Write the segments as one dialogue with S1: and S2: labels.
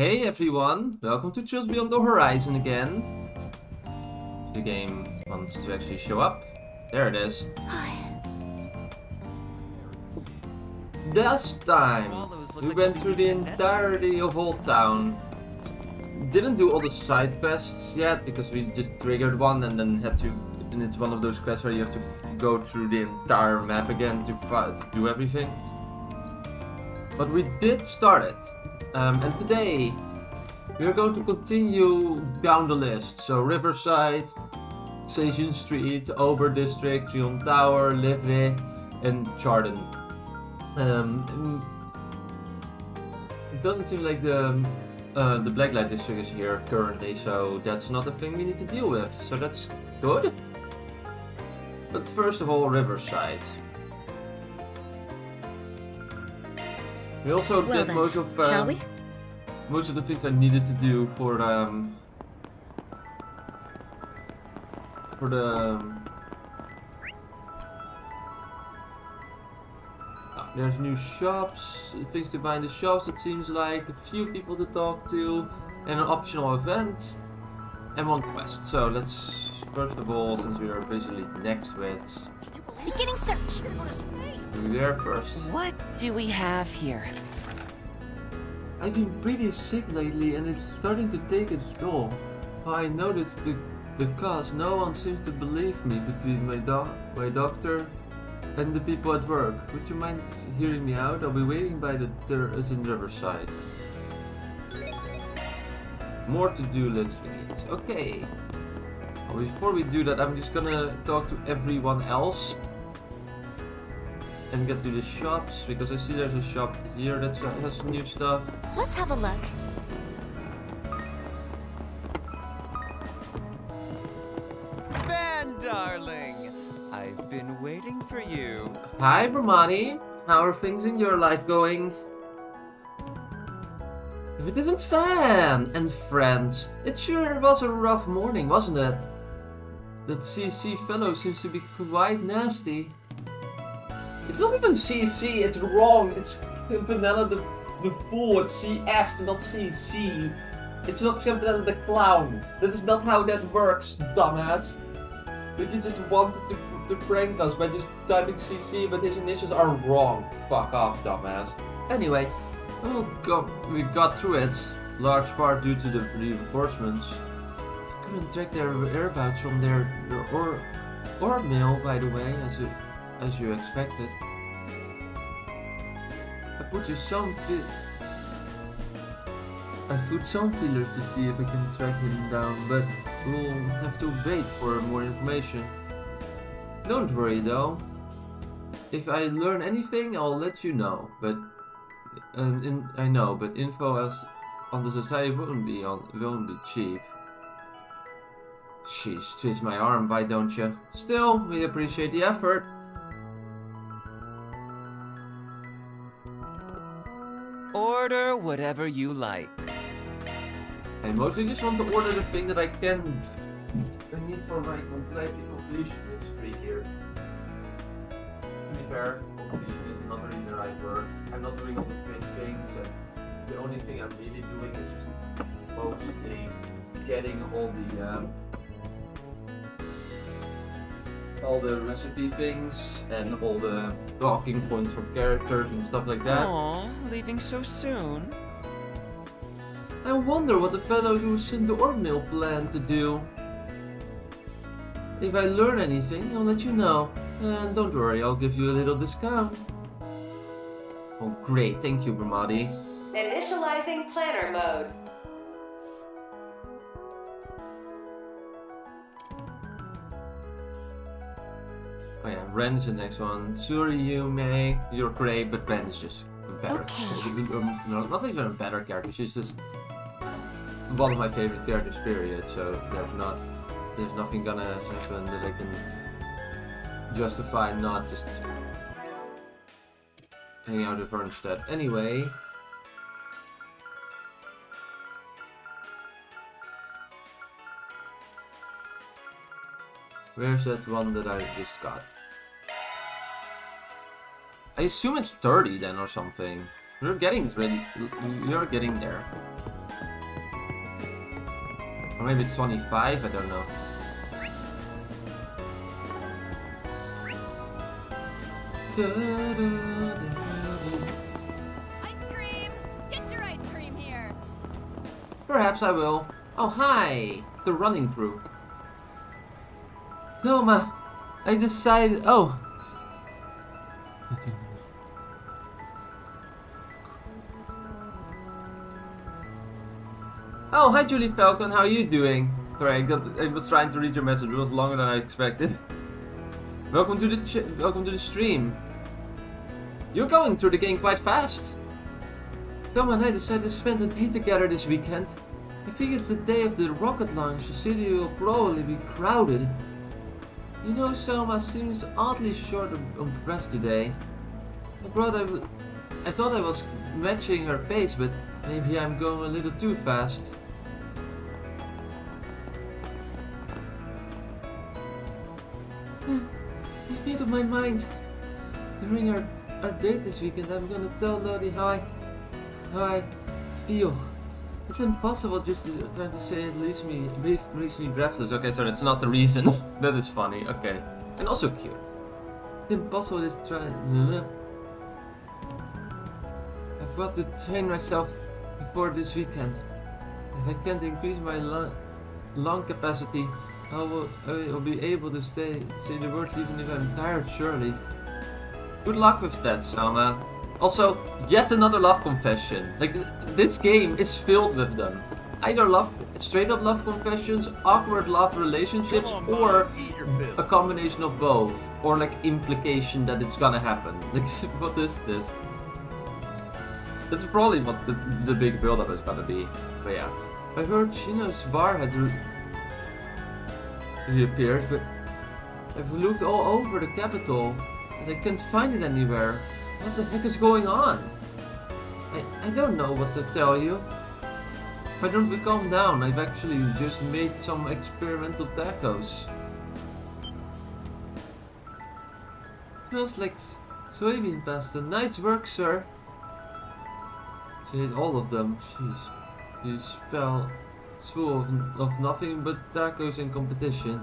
S1: Hey everyone, welcome to Trails Beyond the Horizon again. The game wants to actually show up. There it is. Last time, we went through the entirety of Old Town. Didn't do all the side quests yet, because we just triggered one and then had to... And it's one of those quests where you have to go through the entire map again to do everything. But we did start it. And today, we are going to continue down the list. So Riverside, Station Street, Ober District, Trion Tower, Livre, and Chardon. It doesn't seem like the Blacklight District is here currently, so that's not a thing we need to deal with. So that's good. But first of all, Riverside. We also did
S2: then,
S1: most of
S2: shall we?
S1: Most of the things I needed to do for there's new shops, things to buy in the shops. It seems like a few people to talk to, and an optional event, and one quest. So let's first of all, since we are basically next to it,
S2: Beginning search.
S1: do there first.
S3: What do we have here?
S1: I've been pretty sick lately and it's starting to take its toll. I noticed the cause. No one seems to believe me between my doctor and the people at work. Would you mind hearing me out? I'll be waiting by the terrace in Riverside. More to-do list needs. Okay. Well, before we do that, I'm just gonna talk to everyone else and get to the shops, because I see there's a shop here that has some new stuff.
S2: Let's have a look.
S3: Van, darling! I've been waiting for you.
S1: Hi, Brahmani. How are things in your life going? If it isn't Van and friends, it sure was a rough morning, wasn't it? That CC fellow seems to be quite nasty. It's not even CC, it's wrong. It's Vanilla the fool. It's CF, not CC. It's not Vanilla the clown. That is not how that works, dumbass. But you just wanted to prank us by just typing CC, but his initials are wrong. Fuck off, dumbass. Anyway, oh god, we got through it. Large part due to the reinforcements. Couldn't track their whereabouts from their orb mail, by the way, as you expected. I put some feelers to see if I can track him down, but we'll have to wait for more information. Don't worry though. If I learn anything, I'll let you know. But I know, but info on the society won't be cheap. Sheesh, twist my arm, why don't you? Still, we appreciate the effort.
S3: Order whatever you like.
S1: I mostly just want to order the thing that I need for my completion history here. To be fair, completion is not really the right word. I'm not doing all the fish things, and the only thing I'm really doing is just mostly getting all the recipe things and all the talking points for characters and stuff like that.
S3: Aw, leaving so soon?
S1: I wonder what the fellow who sent the orb mail planned to do. If I learn anything, I'll let you know. And don't worry, I'll give you a little discount. Oh great, thank you, Brahmadi.
S4: Initializing planner mode.
S1: Oh yeah, Ren is the next one. Sorry, Yume, you're great, but Ren is just better.
S2: Okay.
S1: No, not even a better character. She's just one of my favorite characters, period. So there's nothing gonna happen that I can justify not just hanging out with her instead. Anyway. Where's that one that I just got? I assume it's 30 then or something. You're getting there. Or maybe it's 25, I don't know.
S5: Ice cream! Get your ice cream here!
S1: Perhaps I will. Oh, hi! The running crew. Thelma, I decided. Oh. Oh, hi Julie Falcon, how are you doing? Sorry, I was trying to read your message. It was longer than I expected. Welcome to the stream. You're going through the game quite fast. Thelma and I decided to spend a day together this weekend. I figure it's the day of the rocket launch. The city will probably be crowded. You know, Selma seems oddly short of breath today. I thought I was matching her pace, but maybe I'm going a little too fast. I've made up my mind. During our date this weekend, I'm gonna tell Lodi how I feel. It's impossible just to try to say it leaves me breathless. Okay, so that's not the reason. That is funny. Okay, and also cute. It's impossible just try. I've got to train myself before this weekend. If I can't increase my lung capacity, I will be able to say the words even if I'm tired, surely. Good luck with that, Selma. Also, yet another love confession. Like, this game is filled with them. Either straight up love confessions, awkward love relationships, or a combination of both. Or like implication that it's gonna happen. Like, what is this? That's probably what the big build-up is gonna be. But yeah. I heard Shino's bar had reappeared, but I've looked all over the capital and I can't find it anywhere. What the heck is going on? I don't know what to tell you. Why don't we calm down? I've actually just made some experimental tacos. Smells like soybean pasta. Nice work, sir. She ate all of them. She's full of nothing but tacos and competition.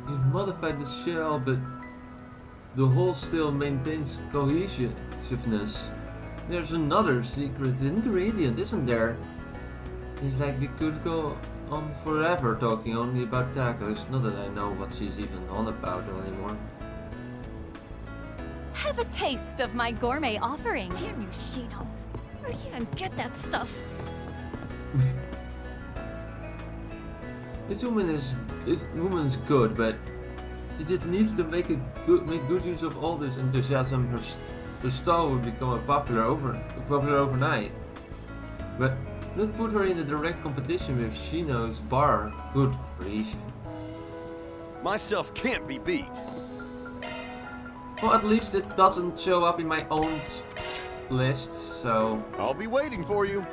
S1: You've modified the shell, but the whole still maintains cohesiveness. There's another secret ingredient, isn't there? It's like we could go on forever talking only about tacos. Not that I know what she's even on about anymore.
S5: Have a taste of my gourmet offering. Damn you, Shino. Where do you even get that stuff?
S1: This woman's good, but she just needs to make good use of all this enthusiasm. Her style would become popular overnight. But don't put her in a direct competition with Shino's bar. Good grief.
S6: My stuff can't be beat.
S1: Well, at least it doesn't show up in my own list, so...
S6: I'll be waiting for you.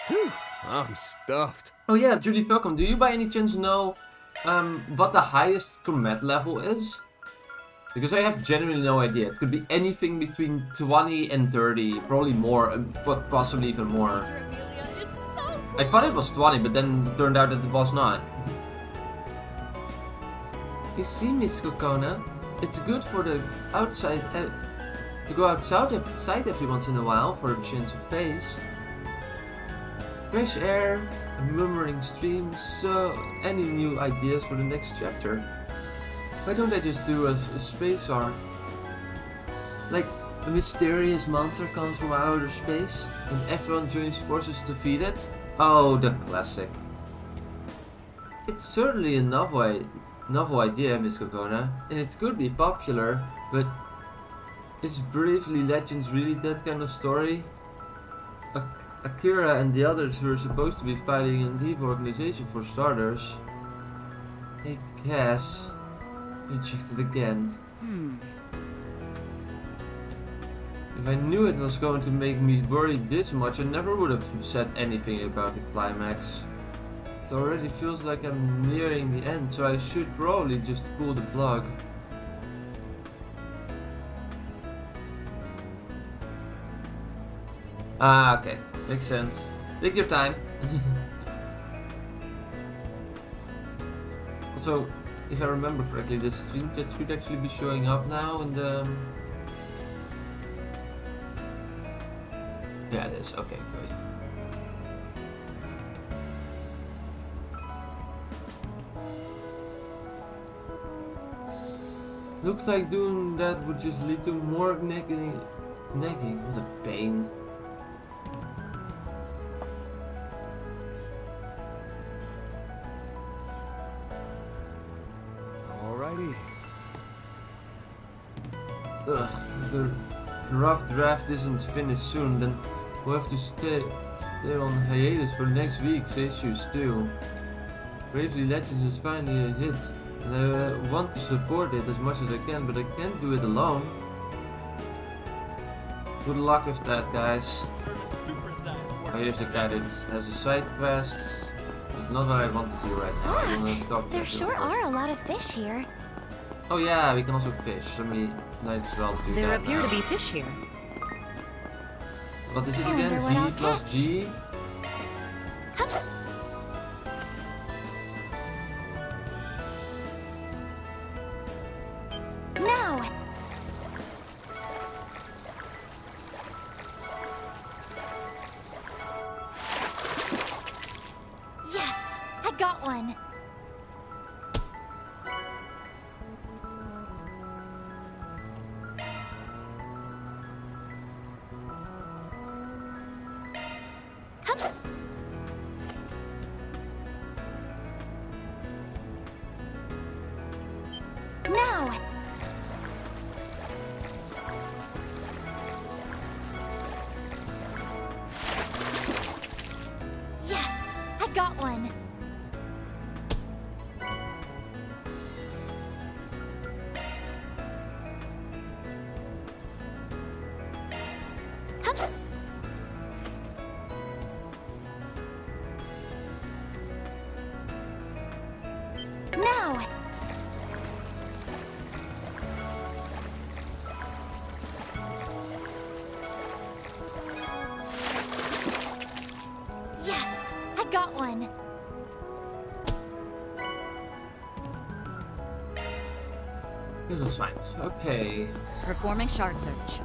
S6: Whew, I'm stuffed.
S1: Oh yeah, Julie Falcom, do you by any chance know what the highest combat level is? Because I have genuinely no idea. It could be anything between 20 and 30, probably more, but possibly even more. I thought it was 20, but then it turned out that it was not. You see, Miss Kokona, it's good for the outside to go outside every once in a while for a change of pace. Fresh air, a murmuring stream, so any new ideas for the next chapter? Why don't I just do a space arc? Like, a mysterious monster comes from outer space and everyone joins forces to defeat it? Oh, the classic. It's certainly a novel idea, Miss Kokona, and it could be popular, but is Bravely Legends really that kind of story? Akira and the others were supposed to be fighting an evil organization for starters. I guess. Rejected again. If I knew it was going to make me worry this much, I never would have said anything about the climax. It already feels like I'm nearing the end, so I should probably just pull the plug. Ah, okay. Makes sense. Take your time. Also, if I remember correctly, the stream chat should actually be showing up now in the... Yeah, it is. Okay, good. Looks like doing that would just lead to more nagging. What a pain.
S3: Alrighty.
S1: Ugh, the rough draft isn't finished soon, then we'll have to stay on hiatus for next week's issues too. Bravely Legends is finally a hit, and I want to support it as much as I can, but I can't do it alone. Good luck with that, guys. Oh, here's the guy that has a side quest. It's not what I want to do right now. I want to talk to
S2: There
S1: you
S2: sure
S1: first.
S2: are a lot of fish here.
S1: Oh yeah, we can also fish. So many nights well do
S5: There
S1: that
S5: appear
S1: now.
S5: to be fish here.
S1: What is it
S2: I
S1: again?
S2: wonder what I'll
S1: V plus
S2: catch.
S1: G?
S2: How'd Now! Yes! I got one! How'd Now! Yes! I got one! How'd Now! Yes! I got one!
S1: This is fine. Okay.
S5: Performing shard search.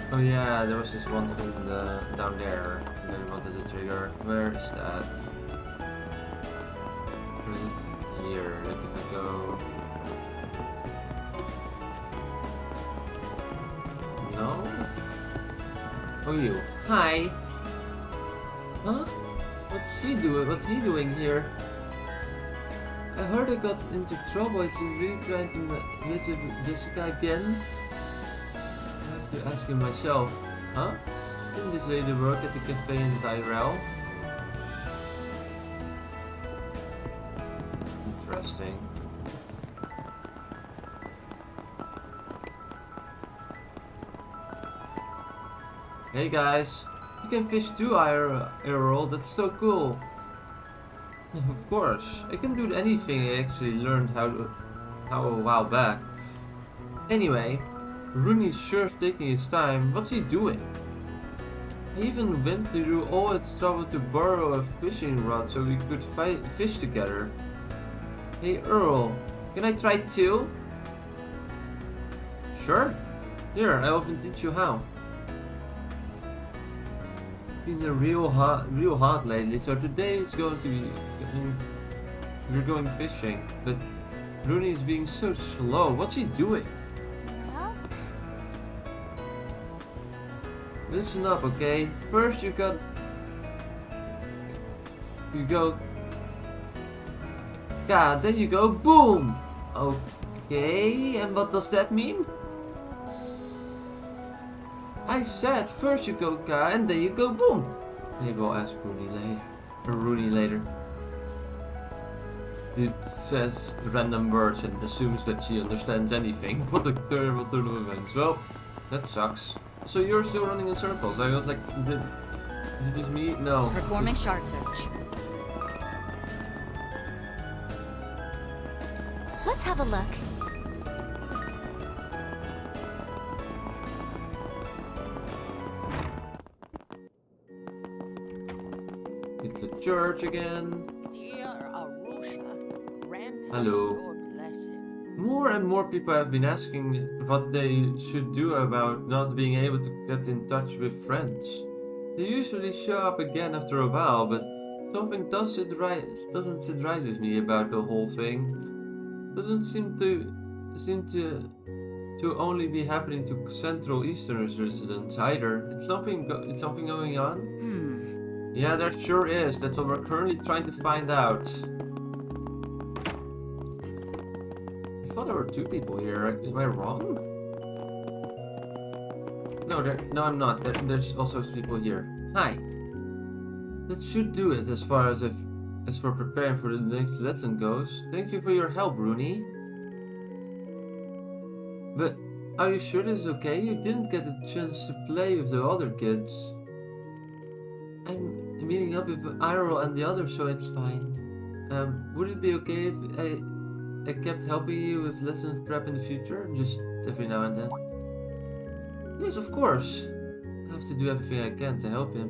S1: Oh yeah, there was this one in the down there that I wanted to trigger. Where is that? Or is it here? Like if I go... No? Oh you. Hi! Huh? What's he doing? What's he doing here? I heard I got into trouble. Is he really trying to visit Jessica again? I have to ask him myself. Huh? Didn't this lady work at the cafe in Tyrell? Interesting. Hey guys, you can fish too, Earl. That's so cool. Of course, I can do anything I actually learned how a while back. Anyway, Rooney's sure taking his time. What's he doing? He even went through all its trouble to borrow a fishing rod so we could fish together. Hey Earl, can I try too? Sure. Here, I often teach you how. Been real hot lately, so today is going to be we're going fishing, but Rooney is being so slow. What's he doing? Listen up, okay? First you go God, then you go boom. Okay, and what does that mean? I said first you go Ka and then you go boom. Maybe I'll ask Rooney later. Dude says random words and assumes that she understands anything. What a terrible turn of events. Well, that sucks. So you're still running in circles. I was like, is it just me? No.
S5: Performing shard search.
S2: have a look.
S1: It's a church again. Hello. More and more people have been asking what they should do about not being able to get in touch with friends. They usually show up again after a while, but something doesn't sit right with me about the whole thing. Doesn't seem to only be happening to Central Eastern residents either. It's something going on? Yeah, there sure is. That's what we're currently trying to find out. I thought there were 2 people here. Am I wrong? No, I'm not. There's also people here. Hi. That should do it as far as for preparing for the next lesson goes. Thank you for your help, Rooney. But are you sure this is okay? You didn't get a chance to play with the other kids. I'm meeting up with Iroh and the others, so it's fine. Would it be okay if I kept helping you with lesson prep in the future? Just every now and then. Yes, of course. I have to do everything I can to help him.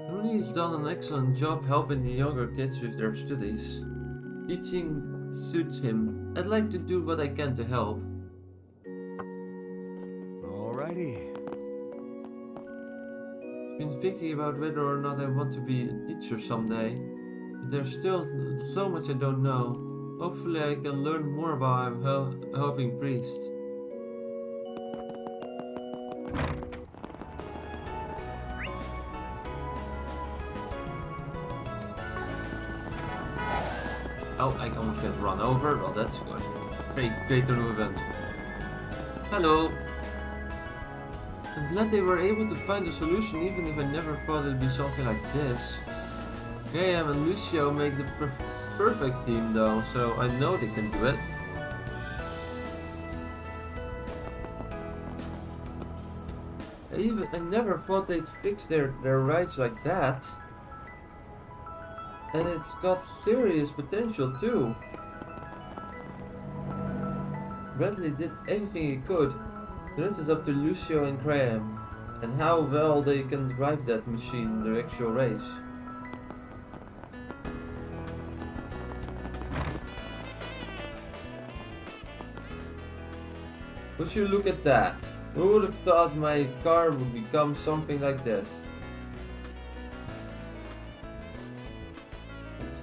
S1: Rooney has done an excellent job helping the younger kids with their studies. Teaching suits him. I'd like to do what I can to help.
S3: Alrighty.
S1: I've been thinking about whether or not I want to be a teacher someday. But there's still so much I don't know. Hopefully I can learn more while I'm helping priest. Oh, I almost got run over. Well, that's good. Great turn of events. Hello. I'm glad they were able to find a solution, even if I never thought it'd be something like this. Graham and Lucio make the perfect team though, so I know they can do it. I never thought they'd fix their rights like that. And it's got serious potential too. Bradley did everything he could. The rest is up to Lucio and Graham, and how well they can drive that machine in the actual race. Would you look at that? Who would have thought my car would become something like this?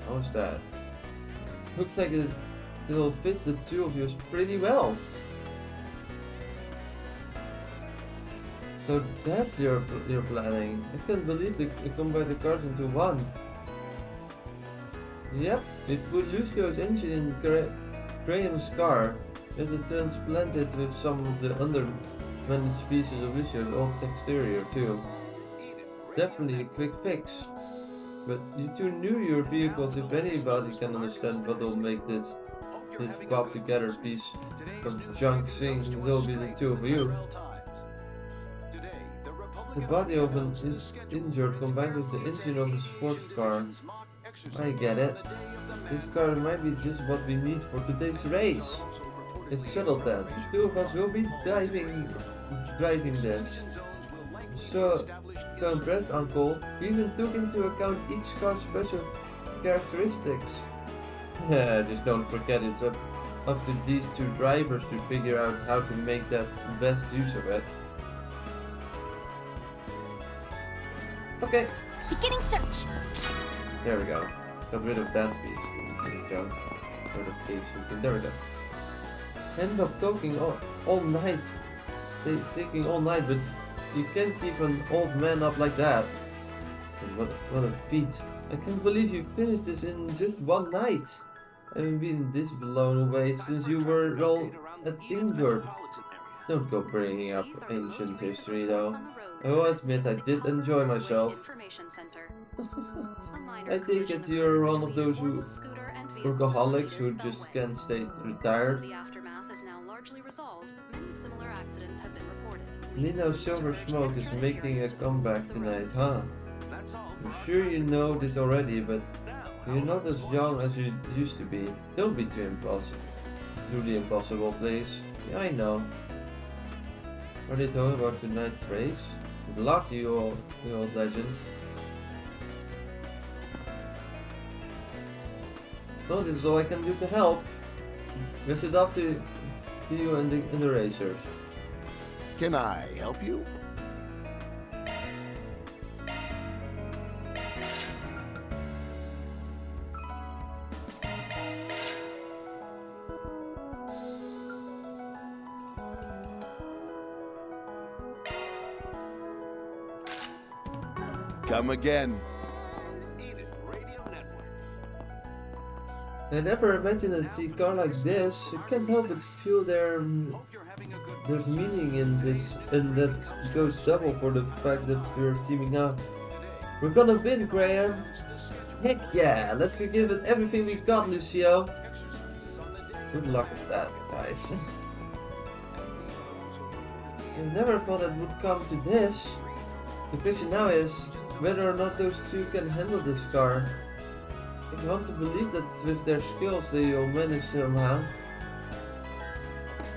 S1: How's that? Looks like it'll fit the 2 of you pretty well. So that's your planning. I can't believe they combine the cars into one. Yep, we put Lucio's engine in Graham's car, and it transplanted with some of the undermanaged pieces of Lucio's old exterior too. Definitely a quick fix. But you 2 knew your vehicles. If anybody can understand what will make this pop together piece of junk sing, it'll be the 2 of you. The body of an injured combined with the engine of the sports car. I get it. This car might be just what we need for today's race. It's settled then. The 2 of us will be driving this. So impressed, Uncle. We even took into account each car's special characteristics. Just don't forget it's up to these 2 drivers to figure out how to make that best use of it. Okay.
S2: Beginning search.
S1: There we go. Got rid of that piece. Junk. Notification. There we go. End up talking all night. Taking all night, but you can't keep an old man up like that. And what a feat. I can't believe you finished this in just one night. I haven't been this blown away since you were all at Ingrid. Don't go bringing up ancient history though. I will admit I did enjoy myself. I take it you're one of those workaholics who just can't stay retired.
S7: The aftermath is now largely resolved. Many similar accidents have been reported.
S1: Lino's Silver Smoke is making a comeback tonight, huh? I'm sure you know this already, but You're not as young as you used to be. Don't be too impossible. Do the impossible, please. Yeah, I know. Are they talking about tonight's race? Good luck, you old legend. No, this is all I can do to help. Guess it's up to you and the racers.
S6: Can I help you? Come again.
S1: I never imagined I'd see a car like this. I can't help but feel there's meaning in this, and that goes double for the fact that we're teaming up. We're gonna win, Graham. Heck yeah, let's go give it everything we got, Lucio. Good luck with that, guys. I never thought it would come to this. The question now is whether or not those two can handle this car. I want to believe that with their skills they will manage somehow.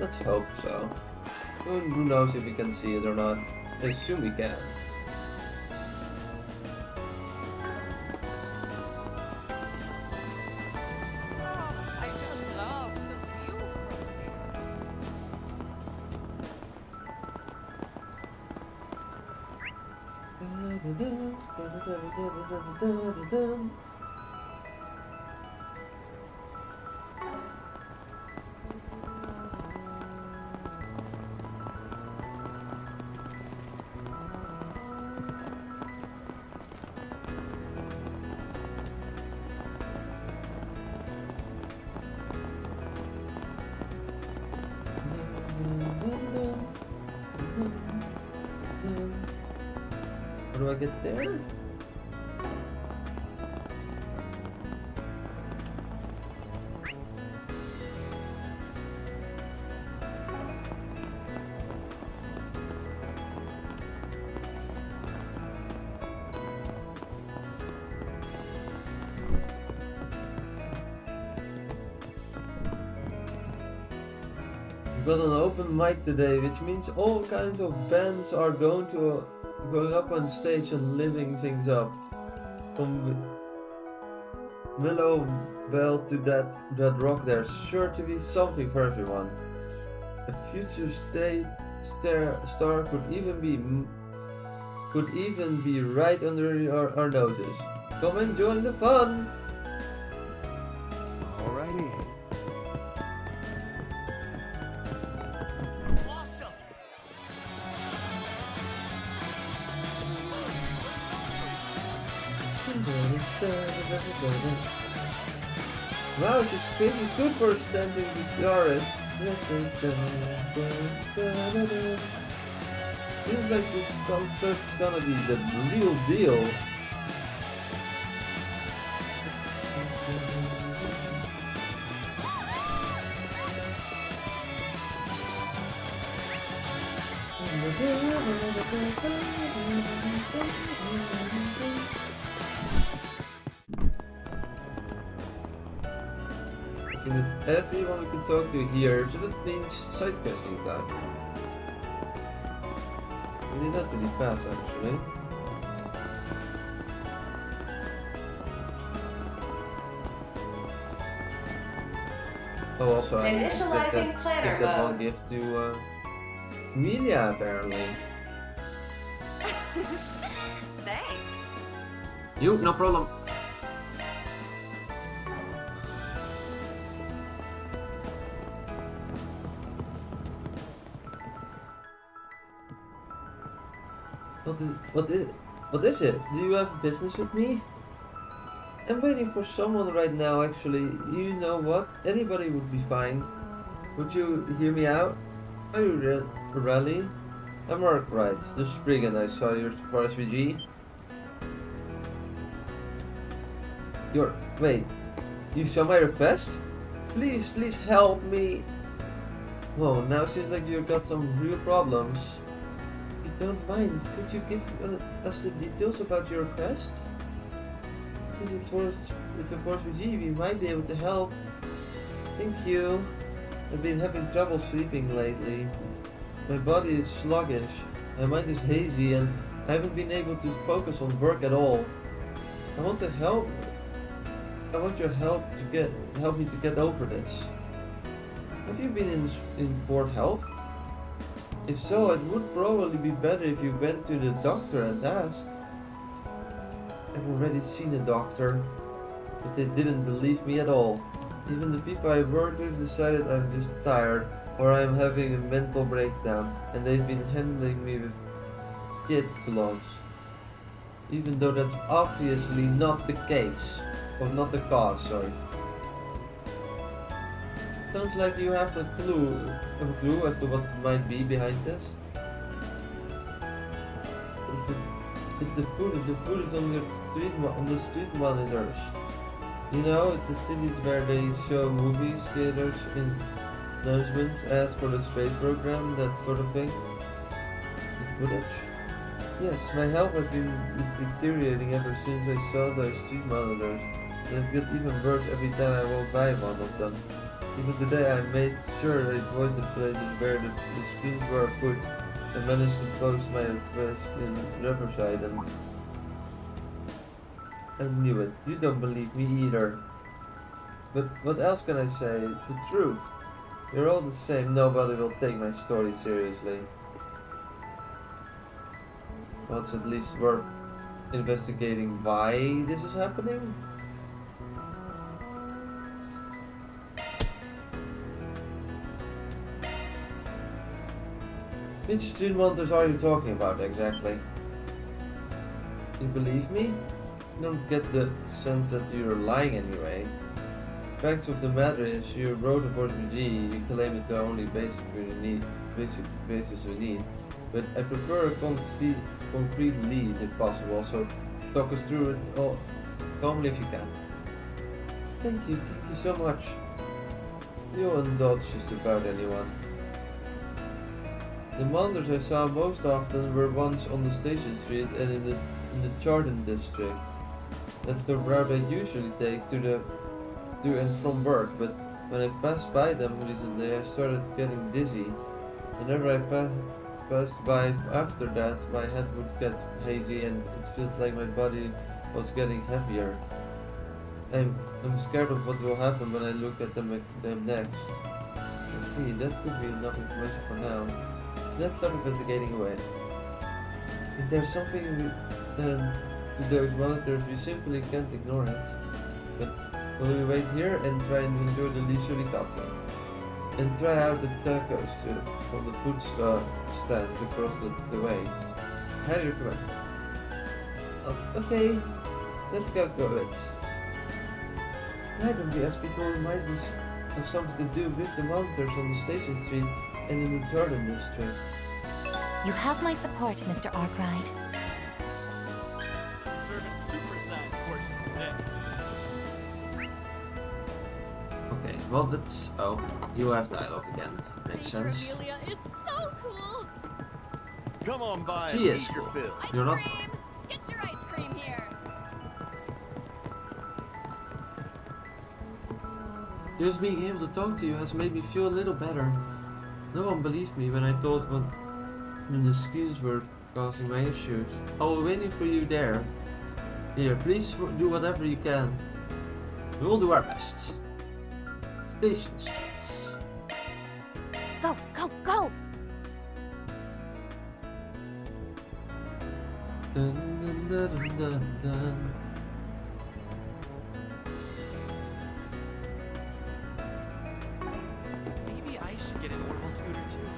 S1: Let's hope so. Who knows if we can see it or not. I assume we can.
S3: I just love the view from here.
S1: How do I get there? We've got an open mic today, which means all kinds of bands are going up on stage and living things up. From Willow Bell to that rock, there's sure to be something for everyone. A future star could even be right under our noses. Come and join the fun.
S3: Alrighty.
S1: Wow, she's crazy good for a standing guitarist. Feels like this concert's gonna be the real deal. I think that's everyone we can talk to here, so that means side questing time. We did that pretty fast actually. Oh, also I
S4: Initializing planner
S1: give that one
S4: mode.
S1: gift to media apparently.
S7: Thanks.
S1: You, no problem. What is it? Do you have business with me? I'm waiting for someone right now actually. You know what? Anybody would be fine. Would you hear me out? Are you really? I'm Mark, right? The Spriggan I saw your for SVG. Wait. You saw my request? Please help me. Whoa, now seems like you've got some real problems. If you don't mind, could you give us the details about your request? It's Since it's a force PG, we might be able to help. Thank you. I've been having trouble sleeping lately. My body is sluggish, my mind is hazy, and I haven't been able to focus on work at all. I want your help to help me to get over this. Have you been in poor health? If so, it would probably be better if you went to the doctor and asked. I've already seen a doctor, but they didn't believe me at all. Even the people I work with decided I'm just tired or I'm having a mental breakdown, and they've been handling me with kid gloves. Even though that's obviously not the case, or not the cause, sorry. Sounds like you have a clue as to what might be behind this. It's the footage on the street monitors. You know, it's the cities where they show movies, theaters, announcements, ask for the space program, that sort of thing. The footage. Yes, my health has been deteriorating ever since I saw those street monitors, and it gets even worse every time I walk by one of them. Even today I made sure I avoid the places where the screens were put and managed to post my request in Riverside, and I knew it. You don't believe me either. But what else can I say? It's the truth. You're all the same, nobody will take my story seriously. Well, it's at least worth investigating why this is happening. Which street monitors are you talking about exactly? You believe me? You don't get the sense that you're lying anyway. Facts of the matter is, you wrote a Jrpg, you claim it's the only basic basis we need. But I prefer a concrete lead if possible, so talk us through it all calmly if you can. Thank you so much. You'll indulge just about anyone. The monitors I saw most often were ones on the Station Street and in the Chardon district. That's the route I usually take to and from work, but when I passed by them recently I started getting dizzy. Whenever I passed by after that, my head would get hazy and it feels like my body was getting heavier. I'm scared of what will happen when I look at them next. Let's see, that could be enough information for now. Let's start investigating away. If there's something to those monitors, we simply can't ignore it. But will we wait here and try and enjoy the leisurely coffee? And try out the tacos from the food stand across the way. Highly recommend. Oh, okay, let's go to it. Why don't we ask people who might have something to do with the monitors on the Station Street and in the Jordan district?
S2: You have my support, Mr. Arkwright.
S8: I'm serving supersized portions today.
S1: Okay, well that's... oh, you have dialogue again. Makes sense.
S5: Amelia is so cool.
S6: Come on by
S1: She
S6: and
S1: is
S6: eat your
S1: cool.
S6: fill.
S5: Ice
S1: You're not-
S5: cream. Get your ice cream here.
S1: Just being able to talk to you has made me feel a little better. No one believed me when I told when the screens were causing my issues. I will waiting for you there. Here, please do whatever you can. We will do our best. Station Streets.
S2: Go, go, go!
S1: Dun, dun, dun, dun, dun, dun.
S8: Maybe I should get an orbital scooter too.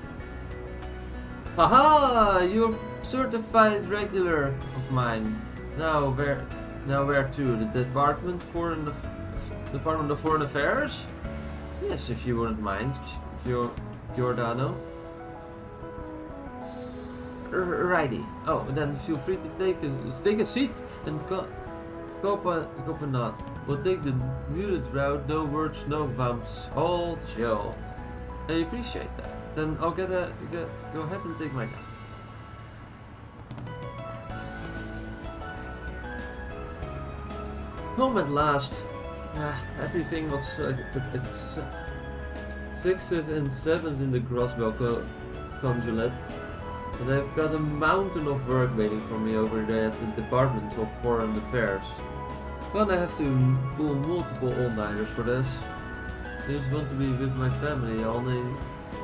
S1: Haha! You're certified regular of mine. Now where to? The Department of Foreign Affairs? Yes, if you wouldn't mind, Giordano. Righty. Oh, then feel free to take a seat and go not. We'll take the muted route, no words, no bumps, all chill. I appreciate that. Then I'll go ahead and take my time. Home at last. Everything was it's 6s and 7s in the Crossbow consulate. And I've got a mountain of work waiting for me over there at the Department of Foreign Affairs. Gonna have to pull multiple all-nighters for this. I just want to be with my family. All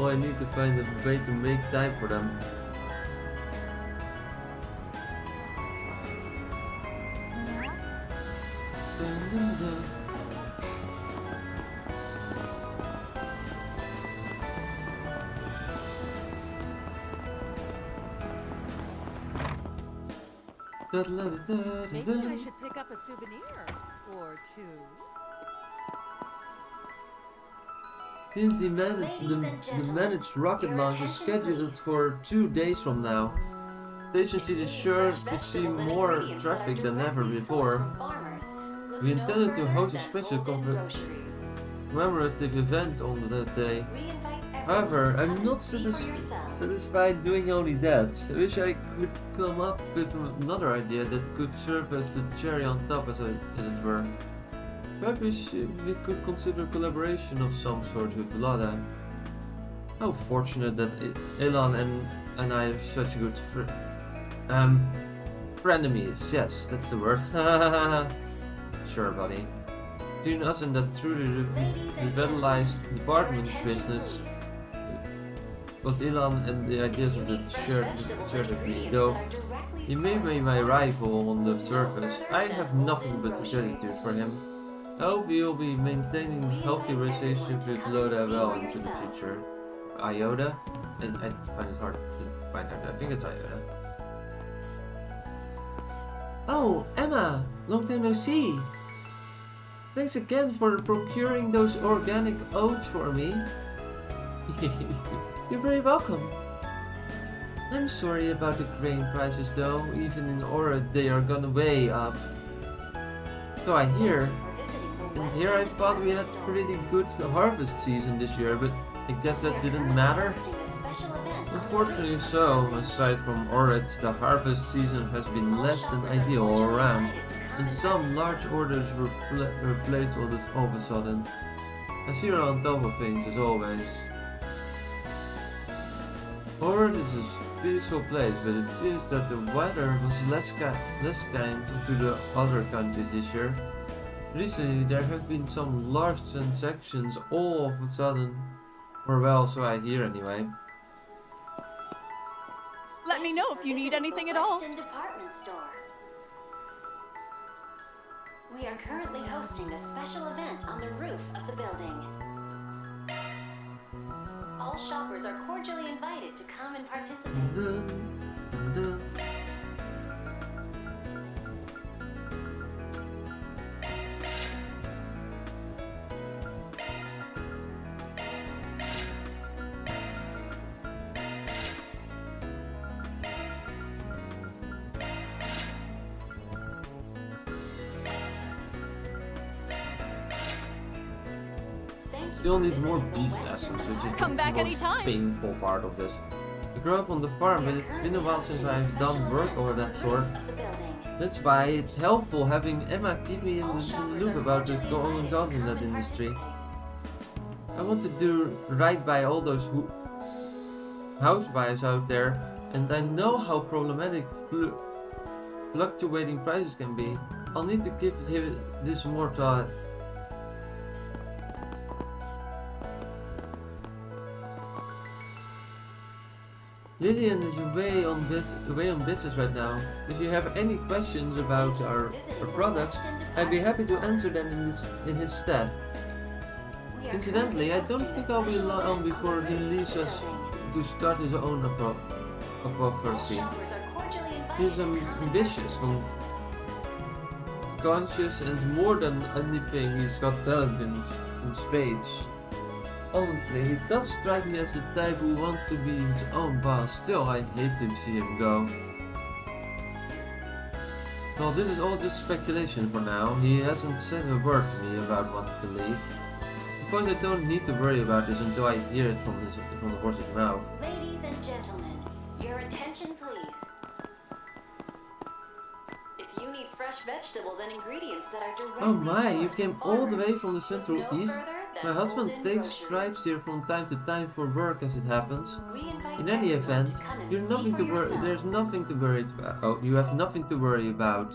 S1: I need to find a way to make time for them.
S9: Maybe I should pick up a souvenir or two.
S1: Since the managed rocket launch is scheduled for 2 days from now, Station City is sure to see more traffic than ever before. We intended to host a special commemorative event on that day. However, I'm not satisfied doing only that. I wish I could come up with another idea that could serve as the cherry on top, as it were. Perhaps we could consider collaboration of some sort with Lada. How fortunate that Elan and I are such good frenemies. Yes, that's the word. Sure, buddy. Between us and that truly revitalized department business was Elan and the ideas of the Jrpg, though he may be my rival on the surface. I have nothing but gratitude for him. I hope we'll be maintaining healthy relationships with Loda well into the future. Iota? I find it hard to find out. I think it's Iota. Oh, Emma! Long time no see! Thanks again for procuring those organic oats for me. You're very welcome. I'm sorry about the grain prices though. Even in Aura they are gone way up. So I hear. And here I thought we had pretty good harvest season this year, but I guess that didn't matter. Unfortunately so, aside from Oryx, the harvest season has been less than ideal all around, and some large orders were placed all of a sudden. I see her on top of things as always. Oryx is a peaceful place, but it seems that the weather was less kind to the other countries this year. Recently there have been some large transactions all of a sudden. Or well, so I hear anyway.
S9: Let me know if you need anything at all.
S10: Department store. We are currently hosting a special event on the roof of the building. All shoppers are cordially invited to come and participate.
S1: Still need more beast lessons, which is the most painful part of this. I grew up on the farm, but it's been a while since I've done work or that sort. That's why it's helpful having Emma keep me in the loop about the goings on in that industry. I want to do right by all those housewives out there, and I know how problematic fluctuating prices can be. I'll need to give this more thought. Lillian is away on business right now. If you have any questions about our products, I'd be happy to answer them in his stead. Incidentally, I don't think I'll be long before he leaves us to start his own apothecary. He's ambitious, conscious, and more than anything, he's got talent in spades. Honestly, he does strike me as the type who wants to be his own boss. Still, I hate to see him go. Well, this is all just speculation for now. He hasn't said a word to me about wanting to leave. I suppose I don't need to worry about this until I hear it from the horse's mouth.
S10: Ladies and gentlemen, your attention please. If you need need fresh vegetables and ingredients that are directly
S1: Oh my, you
S10: sourced
S1: came
S10: from
S1: all the way
S10: farmers.
S1: from the Central
S10: Look no
S1: East?
S10: further than
S1: My husband
S10: Golden
S1: takes
S10: Groceries.
S1: stripes here from time to time for work as it happens.
S10: We invite
S1: In any
S10: everyone
S1: event,
S10: to come and
S1: you're
S10: see
S1: nothing
S10: for
S1: to worry. There's
S10: yourselves.
S1: nothing to worry about. Oh, you have nothing to worry about.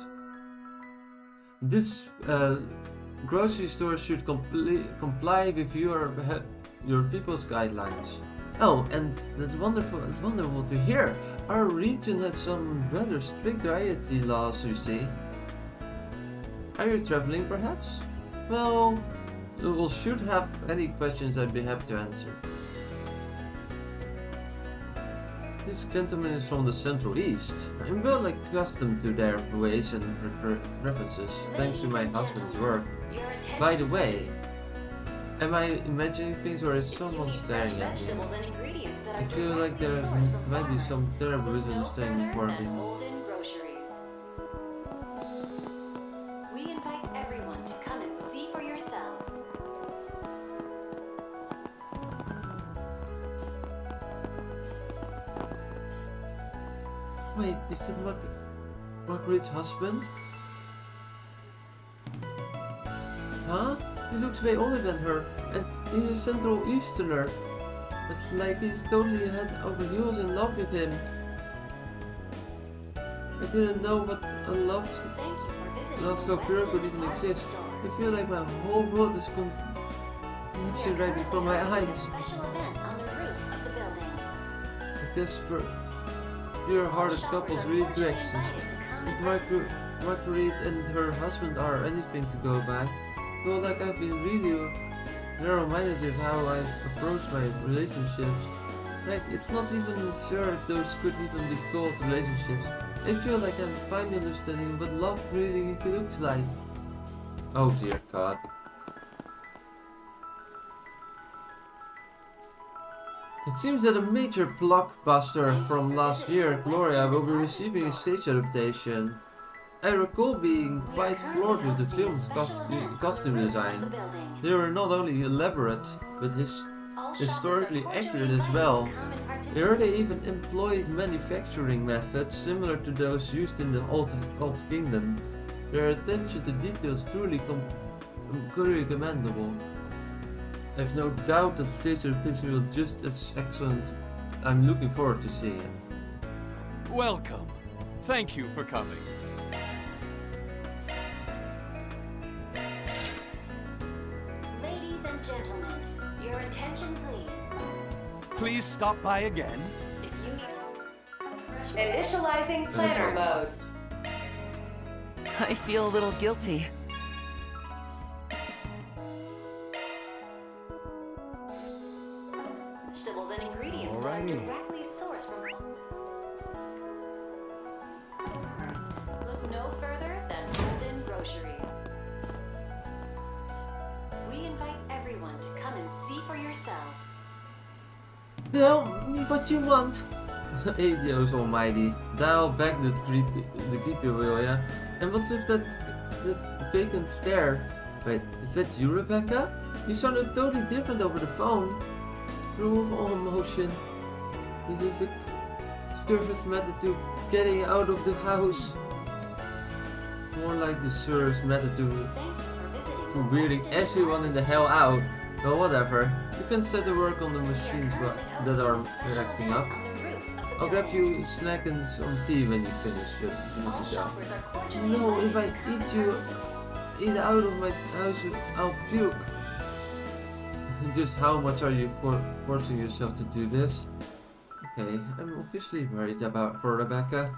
S1: This grocery store should comply with your people's guidelines. Oh, and that's wonderful to hear. Our region had some rather strict dietary laws, you see. Are you traveling, perhaps? Well, should have any questions, I'd be happy to answer. This gentleman is from the Central East. I'm well accustomed to their ways and preferences, thanks to my husband's work.
S10: Your attention,
S1: By the way,
S10: please.
S1: am I imagining things or is someone staring at me?
S10: Vegetables and ingredients that
S1: I
S10: are
S1: feel like
S10: directly
S1: there
S10: sourced from
S1: might be
S10: farmers.
S1: some terrible
S10: Look no
S1: misunderstanding
S10: further
S1: for
S10: than
S1: me.
S10: Golden Groceries. We invite everyone to come and see for yourselves.
S1: Wait, is that Marguerite's husband? Huh? He looks way older than her, and he's a Central Easterner. It's like he's totally head over heels in love with him. I didn't know what a love
S10: Thank you for visiting
S1: so
S10: the
S1: pure
S10: Weston
S1: could even
S10: Department
S1: exist.
S10: Store.
S1: I feel like my whole world is
S10: We
S1: collapsing
S10: are
S1: right before my
S10: currently hosting a
S1: eyes.
S10: special event on the roof of the building.
S1: I guess pure-hearted couples really do exist. If Marguerite and her husband are anything to go by, well, like I've been really narrow-minded with how I approach my relationships. Like, it's not even sure if those could even be called relationships. I feel like I'm finally understanding what love really looks like. Oh dear God. It seems that a major blockbuster from last year, Gloria, will be receiving a stage adaptation. I recall being quite floored with the film's costume design. They were not only elaborate, but historically accurate as well. Here they even employed manufacturing methods similar to those used in the Old Kingdom. Their attention to detail is truly commendable. I have no doubt that stage adaptation will be just as excellent. I'm looking forward to seeing it.
S8: Welcome. Thank you for coming.
S10: Ladies and gentlemen, your attention please.
S8: Please stop by again.
S10: If you need
S4: Initializing planner mode.
S9: I feel a little guilty.
S10: vegetables and ingredients that are
S3: Alrighty.
S10: directly sourced from farmers, look no further than Golden Groceries. We invite everyone to come and see for yourselves.
S1: Tell me what you want. Adios almighty. Dial back the creepy wheel, yeah? And what's with that vacant stare? Wait, is that you, Rebecca? You sounded totally different over the phone. Remove all emotion. This is the surest method to getting out of the house. More like the surest method to
S10: Thank you for visiting
S1: for
S10: the
S1: weirding
S10: Weston
S1: everyone in the hell out. Well, whatever. You can set to work on the
S10: We are
S1: machines
S10: currently
S1: that are
S10: hosting a special
S1: acting
S10: event
S1: up.
S10: on the roof of the
S1: I'll grab
S10: building.
S1: you a snack and some tea when you finish
S10: All
S1: the job.
S10: shoppers are cordially
S1: No, if I
S10: invited to come
S1: eat
S10: and
S1: you,
S10: participate.
S1: eat out of my house, I'll puke. Just how much are you forcing yourself to do this? Okay, I'm officially worried about for Rebecca.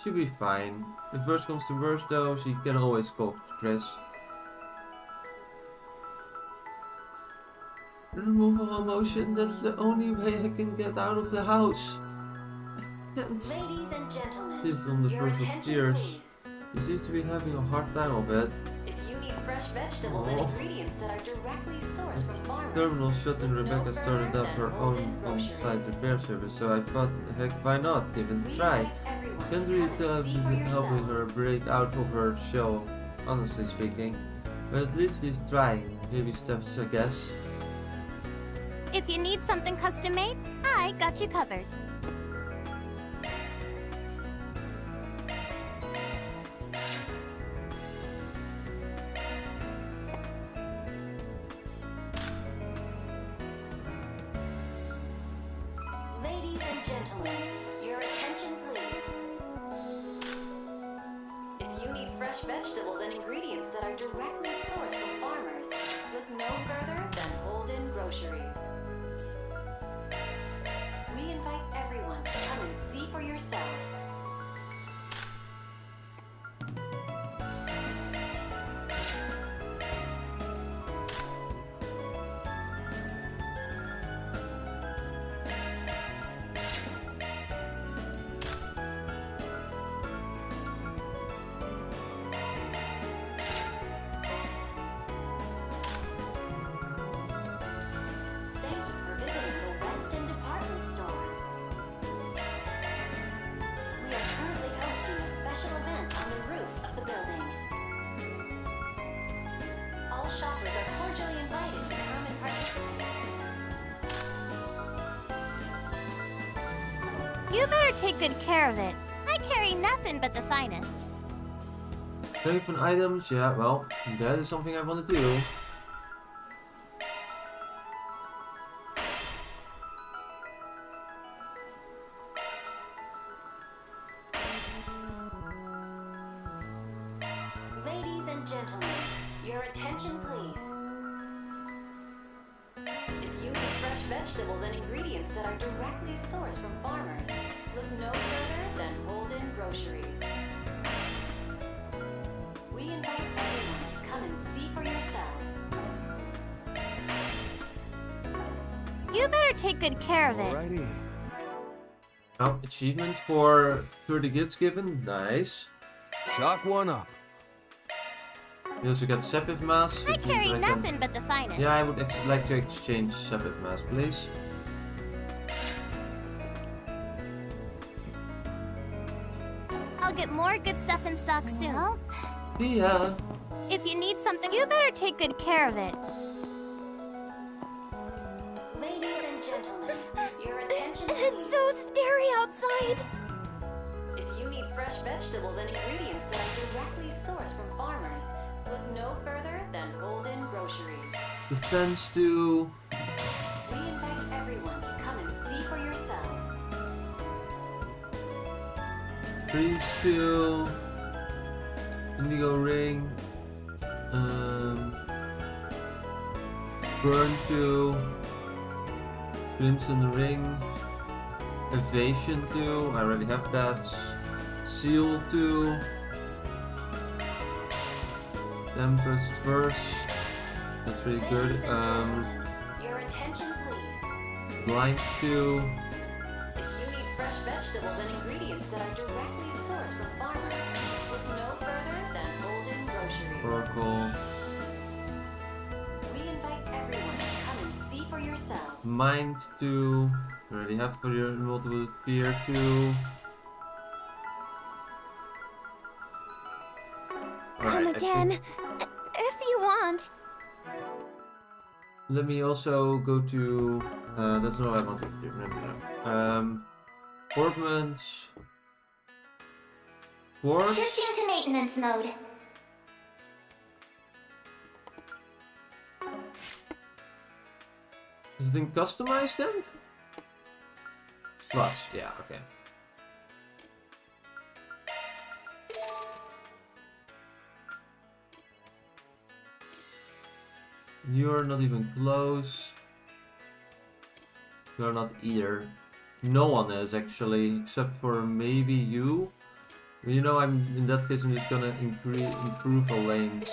S1: She'll be fine. If worst comes to worst though, she can always call Chris. Remove all emotion, that's the only way I can get out of the house. I can't.
S10: Ladies and gentlemen,
S1: She's on the
S10: your
S1: verge of
S10: attention
S1: tears.
S10: please.
S1: She seems to be having a hard time of it.
S10: If you need fresh vegetables and
S1: Oh.
S10: ingredients that are directly sourced from farmers,
S1: Terminal shut and
S10: look no
S1: Rebecca started
S10: further
S1: up her
S10: than
S1: own
S10: Golden
S1: on-site
S10: Groceries.
S1: repair service, so I thought, heck, why not? Give it
S10: We
S1: a try.
S10: invite everyone to
S1: Can't
S10: come
S1: really
S10: and
S1: tell if
S10: see
S1: this
S10: for
S1: is helping her
S10: yourselves.
S1: break out of her shell, honestly speaking. But at least she's trying. Baby steps, I guess.
S2: If you need something custom made, I got you covered.
S10: gentlemen, your attention please. If you need fresh vegetables and ingredients that are directly sourced from farmers, look no further than Holden Groceries. We invite everyone to come and see for yourselves. Thank you for visiting the Weston Department Store. We are currently hosting a special event on the roof of the building. All shoppers are cordially invited to come and participate.
S2: You better take good care of it. I carry nothing but the finest.
S1: Save on items, yeah, well, that is something I want to do.
S10: Ladies and gentlemen, your attention please. If you need fresh vegetables and ingredients that are directly sourced from farmers, look no further than Holden Groceries. We invite everyone to come and see for yourselves.
S2: You better take good care of it.
S6: Alrighty.
S1: Oh, achievement for 30 gifts given, nice.
S6: Chalk one up.
S1: We also got Sepith Mask.
S2: I
S1: which means
S2: carry
S1: I can-
S2: nothing but the finest.
S1: Yeah, I would like to exchange Sepith Mask, please.
S2: I'll get more good stuff in stock soon.
S1: Yeah.
S2: If you need something, you better take good care of it.
S10: Ladies and gentlemen, your attention
S2: It's
S10: please.
S2: so scary outside.
S10: If you need fresh vegetables and ingredients that are directly sourced from farmers, look no further than Holden Groceries.
S1: Defense to...
S10: We invite everyone to come and see for yourselves.
S1: Freeze to... Indigo Ring. Burn to... Crimson Ring. Evasion to... I already have that. Seal to... Tempest Verse. That's really good.
S10: Ladies and gentlemen, your attention please.
S1: Blind to...
S10: If you need fresh vegetables and ingredients that are directly sourced from farmers, look no further than Holden Groceries.
S1: Oracle.
S10: We invite everyone to come and see for yourselves.
S1: Mind to... I already have for your multiple fear to...
S2: Come
S1: Alright, I
S2: again.
S1: think-
S2: If you want.
S1: Let me also go to... that's not what I want to do. Remember that. Ornaments... Quartz?
S2: Shifting to maintenance mode.
S1: Is it in customized then? Slots, yeah, okay. You're not even close. You're not either. No one is actually, except for maybe you. You know, in that case I'm just gonna improve the lanes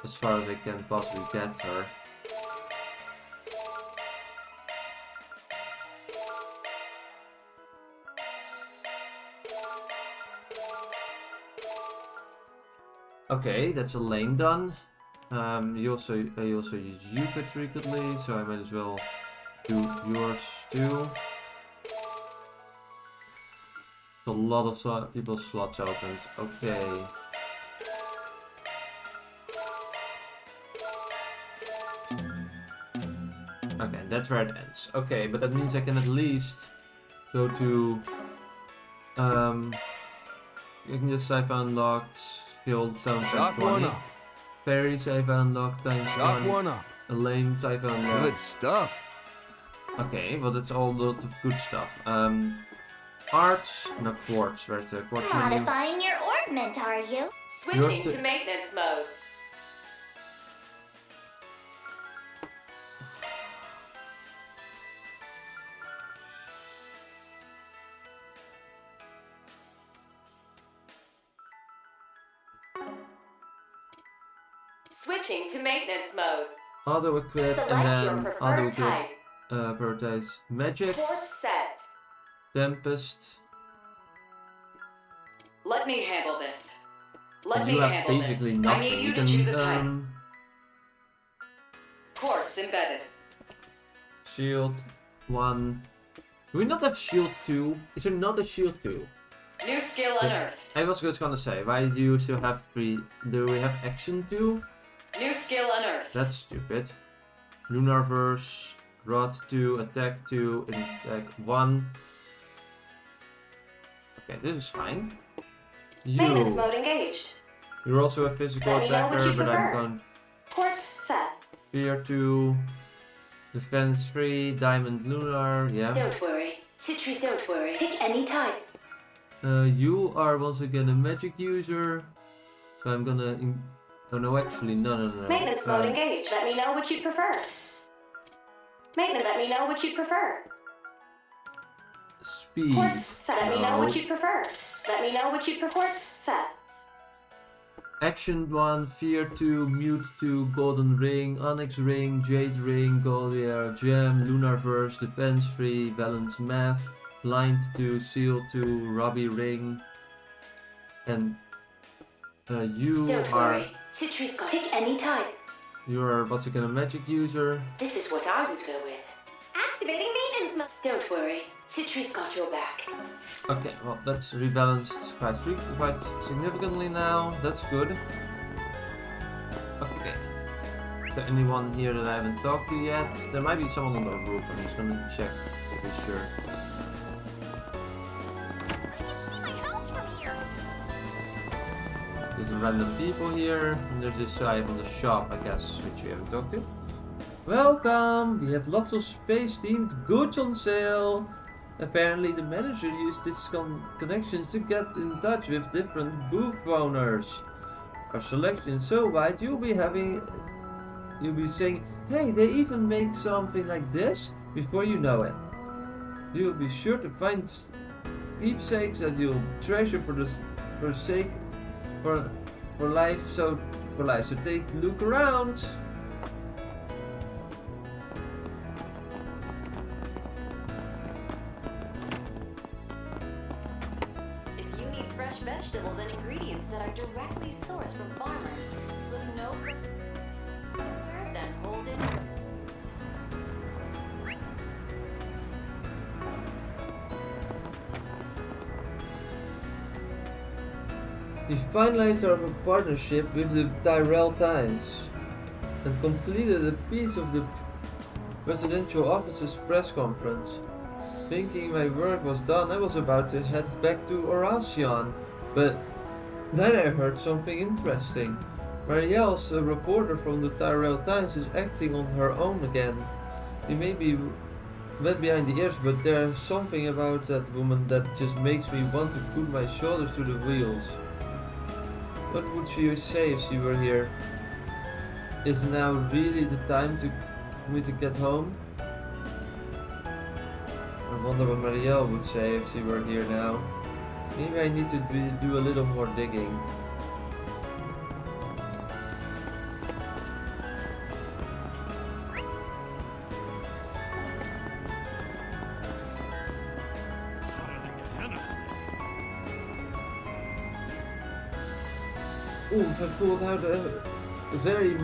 S1: as far as I can possibly get her. Okay, that's a lane done. I also use you quite frequently, so I might as well do yours too. A lot of people's slots opened. Okay. Okay, that's where it ends. Okay, but that means I can at least go to you can just save unlocked, skill stone
S6: Chalk one up.
S1: Fairy save unlocked times
S6: Chalk
S1: 1.
S6: one up.
S1: Elaine save unlocked.
S6: Good stuff.
S1: Okay, well that's all lot of good stuff. arts, no quartz. Where's the quartz menu?
S2: Modifying your orbment, are you?
S4: Switching
S1: Yours
S4: to maintenance mode. Switching to maintenance mode.
S1: Auto equip
S4: Select
S1: and
S4: your
S1: then
S4: preferred
S1: auto
S4: type.
S1: equip. Prioritize magic,
S4: Quartz set.
S1: tempest.
S4: Let me handle this.
S1: So
S4: Let
S1: you
S4: me
S1: have
S4: handle
S1: basically
S4: this.
S1: nothing.
S4: I need you to
S1: can,
S4: choose a type. Quartz embedded.
S1: Shield 1. Do we not have shield 2? Is there not a shield 2?
S4: New skill unearthed.
S1: I was just gonna say, why do you still have 3? Do we have action 2?
S4: New skill unearthed.
S1: That's stupid. Lunarverse, Rod 2, Attack 2, Attack 1. Okay, this is fine.
S4: Maintenance mode engaged.
S1: You're also a physical
S4: Let me know what
S1: attacker,
S4: you
S1: but I'm
S4: prefer.
S1: going
S4: Quartz set.
S1: Fear 2, Defense 3, Diamond Lunar, yeah.
S4: Don't worry. Citrus, don't worry. Pick any type.
S1: You are once again a magic user, so I'm gonna. Oh no, actually, no.
S4: Maintenance mode engaged. Let me know what you prefer. Maintenance. Let me know what you prefer.
S1: Speed.
S4: Quartz set. Let me know what
S1: No.
S4: you prefer. Let me know what you prefer. Quartz set.
S1: Action 1, Fear 2, Mute 2, Golden Ring, Onyx Ring, Jade Ring, Goldier Gem, Lunarverse, Defense 3, Balance Math, Blind 2, Seal 2, Robbie Ring, and you
S4: Don't
S1: are.
S4: worry. Citrus got. Pick any type.
S1: You are once again a magic user.
S4: This is what I would go with.
S2: Activating maintenance mode.
S4: Don't worry. Citrus got your back.
S1: Okay, well that's rebalanced quite significantly now. That's good. Okay. Is there anyone here that I haven't talked to yet? There might be someone on the roof. I'm just gonna check to be sure.
S5: I can see my house from here.
S1: There's random people here. And there's this guy from the shop, I guess, which we haven't talked to. Welcome! We have lots of space-themed goods on sale. Apparently the manager used his connections to get in touch with different booth owners. Our selection is so wide you'll be saying, hey, they even make something like this before you know it. You'll be sure to find keepsakes that you'll treasure for life. So take a look around.
S10: If you need fresh vegetables and ingredients that are directly sourced from farmers, look no further than Holden.
S1: We finalized our partnership with the Tyrell Times and completed a piece of the residential office's press conference. Thinking my work was done, I was about to head back to Oracion, but then I heard something interesting. Marielle's a reporter from the Tyrell Times is acting on her own again. She may be wet behind the ears, but there's something about that woman that just makes me want to put my shoulders to the wheels. What would she say if she were here? Is now really the time for me to get home? I wonder what Marielle would say if she were here now. Maybe I need to do a little more digging.
S8: It's hotter than Gehenna.
S1: Oof, I pulled out every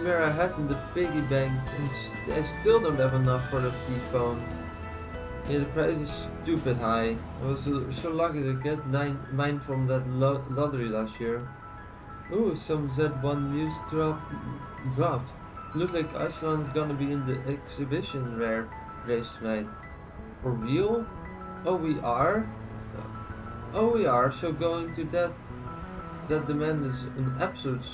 S1: mirror I had in the piggy bank, and I still don't have enough for the T-phone. Yeah, the price is stupid high. I was so lucky to get mine from that lottery last year. Ooh, some Z1 news dropped. Looks like Iceland's gonna be in the exhibition race tonight. For real? Oh, we are? Oh, we are. So going to that demand is an absolute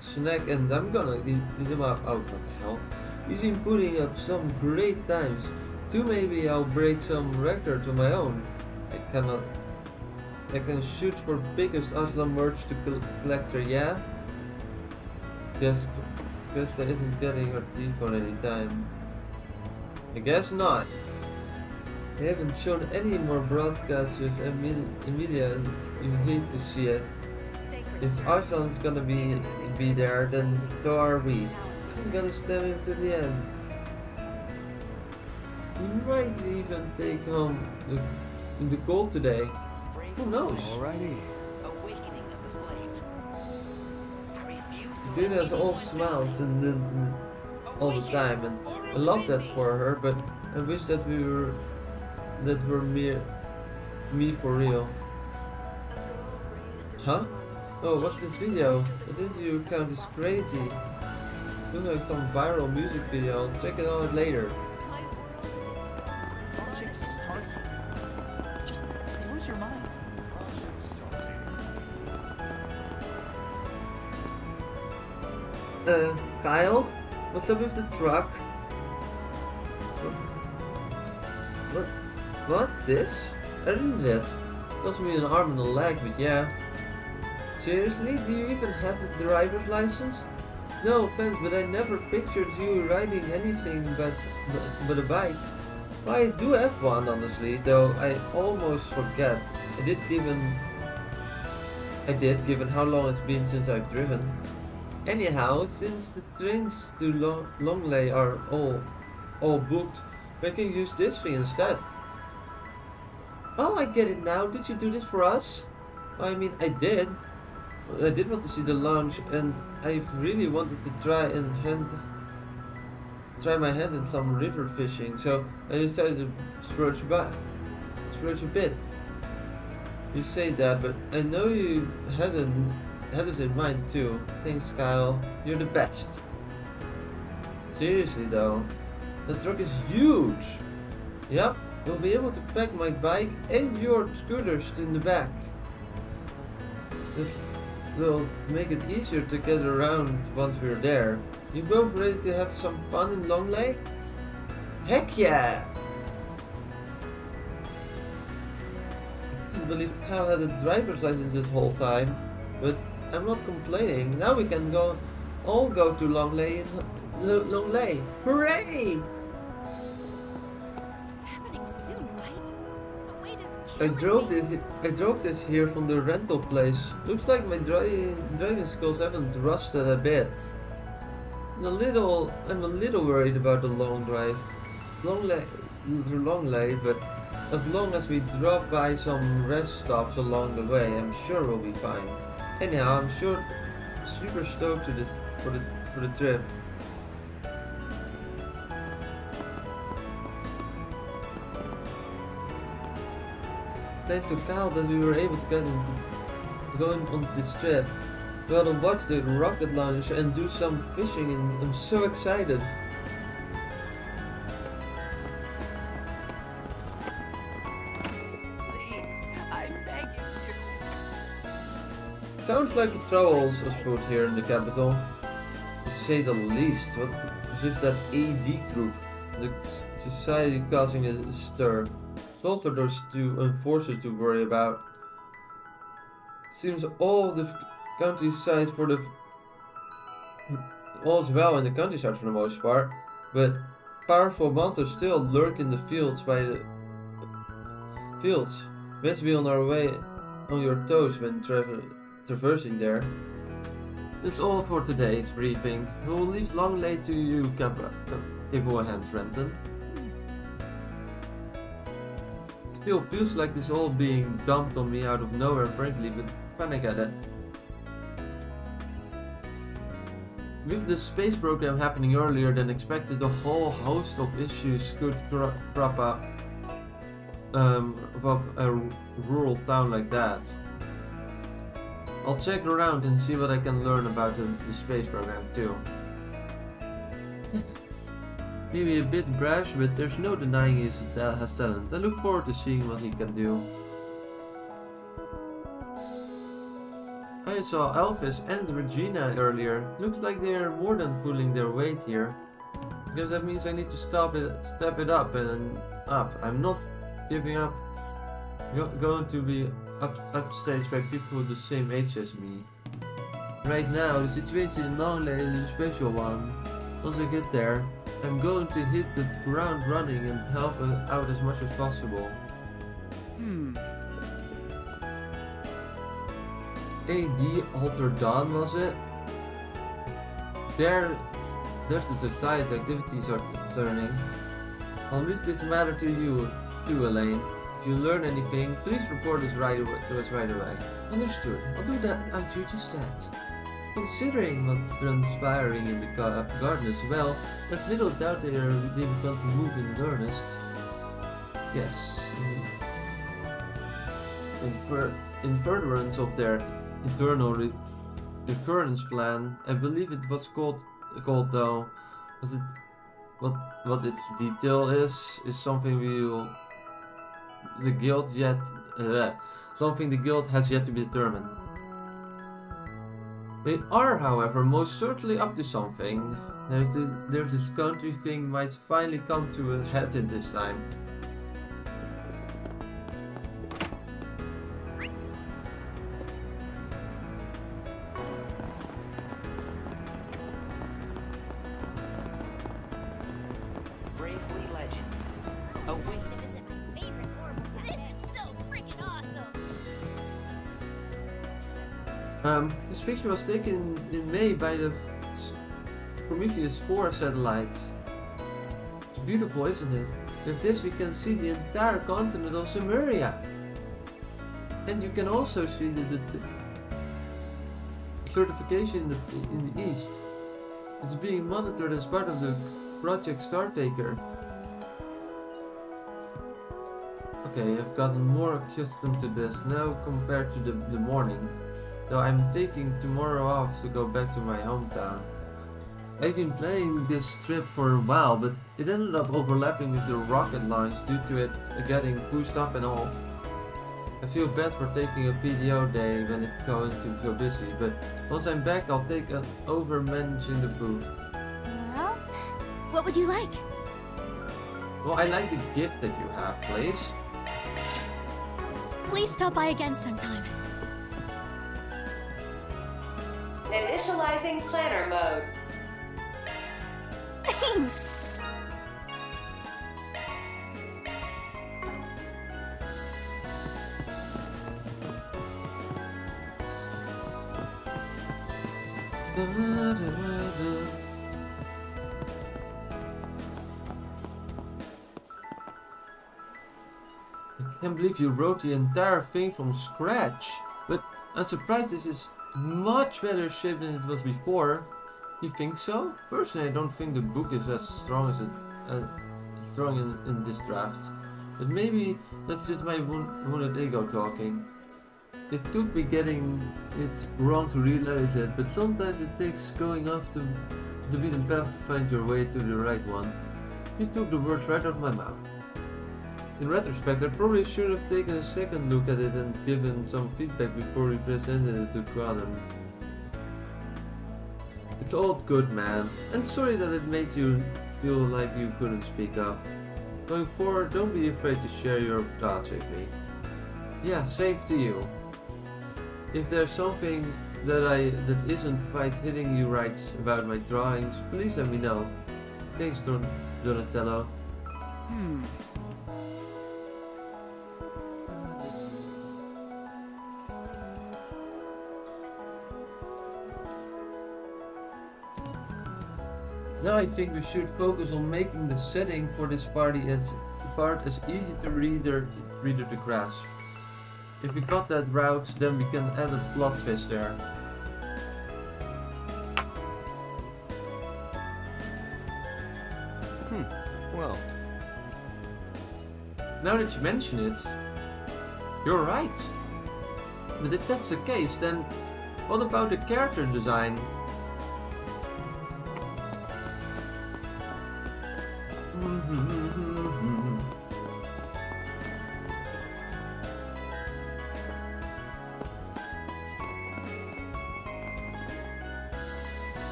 S1: snack, and I'm gonna eat him up. Oh, what the hell? He's been putting up some great times. Too, maybe I'll break some records on my own. I can shoot for biggest Aslan merch to collector, yeah? Guess Krista isn't getting her teeth on any time. I guess not. They haven't shown any more broadcasts with Emilia. You hate to see it. If Aslan's gonna be there, then so are we. I'm gonna stab him to the end. He might even take home the gold today. Who knows?
S6: Alrighty.
S3: Awakening of the flame. I refuse.
S1: Dina has all smiles and all the time, and I love that for her. But I wish that were me for real. Huh? Oh, what's this video? The video count is crazy. Looks like some viral music video. I'll check it out later.
S3: Project starts. Just lose your mind.
S1: Kyle? What's up with the truck? What? This? I didn't that. Cost me an arm and a leg, but yeah. Seriously? Do you even have a driver's license? No offense, but I never pictured you riding anything but a bike. Well, I do have one, honestly, though I almost forget. I did, given how long it's been since I've driven. Anyhow, since the trains to Longley are all booked, we can use this thing instead. Oh, I get it now. Did you do this for us? I mean, I did. I did want to see the lounge, and I really wanted to try my hand in some river fishing, so I decided to splurge a bit. You say that, but I know you had us in mind too. Thanks, Kyle. You're the best. Seriously though, the truck is huge. Yep, we'll be able to pack my bike and your scooters in the back. That will make it easier to get around once we're there. You both ready to have some fun in Longley? Heck yeah! I can't believe Kyle had a driver's license this whole time, but I'm not complaining. Now we can all go to Longley. Hooray!
S5: It's happening soon, right? The wait is
S1: I
S5: killing me.
S1: drove this here from the rental place. Looks like my driving skills haven't rusted a bit. I'm a little worried about the long drive. Longley, but as long as we drop by some rest stops along the way, I'm sure we'll be fine. Anyhow, I'm super stoked for the trip. Thanks to Kyle that we were able to going on this trip. We had to watch the rocket launch and do some fishing, and I'm so excited.
S9: Please, I'm begging you.
S1: Sounds like the troubles afoot here in the capital, to say the least. What is with that AD group? The society causing a stir. Both of those two enforcers to worry about. Seems all the countryside all's well in the countryside for the most part, but powerful monsters still lurk in the fields Best to be on your toes when traversing there. That's all for today's briefing. We will leave Longley to you, Cabohan Trenton. Still feels like this all being dumped on me out of nowhere, frankly, but I get it. With the space program happening earlier than expected, a whole host of issues could crop up a rural town like that. I'll check around and see what I can learn about the space program too. Maybe a bit brash, but there's no denying he has talent. I look forward to seeing what he can do. I saw Elvis and Regina earlier. Looks like they're more than pulling their weight here. Because that means I need to step it up and up. I'm not giving up going to be upstaged by people the same age as me. Right now, the situation in Longley is a special one. Once I get there, I'm going to hit the ground running and help out as much as possible. AD Alter Dawn, was it? There's the society activities are concerning. I'll leave this matter to you too, Elaine. If you learn anything, please report us to us right away. Understood. I'll do that. I'll do just that. Considering what's transpiring in the garden as well, there's little doubt they begun to move in earnest. Yes. In furtherance of their eternal recurrence plan, I believe it was called though. What its detail is something the guild has yet to be determined. They are, however, most certainly up to something. There's this country thing might finally come to a head in this time.
S3: Bravely Legends. Oh wait.
S2: This is my favorite horrible. This is so freaking awesome.
S1: This picture was taken in May by the Prometheus 4 satellite. It's beautiful, isn't it? With this we can see the entire continent of Sumeria. And you can also see the certification in the east. It's being monitored as part of the Project Startaker. Okay, I've gotten more accustomed to this now compared to the morning. Though I'm taking tomorrow off to go back to my hometown. I've been planning this trip for a while, but it ended up overlapping with the rocket launch due to it getting pushed up and all. I feel bad for taking a PDO day when it's going to be so busy, but once I'm back I'll take over managing the booth.
S2: Well, what would you like?
S1: Well, I like the gift that you have, please.
S5: Please stop by again sometime.
S4: Initializing planner mode.
S2: Thanks!
S1: I can't believe you wrote the entire thing from scratch, but I'm surprised this is much better shape than it was before. You think so? Personally, I don't think the book is as strong as strong in this draft, but maybe that's just my wounded ego talking. It took me getting it wrong to realize it, but sometimes it takes going off the beaten path to find your way to the right one. You took the words right out of my mouth. In retrospect, I probably should have taken a second look at it and given some feedback before we presented it to Quaddam. It's all good, man, and sorry that it made you feel like you couldn't speak up. Going forward, don't be afraid to share your thoughts with me. Yeah, same to you. If there's something that isn't quite hitting you right about my drawings, please let me know. Thanks, Donatello. Now I think we should focus on making the setting for this party as easy to reader to grasp. If we got that route, then we can add a plot twist there.
S3: Well.
S1: Now that you mention it, you're right. But if that's the case, then what about the character design?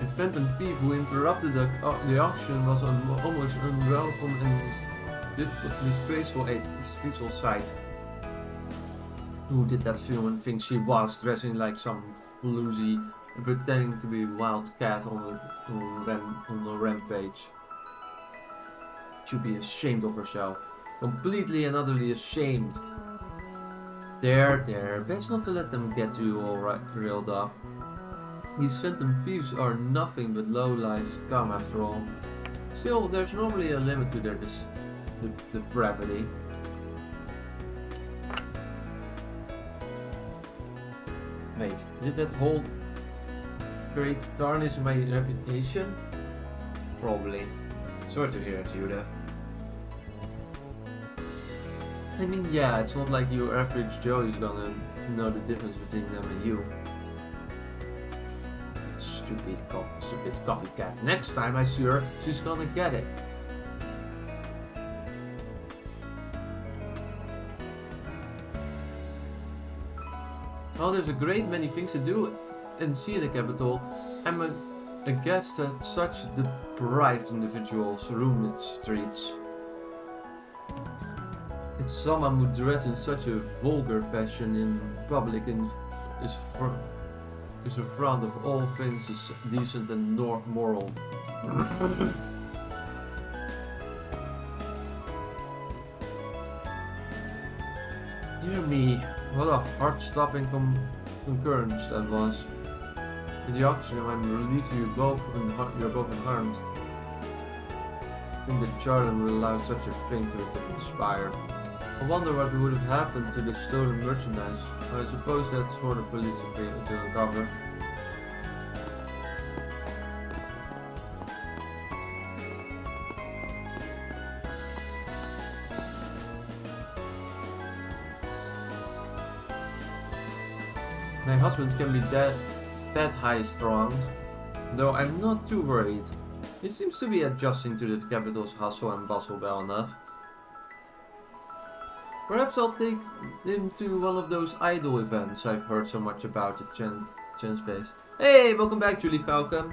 S1: The Phantom thief who interrupted the auction was almost unwelcome and disgraceful sight. Who did that film and think she was, dressing like some floozy and pretending to be a wild cat on a rampage? Should be ashamed of herself. Completely and utterly ashamed. There, best not to let them get you all reeled up. These phantom thieves are nothing but low-life scum after all. Still, there's normally a limit to their depravity. Wait, did that whole great tarnish my reputation? Probably. Sorry to hear it, Judah. I mean, yeah, it's not like your average Joe is gonna know the difference between them and you. Stupid copycat. Next time I see her, she's gonna get it. Well, there's a great many things to do and see in the capital. I'm a guest that such deprived individuals roam its streets. It's someone who dresses in such a vulgar fashion in public and is a front of all things decent and moral. Dear me, what a heart-stopping concurrence that was. With the oxygen, I'm relieved you're both unharmed. I think that Charlton would allow such a thing to conspire. I wonder what would have happened to the stolen merchandise. I suppose that's for the police to uncover. My husband can be that high-strung, though I'm not too worried. He seems to be adjusting to the capital's hustle and bustle well enough. Perhaps I'll take him to one of those idol events I've heard so much about at Chen Space. Hey, welcome back, Julie Falcom.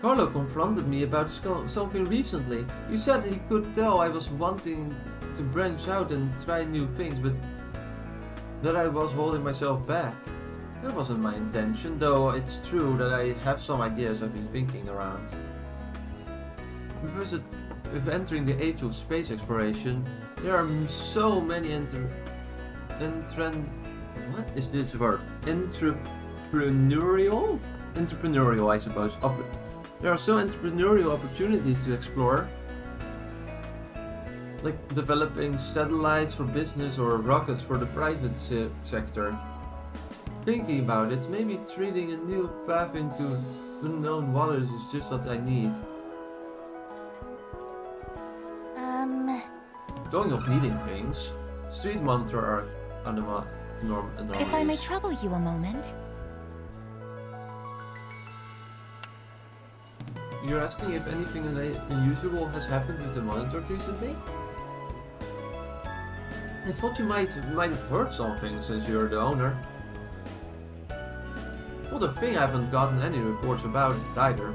S1: Carlo confronted me about something recently. He said he could tell I was wanting to branch out and try new things, but that I was holding myself back. That wasn't my intention, though it's true that I have some ideas I've been thinking around. With entering the age of space exploration, there are so many what is this word? Entrepreneurial, I suppose. There are so entrepreneurial opportunities to explore, like developing satellites for business or rockets for the private sector. Thinking about it, maybe treating a new path into unknown waters is just what I need. Talking of needing things, street monitor are anomalies.
S2: If I may trouble you a moment.
S1: You're asking if anything unusual has happened with the monitor recently? I thought you might have heard something since you're the owner. Well, the thing I haven't gotten any reports about it either.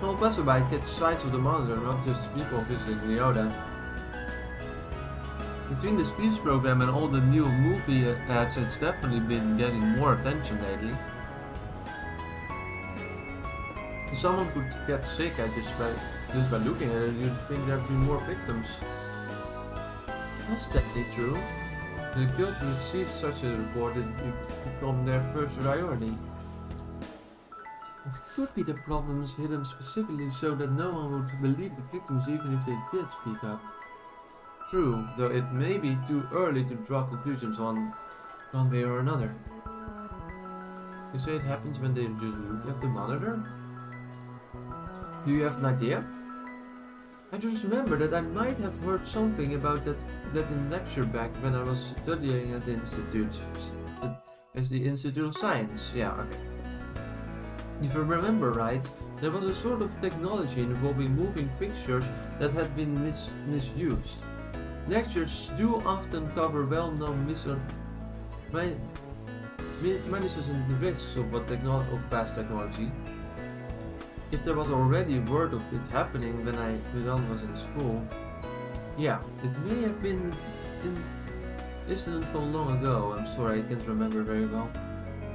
S1: Well, passerby catch sights of the monitor, not just people visiting Leoda. Between the speech program and all the new movie ads, it's definitely been getting more attention lately. If someone could get sick just by looking at it, you'd think there'd be more victims. That's definitely true. The guild receives such a report that it become their first priority. It could be the problems hidden specifically so that no one would believe the victims even if they did speak up. True, though it may be too early to draw conclusions on one way or another. You say it happens when they just look at the monitor? Do you have an idea? I just remember that I might have heard something about that in lecture back when I was studying at the Institute of Science. Yeah, okay. If I remember right, there was a sort of technology involving moving pictures that had been misused. Lectures do often cover well-known manages the risks of past technology. If there was already word of it happening when Nihon was in school, yeah, it may have been an incident from long ago. I'm sorry, I can't remember very well.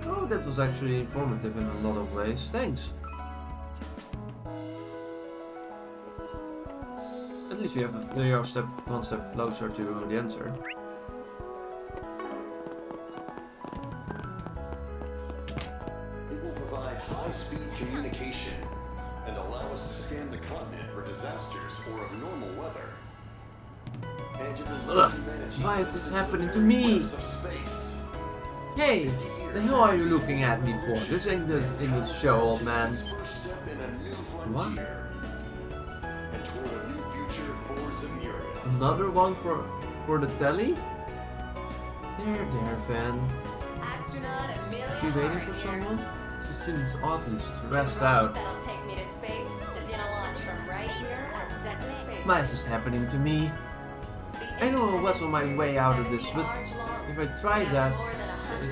S1: Oh, that was actually informative in a lot of ways. Thanks. At least you are one step closer to the answer.
S11: It will provide high-speed communication and allow us to scan the continent for disasters or abnormal weather. And it will let humanity
S1: Why is this
S11: into
S1: happening
S11: the
S1: to
S11: very
S1: me?
S11: depths of space.
S1: Hey, the hell are you looking at me for? This ain't the English show, old man.
S11: Its first step in a new
S1: What?
S11: frontier. And toward a new future for Zemurian.
S1: Another one for the telly? There, fan.
S10: Astronaut Amelia
S1: She waiting
S10: Hart
S1: for
S10: here.
S1: someone? She seems oddly stressed
S10: The rocket
S1: out.
S10: that'll take me to space is gonna launch from right here at Zeta Space.
S1: Why is this happening to me? I know I was on my way out of this, but if I tried that,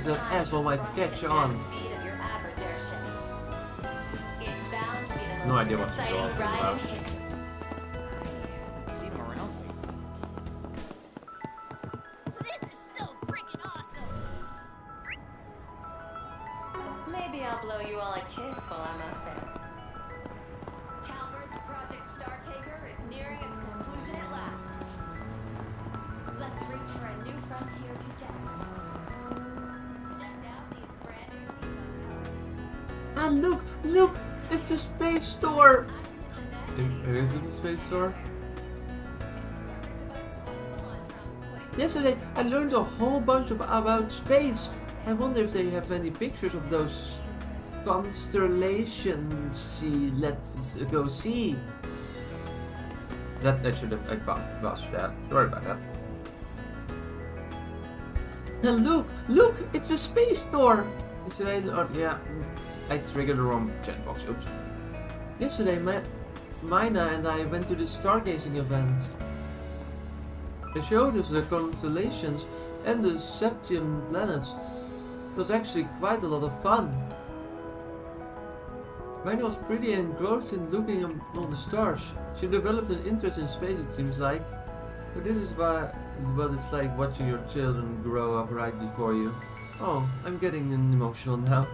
S1: the asshole might catch on. No idea what you're talking about.
S9: Seen him around.
S5: This is so freaking awesome!
S10: Maybe I'll blow you all a kiss while I'm up there. Calverd's Project Startaker is nearing its conclusion at last. Let's reach for a new frontier together. Check out these brand new Nihon cars.
S1: Ah, look! It's the space store! Is it the space store? Yesterday, I learned a whole bunch about space. I wonder if they have any pictures of those constellations. Let's go see. That should have botched that. Sorry about that. And look! It's a space store. Yesterday, yeah, I triggered the wrong chat box. Oops. Yesterday, Mina and I went to the stargazing event. They showed us the constellations and the Septium planets. It was actually quite a lot of fun. Mina was pretty engrossed in looking at all the stars. She developed an interest in space, it seems like. But this is what it's like watching your children grow up right before you. Oh, I'm getting emotional now.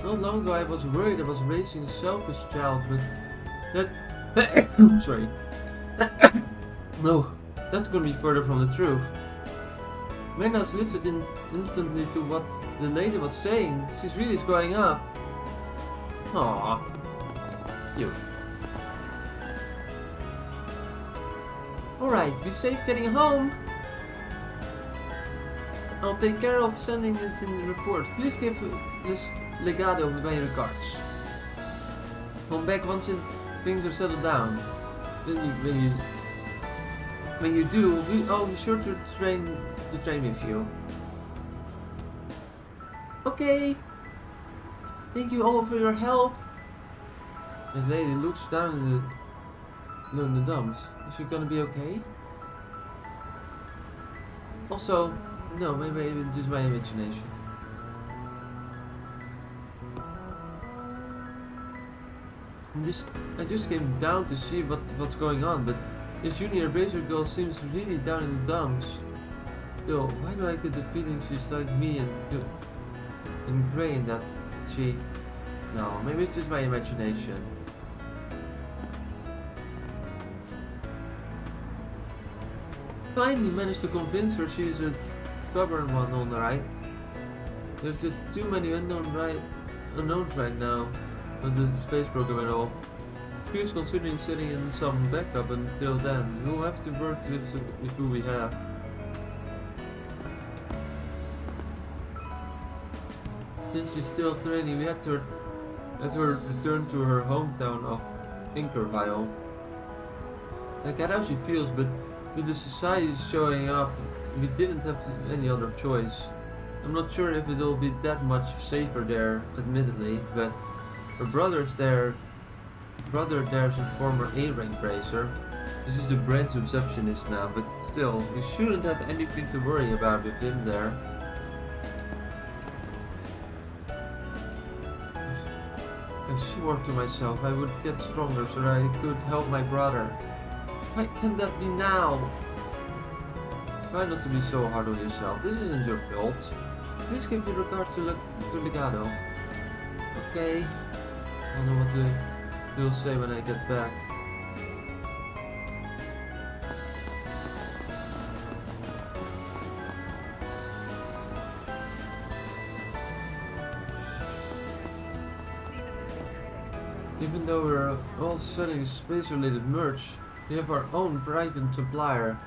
S1: Not long ago I was worried I was raising a selfish child, but that... Sorry. No, that's gonna be further from the truth. Mena's listened instantly to what the lady was saying. She's really growing up. Aww. You. Alright, be safe getting home. I'll take care of sending it in the report. Please give this legado my regards. Come back once things are settled down. When you do, I'll be sure to train with you. Okay. Thank you all for your help. The lady looks down in the dumps. Is she gonna be okay? Also, no, maybe it's just my imagination. I just came down to see what's going on, but this junior brazier girl seems really down in the dumps. Still, why do I get the feeling she's like me and grey in that she... No, maybe it's just my imagination. Finally managed to convince her she's a stubborn one, alright. There's just too many unknowns right now on the space program and all. She was considering setting in some backup until then. We'll have to work with who we have. Since she's still training, we had to let her return to her hometown of Inkerville. I get how she feels, but with the society showing up, we didn't have any other choice. I'm not sure if it'll be that much safer there, admittedly, but her brother there's a former A-rank racer. This is the brain's receptionist now, but still, we shouldn't have anything to worry about with him there. I swore to myself I would get stronger so that I could help my brother. Why can't that be now? Try not to be so hard on yourself. This isn't your fault. Please give your regards to Legato. Okay. I don't know what he'll say when I get back. Even though we're all selling space-related merch, we have our own private supplier.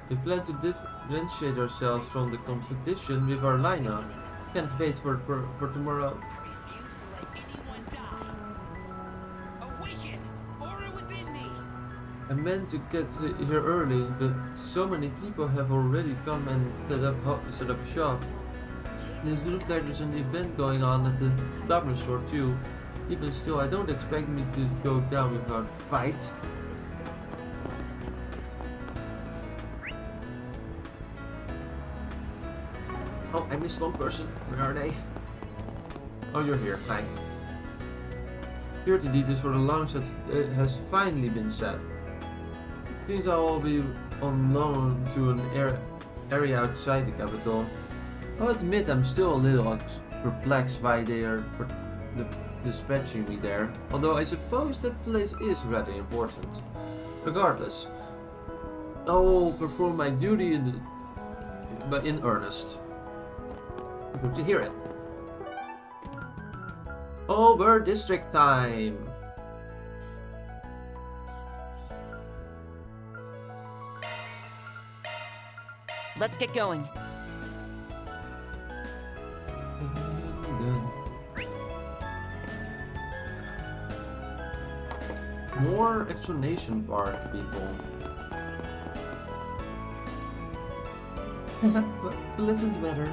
S1: We plan to differentiate ourselves from the competition with our lineup. Can't wait for tomorrow. I meant to get here early, but so many people have already come and set up shop. It looks like there's an event going on at the department store too. Even still, I don't expect me to go down without a fight. Oh, I missed one person. Where are they? Oh, you're here. Hi. Here are the details for the launch that has finally been set. Seems I'll be on loan to an area outside the capital. I'll admit I'm still a little perplexed why they are dispatching me there, although I suppose that place is rather important. Regardless, I will perform my duty in earnest. Good to hear it. Over district time.
S9: Let's get going.
S1: More explanation park, people. Pleasant weather.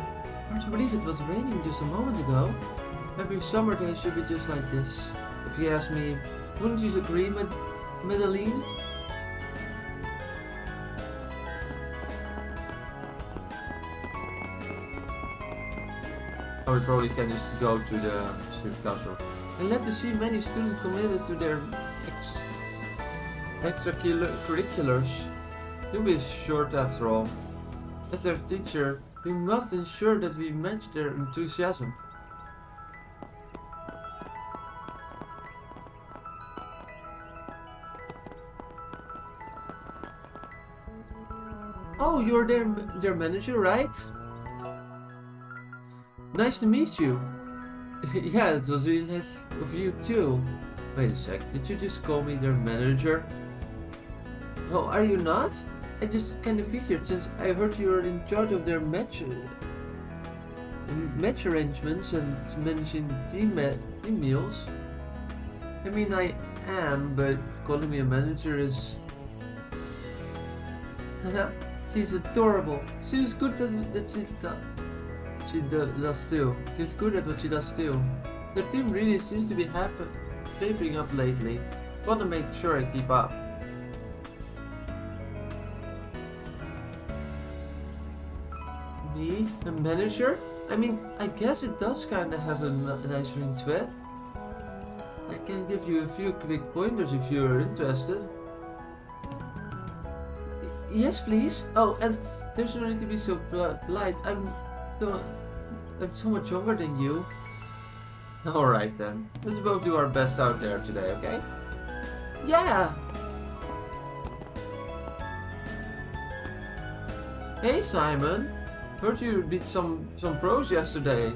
S1: Hard to believe it was raining just a moment ago. Every summer day should be just like this. If you ask me, wouldn't you agree, Madeline? Or we probably can just go to the student classroom. I'm glad to see many students committed to their extracurriculars. You'll be short after all. As their teacher, we must ensure that we match their enthusiasm. Oh, you're their manager, right? Nice to meet you. Yeah, it was really nice of you too. Wait a sec, did you just call me their manager? Oh, are you not? I just kind of figured since I heard you were in charge of their match arrangements and managing the team meals. I mean, I am, but calling me a manager is... She's adorable. She's good at she does too. She's good at what she does too. The team really seems to be shaping up lately. Want to make sure I keep up. Me? A manager? I mean, I guess it does kinda have a nice ring to it. I can give you a few quick pointers if you're interested. Yes, please. Oh, and there's no need to be so polite. I'm so much younger than you. Alright then. Let's both do our best out there today, okay? Yeah! Hey Simon! Heard you beat some pros yesterday.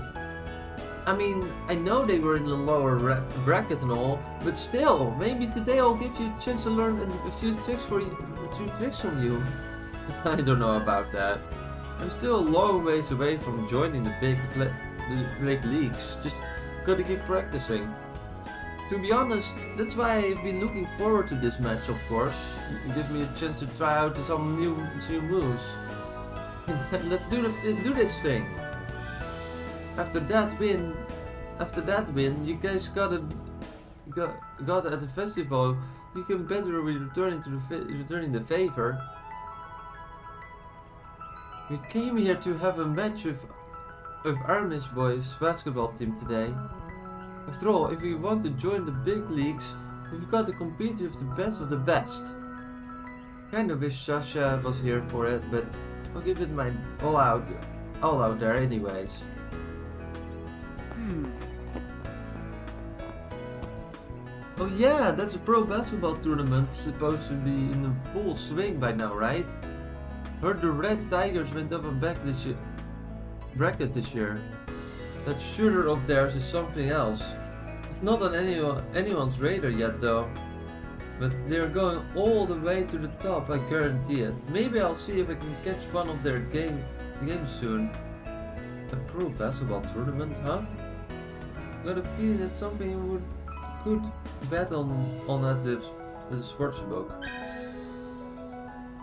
S1: I mean, I know they were in the lower bracket and all, but still, maybe today I'll give you a chance to learn a few tricks from you. I don't know about that. I'm still a long ways away from joining the big leagues. Just gotta keep practicing. To be honest, that's why I've been looking forward to this match, of course. It gives me a chance to try out some new moves. Let's do this thing. After that win, you guys got at the festival. become better with returning the favor. We came here to have a match with Armish boys basketball team today. After all, if we want to join the big leagues, we've got to compete with the best of the best. Kinda wish Sasha was here for it, but I'll give it my all out there anyways. Oh yeah, that's a pro basketball tournament supposed to be in full swing by now, right? Heard the Red Tigers went up and back bracket this year. That shooter of theirs is something else. It's not on anyone's radar yet though. But they're going all the way to the top, I guarantee it. Maybe I'll see if I can catch one of their games soon. A pro basketball tournament, huh? Got a feeling that's something you could bet on at the sportsbook.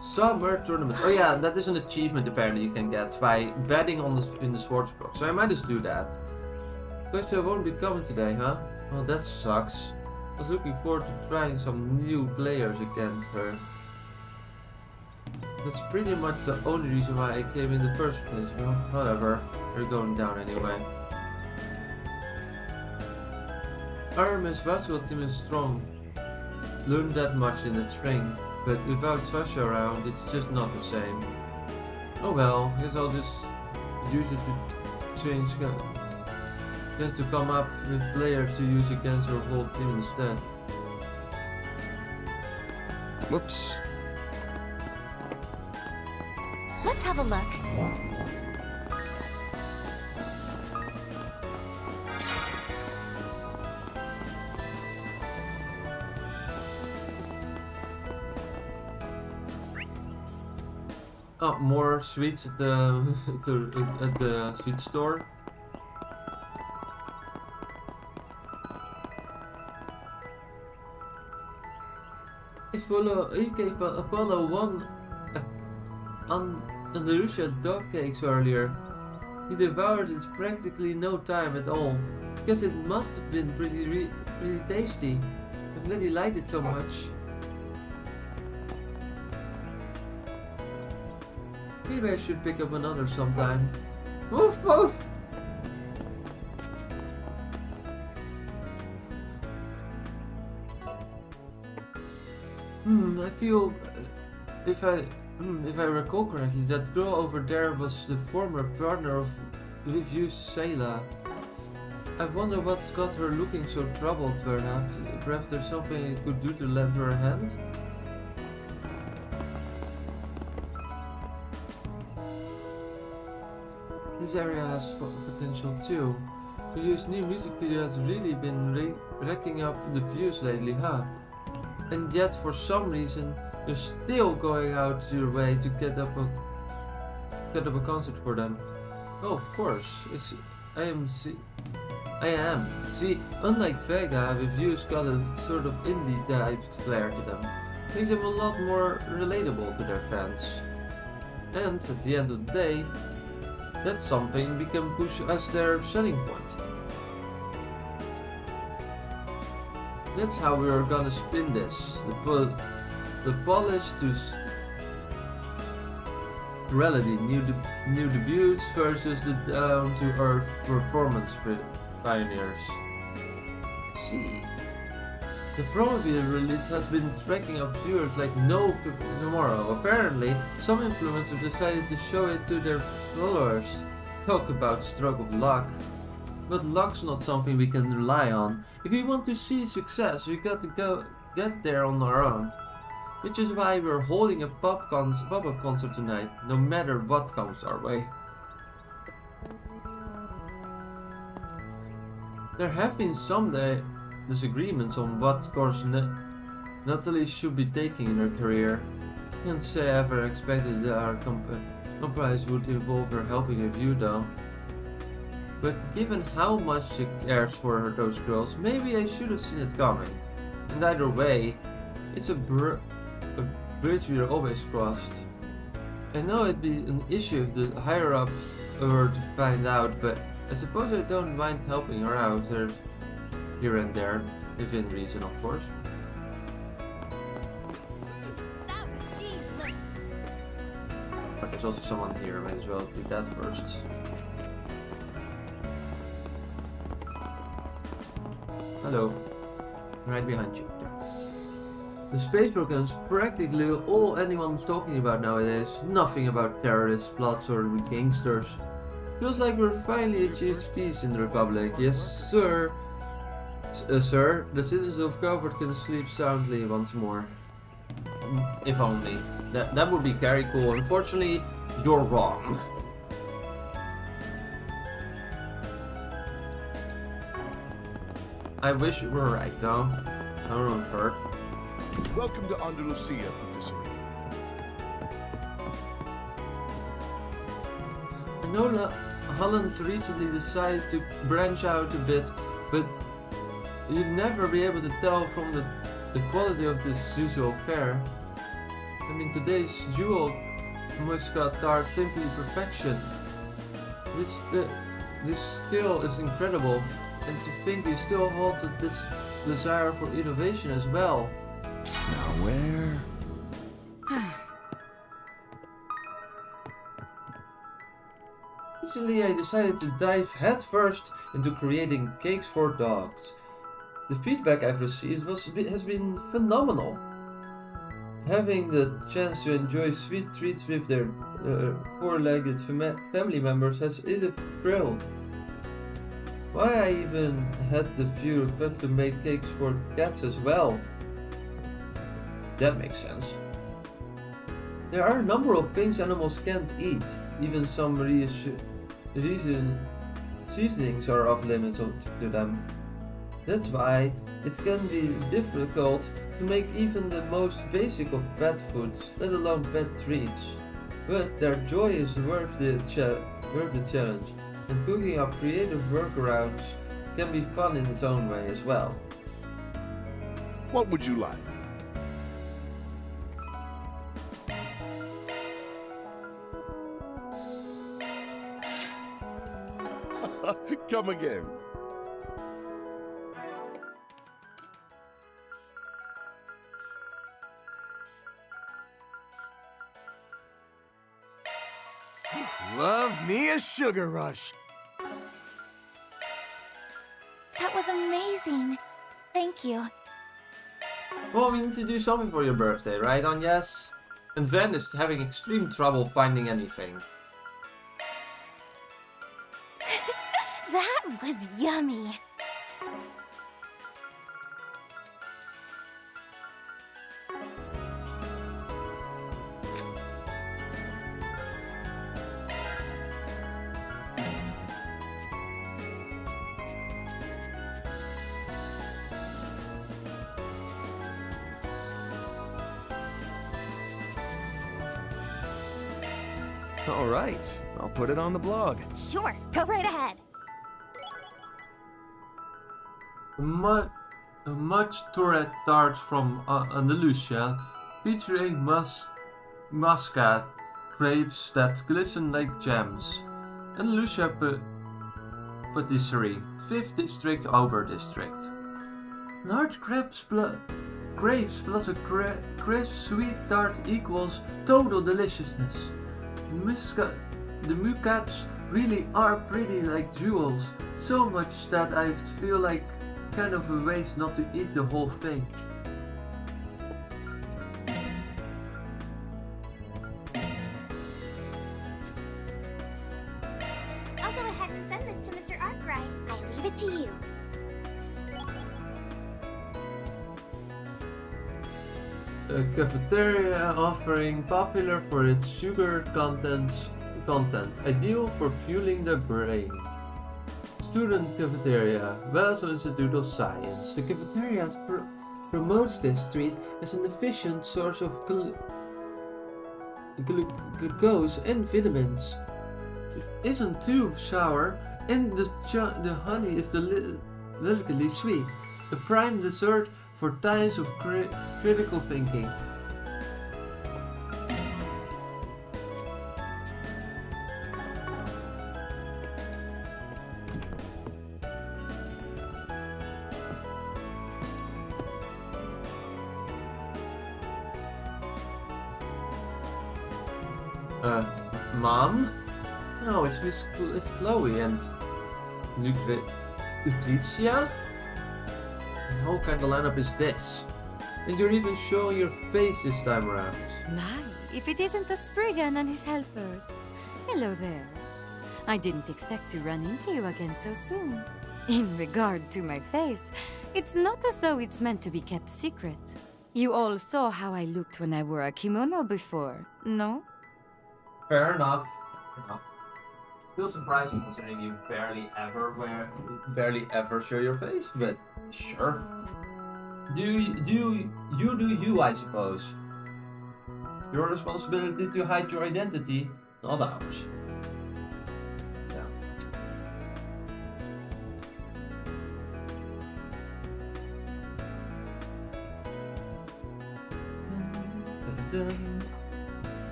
S1: Summer tournament. Oh yeah, that is an achievement apparently you can get by betting on in the sportsbook. So I might just do that. But I won't be coming today, huh? Well, that sucks. I was looking forward to trying some new players against her. That's pretty much the only reason why I came in the first place. Well, whatever. They're going down anyway. Our men's basketball team is strong. Learned that much in the spring, but without Sasha around, it's just not the same. Oh well, I guess I'll just use it to change. Just to come up with players to use against our whole team instead.
S6: Whoops.
S2: Let's have a look.
S1: Oh, more sweets at the at the sweet store. He gave Apollo one Andalusia dog cakes earlier. He devoured it practically no time at all. Guess it must have been pretty tasty. I'm glad he liked it so much. Maybe I should pick up another sometime. Woof woof! I feel, if I recall correctly, that girl over there was the former partner of Reviews Sayla. I wonder what's got her looking so troubled, perhaps there's something I could do to lend her a hand? This area has potential too. Review's new music video has really been racking up the views lately, huh? And yet, for some reason, you're still going out your way to get up a concert for them. Oh, of course. I am. See, unlike Vega, Reviews got a sort of indie type flair to them. Makes them a lot more relatable to their fans. And at the end of the day, that's something we can push as their selling point. That's how we're gonna spin this. The polished to reality, new debuts versus the down-to-earth performance pioneers. See, the promo video release has been tracking up viewers like no tomorrow. Apparently, some influencers decided to show it to their followers. Talk about stroke of luck. But luck's not something we can rely on. If we want to see success, we got to get there on our own. Which is why we're holding a pop-up concert tonight, no matter what comes our way. There have been some disagreements on what course Natalie should be taking in her career. Can't say I ever expected our compromise would involve her helping Review though. But given how much she cares for those girls, maybe I should have seen it coming. And either way, it's a bridge we're always crossed. I know it'd be an issue if the higher-ups were to find out, but I suppose I don't mind helping her out here and there, within reason of course. there's also someone here. Might as well do that first. Hello. Right behind you. The space program is practically all anyone's talking about nowadays. Nothing about terrorist plots or gangsters. Feels like we're finally achieved peace in the Republic. Yes, sir. Sir, the citizens of Calverd can sleep soundly once more. If only. That would be very cool. Unfortunately, you're wrong. I wish you were right, though. I don't hurt.
S12: Welcome to Andalusia, patisserie.
S1: I know Holland's recently decided to branch out a bit, but you'd never be able to tell from the quality of this usual fare. I mean, today's jewel muscat tart simply perfection. This skill is incredible, and to think you still hold this desire for innovation as well.
S6: Now where?
S1: Recently I decided to dive headfirst into creating cakes for dogs. The feedback I've received has been phenomenal. Having the chance to enjoy sweet treats with their four-legged family members has really thrilled. Why I even had the few requests to make cakes for cats as well. That makes sense. There are a number of things animals can't eat. Even some seasonings are off limits to them. That's why it can be difficult to make even the most basic of pet foods, let alone pet treats. But their joy is worth the challenge, and cooking up creative workarounds can be fun in its own way as well.
S12: What would you like? Come again.
S6: Love me a sugar rush.
S2: That was amazing. Thank you.
S1: Well, we need to do something for your birthday, right, Agnes? And Van is having extreme trouble finding anything.
S2: That was yummy.
S6: All right, I'll put it on the blog.
S2: Sure, go right ahead.
S1: A much Tourette tart from Andalusia, featuring muscat grapes that glisten like gems. Andalusia Patisserie, 5th District, Ober District. Large grapes plus a crisp sweet tart equals total deliciousness. The muscats really are pretty like jewels, so much that I feel like kind of a waste not to eat the whole thing.
S2: I'll go ahead and send this to Mr. Arkwright. I leave it to you.
S1: A cafeteria offering popular for its sugar content, ideal for fueling the brain. Student cafeteria, Basel Institute of Science. The cafeteria promotes this treat as an efficient source of glucose and vitamins. It isn't too sour, and the honey is delicately sweet. A prime dessert for times of critical thinking. Mom? No, it's it's Chloe and Lucrezia? What kind of lineup is this? And you're even showing your face this time around.
S5: My, if it isn't the Spriggan and his helpers. Hello there. I didn't expect to run into you again so soon. In regard to my face, it's not as though it's meant to be kept secret. You all saw how I looked when I wore a kimono before, no?
S1: Fair enough. Still surprising considering you barely ever show your face, but sure. You do you, I suppose. Your responsibility to hide your identity, not ours. So.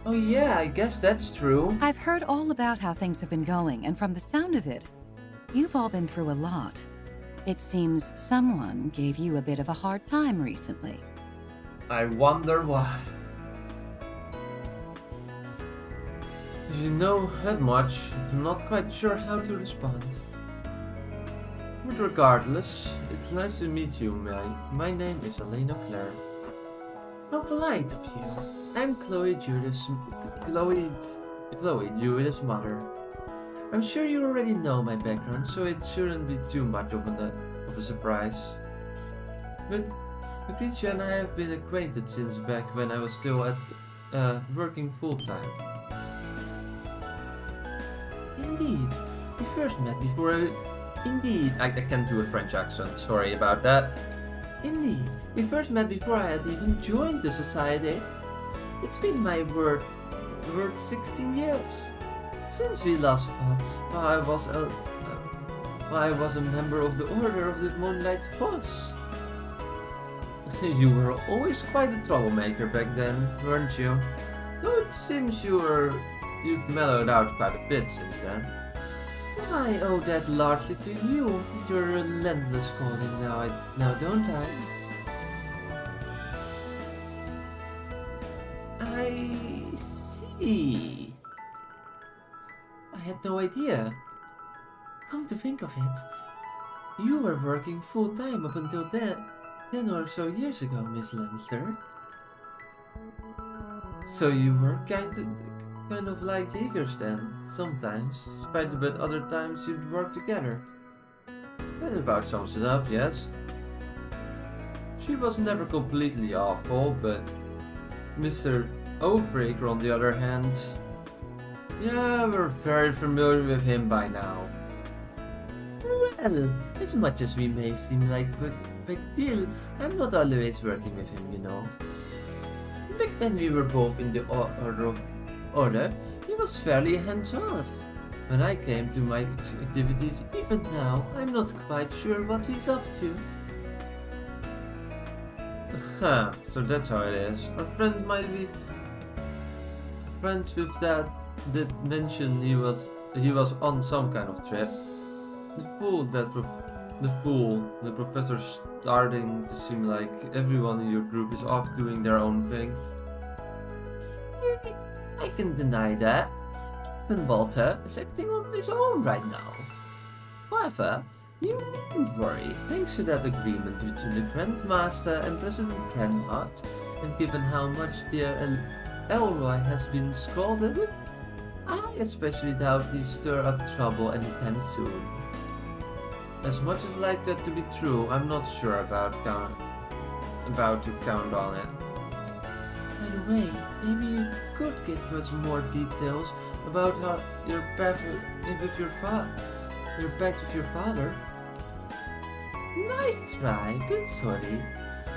S1: Oh yeah, I guess that's true.
S13: I've heard all about how things have been going, and from the sound of it, you've all been through a lot. It seems someone gave you a bit of a hard time recently.
S1: I wonder why. You know that much, I'm not quite sure how to respond. But regardless, it's nice to meet you, my name is Elena Claire. How polite of you. I'm Chloe, Judith's mother. I'm sure you already know my background, so it shouldn't be too much of a surprise. But Lucrezia and I have been acquainted since back when I was still at working full-time. Indeed, we first met before Indeed, I can't do a French accent, sorry about that. Indeed, we first met before I had even joined the society. It's been my word 16 years since we last fought. I was a member of the Order of the Moonlight Horse. You were always quite a troublemaker back then, weren't you? Though it seems you've mellowed out quite a bit since then. I owe that largely to you, your relentless calling now, don't I? I see. I had no idea. Come to think of it, you were working full-time up until 10 or so years ago, Miss Lannister. So you were kind of like Jaegers then, sometimes, but other times you'd work together. That about sums it up, yes? She was never completely awful, but Mr. Oathbreaker on the other hand, yeah, we're very familiar with him by now. Well, as much as we may seem like a big deal, I'm not always working with him, you know. Back when we were both in the Order, he was fairly hands-off. When I came to my activities, even now, I'm not quite sure what he's up to. Huh, so that's how it is. Our friend might be friends with that mentioned he was on some kind of trip. The professor's starting to seem like everyone in your group is off doing their own thing. I can deny that. Even Walter is acting on his own right now. However, you needn't worry. Thanks to that agreement between the Grandmaster and President Granhart, and given how much dear Elroy has been scolded, I especially doubt he'll stir up trouble anytime soon. As much as I'd like that to be true, I'm not sure about to count on it. By the way, maybe you could give us more details about how your pact with your father. Nice try, but sorry.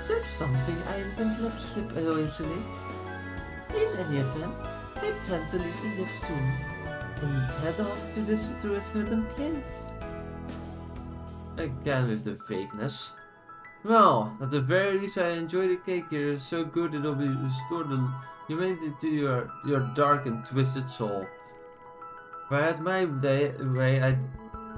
S1: That's something I wouldn't let slip easily. In any event, I plan to leave Eve soon and head off to a certain place. Again with the vagueness. Well, at the very least I enjoy the cake here. It's so good it'll be restored the humanity to your dark and twisted soul. If I had my way, I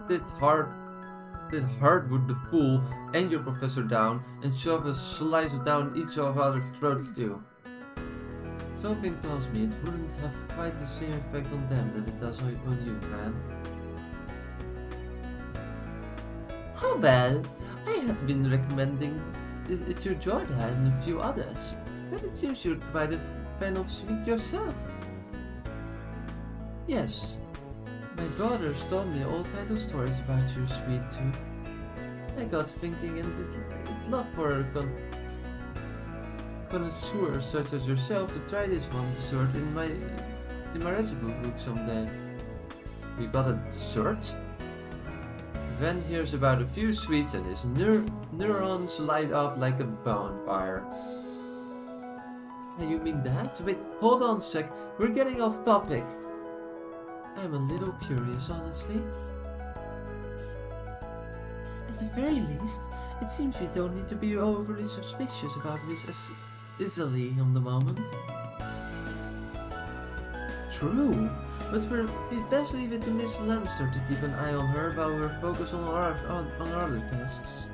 S1: did Hardwood the Fool and your professor down and shove a slice down each of our throats too. Something tells me it wouldn't have quite the same effect on them that it does on you, man. Oh well, I had been recommending it to Jordan and a few others, but it seems you're quite a fan of sweet yourself. Yes, my daughters told me all kinds of stories about your sweet tooth. I got thinking, and I'd love for a connoisseur such as yourself to try this one dessert in my recipe book someday. We got a dessert? Van hears about a few sweets and his neurons light up like a bonfire. You mean that? Wait, hold on a sec, we're getting off topic. I'm a little curious, honestly. At the very least, it seems you don't need to be overly suspicious about Miss Isily on the moment. True, but we'd best leave it to Miss Lanster to keep an eye on her while we're focused on our other tasks.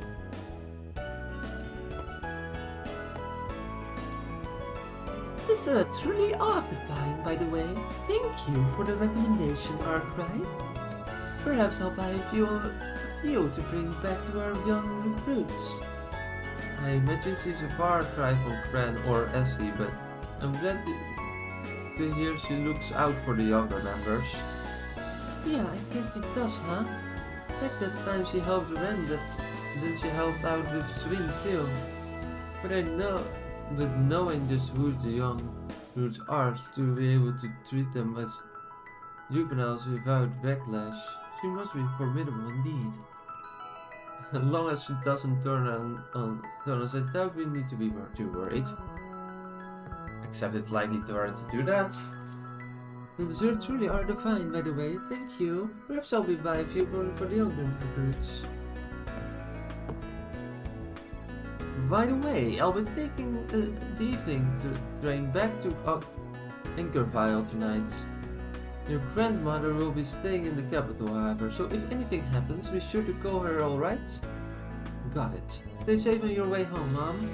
S1: It's truly art to find, by the way. Thank you for the recommendation, Arkwright. Perhaps I'll buy a few to bring back to our young recruits. I imagine she's a far cry from Cran or Essie, but I'm glad to hear she looks out for the younger members. Yeah, I guess it does, huh? Like that time she helped Ren, then she helped out with Swin too. But knowing just who the young recruits are to be able to treat them as juveniles without backlash, she must be formidable indeed. As long as she doesn't turn us, I doubt we need to be too worried. Except it's likely to her to do that. The desserts really are divine, by the way. Thank you. Perhaps I'll be buying a few for the younger recruits. By the way, I'll be taking the evening train back to Anchorville tonight. Your grandmother will be staying in the capital, however, so if anything happens, be sure to call her, alright? Got it. Stay safe on your way home, Mom.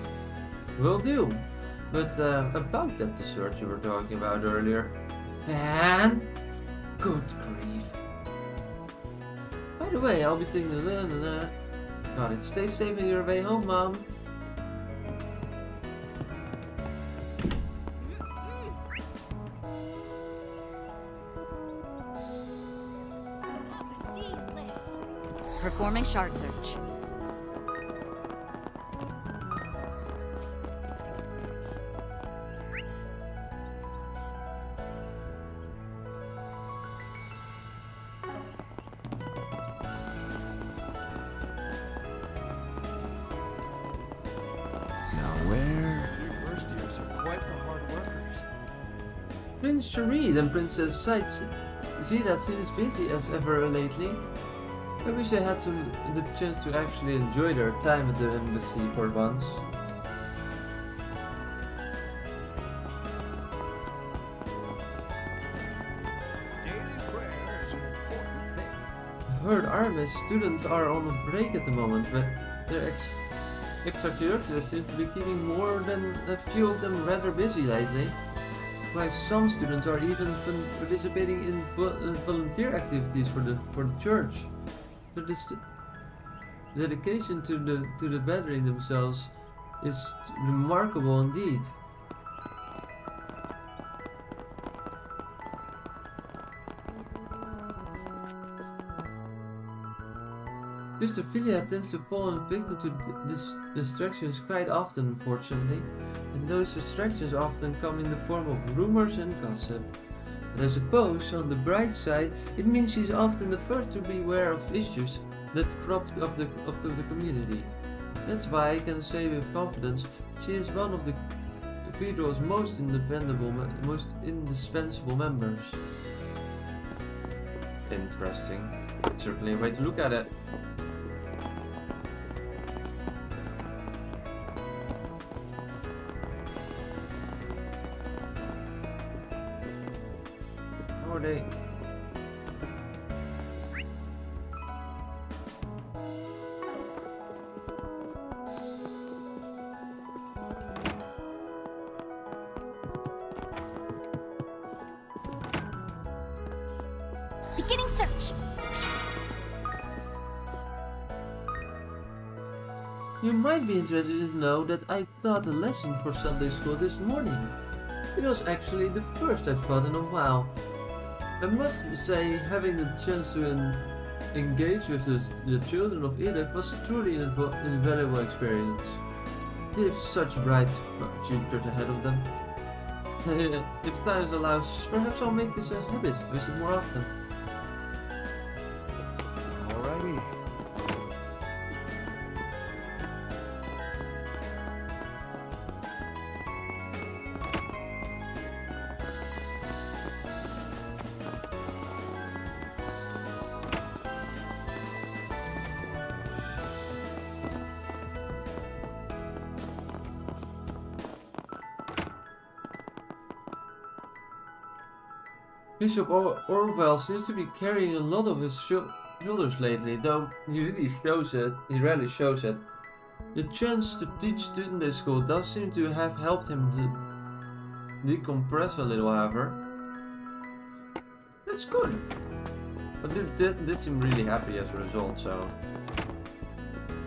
S1: Will do. But about that dessert you were talking about earlier. Fan? Good grief. By the way, I'll be taking the Got it. Stay safe on your way home, Mom.
S5: Performing shard search.
S3: You first years are quite the hard workers.
S1: Prince Sharid and Princess Zida seem as busy as ever lately. I wish I had the chance to actually enjoy their time at the embassy for once.
S12: Daily prayer is an important thing.
S1: I heard Armis students are on a break at the moment, but their extracurriculars seem to be keeping more than a few of them rather busy lately. While some students are even participating in volunteer activities for the church. This dedication to the bettering themselves is remarkable indeed. Sister Philia tends to fall victim to distractions quite often, unfortunately, and those distractions often come in the form of rumors and gossip. But I suppose, on the bright side, it means she's often the first to be aware of issues that crop up to the community. That's why I can say with confidence she is one of the cathedral's most indispensable members. Interesting. Certainly a way to look at it. They
S2: Beginning search.
S1: You might be interested to know that I taught a lesson for Sunday school this morning. It was actually the first I've taught in a while. I must say, having the chance to engage with the children of Edith was truly an invaluable experience. They have such bright futures ahead of them. If time allows, perhaps I'll make this a habit, visit more often.
S6: Alrighty.
S1: Bishop Orwell seems to be carrying a lot of his shoulders lately, though he rarely shows it. The chance to teach Sunday school does seem to have helped him to decompress a little, however. That's good. But it did seem really happy as a result, so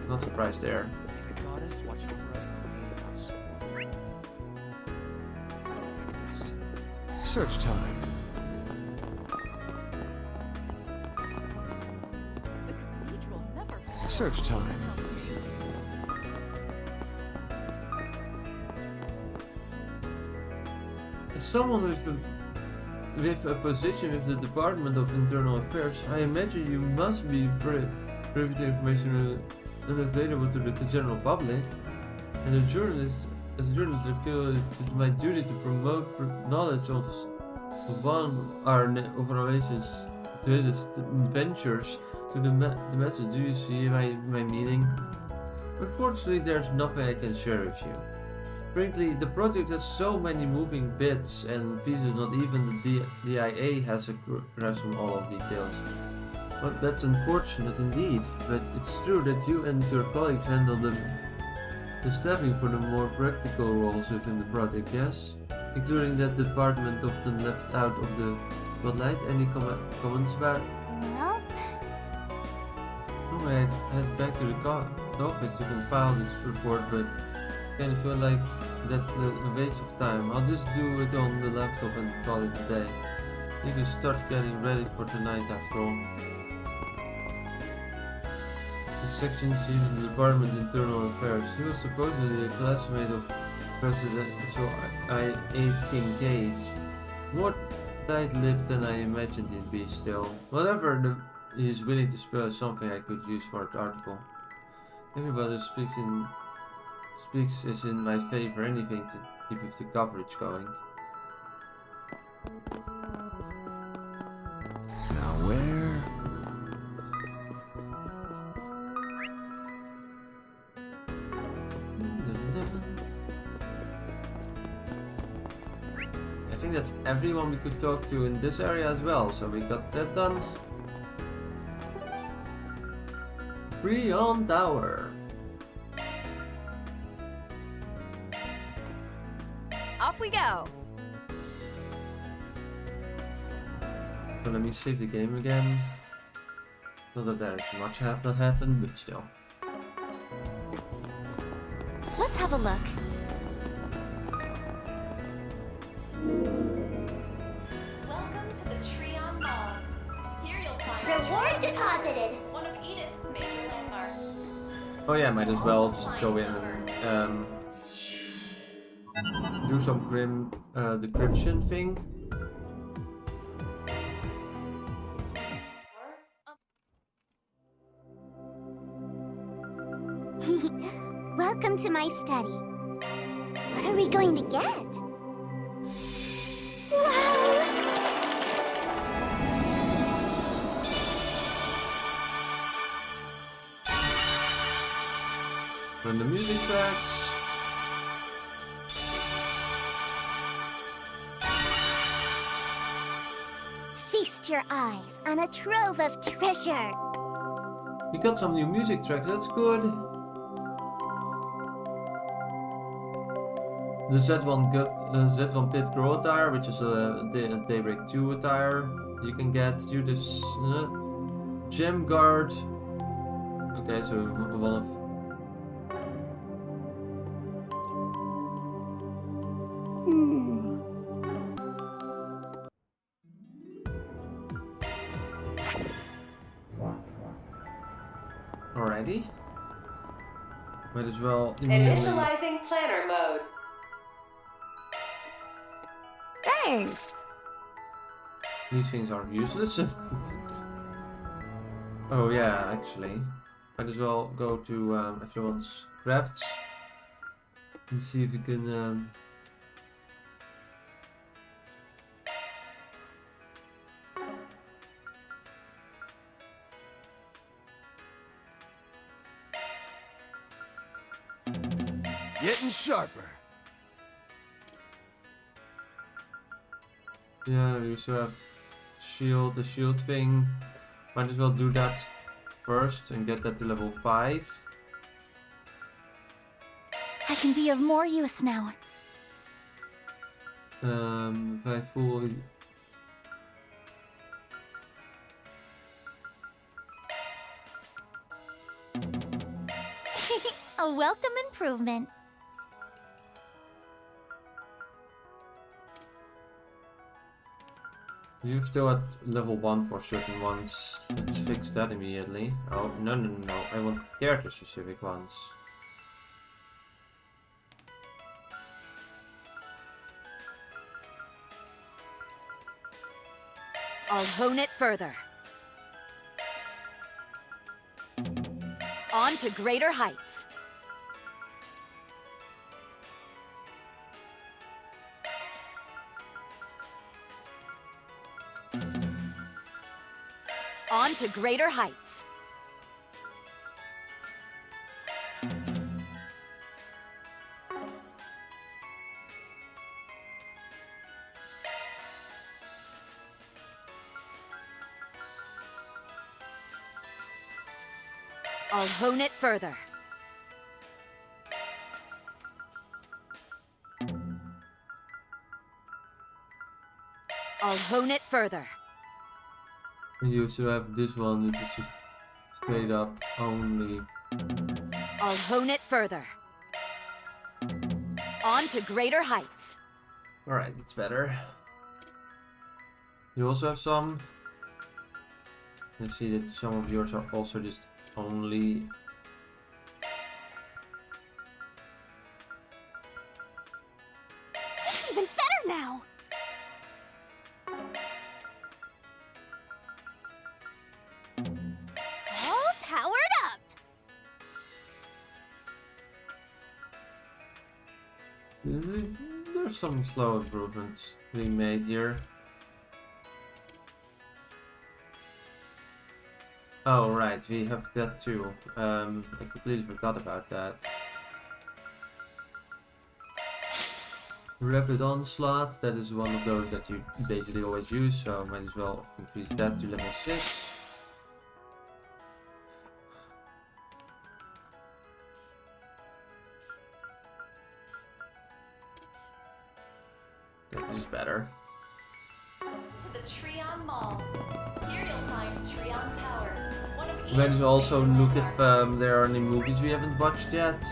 S1: not surprised there.
S3: May the goddess watch over us and aid us. Protect us.
S6: Search time. Search time.
S1: As someone with a position with the Department of Internal Affairs, I imagine you must be privy to information unavailable to the general public. And as a journalist, I feel it is my duty to promote knowledge of our nation's greatest ventures to the message. Do you see my meaning? Unfortunately, there's nothing I can share with you. Frankly, the project has so many moving bits and pieces, not even the DIA has a grasp on all of details. But that's unfortunate indeed, but it's true that you and your colleagues handle the staffing for the more practical roles within the project, yes? Including that department often left out of the spotlight. Any comments about it?
S2: Nope.
S1: Oh, I head back to the office to compile this report, but I kind of feel like that's a waste of time. I'll just do it on the laptop and call it a day. You can start getting ready for tonight after all. The section chief in the Department of Internal Affairs. He was supposedly a classmate of Presidential aide King Gage. More tight-lipped than I imagined he'd be still. Whatever he's willing to spill is something I could use for an article. Everybody speaks is in my favor, anything to keep the coverage going.
S6: Now where?
S1: I think that's everyone we could talk to in this area as well, so we got that done. Freon Tower.
S2: Off we go.
S1: So let me save the game again. Not that there's much that happened, but still.
S2: Let's have a look.
S10: Welcome to the Treon Mall. Here you'll find
S4: Reward deposited.
S10: one of Edith's major landmarks.
S1: Oh yeah, might as well just go in and do some grim decryption thing.
S2: Welcome to my study. What are we going to get? Wow!
S1: Run the music tracks.
S2: Feast your eyes on a trove of treasure.
S1: We got some new music tracks, that's good. The Z1 Pit Girl attire, which is a Daybreak 2 attire. you can get you this gem guard. Okay, so one of. Alrighty. Might as well immediately.
S4: Initializing planner mode.
S5: Thanks.
S1: These things are useless. Oh yeah, actually. Might as well go to everyone's crafts and see if we can
S6: Getting sharper.
S1: yeah, we also have shield, the shield thing. Might as well do that first and get that to level 5.
S2: I can be of more use now.
S1: If I fully.
S2: A welcome improvement.
S1: You're still at level 1 for certain ones. Let's fix that immediately. Oh, no. I want character specific ones.
S9: I'll hone it further. On to greater heights. On to greater heights. I'll hone it further. I'll hone it further.
S1: You also have this one, which is straight up only.
S9: I'll hone it further. On to greater heights.
S1: Alright, it's better. You also have some. Let's see that some of yours are also just only.
S2: It's even better now. All powered up.
S1: There's some slow improvements being made here. Oh right, we have that too. I completely forgot about that. Rapid onslaught, that is one of those that you basically always use, so might as well increase that to level 6. Yeah, this is better.
S10: To the Treon Mall. Here you'll find Treon Tower. One of
S1: Might as
S10: Eden's
S1: well also
S10: major
S1: look if
S10: landmarks.
S1: there are any movies we haven't watched yet.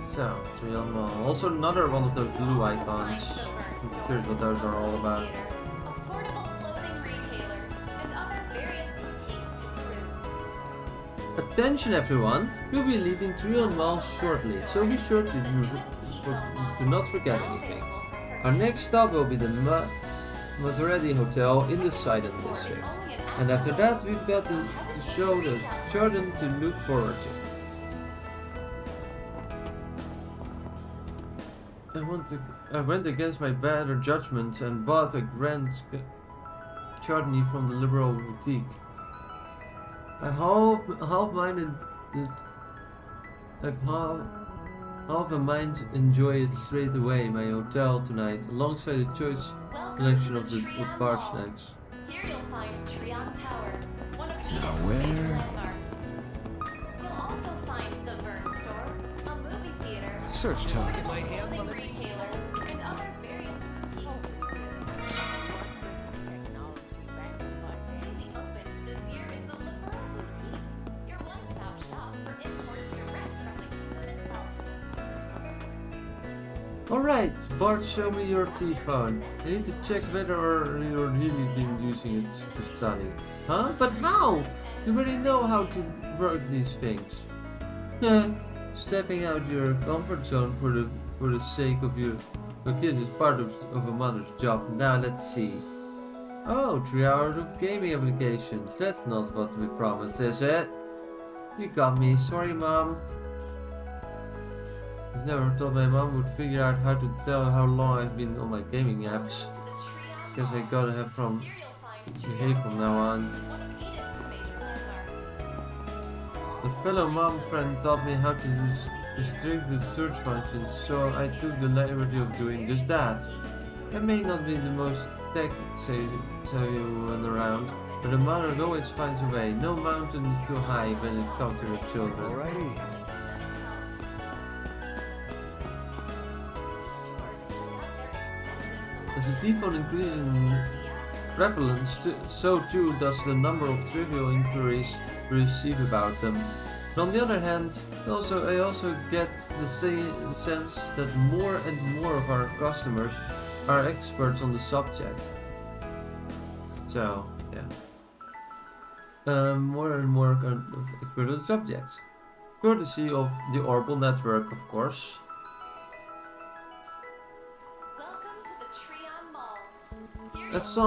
S1: So, Trion Mall. Also another one of those blue icons. I'm curious what those are all about.
S10: Affordable clothing retailers and other various boutiques to cruise.
S1: Attention everyone! We'll be leaving Trion Mall shortly, so be sure to do not forget anything. Our next stop will be the Maserati Hotel in the Sidon District. And after that we've got the show the Jordan to look forward to. I went against my better judgment and bought a grand chutney from the liberal boutique. I half-minded it. I've half a mind to enjoy it straight away. My hotel tonight, alongside a choice selection of bar snacks.
S10: Here you'll find Treon Tower, one of Eden's
S6: where?
S10: major landmarks. You'll also find the Vern Store, a movie theater
S6: Search time.
S10: Clothing retailers, and other various boutiques to cruise. Newly opened this year is the Liberal Boutique, your one-stop shop for imports direct from the kingdom itself.
S1: Alright, Bart, show me your T-phone. I need to check whether you're really been using it to study. Huh? But how? You already know how to work these things. Stepping out your comfort zone for the sake of your kids is part of a mother's job. Now let's see. Oh, 3 hours of gaming applications. That's not what we promised, is it? You got me. Sorry, Mom. I've never thought my mom would figure out how to tell how long I've been on my gaming apps. Guess I gotta have behave from now on. A fellow mom friend taught me how to restrict the search functions, so I took the liberty of doing just that. I may not be the most tech-savvy one around, but a mother always finds a way. No mountain is too high when it comes to her children.
S6: Alrighty.
S1: As the T-phone increases in prevalence, so too does the number of trivial inquiries we receive about them. And on the other hand, I also get the sense that more and more of our customers are experts on the subject. So, yeah. More and more experts on the subject. Courtesy of the Orbital network, of course. As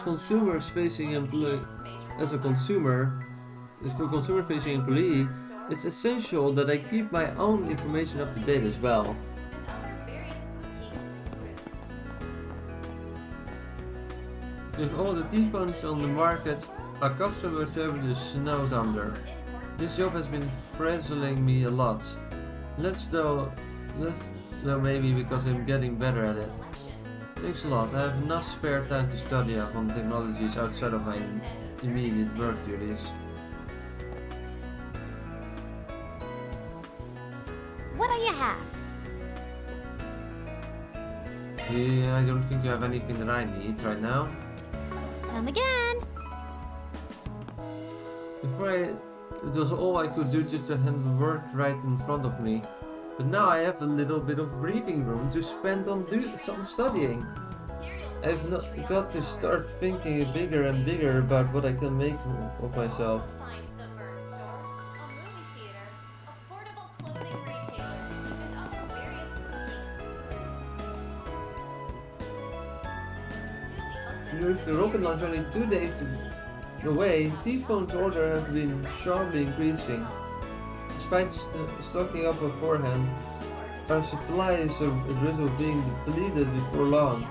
S1: consumers facing employee, it's essential that I keep my own information up to date as well. With all the T-phones on the market, our customer service is snowed under. This job has been frazzling me a lot. Less though maybe because I'm getting better at it. Thanks a lot. I have enough spare time to study up on technologies outside of my immediate work duties.
S2: What do you have?
S1: Yeah, I don't think you have anything that I need right now.
S2: Come again.
S1: Before it was all I could do just to handle work right in front of me. But now I have a little bit of breathing room to spend on some studying. I've got to start thinking bigger and bigger about what I can make of myself. With the rocket launch only 2 days away, T-phone's order has been sharply increasing. Despite stocking up beforehand, our supply is at risk of being depleted before long.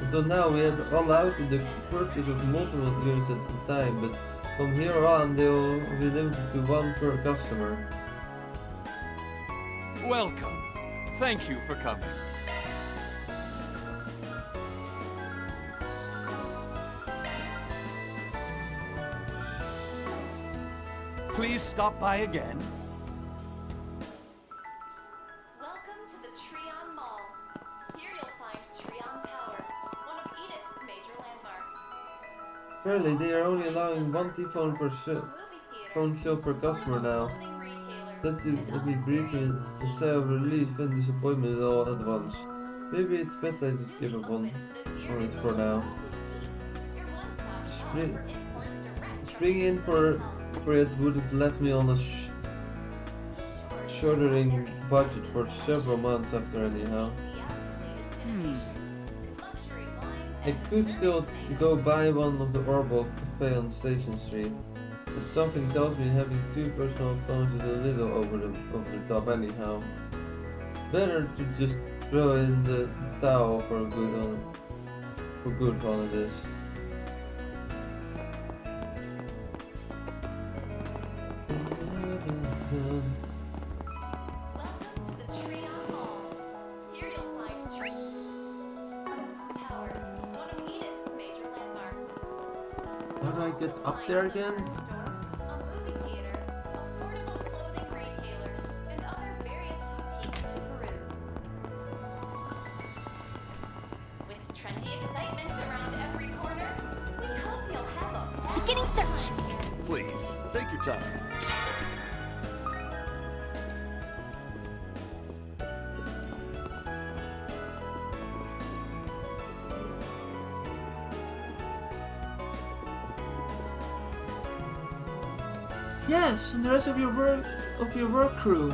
S1: Until now we had allowed the purchase of multiple units at a time, but from here on they will be limited to 1 per customer.
S8: Welcome. Thank you for coming. Please stop by again.
S10: Welcome to the Treon Mall. Here you'll find Treon Tower, one of Edith's major landmarks.
S1: Apparently they are only allowing 1 T-phone per phone sale per customer now. Let me briefly instead of relief and disappointment all at once. Maybe it's better I just give up on it for now. Spring in for it would have left me on a shortering budget for several months after anyhow. I could still go buy one of the Orbital Cafe on Station Street, but something tells me having 2 personal phones is a little over the top anyhow. Better to just throw in the towel for good holidays.
S10: Welcome to the Treon Mall. Here you'll find Treon Tower, one of Edith's major landmarks.
S1: How do I get up there again?
S10: A movie theater, affordable clothing retailers, and other various
S2: beginning search.
S11: Please, take your time.
S1: Yes, and the rest of your work crew.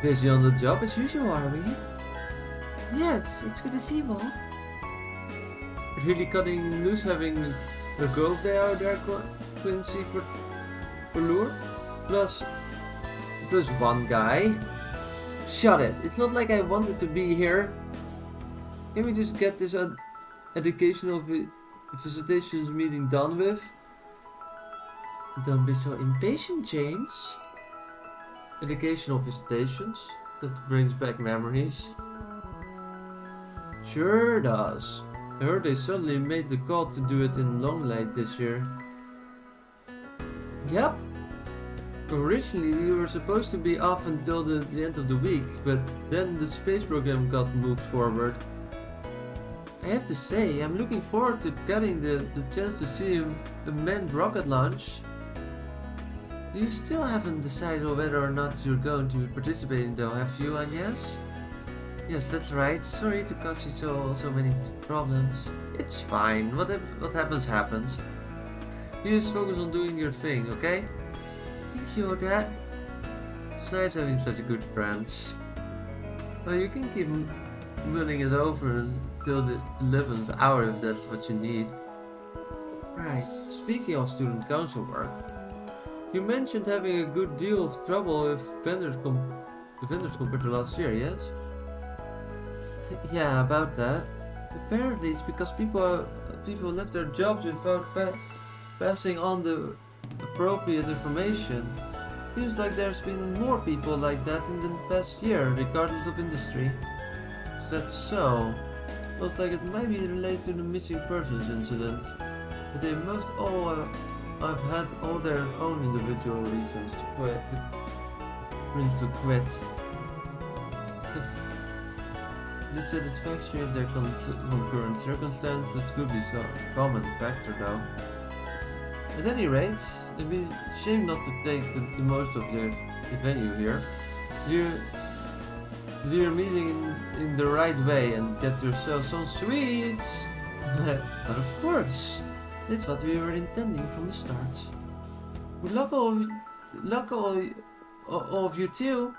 S1: Busy on the job as usual, are we? Yes, it's good to see you all. Really cutting loose having the girls there, Quincy Perlure? Plus one guy. Shut it, it's not like I wanted to be here. Can we just get this educational visitations meeting done with? Don't be so impatient, James. Educational visitations? That brings back memories. Sure does. I heard they suddenly made the call to do it in Longley this year. Yep. Originally we were supposed to be off until the end of the week, but then the space program got moved forward. I have to say, I'm looking forward to getting the chance to see a manned rocket launch. You still haven't decided whether or not you're going to be participating though, have you, Agnes? Yes, that's right. Sorry to cause you so many problems. It's fine. What happens happens. You just focus on doing your thing, okay? Thank you, Dad. It's nice having such good friends. Well, you can keep mulling it over until the 11th hour if that's what you need. Right. Speaking of student council work, you mentioned having a good deal of trouble with vendors compared to last year, yes? Yeah, about that. Apparently it's because people left their jobs without passing on the appropriate information. Seems like there's been more people like that in the past year, regardless of industry. Is that so? Looks like it might be related to the missing persons incident. But they must all have had all their own individual reasons to quit. Dissatisfaction with their concurrent circumstances could be a common factor though. At any rate, it'd be a shame not to take the most of the venue here. You're meeting in the right way and get yourself some sweets! But of course, that's what we were intending from the start. Good luck all of you too!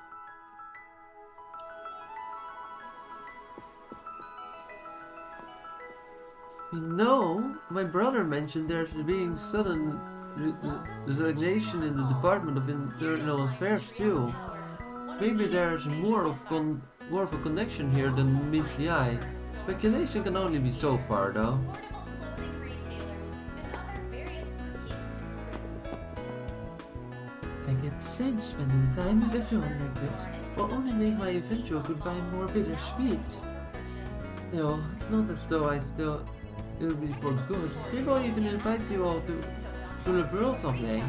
S1: You know, my brother mentioned there's being sudden resignation in the Department of Internal Affairs too. Maybe there's more of a connection here than meets the eye. Speculation can only be so far though. I get sane spending time with everyone like this will only make my eventual goodbye more bittersweet. No, it's not as though it'll be for good. Maybe I'll even invite you all to the world someday.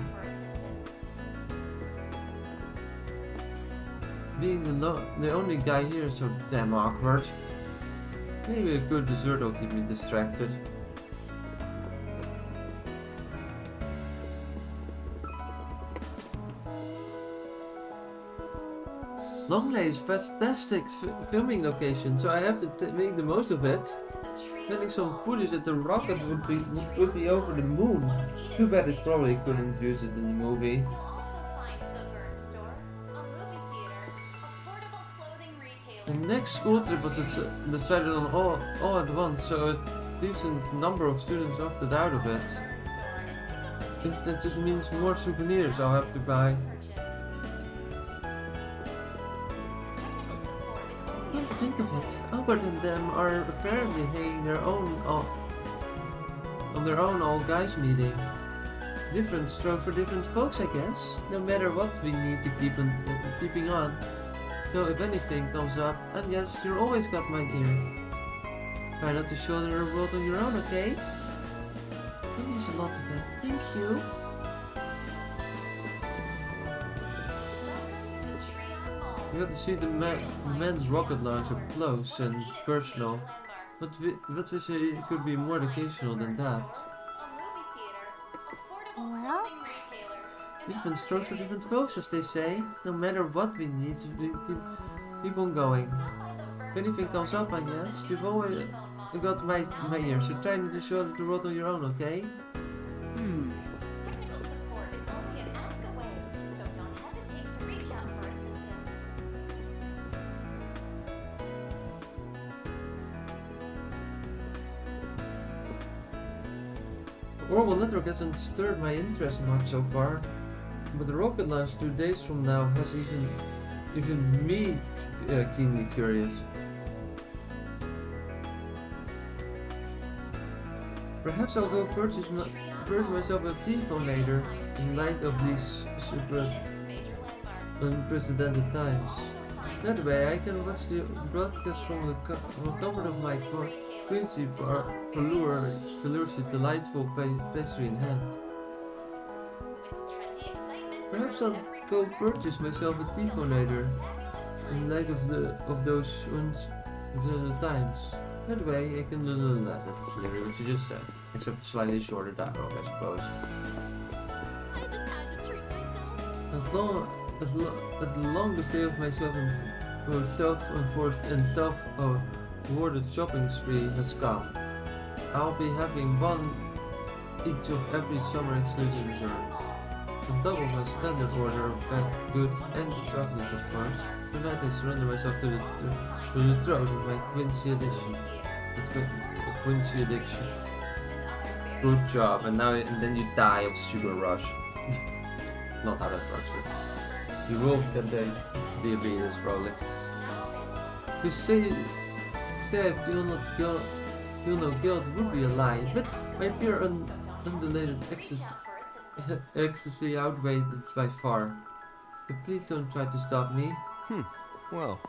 S1: Being the only guy here is so damn awkward. Maybe a good dessert will keep me distracted. Longley is a fantastic filming location, so I have to make the most of it. Getting some footage at the rocket would be over the moon. Too bad it probably couldn't use it in the movie. The next school trip was decided on all at once, so a decent number of students opted out of it. That just means more souvenirs I'll have to buy. Come to think of it, Albert and them are apparently having their own all-guys meeting. Different strokes for different folks, I guess. No matter what, we need to keeping on. So if anything comes up, and yes, you're always got my ear. Try not to shoulder the world on your own, okay? That means a lot to that. Thank you. We got to see the men's rocket launch up close and personal. But we wish it could be more educational than that.
S2: Well,
S1: Different strokes for different folks, as they say. No matter what we need, we keep on going. If anything comes up, I guess, you've always got my ears. You're trying to show the world on your own, okay?
S10: Technical support is only an ask away, so don't hesitate to reach out for assistance.
S1: The oral network hasn't stirred my interest much so far, but the rocket launch 2 days from now has even me keenly curious. Perhaps I'll go purchase myself a T-phone later, in light of these super unprecedented times. That way I can watch the broadcast from the comfort of my Quincy bar for delicious delightful pastry in hand. Perhaps I'll go purchase myself a T-phone later, in light of those unprecedented times. That way I can that's literally what you just said, except slightly shorter dialogue, I suppose.
S10: I just had to treat myself.
S1: As long the day of myself self-enforced and self-awarded shopping spree has come, I'll be having one each of every summer exclusive return. On top of my standard order of packed goods and chocolates, of course, tonight I surrender myself to the throat of my Quincy edition. It's good, a Quincy addiction. Good job, and then you die of sugar rush. Not how that works, but you will get the diabetes probably. You say I feel no guilt would be a lie, but my pure undulated ecstasy outweighed it by far. So please don't try to stop me.
S3: Well.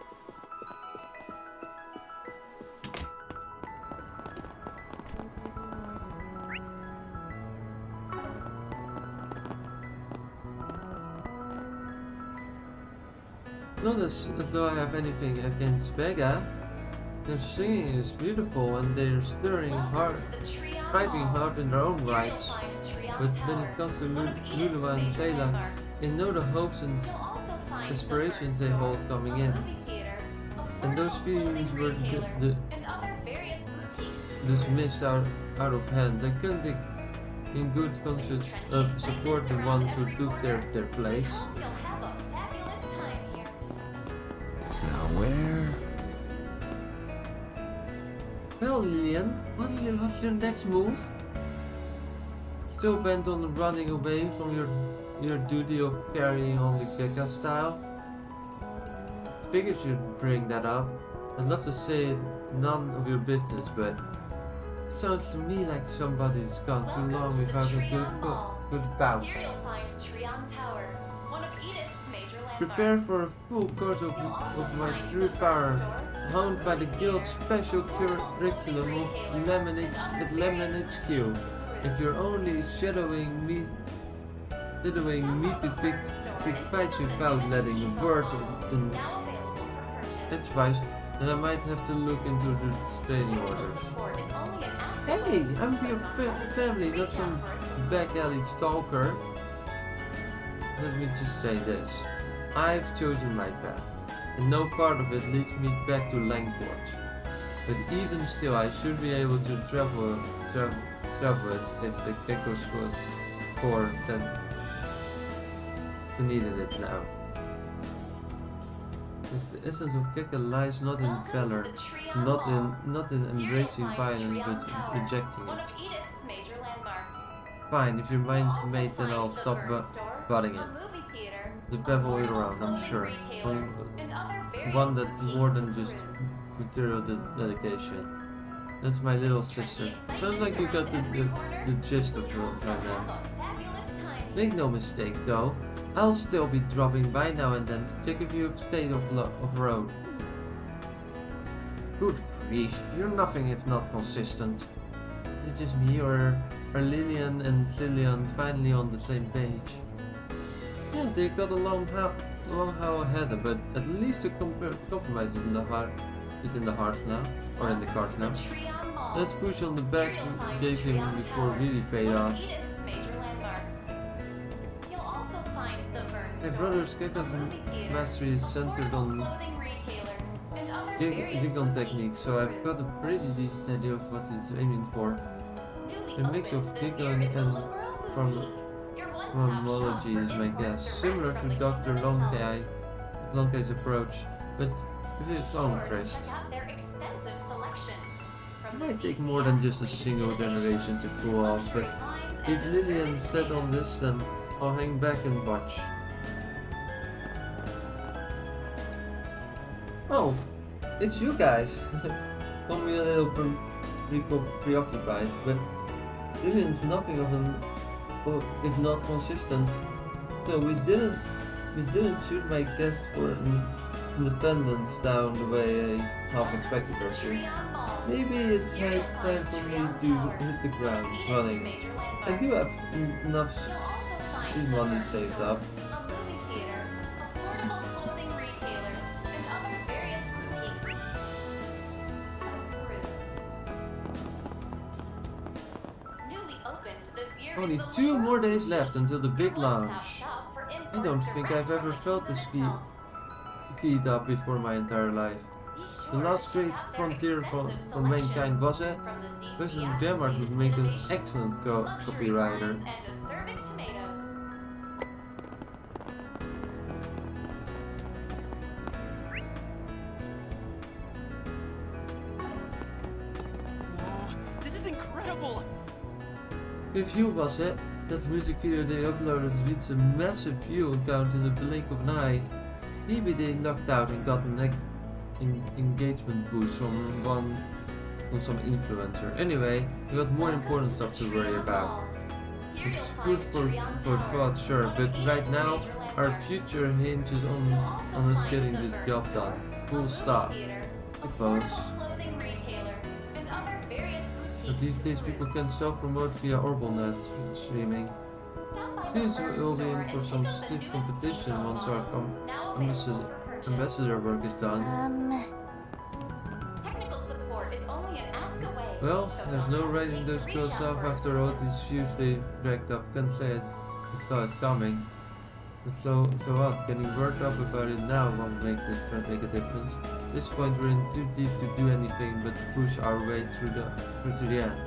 S1: Not as though I have anything against Vega. Their singing is beautiful and they're piping hard in their own rights. But when it comes to Lulua and Sayla, I know the hopes and aspirations they hold coming in. And those feelings were dismissed out of hand. I couldn't in good conscience support the ones who took their place.
S3: Now where?
S1: Well, Lillian, what's your next move? Still bent on running away from your duty of carrying on the Gekka style? Figured you'd bring that up. I'd love to say none of your business, but it sounds to me like somebody's gone too long without a good bout.
S10: Here you'll find Trion Tower, one of Edith's major landmarks.
S1: Prepare for a full course of my true power, honed by the Guild's special curriculum of Lemon HQ. If you're only shadowing me to pick fights without letting a word in advice, then I might have to look into the training orders. Hey, I'm your family, not some back alley stalker. Let me just say this. I've chosen my path, and no part of it leads me back to Langport. But even still, I should be able to travel it if the Gecko was core then needed it now. The essence of Gecko lies not in valor, not in embracing violence, but rejecting it. Fine, if your mind's made, then I'll stop butting it. The bevel it around, I'm sure. One that's more than just material dedication. That's my little sister. Sounds like you got the gist of what I meant. Make no mistake though, I'll still be dropping by now and then to check if you've stayed off road. Good grief, you're nothing if not consistent. Is it just me or are Lillian and Cillian finally on the same page? Yeah, they got a long how ahead, but at least a compromise is in the heart now, or in the cards now. Let's push on the back gave him before really paid off. My brother's Gekka's mastery is centered on Gigon techniques, so I've got a pretty decent idea of what he's aiming for. A mix of Gigon and chronology is my guess, similar to Dr. Lonkai's approach, but with its own twist. It might take more than just a single generation to pull off, but if Lillian set on this, then I'll hang back and watch. Oh, it's you guys. Got me a little preoccupied, but Lillian's nothing of an, if not consistent. So we didn't shoot my guest for independence down the way I half expected her to. Maybe it's high time for me to hit the ground running. I do have enough seed money saved up. Only 2 more days left until the big launch. I don't think I've ever felt this keyed up before my entire life. The last great frontier for mankind was it? President Gemart would make an excellent copywriter.
S3: This is incredible!
S1: If you was it, that music video they uploaded reached a massive view count in the blink of an eye. Maybe they lucked out and got an engagement boost from some influencer. Anyway, we got more important stuff to worry about. It's food for thought, sure, but right now our future hinges on us getting this job done. Full stop. I suppose. But these days people can self-promote via Orbalnet streaming. Seems we'll be in for some stiff competition once our ambassador work is done. Well, there's no writing those girls off after all these shoes they dragged up. Can't say it. I saw it coming. So what? Getting worked up about it now won't make a difference. At this point we're in too deep to do anything but push our way through to the end.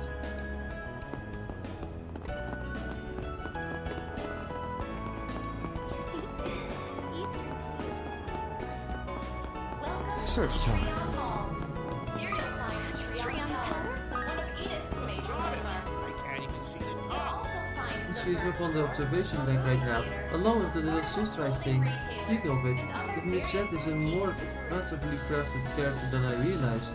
S6: Search time.
S1: She's up on the observation deck right now, along with the little sister I think. Speaking of which, that Miss Jet is a more massively crafted character than I realized.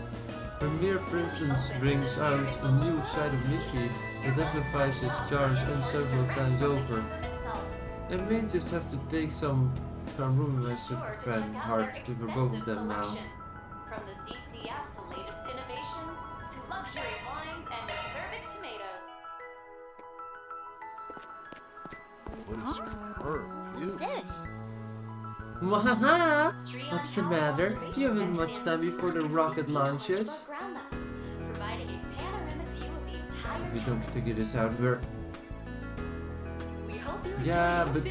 S1: Her mere presence brings out a new side of Nishi that amplifies his charms and several times over. I may just have to take some room in my friend heart for both of them now.
S4: From the CCF's latest innovations to luxury wines and acerbic tomatoes.
S6: What is
S2: What's this?
S1: Wahaha! What's the matter? You haven't much time before the rocket launches. If we don't figure this out, we're... Yeah, but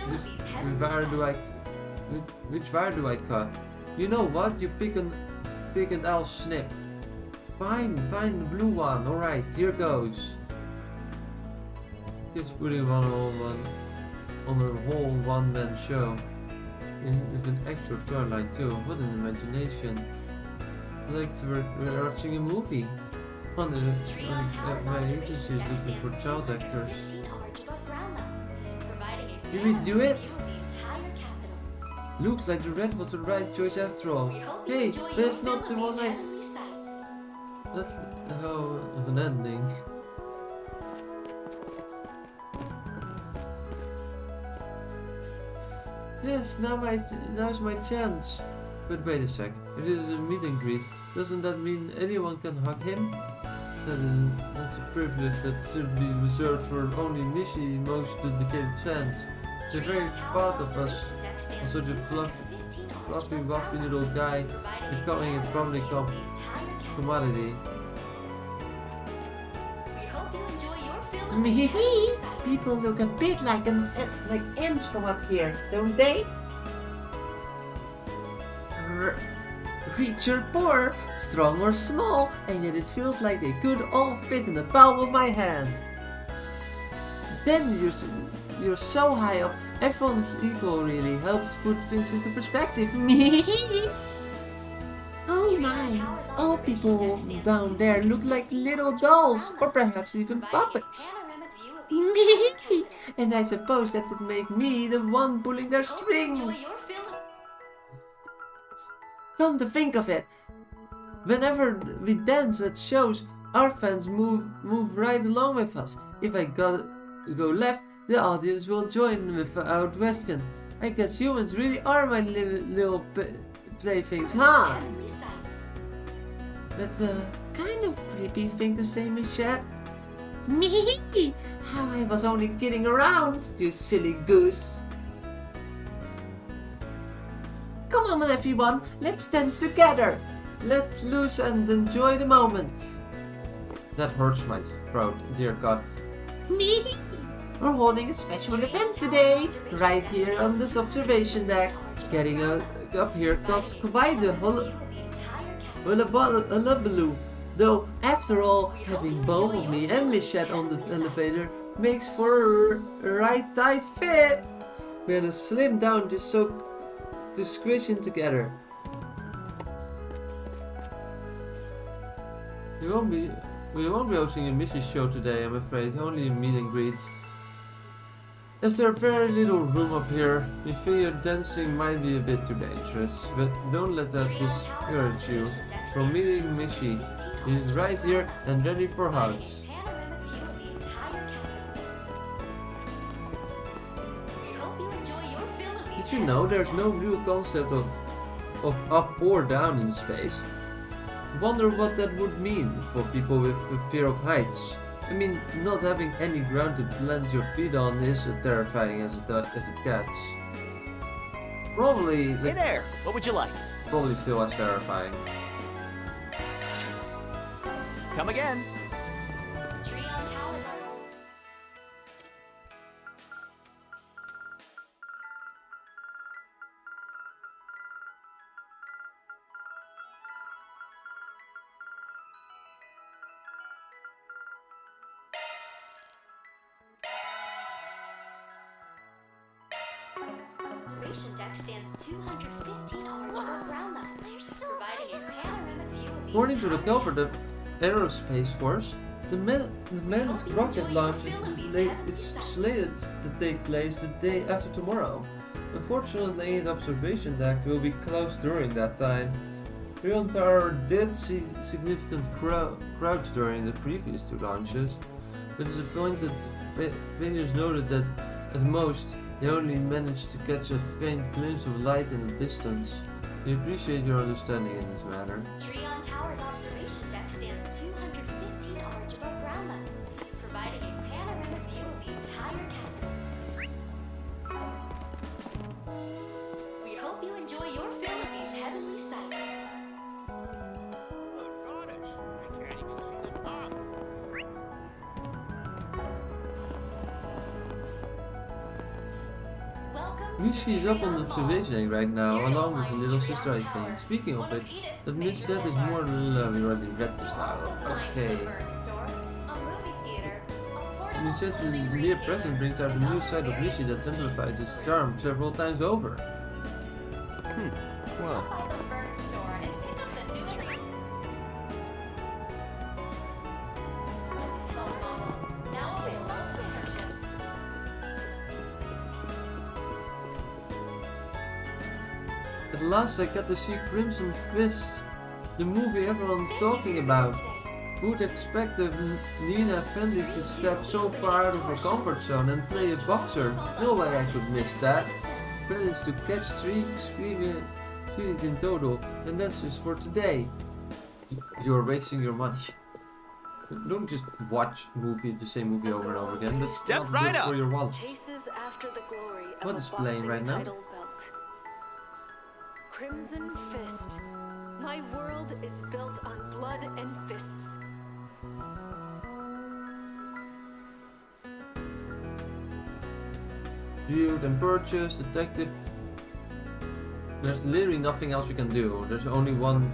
S1: which wire do I cut? You know what? You pick and I'll snip. Fine, the blue one. Alright, here goes. Just putting on a whole one-man show. With an actual storyline too. What an imagination. Like we're watching a movie. My agency is looking for child actors. Did we do it? Looks like the red was the right choice after all. Hey, that's not the one I... That's how of an ending. Yes, now's my chance. But wait a sec. If this is a meet and greet, doesn't that mean anyone can hug him? That's a privilege that should be reserved for only Nishi most dedicated fans. The very part of us, also the fluffy wappy little guy, becoming a public commodity.
S14: Me? People look a bit like ants from up here, don't they?
S1: rich or poor, strong or small, and yet it feels like they could all fit in the palm of my hand. Then you're so high up, everyone's ego really helps put things into perspective. Oh my, all people down there look like little dolls, or perhaps even puppets. And I suppose that would make me the one pulling their strings. Come to think of it, whenever we dance at shows, our fans move right along with us. If I go left, the audience will join without question. I guess humans really are my little playthings, huh? That's a kind of creepy thing to say, Miss Chat. Me? How I was only kidding around, you silly goose. Come on everyone, let's dance together. Let loose and enjoy the moment. That hurts my throat, dear God. Me? We're holding a special event today, right here on this observation deck. Getting up here costs quite a hullabaloo. Though, after all, having both of me and Miss Chat on the elevator makes for a right tight fit. We had to slim down just so to squish in together. We won't be hosting a Missy show today, I'm afraid. Only a meet and greets. As there's very little room up here, we fear dancing might be a bit too dangerous, but don't let that discourage you from meeting Missy. He's right here and ready for hugs. Did you know there's no real concept of up or down in space? Wonder what that would mean for people with fear of heights. I mean, not having any ground to plant your feet on is as terrifying as it gets. Probably...
S14: Hey there! What would you like?
S1: Probably still as terrifying.
S14: Come again.
S10: Deck stands 215 hours above ground level. They're so providing a panoramic view of the
S1: According to the Calverd Aerospace Force, the manned rocket launch is slated to take place the day after tomorrow. Unfortunately, the observation deck will be closed during that time. Rion Tower did see significant crowds during the previous two launches, but disappointed Venus noted that at most they only managed to catch a faint glimpse of light in the distance. We appreciate your understanding in this matter.
S10: Trion Tower's observation deck stands 215 hours above ground level, providing a panoramic view of the entire cabin. We hope you enjoy your fill of these heavenly sights.
S12: Goddess, I can't even see the top.
S1: Michi is up on the observation deck right now, along with her little sister, I think. Speaking of it, that Miss Cat is more than we already read this now. Okay. Miss Cat's mere presence brings out a new side of Michi that amplifies his charm several times over.
S14: Well.
S1: At last I got to see Crimson Fist, the movie everyone's talking about. Who would expect a Nina Fendi to step so far out of her comfort zone and play a boxer? No way I could miss that. Credits to catch 3 screenings in total, and that's just for today. You're wasting your money. Don't just watch the same movie over and over again. That's
S14: Step
S1: not
S14: right
S1: good
S14: up.
S1: for your wallet.
S9: Chases after the glory of
S1: What
S9: a
S1: is playing
S9: boxing
S1: right now?
S9: title belt. Crimson Fist. My world is built on blood and fists.
S1: Viewed and purchased, Detective There's literally nothing else you can do. There's only one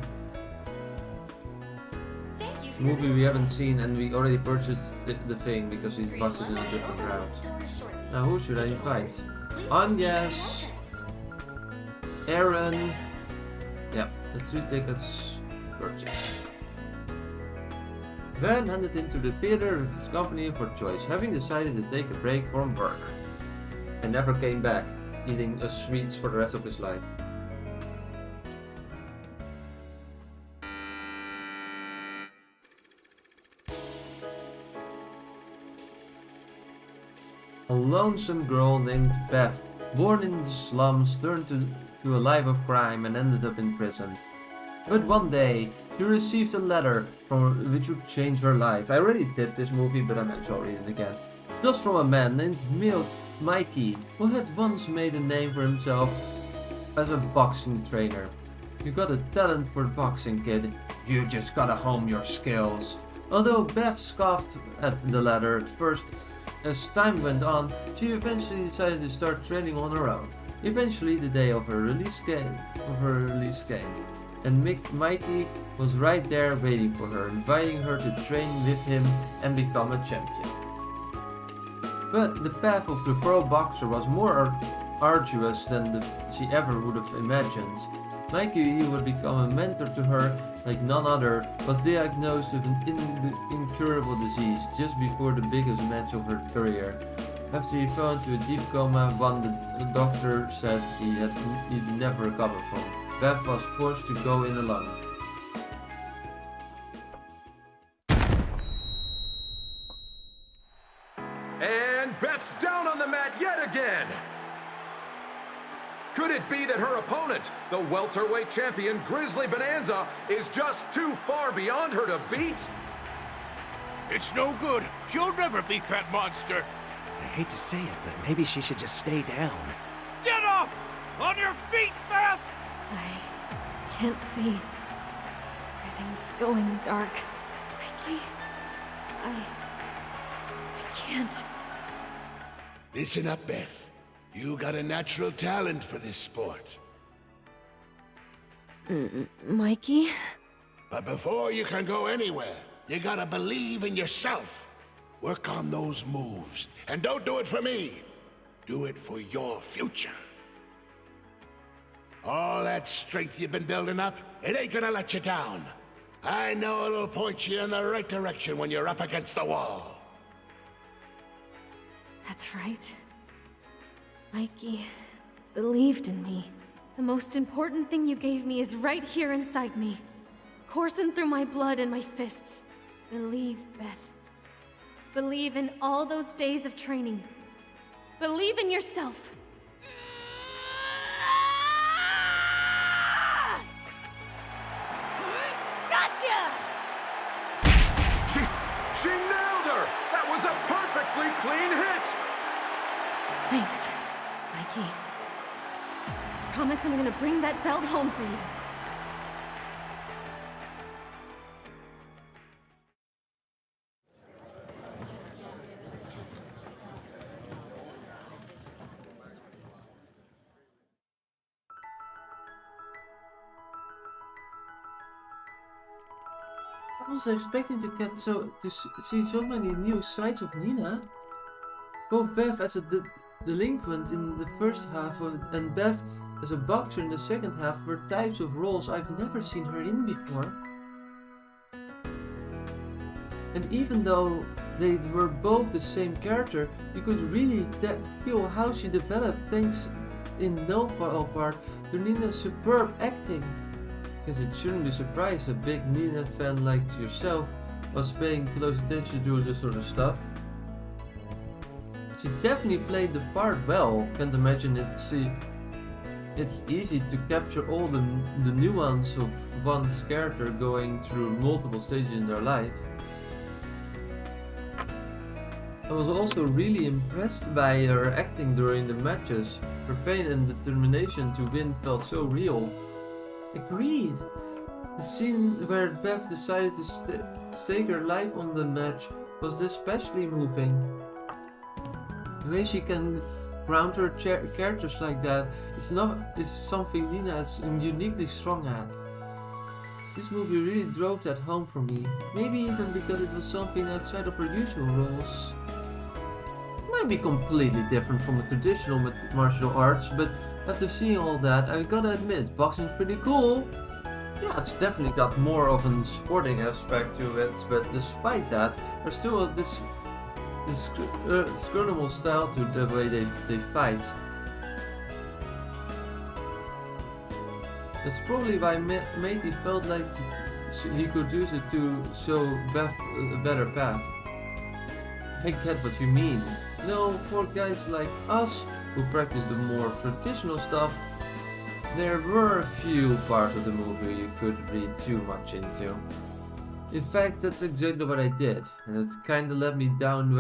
S1: movie we haven't seen, and we already purchased the thing because we bought it in a different route. Now who should I invite? Anya's, Aaron. Yeah, let's do tickets. Purchase. Van handed into the theater with his company for choice, having decided to take a break from work. And never came back, eating sweets for the rest of his life. A lonesome girl named Beth, born in the slums, turned to a life of crime and ended up in prison. But one day, she receives a letter from which would change her life. I already did this movie, but I might as well read it again. Just from a man named Mikey, who had once made a name for himself as a boxing trainer. You got a talent for boxing, kid. You just gotta hone your skills. Although Beth scoffed at the letter at first, as time went on, she eventually decided to start training on her own. Eventually, the day of her release came, and Mikey was right there waiting for her, inviting her to train with him and become a champion. But the path of the pro boxer was more arduous than she ever would have imagined. Mikey would become a mentor to her like none other, was diagnosed with an incurable disease just before the biggest match of her career. After he fell into a deep coma, one the doctor said he'd never recover from. Beth was forced to go in alone.
S12: And Beth's down on the mat yet again! Could it be that her opponent, the welterweight champion Grizzly Bonanza, is just too far beyond her to beat?
S6: It's no good. She'll never beat that monster.
S15: I hate to say it, but maybe she should just stay down.
S6: Get up! On your feet, Beth!
S5: I can't see. Everything's going dark. Mikey, I can't.
S16: Listen up, Beth. You got a natural talent for this sport.
S5: Mikey?
S16: But before you can go anywhere, you gotta believe in yourself. Work on those moves. And don't do it for me. Do it for your future. All that strength you've been building up, it ain't gonna let you down. I know it'll point you in the right direction when you're up against the wall.
S5: That's right. Mikey believed in me. The most important thing you gave me is right here inside me. Coursing through my blood and my fists. Believe, Beth. Believe in all those days of training. Believe in yourself. Gotcha!
S12: She nailed her! That was a perfectly clean hit!
S5: Thanks, Mikey. I promise I'm gonna bring that belt home for you.
S1: I was expecting to see so many new sides of Nina. Both Beth as a delinquent in the first half and Beth as a boxer in the second half were types of roles I've never seen her in before. And even though they were both the same character, you could really feel how she developed thanks in no part to Nina's superb acting. Because it shouldn't be surprised a big Nina fan like yourself was paying close attention to this sort of stuff. She definitely played the part well. Can't imagine it's easy to capture all the nuance of one's character going through multiple stages in their life. I was also really impressed by her acting during the matches. Her pain and determination to win felt so real. Agreed. The scene where Beth decided to stake her life on the match was especially moving. The way she can ground her characters like that is something Nina is uniquely strong at. This movie really drove that home for me. Maybe even because it was something outside of her usual roles. It might be completely different from a traditional martial arts, but after seeing all that, I gotta admit, boxing's pretty cool. Yeah, it's definitely got more of a sporting aspect to it, but despite that, there's still this skirtable style to the way they fight. That's probably why Matey felt like he could use it to show Beth a better path. I get what you mean. No, for guys like us, who practice the more traditional stuff, there were a few parts of the movie you couldn't read too much into. In fact, that's exactly what I did, and it kinda let me down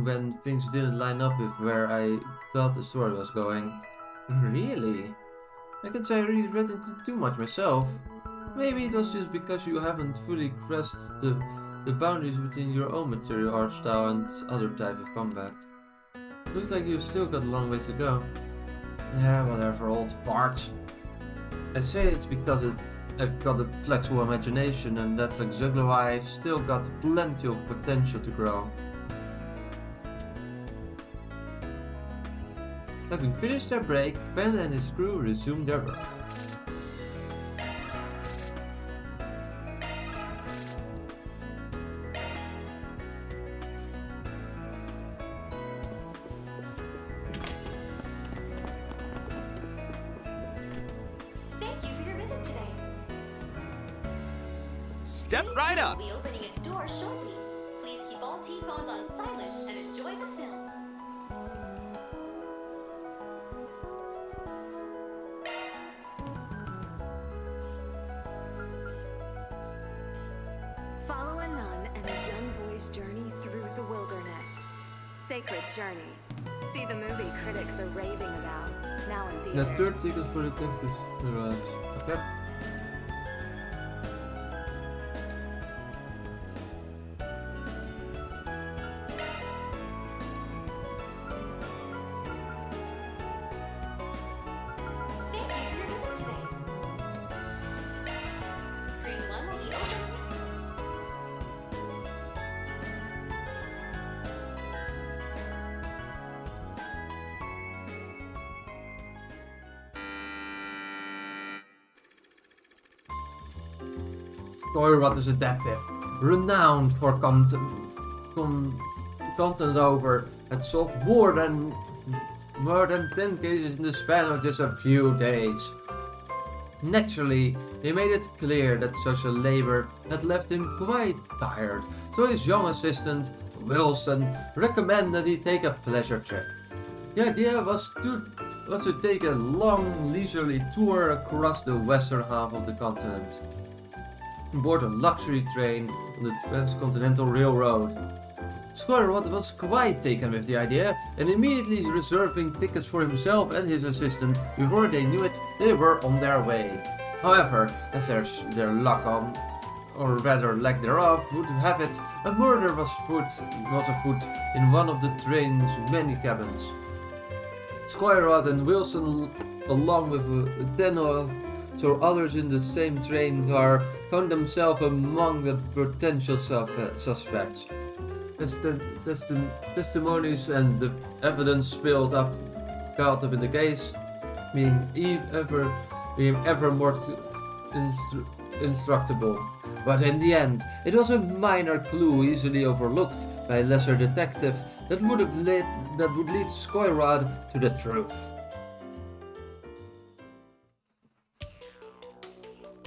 S1: when things didn't line up with where I thought the story was going. Really? I can't say I really read into too much myself. Maybe it was just because you haven't fully grasped the boundaries between your own martial art style and other type of combat. Looks like you've still got a long ways to go. Yeah, whatever, old fart. I say it's because I've got a flexible imagination, and that's exactly why I've still got plenty of potential to grow. Having finished their break, Ben and his crew resumed their work.
S10: Thank you for your visit today.
S3: Step right up.
S10: Will be opening its doors shortly. Please keep all T-phones on silent and enjoy the film.
S7: Follow a nun and a young boy's journey through the wilderness. Sacred Journey. See the movie critics are raving about, now in
S1: The
S7: theaters.
S1: third sequence for the text is arrived. Okay.
S10: Thank you for your visit today. Screen 1 will be open.
S1: Toyrod is a detective, renowned for content over, had solved more than 10 cases in the span of just a few days. Naturally, he made it clear that social labor had left him quite tired, so his young assistant, Wilson, recommended he take a pleasure trip. The idea was to take a long, leisurely tour across the western half of the continent, aboard a luxury train on the Transcontinental Railroad. Squire was quite taken with the idea, and immediately reserving tickets for himself and his assistant. Before they knew it, they were on their way. However, as their luck on, or rather lack thereof, would have it, a murder was afoot in one of the train's many cabins. Squire and Wilson, along with 10 or so others in the same train car, found themselves among the potential suspects. As the testimonies and the evidence piled up in the case, being ever more instructable. But in the end, it was a minor clue easily overlooked by a lesser detective that would lead Skoyrod to the truth.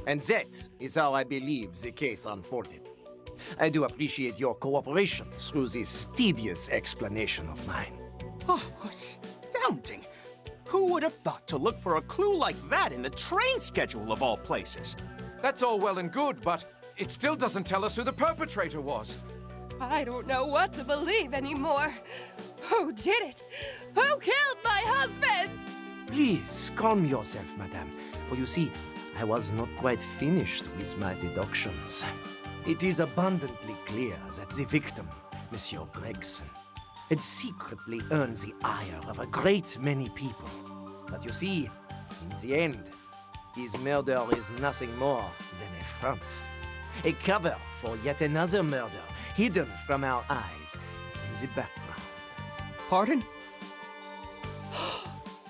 S15: And that is how I believe the case unfolded. I do appreciate your cooperation through this tedious explanation of mine.
S17: Oh, astounding! Who would have thought to look for a clue like that in the train schedule of all places?
S12: That's all well and good, but it still doesn't tell us who the perpetrator was.
S9: I don't know what to believe anymore. Who did it? Who killed my husband?
S15: Please calm yourself, madame, for you see, I was not quite finished with my deductions. It is abundantly clear that the victim, Monsieur Gregson, and secretly earn the ire of a great many people. But you see, in the end, his murder is nothing more than a front. A cover for yet another murder hidden from our eyes in the background.
S9: Pardon?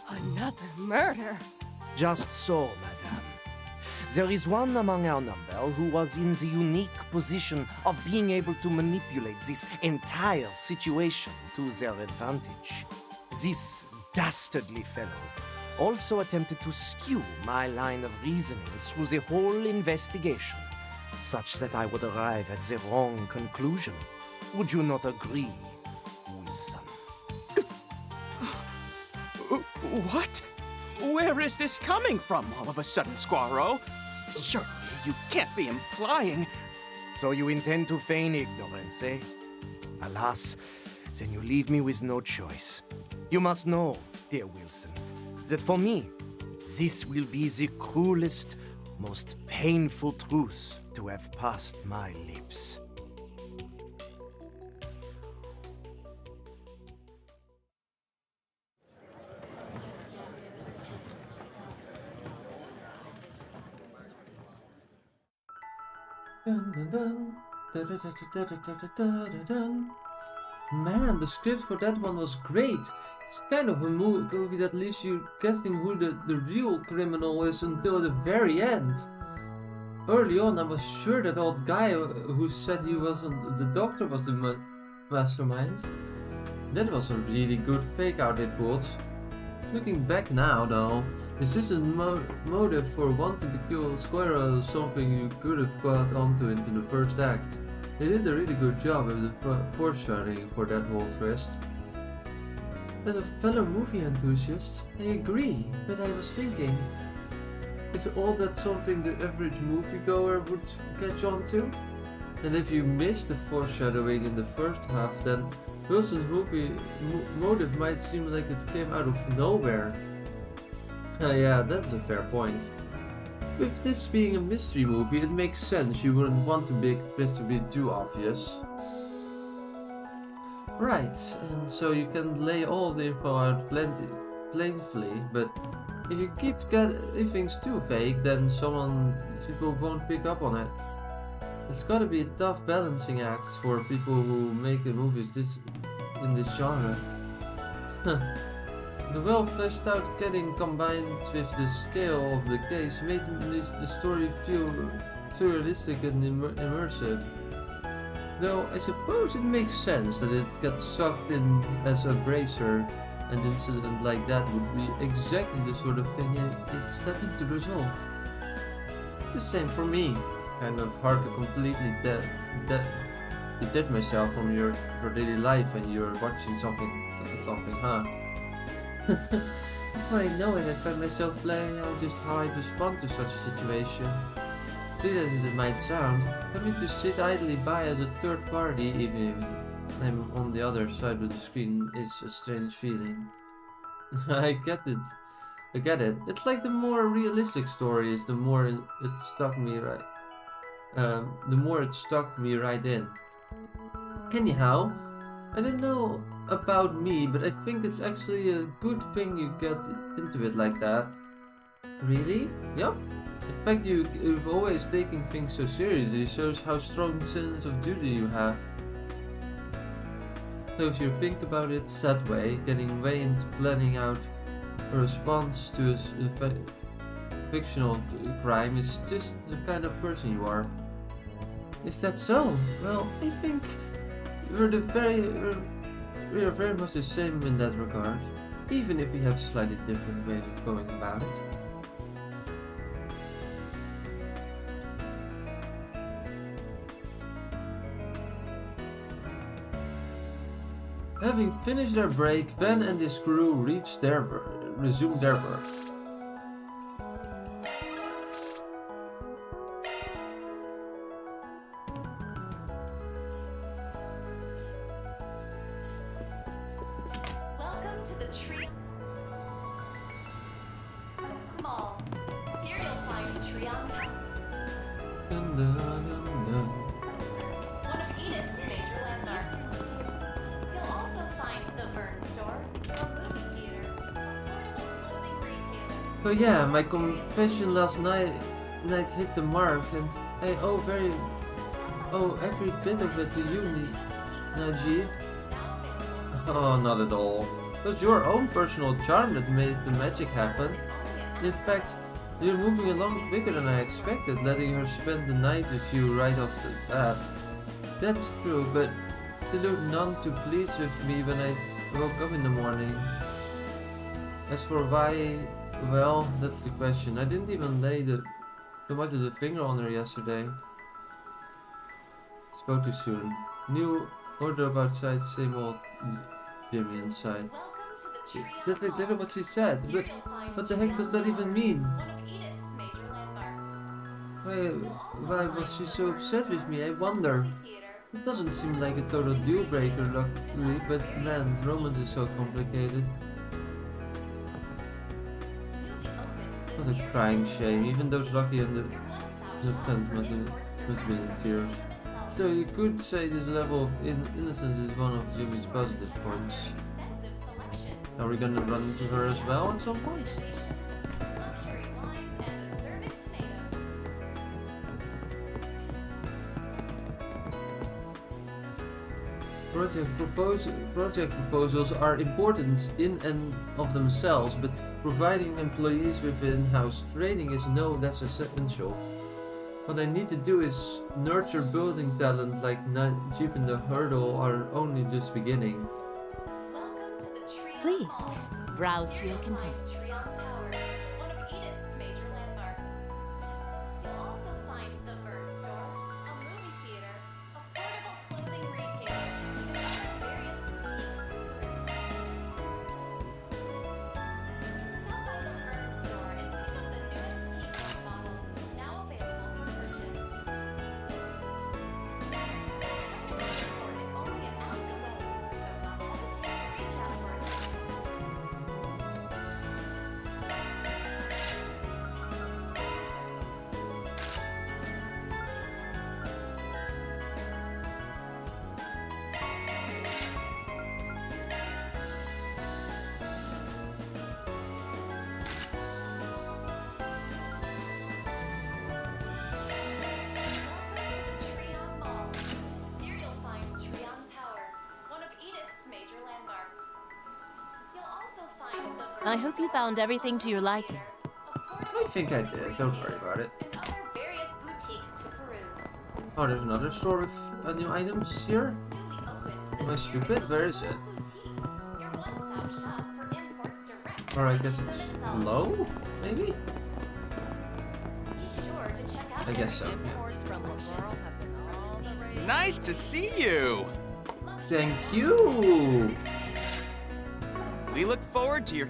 S9: Another murder?
S15: Just so, madame. There is one among our number who was in the unique position of being able to manipulate this entire situation to their advantage. This dastardly fellow also attempted to skew my line of reasoning through the whole investigation, such that I would arrive at the wrong conclusion. Would you not agree, Wilson?
S17: What? Where is this coming from all of a sudden, Squirrel? Surely you can't be implying...
S15: So you intend to feign ignorance, eh? Alas, then you leave me with no choice. You must know, dear Wilson, that for me, this will be the cruelest, most painful truth to have passed my lips.
S1: Man, the script for that one was great. It's kind of a movie that leaves you guessing who the real criminal is until the very end. Early on, I was sure that old guy who said he wasn't the doctor was the mastermind. That was a really good fake out they pulled. Looking back now, though, this isn't motive for wanting to kill Squirrel something you could have got onto it in the first act. They did a really good job with the foreshadowing for that whole twist. As a fellow movie enthusiast, I agree, but I was thinking, is all that something the average moviegoer would catch on to? And if you miss the foreshadowing in the first half, then Wilson's motive might seem like it came out of nowhere. Yeah, that's a fair point. With this being a mystery movie, it makes sense you wouldn't want the big twist to be too obvious. Right, and so you can lay all the info out plentifully, but if you keep getting things too vague, then people won't pick up on it. It's gotta be a tough balancing act for people who make movies in this genre. The well fleshed out getting combined with the scale of the case made the story feel surrealistic and immersive. Though I suppose it makes sense that it gets sucked in as a bracer. An incident like that would be exactly the sort of thing you'd step in to resolve. It's the same for me. Kind of hard to completely detach myself from your daily life when you're watching something, huh? Before I know it, I find myself planning out just how I'd respond to such a situation. Silly as it might sound, having to sit idly by as a third party, even if I'm on the other side of the screen, is a strange feeling. I get it. It's like the more realistic stories, the more it stuck me right in. Anyhow, I don't know about me, but I think it's actually a good thing you get into it like that. Really? Yep. In fact, you've always taken things so seriously shows how strong sense of duty you have. So if you think about it that way, getting way into planning out a response to a fictional crime is just the kind of person you are. Is that so? Well, I think we are very much the same in that regard, even if we have slightly different ways of going about it. Having finished their break, Van and his crew resumed their work.
S10: Welcome to the tree mall. Here you'll find Trion Town, one of Enid's major landmarks. You'll also find
S1: So yeah, my confession last night hit the mark, and I owe every bit of it to you, Najee. Oh, not at all. It was your own personal charm that made the magic happen. In fact, you're moving along quicker than I expected, letting her spend the night with you right off the bat. That's true, but she looked none too pleased with me when I woke up in the morning. As for why, well, that's the question. I didn't even lay so much as a finger on her yesterday. Spoke too soon. New wardrobe outside, same old Jimmy inside. That's exactly what she said, but what the heck does that even mean? Why was she so upset with me, I wonder? It doesn't seem like a total deal breaker, luckily, but man, romance is so complicated. What a crying shame, even those Lucky and the pants must be in tears. So you could say this level of innocence is one of Jimmy's positive points. Are we gonna run into her as well at some point? Project proposals are important in and of themselves, but providing employees with in-house training is no less essential. What I need to do is nurture building talent like Jeep and the Hurdle are only just beginning.
S18: Please, browse to your content. I hope you found everything to your liking.
S1: I think I did, don't worry about it. Oh, there's another store with new items here? Am I stupid? Where is it? Or I guess it's low? Maybe? I guess so, yeah.
S17: Nice to see you!
S1: Thank you!
S17: We look forward to your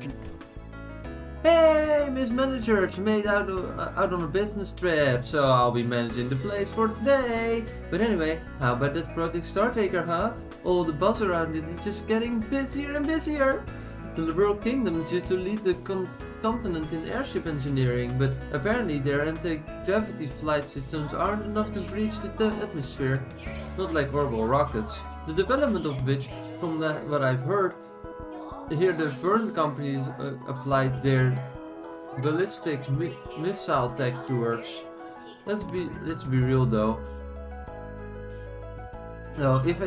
S1: Hey, Miss Manager, it's made out on a business trip, so I'll be managing the place for today. But anyway, how about that Project Startaker, huh? All the buzz around it is just getting busier and busier. The liberal kingdoms used to lead the continent in airship engineering, but apparently their anti-gravity flight systems aren't enough to breach the atmosphere. Not like orbital rockets. The development of which, from what I've heard, here the Verne companies applied their ballistic missile tech towards. Let's be real though. No, if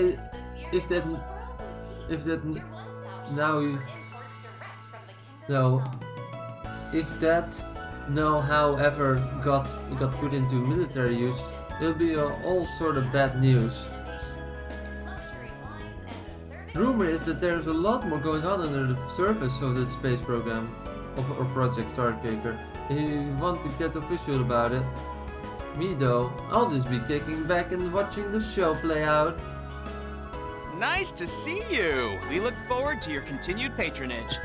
S1: that however got put into military use, it'll be all sort of bad news. Rumor is that there's a lot more going on under the surface of the space program or Project Startaker. You want to get official about it. Me though, I'll just be kicking back and watching the show play out.
S17: Nice to see you! We look forward to your continued patronage.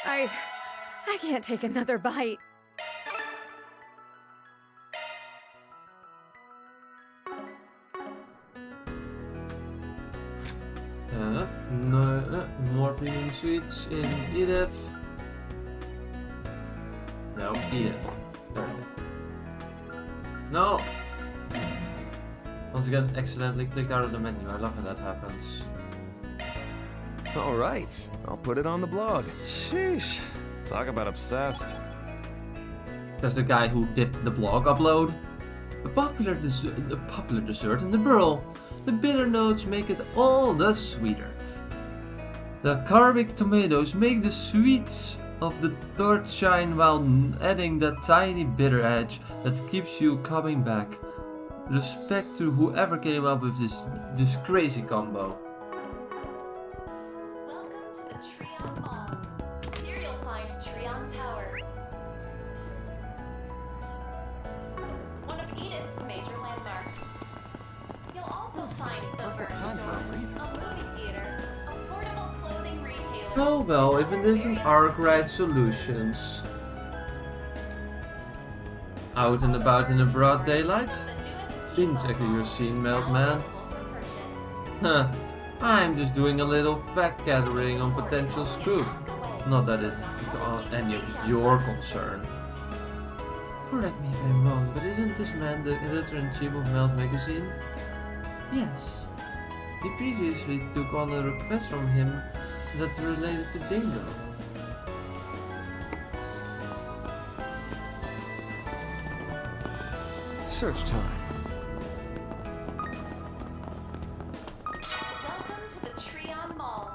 S5: I can't take another bite.
S1: sweets in Edith. No, Edith. No! Once again, accidentally click out of the menu. I love when that happens.
S19: All right, I'll put it on the blog. Sheesh, talk about obsessed.
S1: There's the guy who did the blog upload. A popular dessert in the Burl. The bitter notes make it all the sweeter. The carbic tomatoes make the sweets of the tart shine while adding that tiny bitter edge that keeps you coming back. Respect to whoever came up with this crazy combo.
S10: Welcome to the Treon Mall. Here you'll find Treon Tower, one of Edith's major landmarks. You'll also find the Burn Store, a movie theater, affordable clothing retailer.
S1: Oh well, if it isn't Arkwright Solutions. Out and about in the broad daylight? Didn't exactly your scene melt, man. Huh. I'm just doing a little fact gathering on potential scoop. Not that it's any of your concern. Correct me if I'm wrong, but isn't this man the editor-in-chief of Melt magazine? Yes. He previously took on a request from him that related to Dingo.
S19: Search time.
S10: Welcome to the Treon Mall.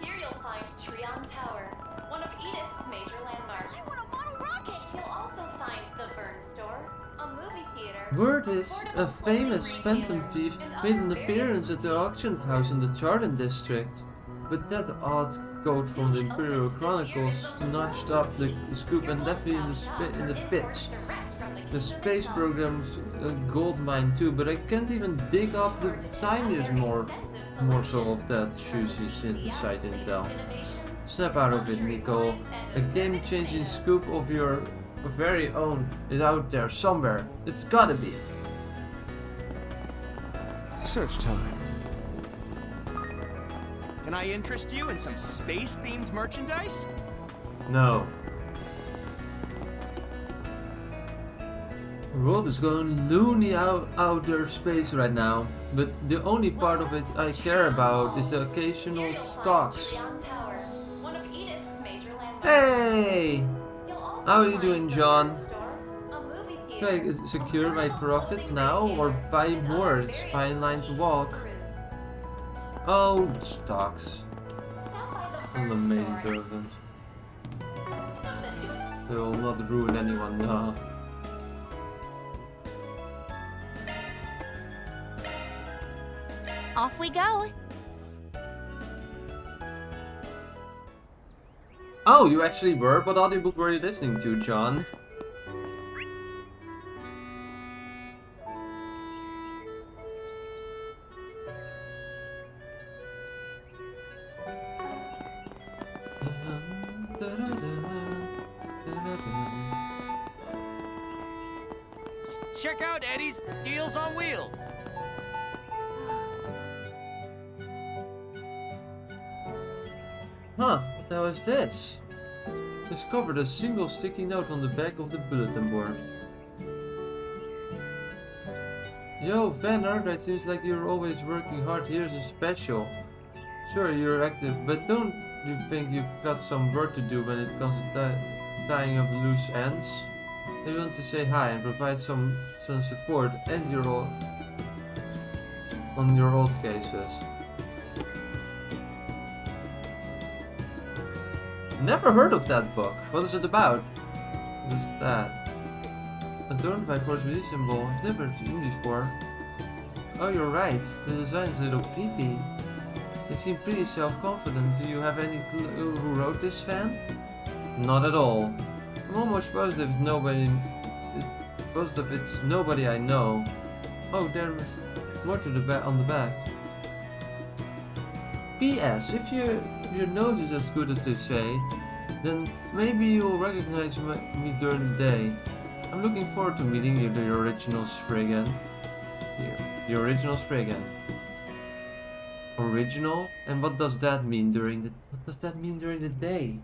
S10: Here you'll find Treon Tower, one of Edith's major landmarks. I want a model rocket! You'll also find the Burn Store, a movie theater.
S1: Word is, a famous phantom thief made an appearance at the auction house in the Chardon district. But that odd quote from the Imperial Chronicles notched up the scoop and definitely in the pitch. The space program's a gold mine too, but I can't even dig up the tiniest morsel of that juicy site intel. Snap out of it, Nicole. A game-changing scoop of your very own is out there somewhere. It's gotta be.
S19: Search time.
S17: Can I interest you in some space-themed merchandise?
S1: No. The world is going loony outer space right now, but the only part of it I care about is the occasional stocks. Hey! How are you doing, John? Can I secure my profit now or buy more? It's a fine line to walk. Oh, stocks. An amazing programs. They will not ruin anyone now.
S18: Off we go.
S1: Oh, you actually were? What audiobook were you listening to, John?
S17: Check out Eddie's Deals on Wheels.
S1: Huh, what the hell is this? Discovered a single sticky note on the back of the bulletin board. Yo, Van Arkwright, seems like you're always working hard. Here's a special. Sure, you're active, but don't you think you've got some work to do when it comes to tying up loose ends? I want to say hi and provide some support and on your old cases. Never heard of that book. What is it about? What is that? Adorned by Force Release symbol. I've never seen these before. Oh, you're right. The design is a little creepy. They seem pretty self-confident. Do you have any clue who wrote this, fan? Not at all. I'm almost positive it's nobody I know. Oh, there's more to the on the back. P.S. If your nose is as good as they say, then maybe you'll recognize me during the day. I'm looking forward to meeting you, the original Spriggan. The original Spriggan. Original? And what does that mean during the day?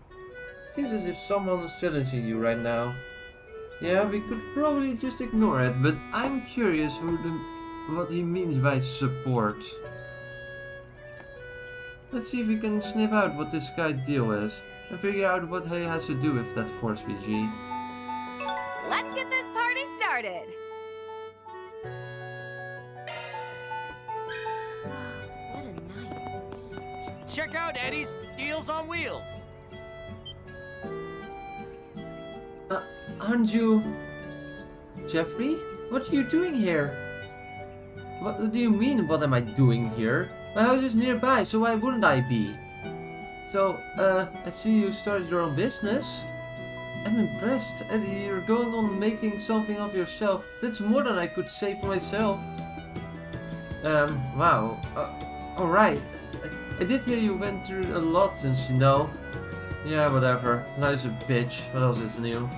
S1: It seems as if someone is challenging you right now. Yeah, we could probably just ignore it, but I'm curious what he means by support. Let's see if we can sniff out what this guy's deal is, and figure out what he has to do with that Force PG.
S20: Let's get this party started!
S10: What a nice breeze.
S17: Check out Eddie's Deals on Wheels.
S1: Aren't you... Jeffrey? What are you doing here? What do you mean, what am I doing here? My house is nearby, so why wouldn't I be? So, I see you started your own business. I'm impressed, Eddie, you're going on making something of yourself. That's more than I could say for myself. Wow. Alright. I did hear you went through a lot since you know. Yeah, whatever. Life's a bitch. What else is new?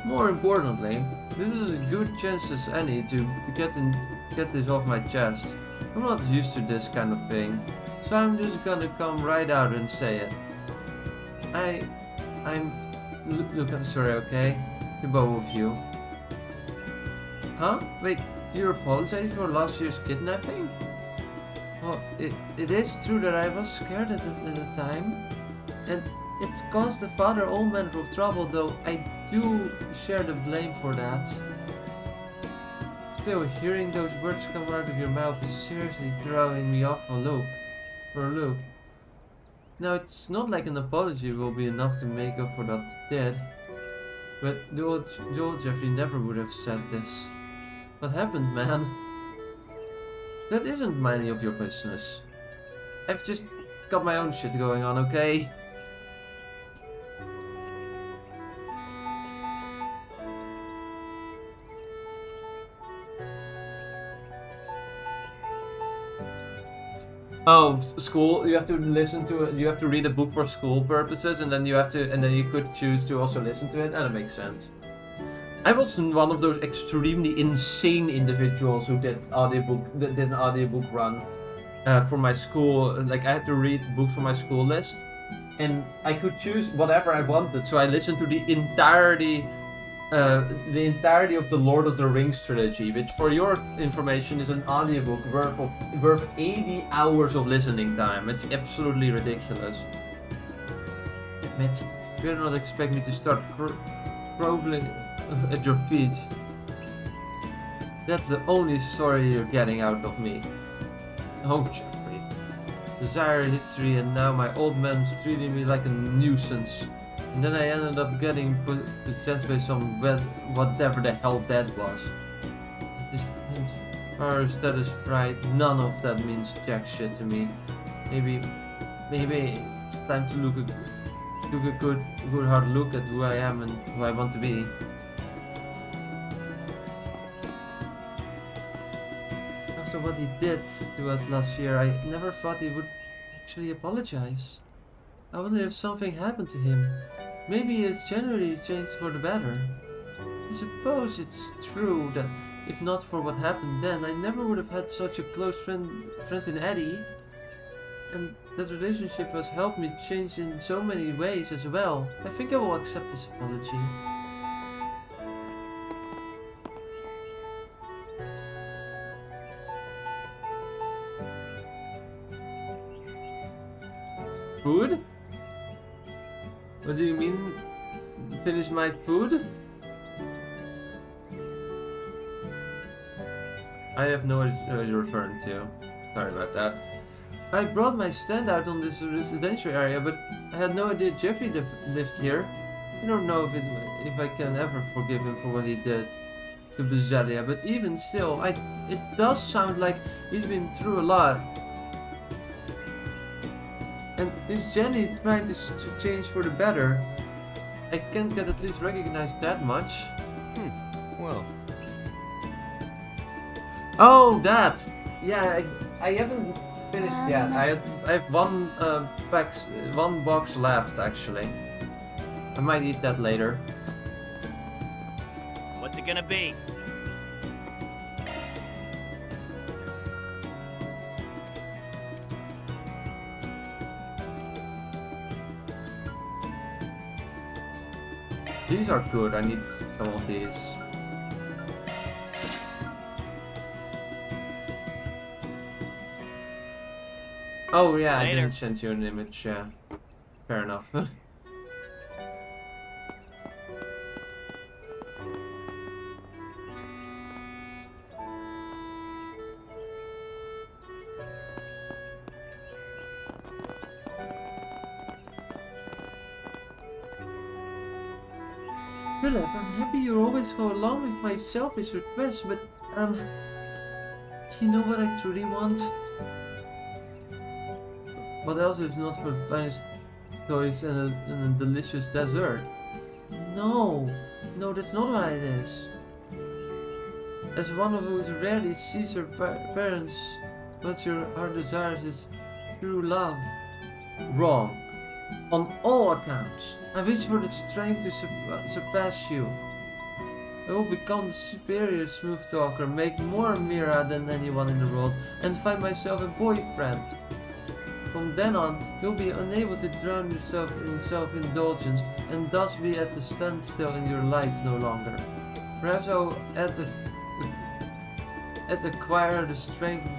S1: More importantly, this is a good chance as any to get this off my chest. I'm not used to this kind of thing, so I'm just gonna come right out and say it. Look, I'm sorry, okay? To both of you. Huh? Wait, you're apologizing for last year's kidnapping? Well, it is true that I was scared at the time, and it's caused the father all manner of trouble, though I do share the blame for that. Still, hearing those words come out of your mouth is seriously throwing me off for a loop. Now, it's not like an apology will be enough to make up for that dead, but the old Jeffrey never would have said this. What happened, man? That isn't any of your business. I've just got my own shit going on, okay? Oh, school. You have to listen to it. You have to read a book for school purposes, and then you could choose to also listen to it, and it makes sense. I was one of those extremely insane individuals who did an audiobook run for my school. Like, I had to read books for my school list, and I could choose whatever I wanted. So I listened to the entirety of the Lord of the Rings trilogy, which, for your information, is an audiobook worth 80 hours of listening time. It's absolutely ridiculous. Matt, you better not expect me to start groveling at your feet. That's the only story you're getting out of me. Oh, Jeffrey. Desire history, and now my old man's treating me like a nuisance. And then I ended up getting possessed by some whatever the hell that was. This means our status pride, none of that means jack shit to me. Maybe it's time to took a good hard look at who I am and who I want to be. After what he did to us last year, I never thought he would actually apologize. I wonder if something happened to him. Maybe he has generally changed for the better. I suppose it's true that if not for what happened then, I never would have had such a close friend in Eddie. And that relationship has helped me change in so many ways as well. I think I will accept this apology. Food? What do you mean, finish my food? I have no idea what you're referring to. Sorry about that. I brought my stand out on this residential area, but I had no idea Jeffrey lived here. I don't know if I can ever forgive him for what he did to Bezelia, but even still, it does sound like he's been through a lot. And is Jenny trying to change for the better? I can't get at least recognized that much.
S19: Well.
S1: Oh, that! Yeah, I haven't finished yet. I have one box left, actually. I might eat that later.
S17: What's it gonna be?
S1: These are good, I need some of these. Oh yeah, I didn't send you an image, yeah. Fair enough. Philip, I'm happy you always go along with my selfish requests, but, you know what I truly want? What else is not for Spanish toys and a delicious dessert? No, that's not what it is. As one of who rarely sees her parents, what her desires is true love. Wrong. On all accounts. I wish for the strength to surpass you. I will become the superior smooth talker, make more Mira than anyone in the world, and find myself a boyfriend. From then on, you'll be unable to drown yourself in self-indulgence, and thus be at the standstill in your life no longer. Perhaps I'll acquire the strength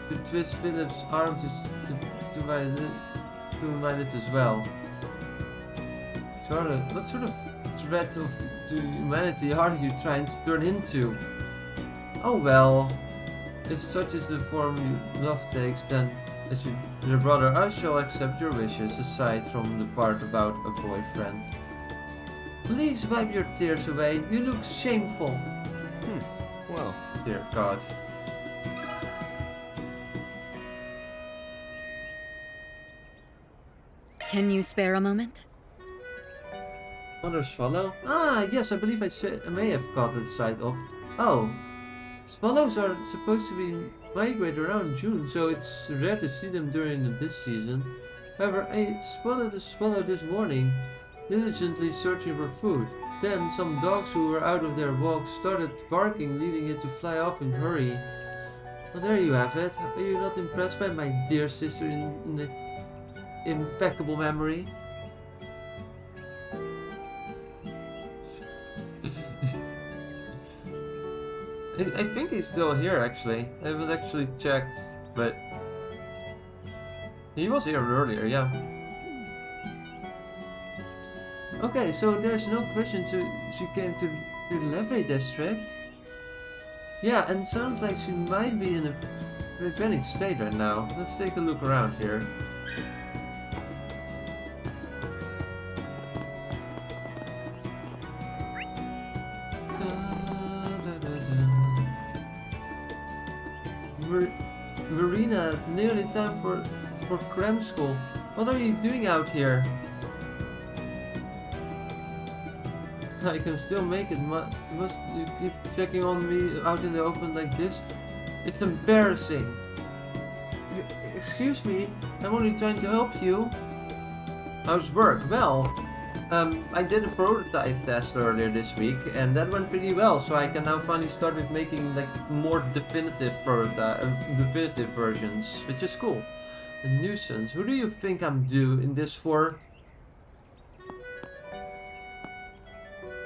S1: to twist Philip's arm to my list as well. What sort of threat to humanity are you trying to turn into? Oh well, if such is the form love takes, then as your brother, I shall accept your wishes, aside from the part about a boyfriend. Please wipe your tears away, you look shameful.
S19: Well,
S1: dear God.
S5: Can you spare a moment?
S1: Mother Swallow? Ah, yes, I believe I may have caught the sight of. Oh, swallows are supposed to be migrate around June, so it's rare to see them during this season. However, I spotted a swallow this morning, diligently searching for food. Then some dogs who were out of their walk started barking, leading it to fly off in a hurry. Well, there you have it. Are you not impressed by my dear sister in the impeccable memory? I think he's still here actually. I haven't actually checked, but he was here earlier, yeah. Okay, so there's no question she came to the Levery district. Yeah, and sounds like she might be in a very panic state right now. Let's take a look around here. Verena, nearly time for cram school. What are you doing out here? I can still make it. Must you keep checking on me out in the open like this? It's embarrassing. Excuse me, I'm only trying to help you. How's work? Well, I did a prototype test earlier this week, and that went pretty well. So I can now finally start with making like more definitive definitive versions, which is cool. A nuisance. Who do you think I'm doing this for?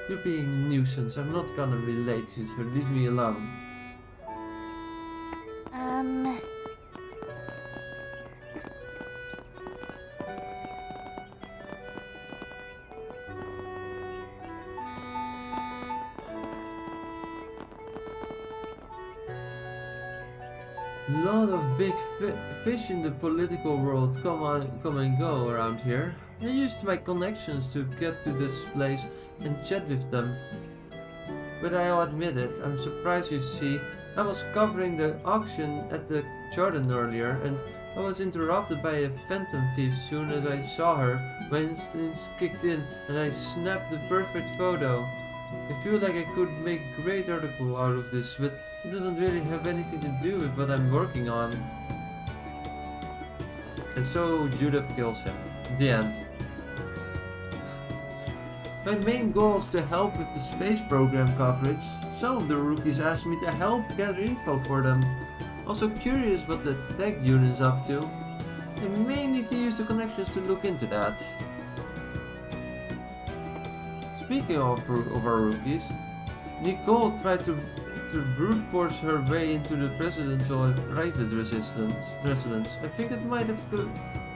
S1: You're being a nuisance. I'm not gonna relate to you. Leave me alone. Lot of big fish in the political world come and go around here. I used my connections to get to this place and chat with them. But I'll admit it, I'm surprised. You see, I was covering the auction at the Jordan earlier, and I was interrupted by a phantom thief soon as I saw her. My instincts kicked in, and I snapped the perfect photo. I feel like I could make a great article out of this, but it doesn't really have anything to do with what I'm working on. And so Judith kills him. The end. My main goal is to help with the space program coverage. Some of the rookies asked me to help gather info for them. Also curious what the tech unit's up to. I may need to use the connections to look into that. Speaking of our rookies, Nicole tried to brute force her way into the presidential rated residence. I think it might have to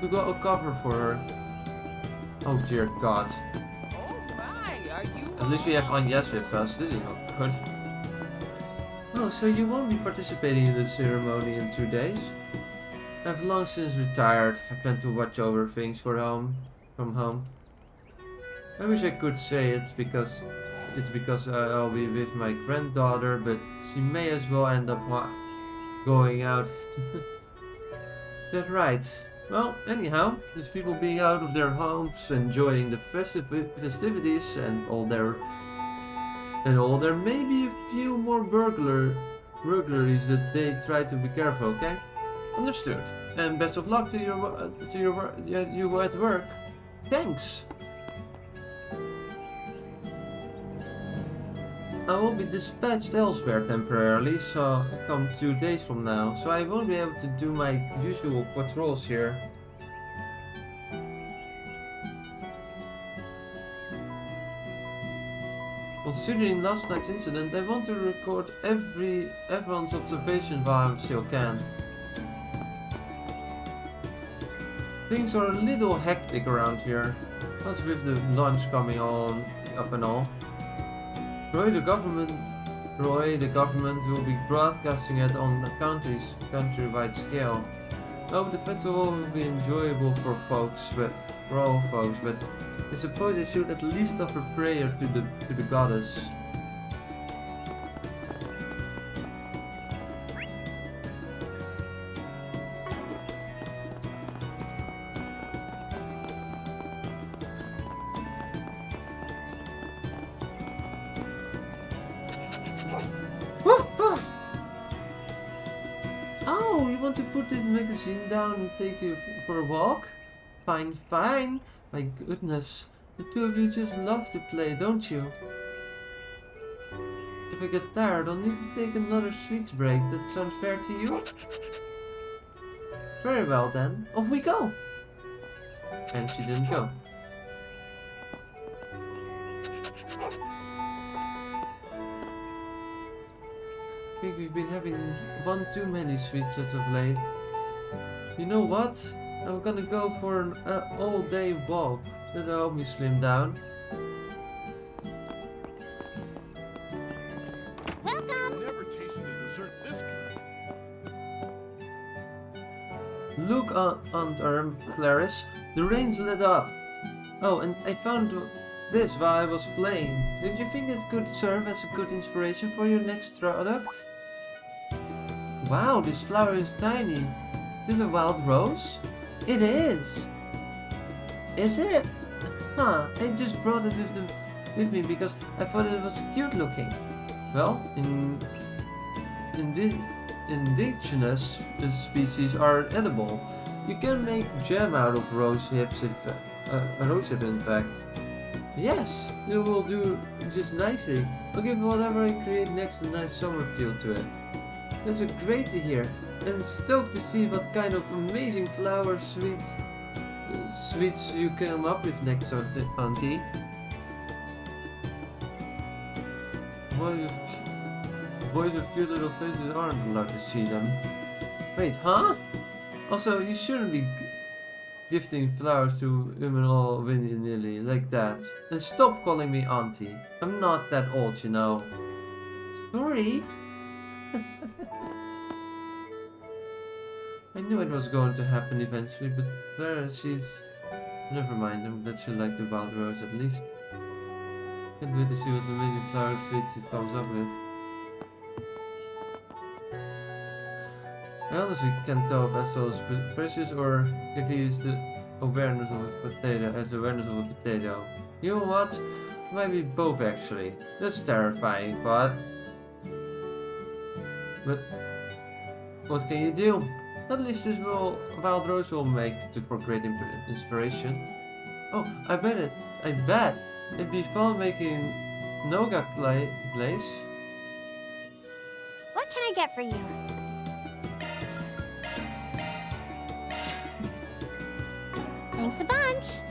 S1: go a cover for her. Oh dear God. At least we have NIS with us. This is not good. Oh, so you won't be participating in the ceremony in 2 days? I've long since retired. I plan to watch over things from home. I wish I could say it's because I'll be with my granddaughter, but she may as well end up going out. That's right. Well, anyhow, there's people being out of their homes, enjoying the festivities, and all there may be a few more burglaries that they try to be careful. Okay, understood. And best of luck to you at work. Thanks. I will be dispatched elsewhere temporarily, so come 2 days from now, so I won't be able to do my usual patrols here. Considering last night's incident, I want to record everyone's observation while I still can. Things are a little hectic around here, what's with the launch coming on up and all. Roy, the government will be broadcasting it on a countrywide scale. Oh, the festival will be enjoyable for all folks, but I suppose I should at least offer prayer to the goddess. Oh, you want to put this magazine down and take you for a walk? Fine, fine. My goodness, the two of you just love to play, don't you? If I get tired, I'll need to take another sweets break. That sounds fair to you? Very well then, off we go! And she didn't go. I think we've been having one too many sweets as of late. You know what? I'm gonna go for an all-day walk. That'll help me slim down.
S2: Welcome!
S16: Never tasted a dessert this good.
S1: Look, Aunt Clarice, the rain's let up. Oh, and I found this while I was playing. Don't you think it could serve as a good inspiration for your next product? Wow, this flower is tiny. Is it a wild rose? It is! Is it? Huh, I just brought it with me because I thought it was cute looking. Well, indigenous species are edible. You can make jam out of rose hips, in fact. Yes, it will do just nicely. I'll give whatever I create next a nice summer feel to it. That's great to hear. I'm stoked to see what kind of amazing flower sweets you come up with next, Auntie. Boys with cute little faces aren't allowed to see them. Wait, huh? Also, you shouldn't be gifting flowers to women all willy-nilly like that. And stop calling me Auntie. I'm not that old, you know. Sorry. I knew it was going to happen eventually, but Clara, never mind, I'm glad she liked the wild rose at least. Can't wait to see what amazing flower sweets she comes up with. I honestly can't tell if Essel is precious or if he is the awareness of a potato. You know what? Might be both actually. That's terrifying, but what can you do? At least this wild rose will make for great inspiration. Oh, I bet it'd be fun making nougat glaze.
S2: What can I get for you? Thanks a bunch.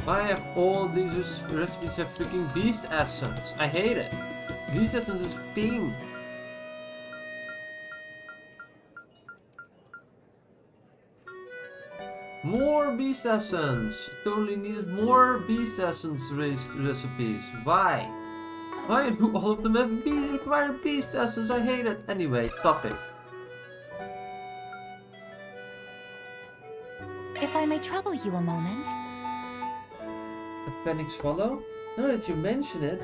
S1: Why have all these recipes have freaking beast essence? I hate it. Beast essence is pink. More beast essence. Totally needed more beast essence recipes. Why? Why do all of them have require beast essence? I hate it. Anyway, topic.
S2: If I may trouble you a moment.
S1: A panic swallow? Now that you mention it,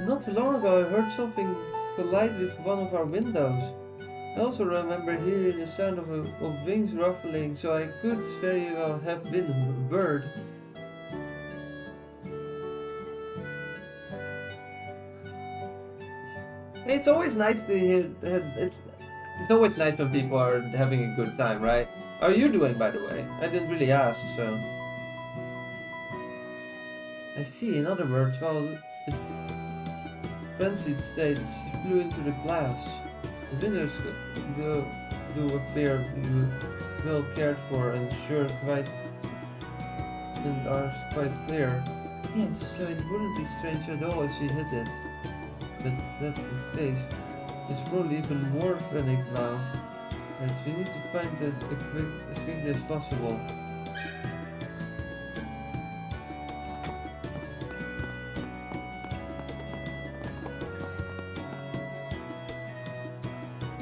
S1: not too long ago I heard something collide with one of our windows. I also remember hearing the sound of wings ruffling, so I could very well have been a bird. It's always nice to hear. It's always nice when people are having a good time, right? How are you doing, by the way? I didn't really ask, so. I see. In other words, while the frenzied state flew into the glass. The windows do appear well cared for and sure quite and are quite clear. Yes, so it wouldn't be strange at all if she hit it. But that's the case. It's probably even more panic now. Right, we need to find it as quickly as possible.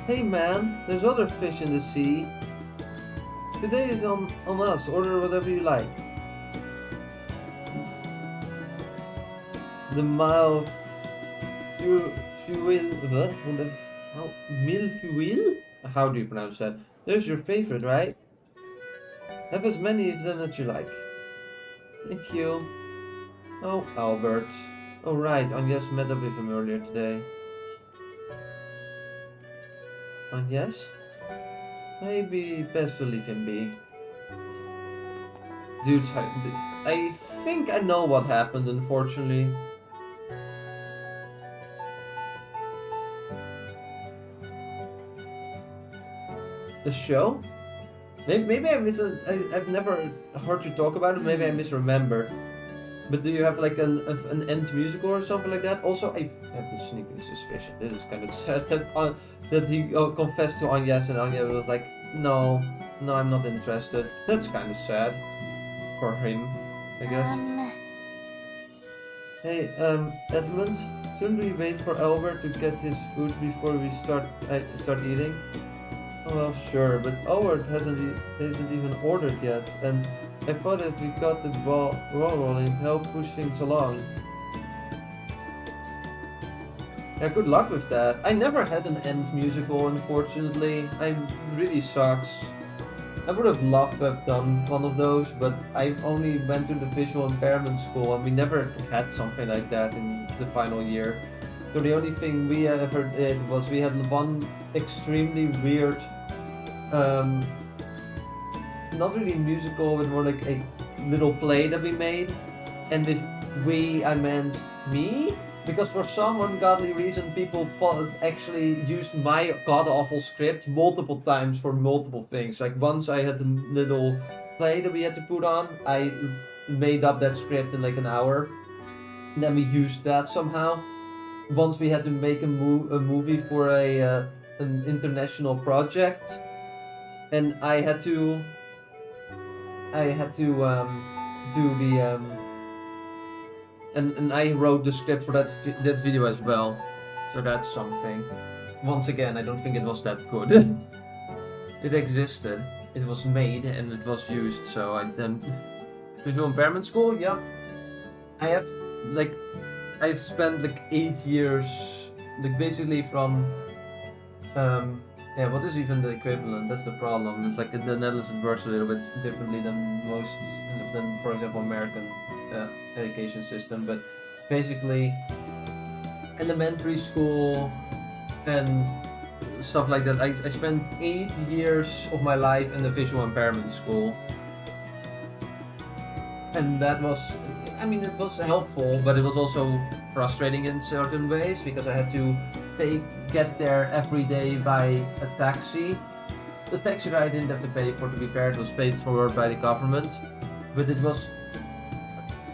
S1: Hey man, there's other fish in the sea. Today is on us, order whatever you like. The mile fuel, what? Milfuil? How do you pronounce that? There's your favorite, right? Have as many of them as you like. Thank you. Oh, Albert. Oh right, Agnes met up with him earlier today. Yes? Maybe best to leave him be. Dude, I think I know what happened, unfortunately. The show? Maybe I've never heard you talk about it, maybe I misremember. But do you have like an end musical or something like that? Also, I have the sneaking suspicion. This is kind of sad that he confessed to Agnes and Agnes was like, no, I'm not interested. That's kind of sad for him, I guess. Hey, Edmund, shouldn't we wait for Albert to get his food before we start eating? Oh, well, sure, but Albert hasn't even ordered yet, and I thought if we got the ball rolling, help push things along. Yeah, good luck with that. I never had an end musical, unfortunately. Really sucks. I would have loved to have done one of those, but I only went to the visual impairment school, and we never had something like that in the final year. So the only thing we ever did was we had one extremely weird, not really musical, but more like a little play that we made. And with we, I meant me, because for some ungodly reason people actually used my god-awful script multiple times for multiple things. Like once I had a little play that we had to put on, I made up that script in like an hour. And then we used that somehow. Once we had to make a movie for an international project, and I had to do the and I wrote the script for that video as well, so that's something. Once again, I don't think it was that good. It existed, it was made, and it was used. So I then visual impairment school. Yeah, I've spent like 8 years, like basically from what is even the equivalent? That's the problem. It's like in the Netherlands it works a little bit differently than for example, American education system. But basically, elementary school and stuff like that. I spent 8 years of my life in the visual impairment school, and that was, it was helpful, but it was also frustrating in certain ways because I had to get there every day by a taxi. The taxi ride I didn't have to pay for, to be fair, it was paid for by the government, but it was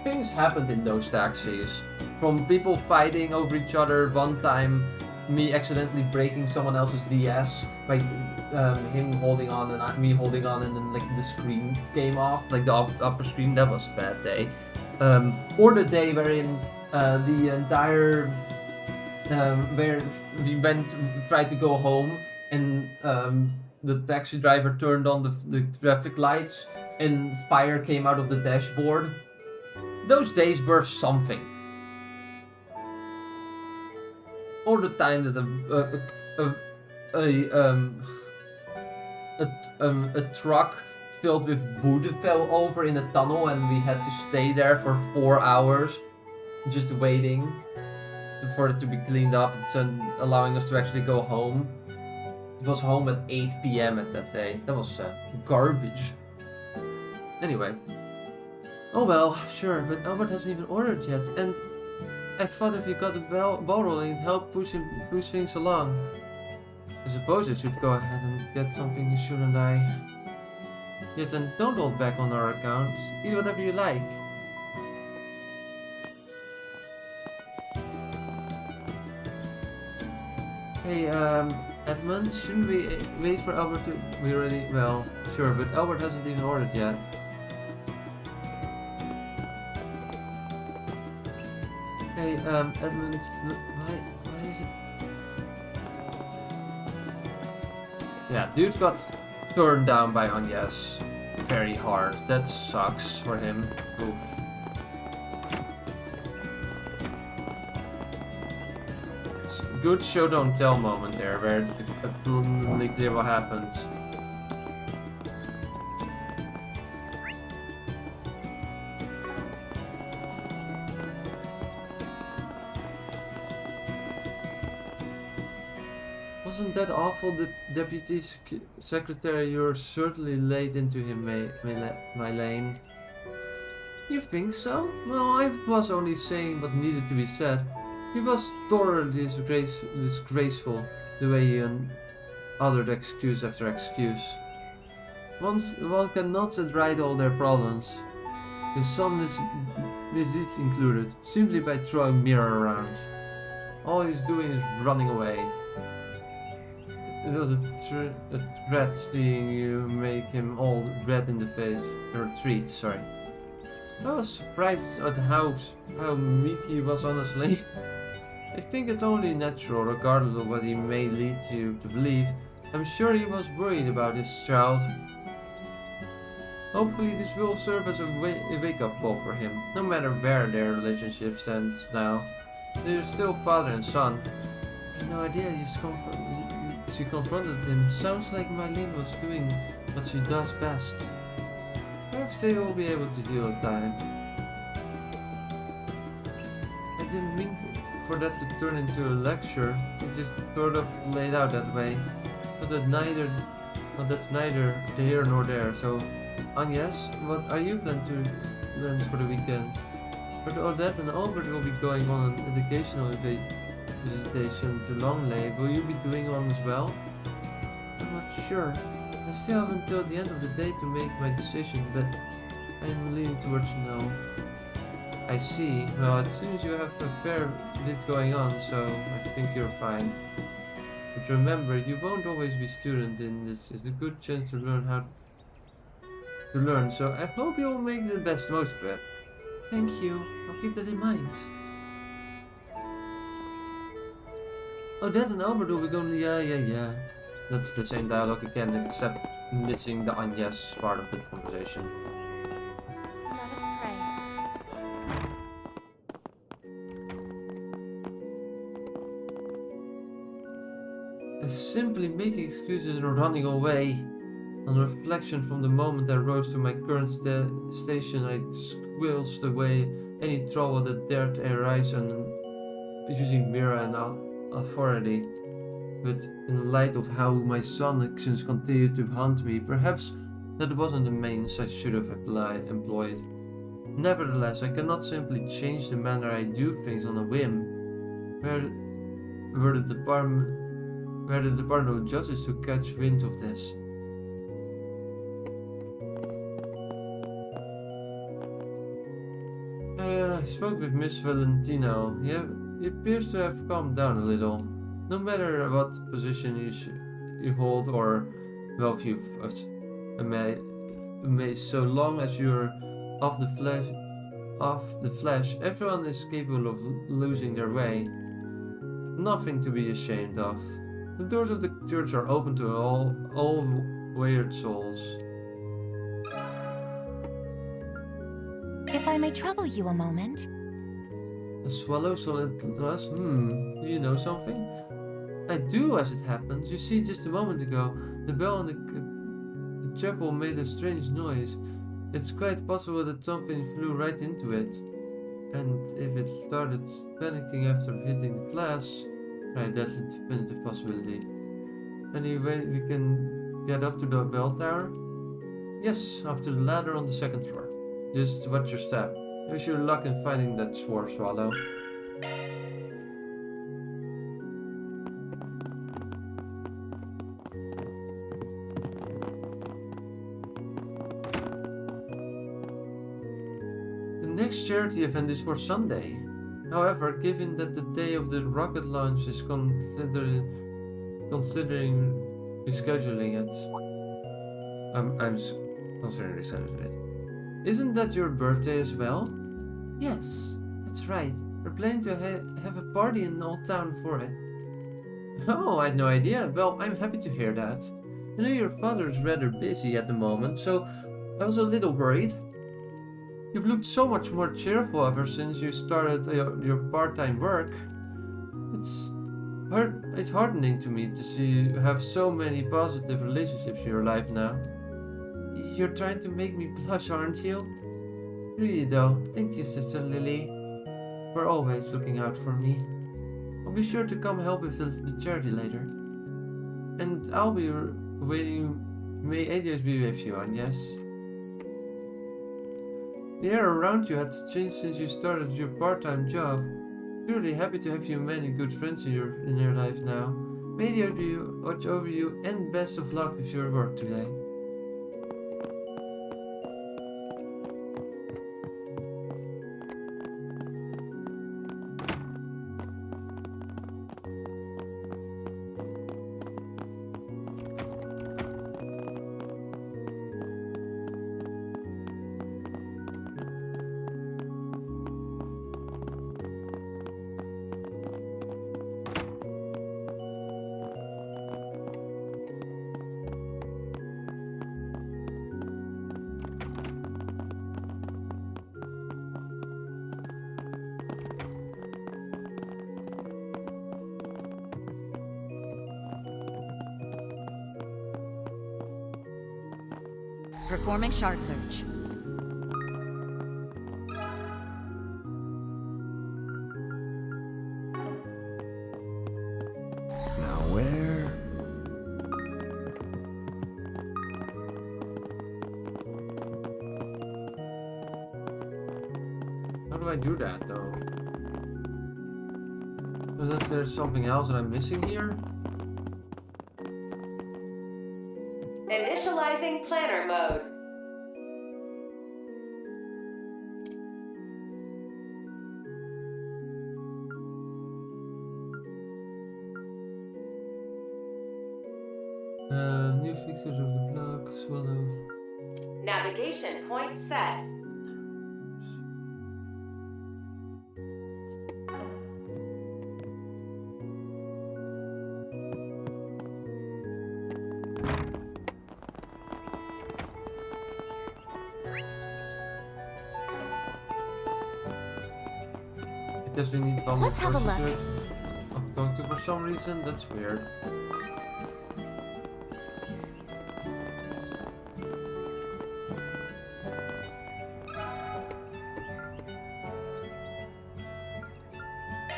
S1: things happened in those taxis. From people fighting over each other, one time me accidentally breaking someone else's DS by him holding on and me holding on, and then like the screen came off, like the upper screen. That was a bad day. Or the day wherein the entire where we tried to go home, and the taxi driver turned on the traffic lights and fire came out of the dashboard. Those days were something. Or the time that a truck filled with wood fell over in a tunnel, and we had to stay there for 4 hours just waiting for it to be cleaned up and allowing us to actually go home. It was home at 8 PM at that day. That was garbage. Anyway. Oh well, sure, but Albert hasn't even ordered yet, and I thought if you got a ball rolling, it'd help push things along. I suppose I should go ahead and get something, shouldn't I? Yes, and don't hold back on our accounts. Eat whatever you like. Hey, Edmund, shouldn't we wait for Albert to... We already... Well, sure, but Albert hasn't even ordered yet. Hey, Edmund, why is it... Yeah, dude got turned down by Agnes very hard. That sucks for him. Oof. Good show don't tell moment there, where it's absolutely clear what happened. Wasn't that awful, the deputy secretary? You're certainly late into him, Mylane. You think so? Well, I was only saying what needed to be said. He was thoroughly disgraceful, the way he uttered excuse after excuse. One cannot set right all their problems, with some misdeeds included, simply by throwing mirror around. All he's doing is running away. It was a threat seeing you make him all red in the face. Or treat, sorry. I was surprised at how meek he was, honestly. I think it's only natural, regardless of what he may lead you to believe. I'm sure he was worried about his child. Hopefully this will serve as a wake-up call for him, no matter where their relationship stands now. They're still father and son. I had no idea she confronted him. Sounds like Mylane was doing what she does best. Perhaps they will be able to heal in time. I didn't mean for that to turn into a lecture. It just sort of laid out that way. But that's neither here nor there. So, Agnes, what are you planning for the weekend? But Odette and Albert will be going on an educational visitation to Longley. Will you be doing one as well? I'm not sure. I still have until the end of the day to make my decision, but I'm leaning towards no. I see. Well, it seems you have a fair bit going on, so I think you're fine. But remember, you won't always be student in this. It's a good chance to learn so I hope you'll make the best most of it. Thank you. I'll keep that in mind. Odette and Albert will be going to... Yeah. That's the same dialogue again, except missing the Agnes part of the conversation.
S10: Let us pray.
S1: Simply making excuses and running away. On reflection, from the moment I rose to my current station, I squelched away any trouble that dared arise on using mirror and authority. But in light of how my son's actions continued to haunt me, perhaps that wasn't the means I should have employed. Nevertheless, I cannot simply change the manner I do things on a whim. Were the Department of Justice to catch wind of this. spoke with Miss Valentino. He appears to have calmed down a little. No matter what position you hold or wealth you've amassed, so long as you're off the flesh, everyone is capable of losing their way. Nothing to be ashamed of. The doors of the church are open to all wayward souls.
S2: If I may trouble you a moment.
S1: A swallow solid glass? Do you know something? I do, as it happens. You see, just a moment ago, the bell in the chapel made a strange noise. It's quite possible that something flew right into it. And if it started panicking after hitting the glass, right, that's a definitive possibility. Anyway, we can get up to the bell tower? Yes, up to the ladder on the 2nd floor. Just watch your step. Wish you luck in finding that swallow. The next charity event is for Sunday. However, given that the day of the rocket launch is considering rescheduling it, I'm considering rescheduling it. Isn't that your birthday as well? Yes, that's right. We're planning to have a party in Old Town for it. Oh, I had no idea. Well, I'm happy to hear that. I know your father is rather busy at the moment, so I was a little worried. You've looked so much more cheerful ever since you started your part-time work. It's heartening to me to see you have so many positive relationships in your life now. You're trying to make me blush, aren't you? Really though, thank you, Sister Lily, for always looking out for me. I'll be sure to come help with the charity later. And I'll be waiting. May ADS be with you, and yes. The air around you has changed since you started your part-time job. Truly happy to have you many good friends in your life now. May ADS watch over you, and best of luck with your work today.
S5: Performing shard search.
S19: Now where?
S1: How do I do that though? Unless there's something else that I'm missing here?
S4: Initializing planner mode.
S1: New fixtures of the block, swallow.
S4: Navigation point set.
S1: Guess we need one more
S2: Let's have a
S1: person
S2: look.
S1: to it. I'm going to for some reason, that's weird.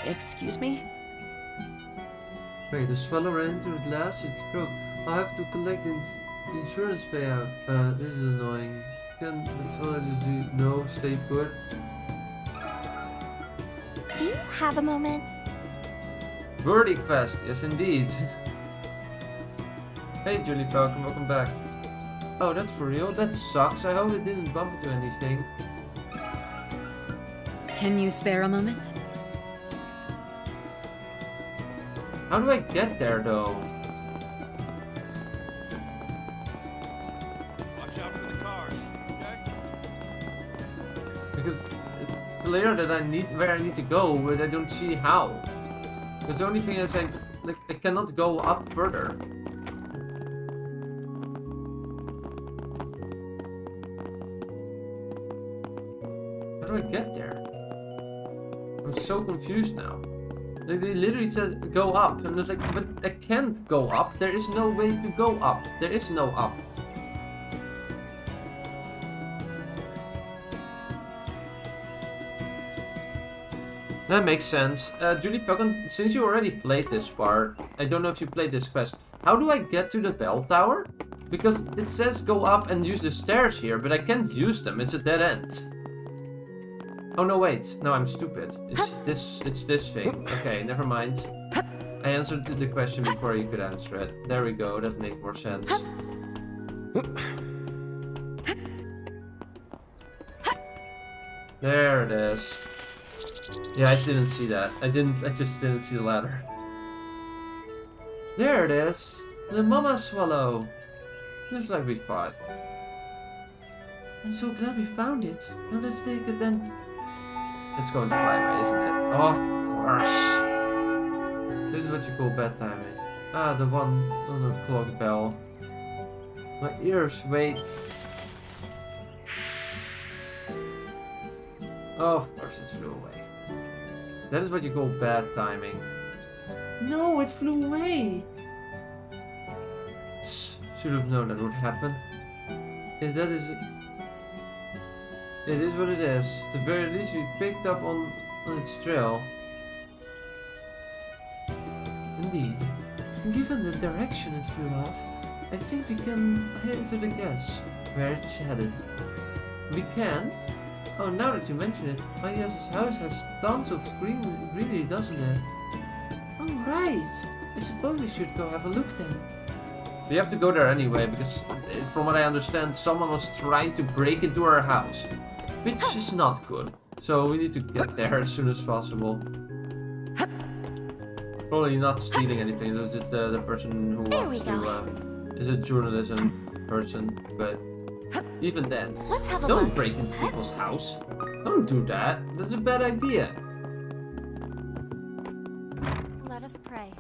S15: Excuse me?
S1: Wait, the swallow ran into the glass, it's broke. I'll have to collect the insurance payout. This is annoying. Can the swallow just no, stay put?
S2: Do you have a moment?
S1: Birdie quest, yes indeed. Hey Julie Falcom, welcome back. Oh, that's for real? That sucks. I hope it didn't bump into anything.
S5: Can you spare a moment?
S1: How do I get there, though?
S8: Watch out for the cars, okay?
S1: Because it's clear that I need where I need to go, but I don't see how. Because the only thing is I cannot go up further. How do I get there? I'm so confused now. Like, they literally says go up, and it's like, but I can't go up. There is no way to go up. There is no up. That makes sense. Julie Falcon, since you already played this part, I don't know if you played this quest. How do I get to the bell tower? Because it says go up and use the stairs here, but I can't use them. It's a dead end. Oh no, wait. No, I'm stupid. It's this thing. Okay, never mind. I answered the question before you could answer it. There we go. That makes more sense. There it is. Yeah, I didn't see that. I just didn't see the ladder. There it is. The mama swallow. Just like we thought. I'm so glad we found it. Now let's take it then. It's going to fly away, isn't it? Of course. This is what you call bad timing. Ah, the 1 o'clock bell. My ears, wait. Oh, of course it flew away. That is what you call bad timing. No, it flew away. Should have known that would happen. It is what it is. At the very least, we picked up on its trail. Indeed. Given the direction it flew off, I think we can hazard a guess where it's headed. We can? Oh, now that you mention it, my guess's house has tons of greenery, doesn't it? Oh, right. I suppose we should go have a look then. We have to go there anyway, because from what I understand, someone was trying to break into our house. Which is not good. So we need to get there as soon as possible. Probably not stealing anything, it's just the person who wants to, is a journalism person, but even then, don't break into people's house. Don't do that, that's a bad idea.
S10: Let us pray.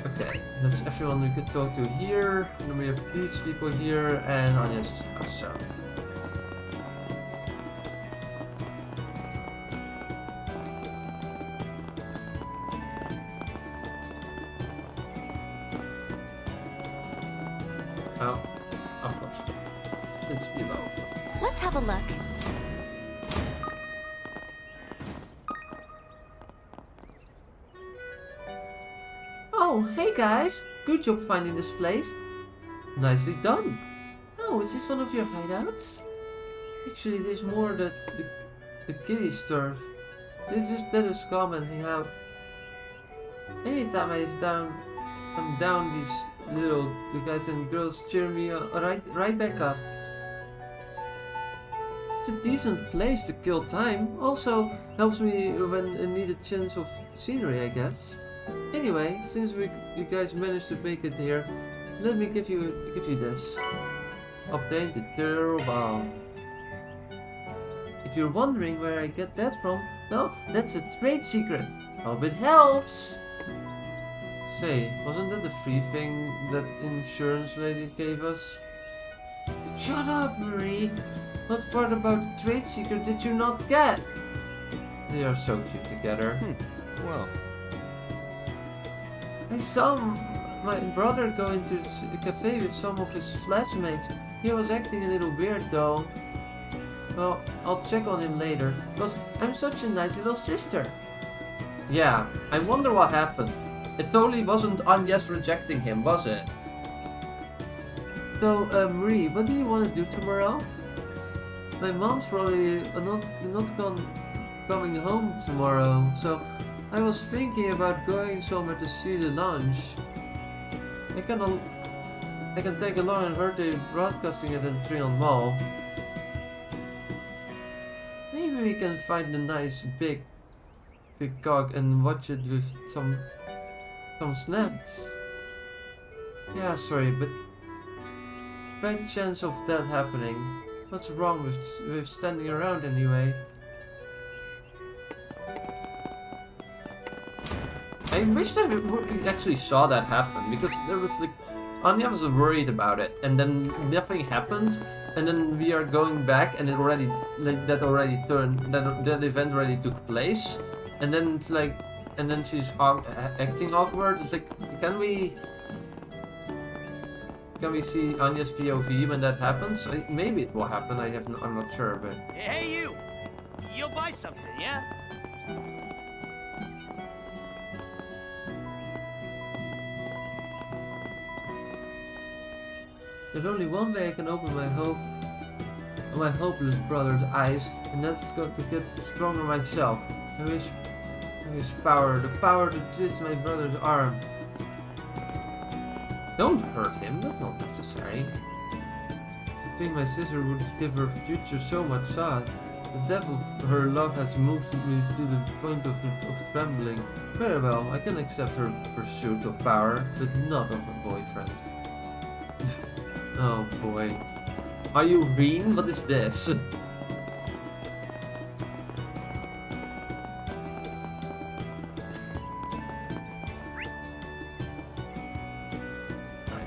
S1: Okay, that's everyone we could talk to here. And then we have these people here and Anya's house, so. Oh, of course. It's below.
S2: Let's have a look.
S1: Oh, hey guys! Good job finding this place. Nicely done. Oh, is this one of your hideouts? Actually, there's more the kiddies turf. Just let us come and hang out. Anytime I'm down, these little guys and girls cheer me right back up. It's a decent place to kill time. Also helps me when I need a chance of scenery, I guess. Anyway, since you guys managed to make it here, let me give you this. Obtain the turbo. If you're wondering where I get that from, well, that's a trade secret. Hope it helps. Say, wasn't that the free thing that insurance lady gave us? Shut up, Marie! What part about the trade secret did you not get? They are so cute together.
S19: Well.
S1: I saw my brother go into a cafe with some of his flatmates. He was acting a little weird though. Well, I'll check on him later, because I'm such a nice little sister. Yeah, I wonder what happened. It totally wasn't Anya's rejecting him, was it? So, Marie, what do you want to do tomorrow? My mom's probably not coming home tomorrow, so I was thinking about going somewhere to see the lunch. I can take along and heard they broadcasting it in 3 on Mall. Maybe Maybe we can find a nice big cog and watch it with some snacks. Yeah, sorry, but by chance of that happening, what's wrong with standing around anyway? I wish that we actually saw that happen, because there was like, Anya was worried about it, and then nothing happened, and then we are going back, and it already, like, that event already took place, and then it's like, and then she's acting awkward. It's like, can we see Anya's POV when that happens? Maybe it will happen. I'm not sure, but.
S17: Hey, you! You'll buy something, yeah?
S1: There's only one way I can open my hopeless brother's eyes, and that's got to get stronger myself. I wish the power to twist my brother's arm. Don't hurt him, that's not necessary. I think my sister would give her future so much thought. The depth of her love has moved me to the point of trembling. Very well, I can accept her pursuit of power, but not of a boyfriend. Oh boy. Are you green? What is this? Alright,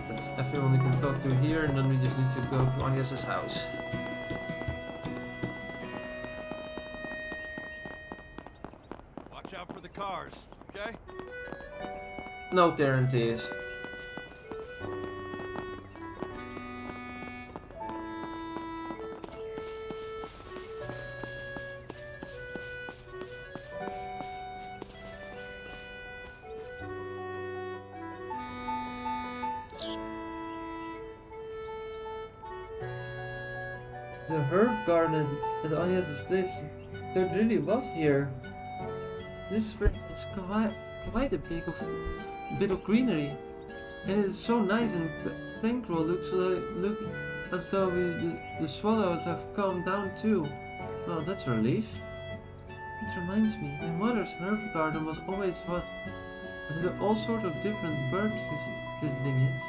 S1: that's everyone we can talk to here, and then we just need to go to Agnes's house.
S8: Watch out for the cars, okay?
S1: No guarantees. The herb garden at Agnes's place, there really was here. This spread is quite a bit of greenery, and it is so nice and tranquil. Look as though the swallows have calmed down too. Well, that's a relief. It reminds me, my mother's herb garden was always what, and there were all sorts of different birds visiting it.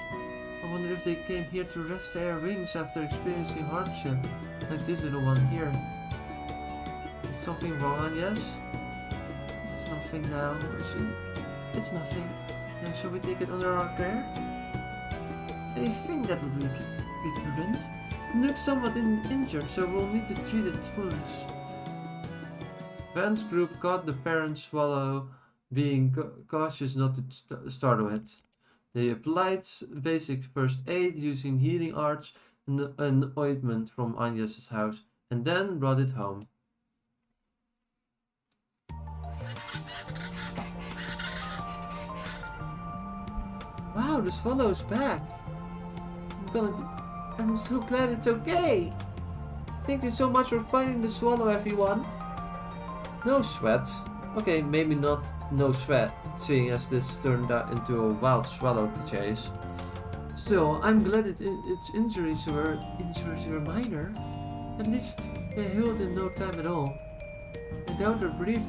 S1: I wonder if they came here to rest their wings after experiencing hardship, like this little one here. Is something wrong, yes? It's nothing now, is it? It's nothing. Now shall we take it under our care? I think that would be prudent. It looks somewhat injured, so we'll need to treat its wounds. Van's group caught the parent swallow being cautious not to startle it. They applied basic first aid using healing arts and an ointment from Agnes's house, and then brought it home. Wow, the swallow's back! I'm so glad it's okay! Thank you so much for finding the swallow, everyone! No sweat. Okay, maybe not no sweat, seeing as this turned out into a wild swallow chase. Still, I'm glad its injuries were minor. At least they healed in no time at all. I doubt a brief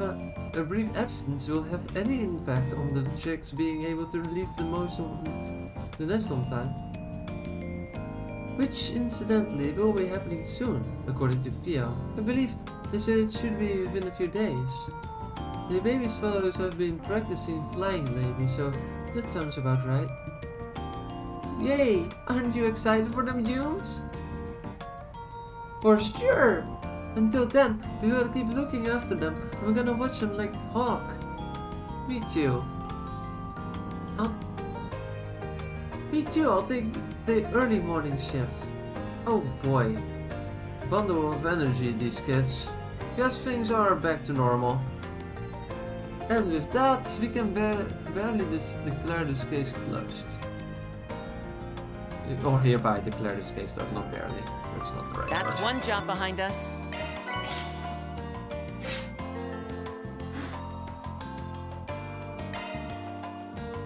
S1: absence will have any impact on the chicks being able to leave the most of the nest on time. Which, incidentally, will be happening soon, according to Pio. I believe they said it should be within a few days. The baby swallows have been practicing flying lately, so that sounds about right. Yay! Aren't you excited for them, Jumes? For sure! Until then, we gotta keep looking after them, and we're gonna watch them like hawk. Me too. I'll take the early morning shift. Oh boy. Bundle of energy, these kids. Guess things are back to normal. And with that, we can barely declare this case closed. Or hereby declare this case closed, not barely. That's not the right
S18: That's
S1: word.
S18: one job behind us.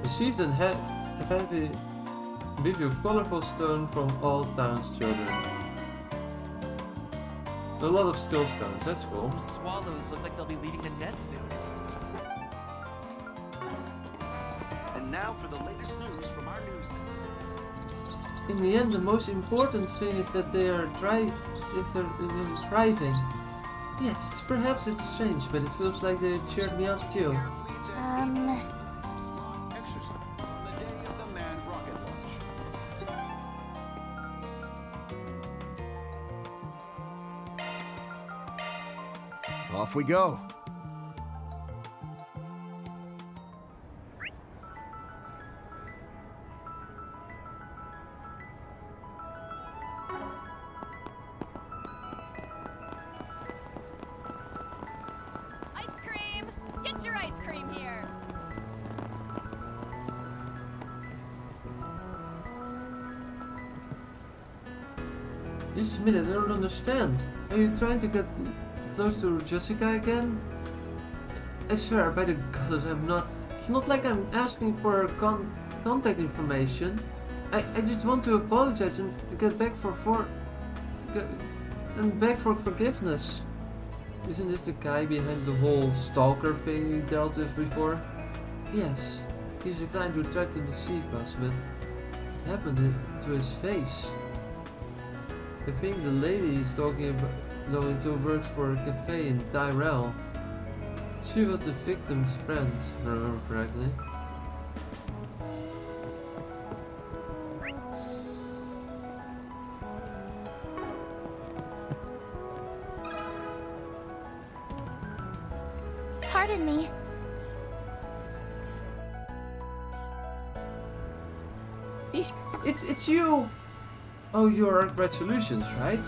S1: Received a heavy review of colorful stone from all town's children. A lot of skill stones, that's cool.
S14: Those swallows look like they'll be leaving the nest soon.
S21: And now for the latest news from our news desk.
S1: In the end, the most important thing is that they are thriving. Yes, perhaps it's strange, but it feels like they cheered me up too.
S19: Off we go.
S20: Ice cream! Get your ice cream here!
S1: Just a minute, I don't understand. Are you trying to get close to Jessica again? I swear, by the goddess, I'm not. It's not like I'm asking for contact information. I just want to apologize and get back beg for forgiveness. Isn't this the guy behind the whole stalker thing we dealt with before? Yes, he's the kind who tried to deceive us, but it happened to his face. I think the lady he's talking about going to works for a cafe in Tyrell. She was the victim's friend, if I remember correctly.
S2: Pardon me.
S1: It's you! Oh, you're Red Solutions, right?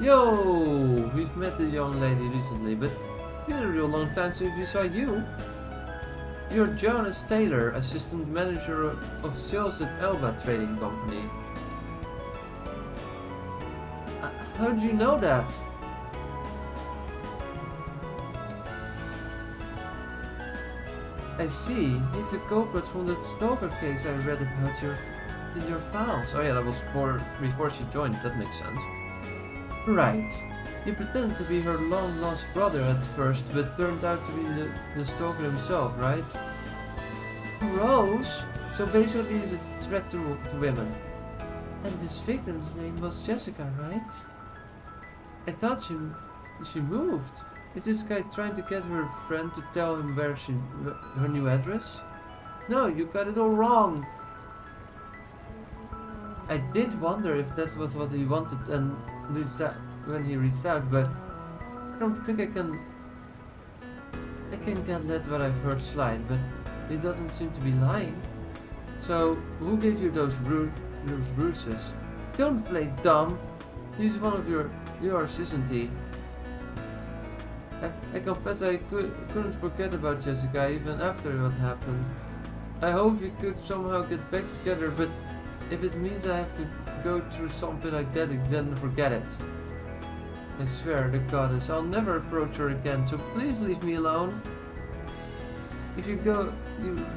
S1: Yo! We've met the young lady recently, but it's been a real long time since we saw you. You're Jonas Taylor, assistant manager of sales at Elba Trading Company. How did you know that? I see. He's the culprit from that stalker case I read about in your files. Oh yeah, that was before she joined. That makes sense. Right. He pretended to be her long-lost brother at first, but turned out to be the stalker himself, right? Gross! So basically he's a threat to women. And this victim's name was Jessica, right? I thought she moved. Is this guy trying to get her friend to tell him where her new address? No, you got it all wrong. I did wonder if that was what he wanted and when he reached out, but I don't think I can let what I've heard slide, but he doesn't seem to be lying. So, who gave you those bruises? Don't play dumb. He's one of yours, isn't he? I confess I couldn't forget about Jessica even after what happened. I hope we could somehow get back together, but if it means I have to go through something like that, then forget it. I swear to goddess, I'll never approach her again, so please leave me alone. If you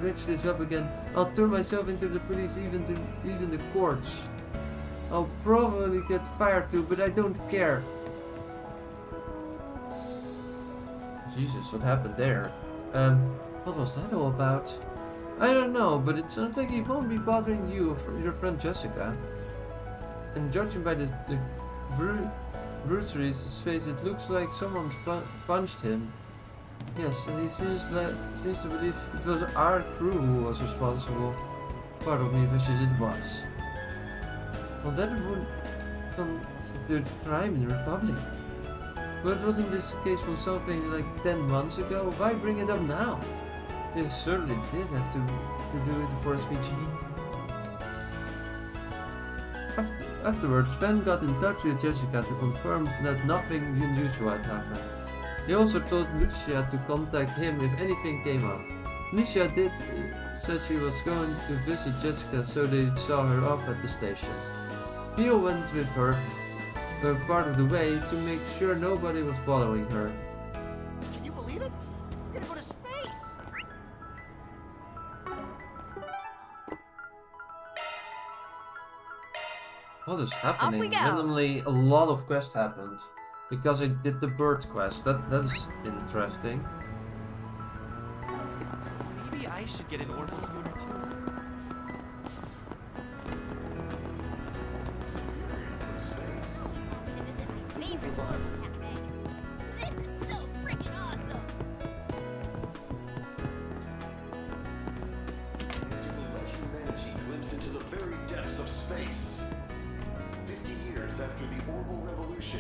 S1: reach this up again, I'll turn myself into the police, even the courts. I'll probably get fired too, but I don't care. Jesus, what happened there? What was that all about? I don't know, but it sounds like he won't be bothering you or your friend Jessica. And judging by the bruises his face, it looks like someone punched him. Yes, and he seems to believe it was our crew who was responsible. Part of me wishes it was. Well, that would constitute crime in the Republic. But wasn't this case from something like 10 months ago? Why bring it up now? It certainly did have to do with the Force PG. Afterwards, Sven got in touch with Jessica to confirm that nothing unusual had happened. He also told Lucia to contact him if anything came up. Lucia said she was going to visit Jessica, so they saw her off at the station. Pio went with her part of the way to make sure nobody was following her.
S14: Can you believe it? We're gonna go to space!
S1: What is happening?
S20: Off we go.
S1: Randomly, a lot of quests happened. Because I did the bird quest. That is interesting.
S3: Maybe I should get an orbital scooter too.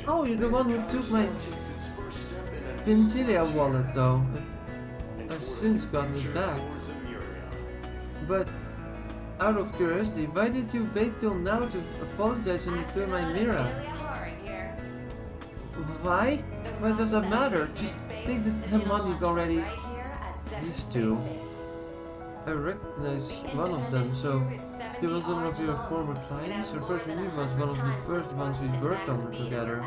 S1: Oh, you're the one who took my Pintilia wallet though. I've since gotten it back. But out of curiosity, why did you wait till now to apologize and return my mirror? Why? Why does that matter? Just take the damn money already. These two. I recognize one of them, so he was one of your former clients. Your first review was one of the first ones we worked on together.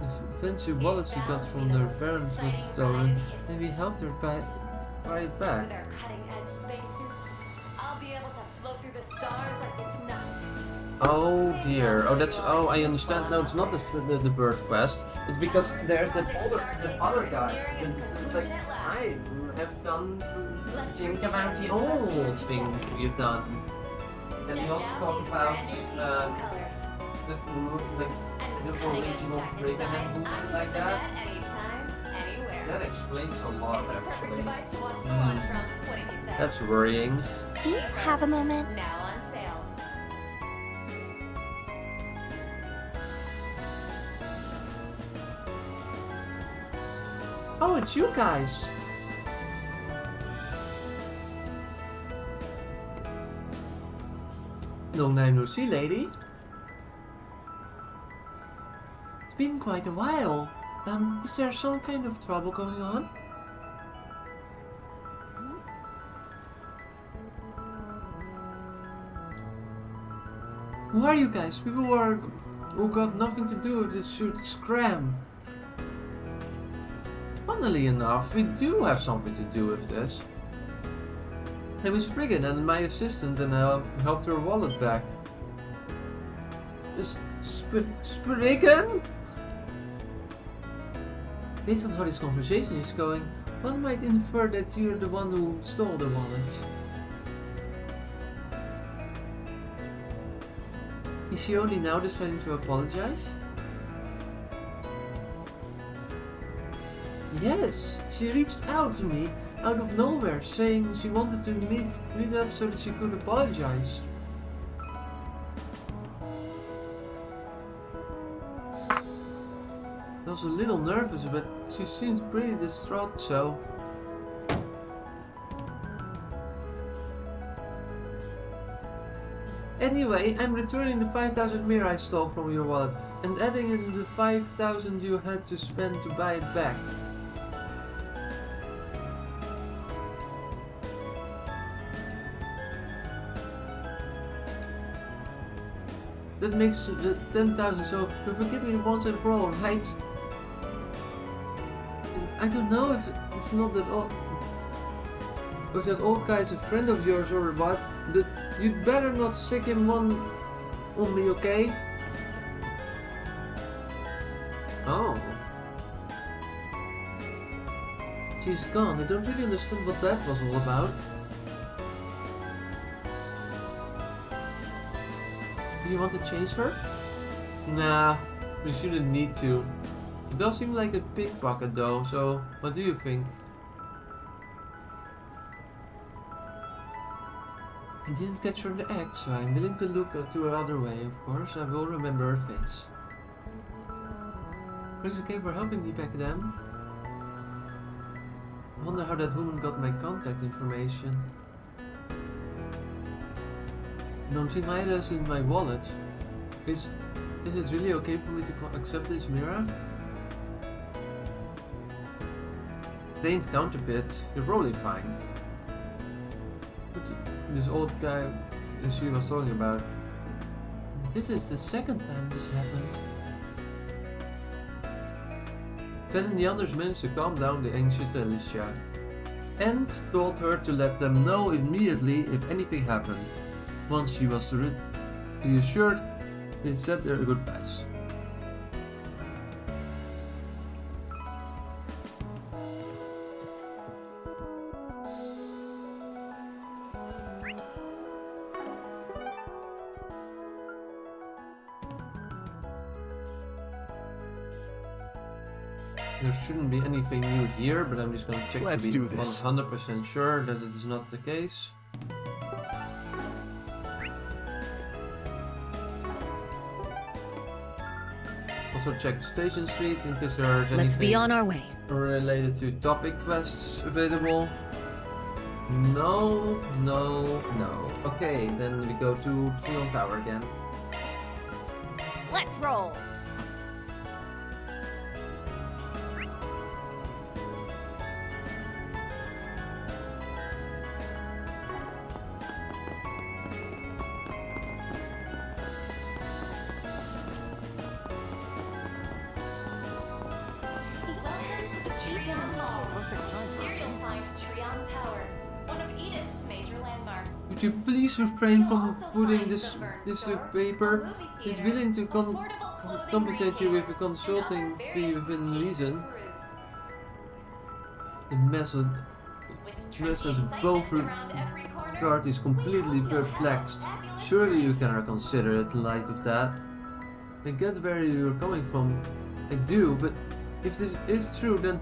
S1: The fancy wallet she got from their parents was stolen, and we helped her buy it back.
S10: With our cutting-edge spacesuits, I'll be able to float through the stars like it's nothing.
S1: Oh dear. Oh, that's. Oh, I understand. No, it's not the bird quest. It's because there's that other guy. It's like, I have done some think about the old things we've done. And we also talk about the religion of Brigham and movement like that. That explains a lot, actually. That's worrying.
S2: Do you have a moment?
S10: Now on sale.
S1: Oh, it's you guys. Long time no see, lady. It's been quite a while. Is there some kind of trouble going on? Who are you guys? People who got nothing to do with this scram. Funnily enough, we do have something to do with this. I was Spriggan and my assistant, and I helped her wallet back. Is Spriggan? Based on how this conversation is going, one might infer that you're the one who stole the wallet. Is she only now deciding to apologize? Yes, she reached out to me out of nowhere, saying she wanted to meet up so that she could apologize. I was a little nervous, but she seemed pretty distraught, so... Anyway, I'm returning the 5,000 mir I stole from your wallet, and adding in the 5,000 you had to spend to buy it back. That makes the 10,000, so you forgive me once and for all, right? I don't know if it's not that old... If that old guy is a friend of yours or what, but you'd better not sick him one on me, okay? Oh. She's gone. I don't really understand what that was all about. Do you want to chase her? Nah, we shouldn't need to. It does seem like a pickpocket though, so what do you think? I didn't catch her in the act, so I'm willing to look to her other way, of course. I will remember her face. Thanks okay for helping me back then. I wonder how that woman got my contact information. No, see, my address in my wallet. Is it really okay for me to accept this mirror? They ain't counterfeit. You're probably fine. This old guy that she was talking about. This is the second time this happened. Then and the others managed to calm down the anxious Alicia and told her to let them know immediately if anything happened. Once she was reassured, they said their goodbyes. There shouldn't be anything new here, but I'm just gonna check
S19: Let's
S1: to
S19: do
S1: be
S19: this.
S1: 100% sure that it is not the case. Also check Station Street in case there is anything
S5: Let's be on our way.
S1: related to topic quests available. No, no, no. Okay, then we go to Trion Tower again.
S20: Let's roll.
S10: Welcome to the Trion Mall. Here you'll find Trion Tower, one of Eden's major landmarks.
S1: Could you please refrain from putting this paper? It's willing to compensate you with a consulting fee within reason. The mess has both parties completely perplexed. Surely you can reconsider it in light of that. I get where you're coming from. I do, but if this is true, then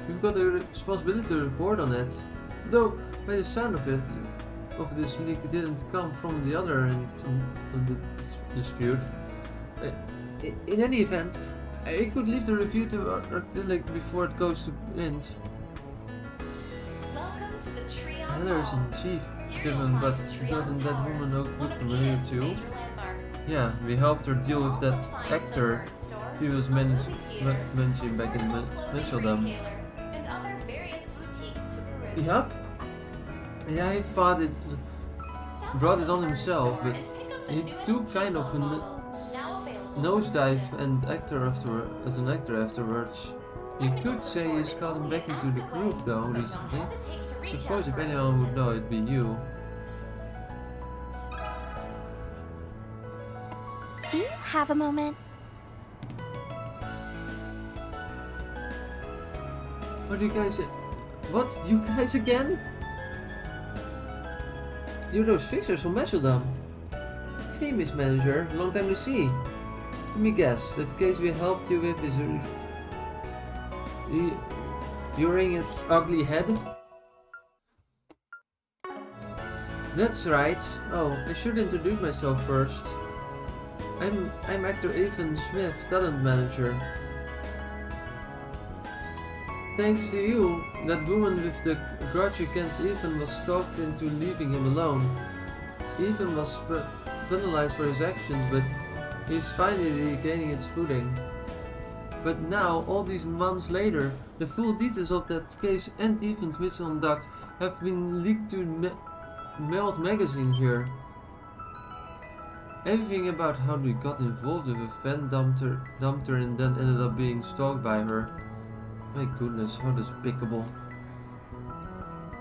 S1: you've got a responsibility to report on it. Though, by the sound of it, this leak didn't come from the other end of the dispute. In any event, I could leave the review to our clinic before it goes to print.
S10: Welcome to the Trion
S1: Heather's in chief given, but doesn't that woman look good familiar too? Yeah, we helped her deal with that actor he was mentioning back in Michel'dom. Yup. Yeah, I thought it brought it on himself, but he took kind of a nosedive and as an actor afterwards. You could say he's gotten back into the group though recently. Suppose if anyone would know, it'd be you.
S2: Do you have a moment?
S1: What do you guys... What? You guys again? You're those fixers from Michel'dom. Hey, Miss Manager, long time to see. Let me guess, that case we helped you with is rearing its ugly head? That's right. Oh, I should introduce myself first. I'm actor Ethan Smith, talent manager. Thanks to you, that woman with the grudge against Ethan was talked into leaving him alone. Ethan was penalized for his actions, but he's finally regaining its footing. But now, all these months later, the full details of that case and Ethan's misconduct have been leaked to Meld magazine here. Everything about how we got involved with a fan dumped her and then ended up being stalked by her. My goodness, how despicable.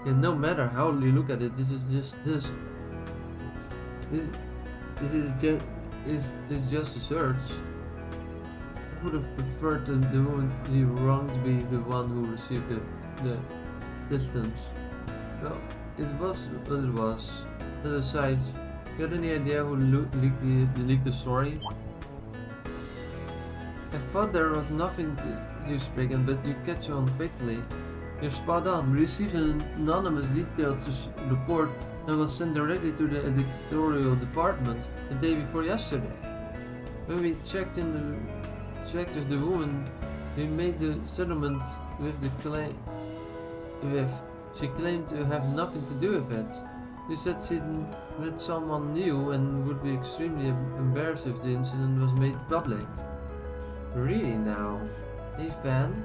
S1: And no matter how you look at it, this is just a search. I would have preferred the woman he wronged to be the one who received the distance. Well, it was what it was. And aside, you got any idea who leaked the story? I thought there was nothing to you Spriggan, but you catch on quickly. You're spot on. We received an anonymous detailed report and was sent directly to the editorial department the day before yesterday. When we checked with the woman we made the settlement with she claimed to have nothing to do with it. She said she'd met someone new and would be extremely embarrassed if the incident was made public. Really now? Hey fan?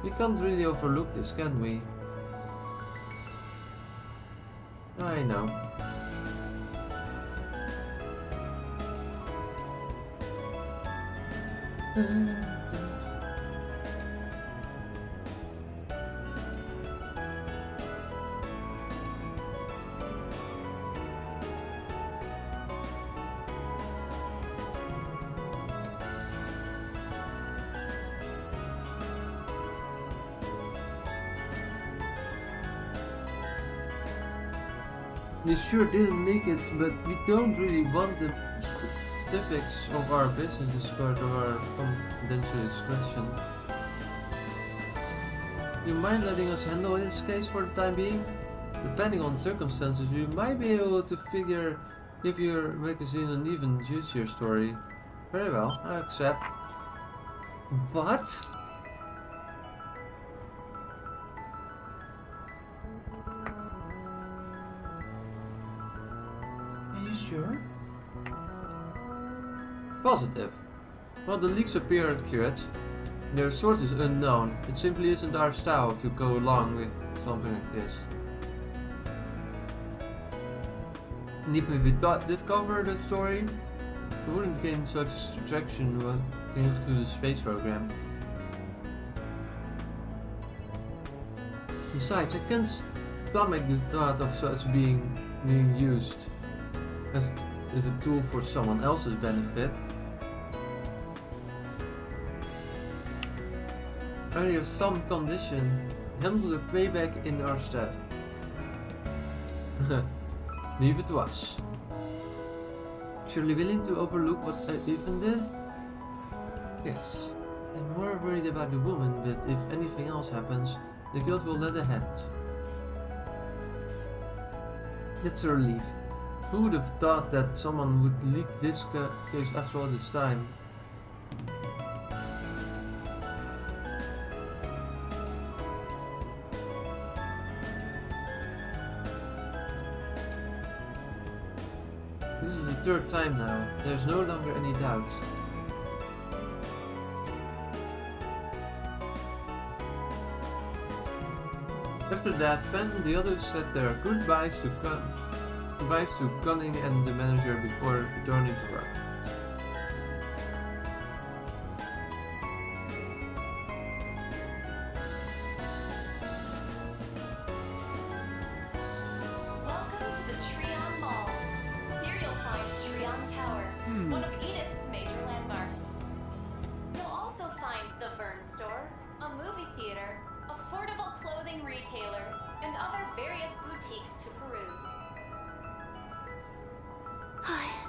S1: We can't really overlook this, can we? I know. We sure didn't leak it, but we don't really want the specifics of our business discard or our confidential discretion. you mind letting us handle this case for the time being? Depending on circumstances, we might be able to give your magazine an even juicier story. Very well, I accept. But? Are you sure? Positive. Well, the leaks appear accurate. Their source is unknown. It simply isn't our style to go along with something like this. And even if we discover the story, we wouldn't gain such traction through the space program. Besides, I can't stomach the thought of such being used as a tool for someone else's benefit. Only of some condition, handle the payback in our stead. Leave it to us. Surely willing to overlook what I even did? Yes. I'm more worried about the woman, but if anything else happens, the guild will lend a hand. It's a relief. Who would have thought that someone would leak this case after all this time? This is the third time now. There's no longer any doubt. After that, Ben and the others said their goodbyes to Cunning and the manager before returning to work.
S10: Welcome to the Trion Mall. Here you'll find Trion Tower, one of Edith's major landmarks. You'll also find the Vern Store, a movie theater, affordable clothing retailers, and other various boutiques to peruse.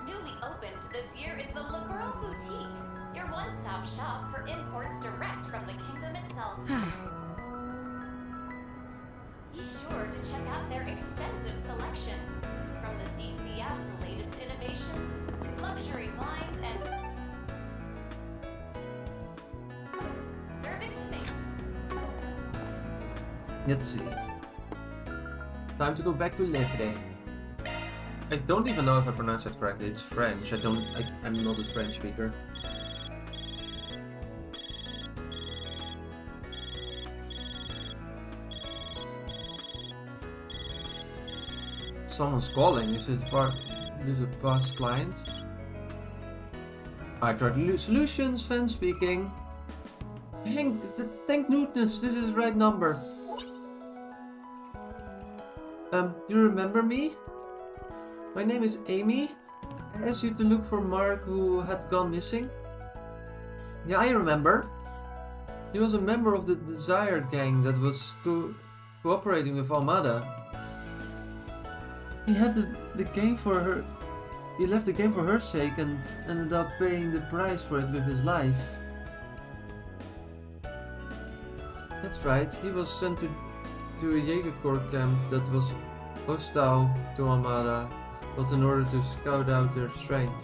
S10: Newly opened this year is the Liberal Boutique, your one-stop shop for imports direct from the kingdom itself. Be sure to check out their extensive selection, from the CCF's latest innovations to luxury wines and... Serving to me.
S1: Let's see. Time to go back to Livre. I don't even know if I pronounced that correctly. It's French. I'm not a French speaker. Someone's calling. Is it a past client? I tried solutions. Fan speaking. Thank goodness, this is the right number. Do you remember me? My name is Amy. I asked you to look for Mark who had gone missing. Yeah, I remember. He was a member of the Desire gang that was cooperating with Almada. He had the game for her. He left the game for her sake and ended up paying the price for it with his life. That's right. He was sent to a Jaeger Corps camp that was hostile to Almada, was in order to scout out their strength.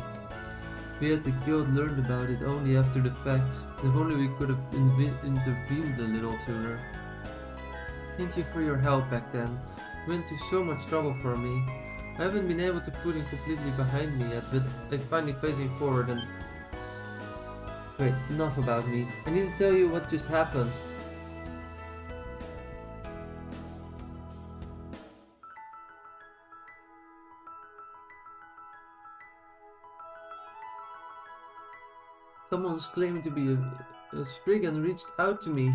S1: We at the guild learned about it only after the fact. If only we could have intervened a little sooner. Thank you for your help back then. You went to so much trouble for me. I haven't been able to put it completely behind me yet, but I'm finally facing forward and... Wait, enough about me. I need to tell you what just happened. Someone's claiming to be a sprig and reached out to me.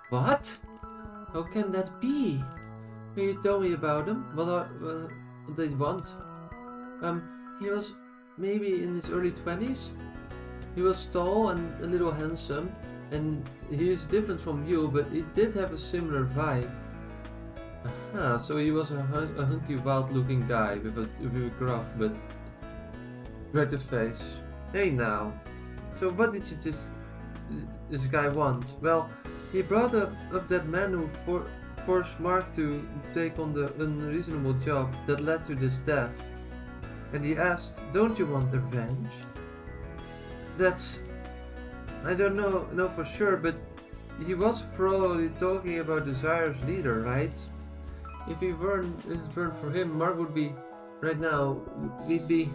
S1: What? How can that be? Can you tell me about him? What they want? He was maybe in his early 20s. He was tall and a little handsome, and he is different from you, but he did have a similar vibe. Aha, so he was a hunky, wild-looking guy with a gruff but aggressive face. Hey now. So what did this guy want? Well, He brought up that man who forced Mark to take on the unreasonable job that led to this death. And he asked, don't you want revenge? That's... I don't know for sure, but he was probably talking about Desire's leader, right? If it weren't for him, Mark would be... Right now, we'd be...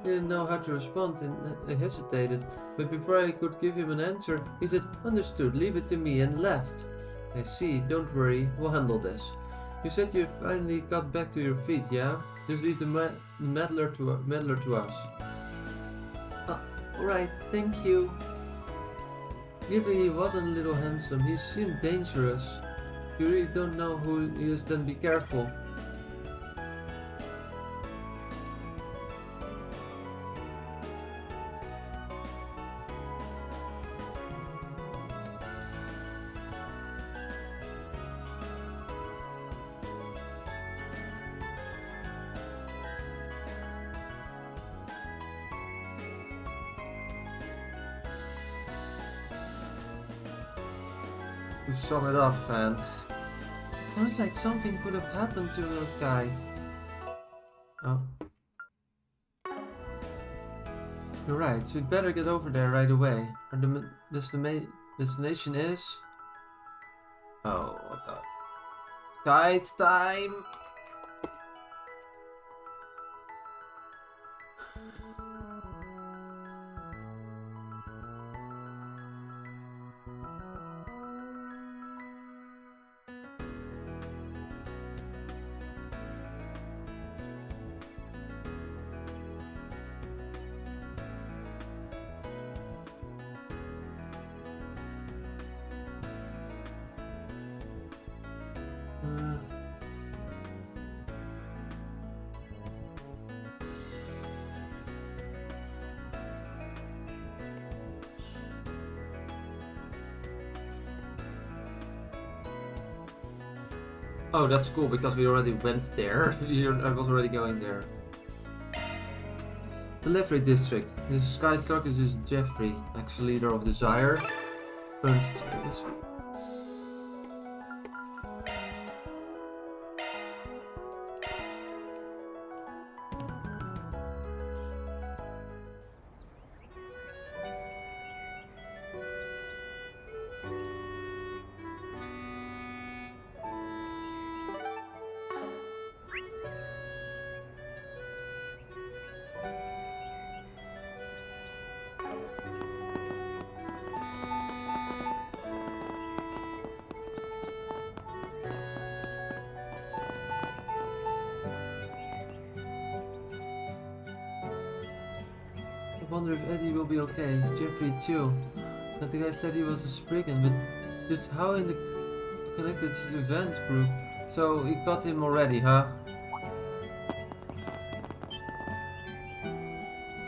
S1: He didn't know how to respond and hesitated, but before I could give him an answer, he said, understood, leave it to me, and left. I see, don't worry, we'll handle this. You said you finally got back to your feet, yeah? Just leave the meddler to us. Alright, thank you. Even he wasn't a little handsome, he seemed dangerous. You really don't know who he is, then be careful. To sum it up, fan. Sounds like something could have happened to that guy. Oh. You're right, so we'd better get over there right away. And the destination is... Oh, god. Guide time! Oh, that's cool because we already went there. I was already going there. The Lively District. This Sky Truck is just Jeffrey, ex-leader of Desire. I wonder if Eddie will be okay. Jeffrey too. That the guy said he was a Spriggan, but just how in the connected to the event group? So he got him already, huh?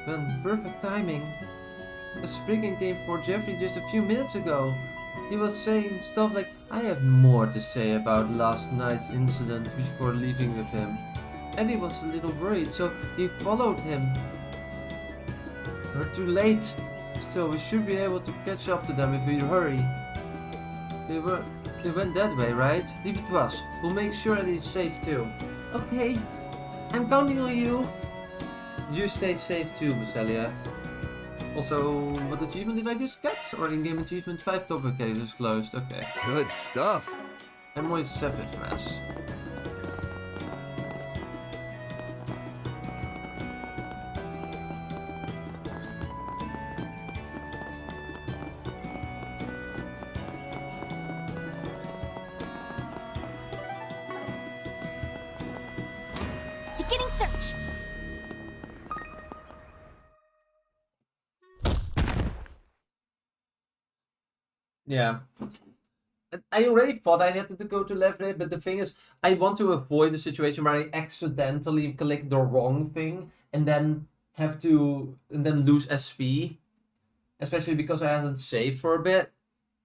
S1: Then perfect timing. A Spriggan came for Jeffrey just a few minutes ago. He was saying stuff like, I have more to say about last night's incident before leaving with him. Eddie was a little worried, so he followed him. We're too late, so we should be able to catch up to them if we hurry. They went that way, right? Leave it to us. We'll make sure that he's safe too. Okay, I'm counting on you. You stay safe too, Macelia. Also, what achievement did I just get? Or in-game achievement 5 topic cases closed. Okay.
S19: Good stuff.
S1: And more savage mess.
S2: Beginning search.
S1: Yeah. I already thought I had to go to left, but the thing is, I want to avoid the situation where I accidentally click the wrong thing and then lose SP, especially because I haven't saved for a bit.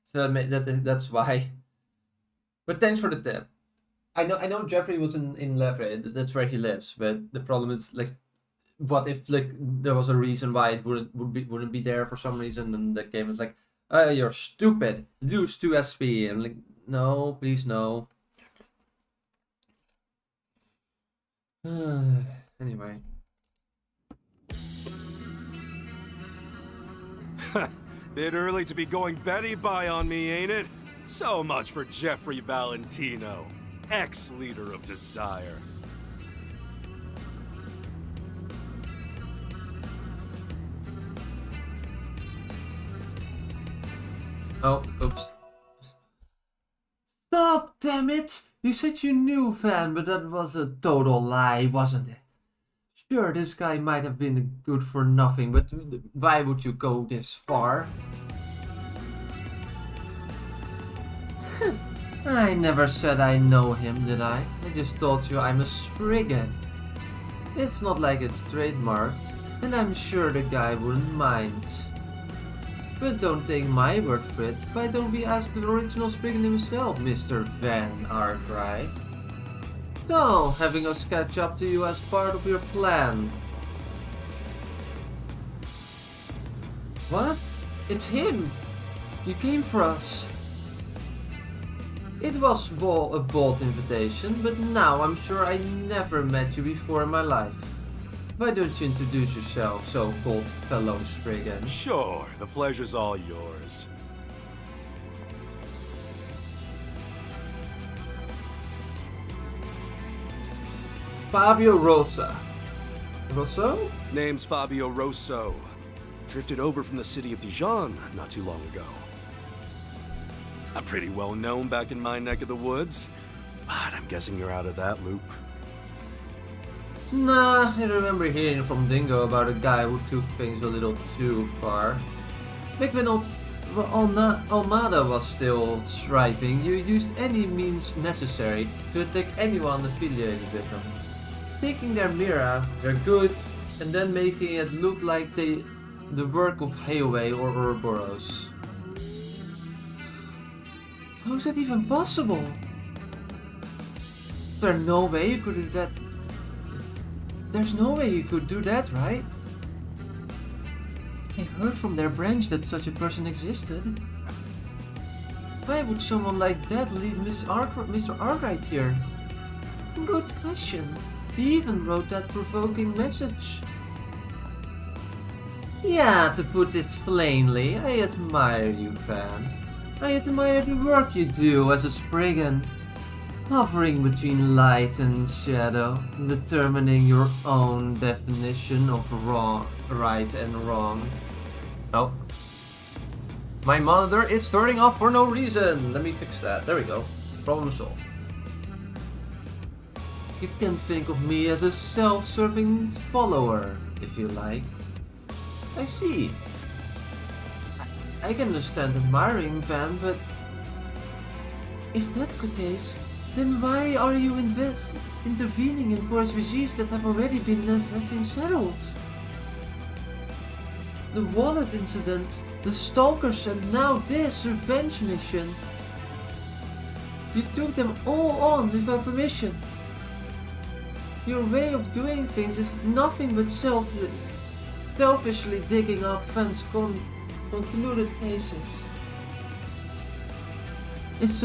S1: So that's why. But thanks for the tip. I know Jeffrey was in Levre, that's where he lives, but the problem is like, what if like there was a reason why it wouldn't be there for some reason, and the game is like, You're stupid. Lose 2 SP. I'm like, no, please no. Anyway.
S13: Bit early to be going Betty by on me, ain't it? So much for Jeffrey Valentino, ex-leader of Desire.
S1: Oh, oops. Stop, damn it! You said you knew Van, but that was a total lie, wasn't it? Sure, this guy might have been good for nothing, but why would you go this far? I never said I know him, did I? I just told you I'm a Spriggan. It's not like it's trademarked, and I'm sure the guy wouldn't mind. But don't take my word for it. Why don't we ask the original Spriggan himself, Mr. Van Arkwright? No, having us catch up to you as part of your plan. What? It's him! You came for us. It was a bold invitation, but now I'm sure I never met you before in my life. Why don't you introduce yourself, so-called fellow Spriggan?
S13: Sure, the pleasure's all yours.
S1: Fabio Rosa. Rosso?
S13: Name's Fabio Rosso. Drifted over from the city of Dijon not too long ago. I'm pretty well known back in my neck of the woods, but I'm guessing you're out of that loop.
S1: Nah, I remember hearing from Dingo about a guy who took things a little too far. Back when Almada was still thriving, you used any means necessary to attack anyone affiliated with them. Taking their mira, their goods, and then making it look like the work of Hayway or Ouroboros. How is that even possible? There's no way you could do that. There's no way you could do that, right? I heard from their branch that such a person existed. Why would someone like that lead Mr. Arkwright here? Good question. He even wrote that provoking message. Yeah, to put this plainly, I admire you, Van. I admire the work you do as a Spriggan. Hovering between light and shadow, determining your own definition of right and wrong. Oh. My monitor is turning off for no reason. Let me fix that. There we go. Problem solved. You can think of me as a self-serving follower, if you like. I see. I can understand admiring Van, but if that's the case, then why are you intervening in RPGs that have already been settled? The wallet incident, the stalkers, and now this revenge mission. You took them all on without permission. Your way of doing things is nothing but selfishly digging up Van's concluded cases. It's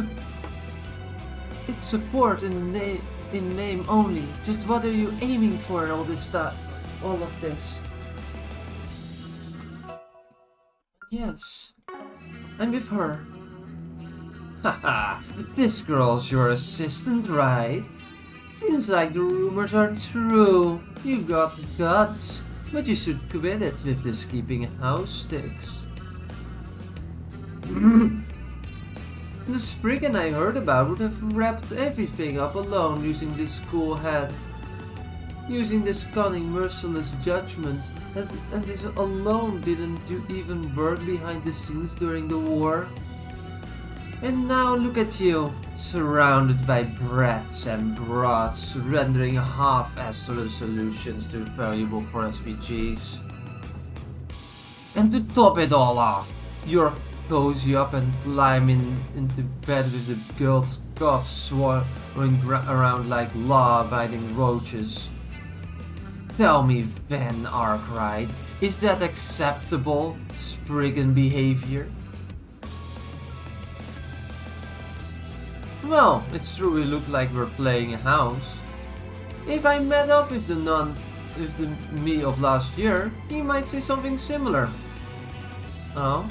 S1: support in name only. Just what are you aiming for all this stuff? All of this? Yes, I'm with her. Haha, this girl's your assistant, right? Seems like the rumors are true. You got the guts, but you should quit it with this keeping house sticks. The Spriggan I heard about would have wrapped everything up alone using this cool head. Using this cunning, merciless judgment, and this alone didn't even work behind the scenes during the war. And now look at you, surrounded by brats and broads, rendering half-assed solutions too valuable for SPGs. And to top it all off, you're cozy up and climbing into bed with the girls' cops swirling around like law-abiding roaches. Tell me, Van Arkwright, is that acceptable Spriggan behavior? Well, it's true we look like we're playing a house. If I met up with the me of last year, he might say something similar. Oh?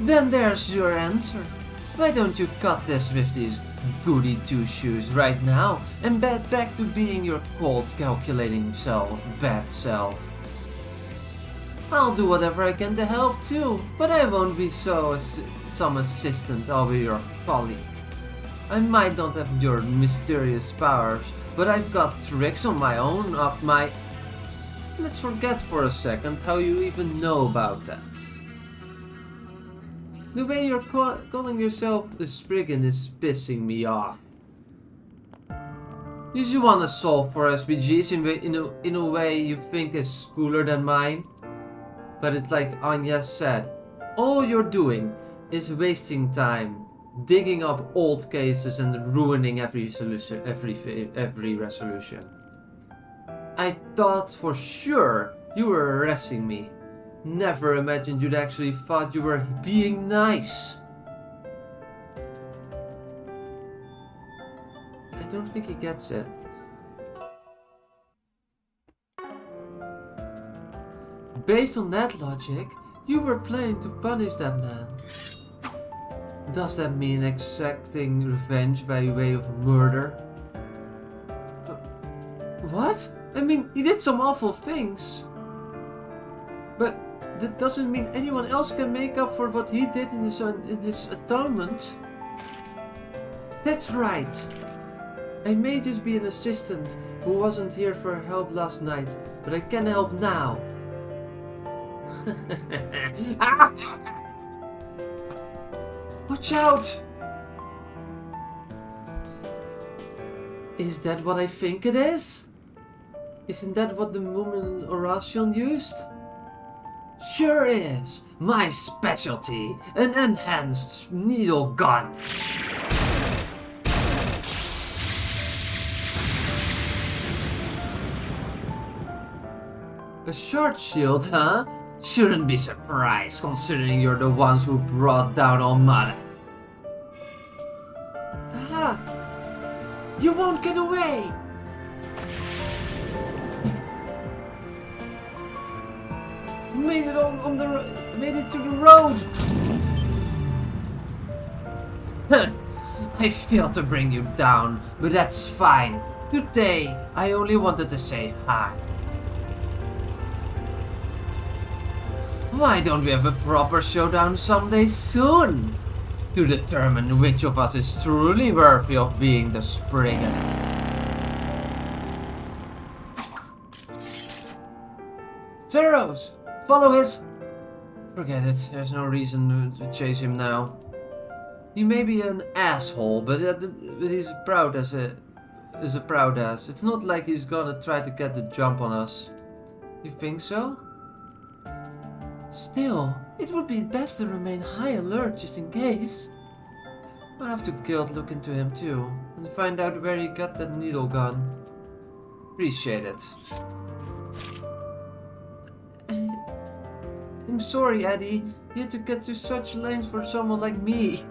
S1: Then there's your answer. Why don't you cut this with these goody two-shoes right now and get back to being your cold, calculating bad self? I'll do whatever I can to help too, but I won't be some assistant, I'll be your colleague. I might not have your mysterious powers, but I've got tricks on my own up my... Let's forget for a second how you even know about that. The way you're calling yourself a Spriggan is pissing me off. You just want to solve for SPGs in a way you think is cooler than mine. But it's like Anya said, all you're doing is wasting time, digging up old cases and ruining every resolution. I thought for sure you were arresting me. Never imagined you'd actually thought you were being nice. I don't think he gets it. Based on that logic, you were planning to punish that man. Does that mean exacting revenge by way of murder? What? I mean, he did some awful things. But that doesn't mean anyone else can make up for what he did in his atonement. That's right. I may just be an assistant who wasn't here for help last night, but I can help now. Ah! Watch out! Is that what I think it is? Isn't that what the woman Horation used? Sure is! My specialty! An enhanced needle gun! A short shield, huh? Shouldn't be surprised considering you're the ones who brought down Almada. Aha! You won't get away! Made it to the road! I failed to bring you down, but that's fine. Today, I only wanted to say hi. Why don't we have a proper showdown someday soon? To determine which of us is truly worthy of being the Spriggan. Zeros! Follow his... Forget it, there's no reason to chase him now. He may be an asshole, but he's proud as a proud ass. It's not like he's gonna try to get the jump on us. You think so? Still, it would be best to remain high alert just in case. I'll have to guild look into him too, and find out where he got that needle gun. Appreciate it. I'm sorry, Eddie. You had to get to such lengths for someone like me.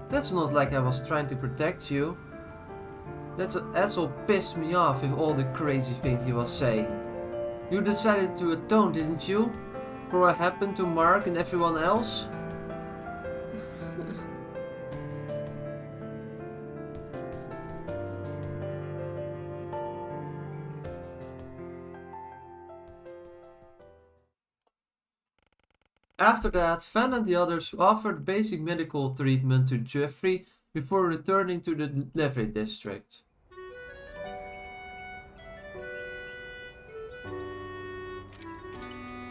S1: That's not like I was trying to protect you. That asshole pissed me off with all the crazy things he was saying. You decided to atone, didn't you? For what happened to Mark and everyone else? After that, Van and the others offered basic medical treatment to Jeffrey before returning to the Levy district.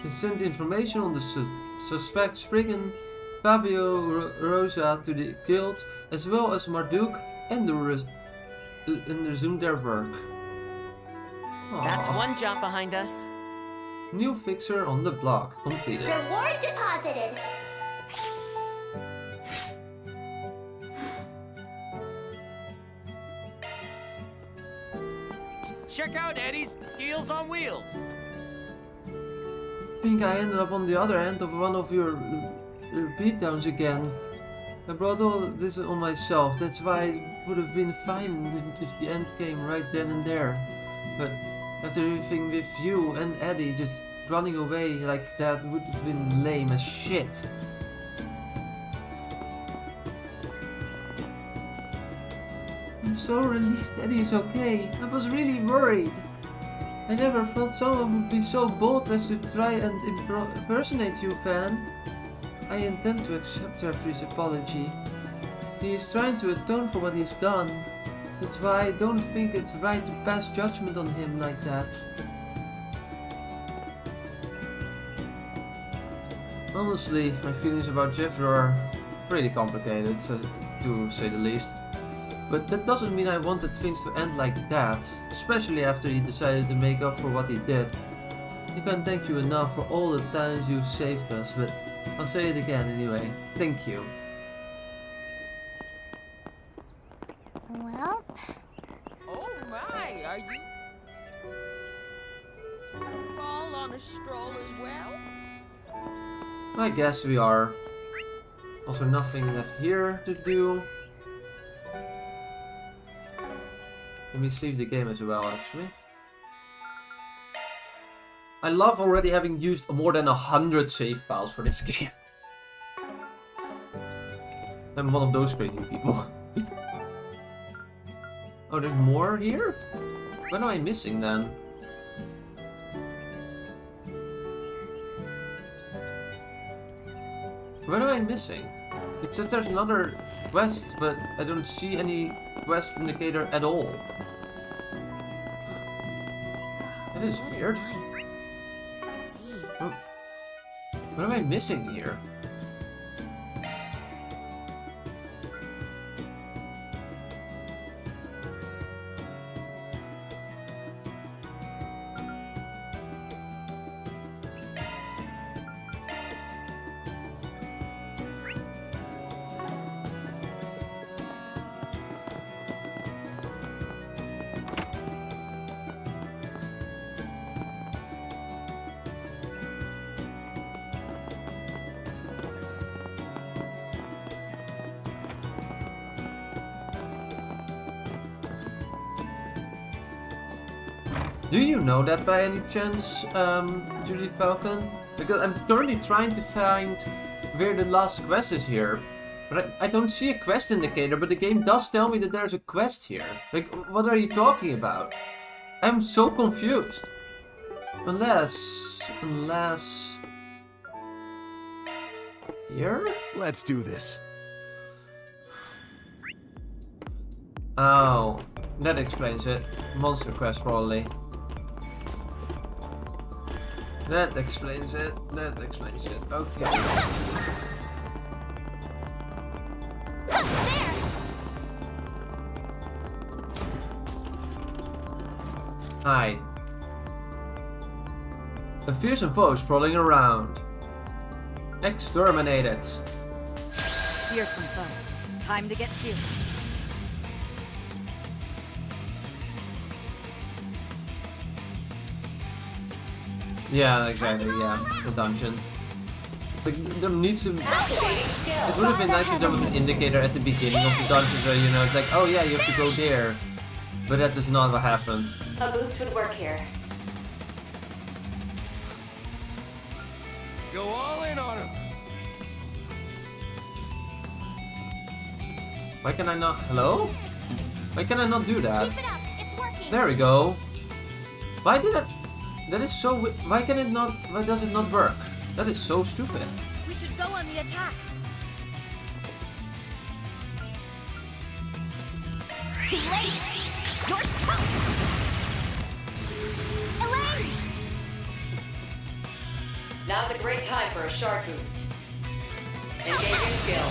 S1: They sent information on the suspect Spriggan Fabio Rosa to the guild, as well as Marduk, and resumed their work. Aww.
S11: That's one job behind us.
S1: New fixer on the block completed.
S2: Reward deposited.
S17: Check out Eddie's Deals on Wheels.
S1: I think I ended up on the other end of one of your beatdowns again. I brought all this on myself. That's why it would have been fine if the end came right then and there. But after everything with you and Eddie just running away like that would have been lame as shit. I'm so relieved Eddie is okay. I was really worried. I never thought someone would be so bold as to try and impersonate you, Van. I intend to accept Jeffrey's apology. He is trying to atone for what he's done. That's why I don't think it's right to pass judgment on him like that. Honestly, my feelings about Jeffrey are pretty complicated, to say the least. But that doesn't mean I wanted things to end like that, especially after he decided to make up for what he did. I can't thank you enough for all the times you saved us, but I'll say it again anyway. Thank you.
S2: Well...
S18: Oh my, are you all on a stroll as well?
S1: I guess we are. Also nothing left here to do. Let me save the game as well, actually. I love already having used more than 100 save files for this game. I'm one of those crazy people. Oh, there's more here? What am I missing then? What am I missing? It says there's another quest, but I don't see any quest indicator at all. That is weird. Oh. What am I missing here? Do you know that by any chance, Julie Falcon? Because I'm currently trying to find where the last quest is here. But I don't see a quest indicator, but the game does tell me that there's a quest here. Like, what are you talking about? I'm so confused. Unless... Here?
S19: Let's do this.
S1: Oh, that explains it. Monster quest probably. That explains it. That explains it. Okay. Hi. A fearsome foe is crawling around. Exterminated.
S20: Fearsome foe. Time to get serious.
S1: Yeah, exactly, yeah. The dungeon. It's like, there needs to... It would have been nice to have an indicator at the beginning of the dungeon so you know, it's like, oh yeah, you have to go there. But that is not what happened.
S4: A boost would work here.
S8: Go all in on him.
S1: Why can I not... Hello? Why can I not do that?
S2: Keep it up. It's working.
S1: There we go. Why did that... That is so... Why can it not... Why does it not work? That is so stupid.
S20: We should go on the attack.
S2: Too late. You're toast. Elaine!
S4: Now's a great time for a shark boost. Engaging skill.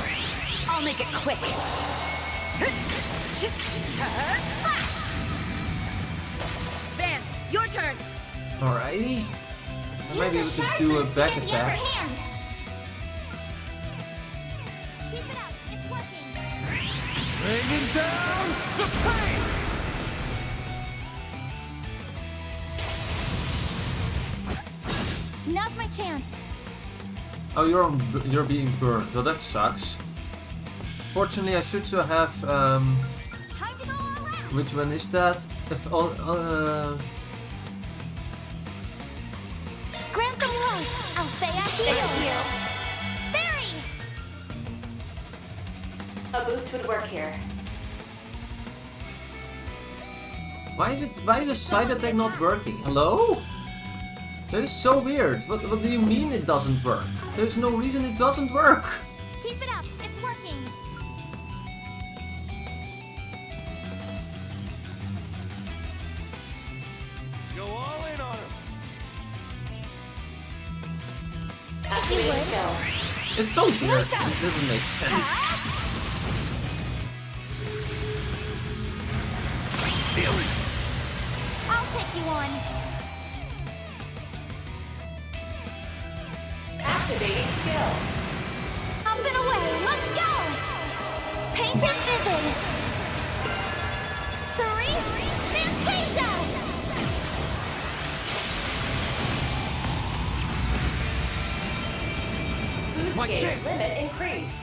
S20: I'll make it quick. Van, your turn.
S1: Alrighty. I might be able to do a back attack.
S2: Keep it up. It's working.
S8: Bringing down the pain!
S2: Now's my chance.
S1: Oh, you're being burned. Well, that sucks. Fortunately, I should still have. Which one is that? If
S2: Grantham Road, Althea here. Barry!
S4: A boost would work here.
S1: Why is the side attack not working? Hello? That is so weird. What do you mean it doesn't work? There's no reason it doesn't work.
S2: Keep it up, it's working.
S8: Go all in on him.
S4: Activating skill.
S1: It's so weird. It doesn't make sense.
S2: I'll take you on.
S4: Activating skill.
S2: Up and away, let's go! Paint and vivid. Cerise, Fantasia!
S4: Boost gauge limit increased.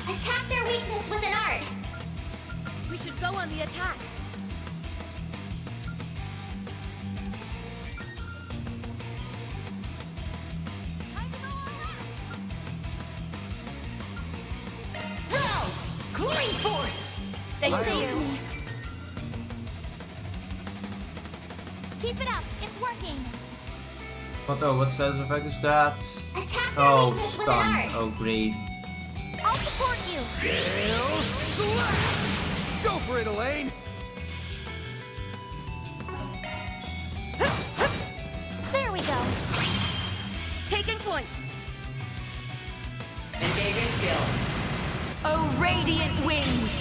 S2: Attack their weakness with an art.
S10: We should go on the attack.
S9: Rouse! Clean force!
S2: They saved me. Keep it up, it's working.
S1: What status effect is that?
S2: Attack their
S1: Oh,
S2: weakness with an
S1: stun.
S2: art.
S1: Oh, great.
S2: I'll support you.
S8: Go for it, Elaine!
S2: There we go.
S10: Taking point.
S4: Engaging skill.
S5: Oh, radiant wings!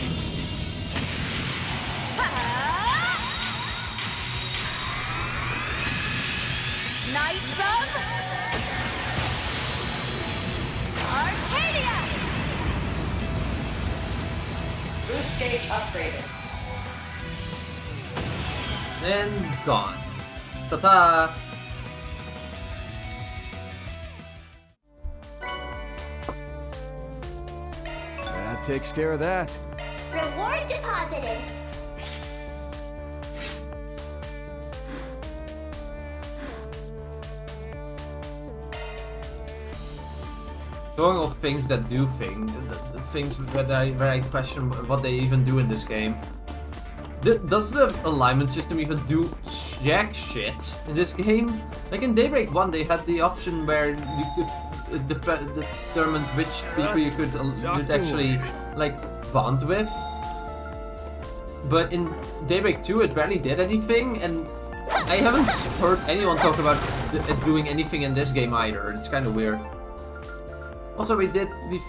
S10: Knights of Arcadia!
S4: Boost gauge upgraded.
S1: And gone. Ta-ta!
S19: That takes care of that.
S2: Reward deposited.
S1: Going off things that do things where I question what they even do in this game. Does the alignment system even do jack shit in this game? Like in Daybreak 1 they had the option where you could determine which people you could actually like bond with. But in Daybreak 2 it barely did anything, and I haven't heard anyone talk about it doing anything in this game either. It's kind of weird. Also, we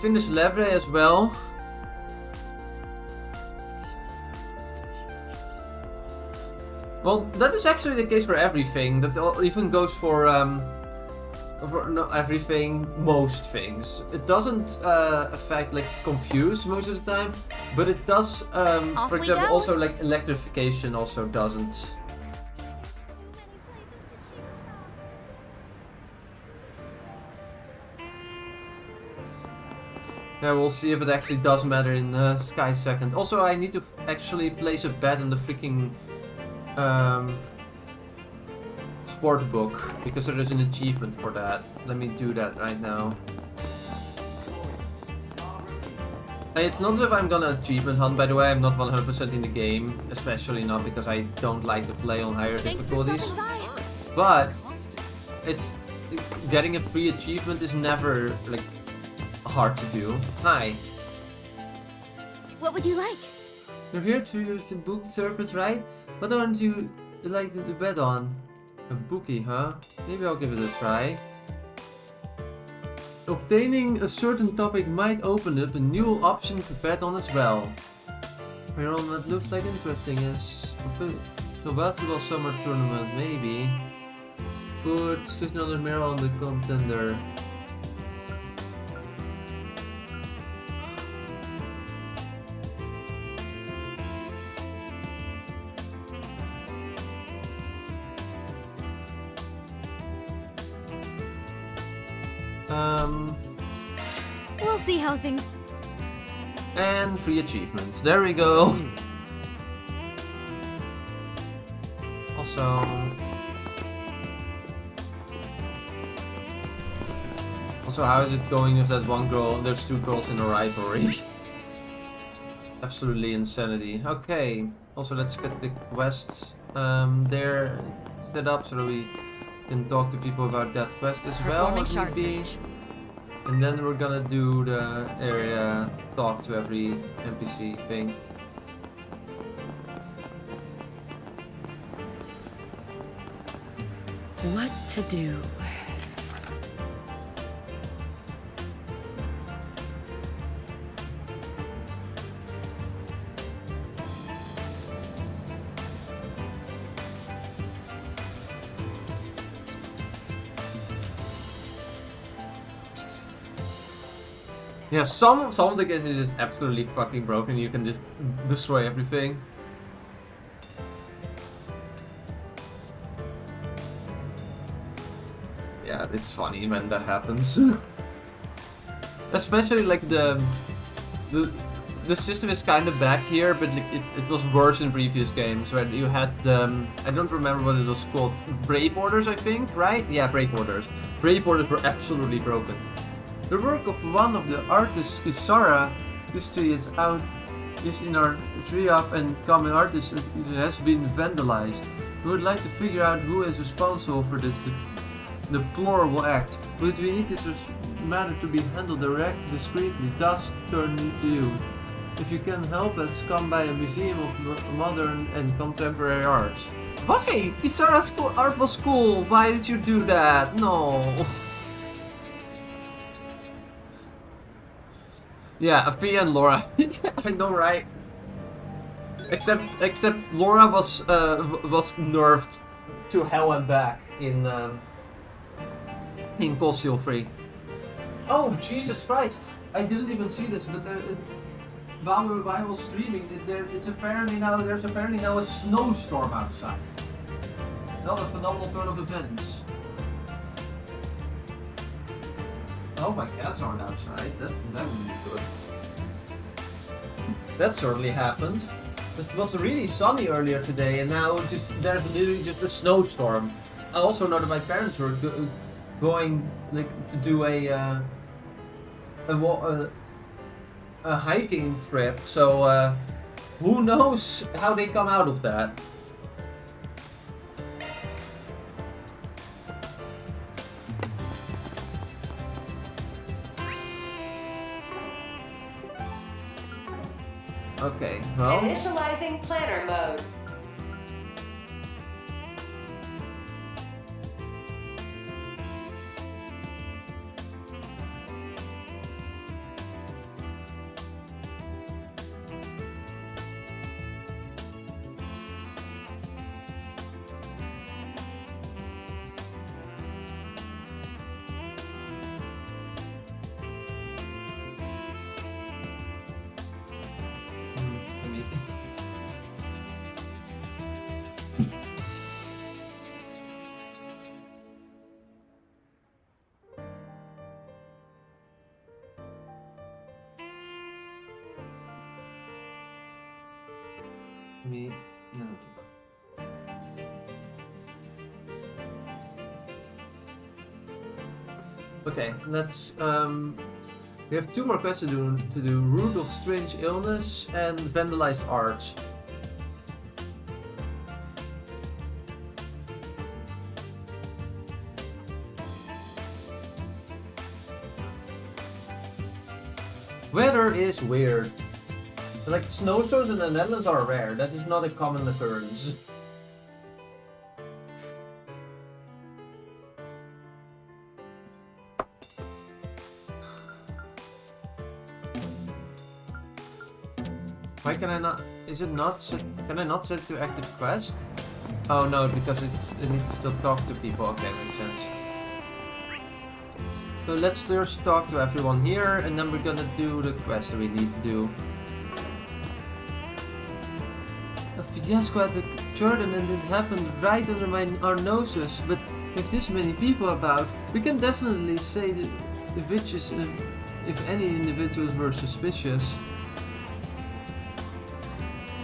S1: finished Levre as well. Well, that is actually the case for everything. That even goes for not everything, most things. It doesn't affect like confuse most of the time, but it does. For example, also like electrification also doesn't. Yeah, we'll see if it actually does matter in Sky Second. Also, I need to actually place a bet on the freaking sport book, because there is an achievement for that. Let me do that right now. Hey, it's not as if I'm gonna achievement hunt, by the way. I'm not 100% in the game, especially not because I don't like to play on higher difficulties. But it's getting a free achievement is never like hard to do. Hi.
S2: What would you like?
S1: You're here to use the book service, right? What aren't you like to bet on? A bookie, huh? Maybe I'll give it a try. Obtaining a certain topic might open up a new option to bet on as well. Well, that looks like interesting, yes. The basketball summer tournament, maybe. Put 1500 mirror on the contender.
S5: We'll see how things...
S1: And free achievements. There we go. Also, how is it going if that one girl, there's two girls in a rivalry? Absolutely insanity. Okay, also let's get the quests there set up so that we can talk to people about that quest as well. If need be. And then we're gonna do the area talk to every NPC thing.
S5: What to do?
S1: Yeah, some of the games is just absolutely fucking broken. You can just destroy everything. Yeah, it's funny when that happens. Especially like the system is kind of back here, but like it was worse in previous games where you had the I don't remember what it was called, Brave Orders, I think, right? Yeah, Brave Orders. Brave Orders were absolutely broken. The work of one of the artists, Kisara, this tree is in our tree up and common artist, it has been vandalized. We would like to figure out who is responsible for this deplorable act, but we need this matter to be handled discreetly, thus turning to you. If you can help us, come by a museum of modern and contemporary art. Why? Kisara's art was cool, why did you do that? No. Yeah, Afia and Laura. I know, right? Except Laura was nerfed to hell and back in Cold 3. Oh Jesus Christ! I didn't even see this, but while I was streaming, there's apparently now a snowstorm outside. Another phenomenal turn of events. Oh, my cats aren't outside. That would be good. That certainly happened. It was really sunny earlier today, and now there's literally just a snowstorm. I also know that my parents were going to do a hiking trip. So who knows how they come out of that? Okay, well...
S4: Initializing planner mode.
S1: Okay, let's we have two more quests to do. Root of Strange Illness and Vandalized Arts. Weather is weird. Like snowstorms in the Netherlands are rare. That is not a common occurrence. Why can I not? Is it not set? Can I not set it to active quest? Oh no, because it needs to still talk to people. Okay, makes sense. So let's first talk to everyone here, and then we're gonna do the quest that we need to do. A fiasco at the Jordan, and it happened right under our noses. But with this many people about, we can definitely say if any individuals were suspicious.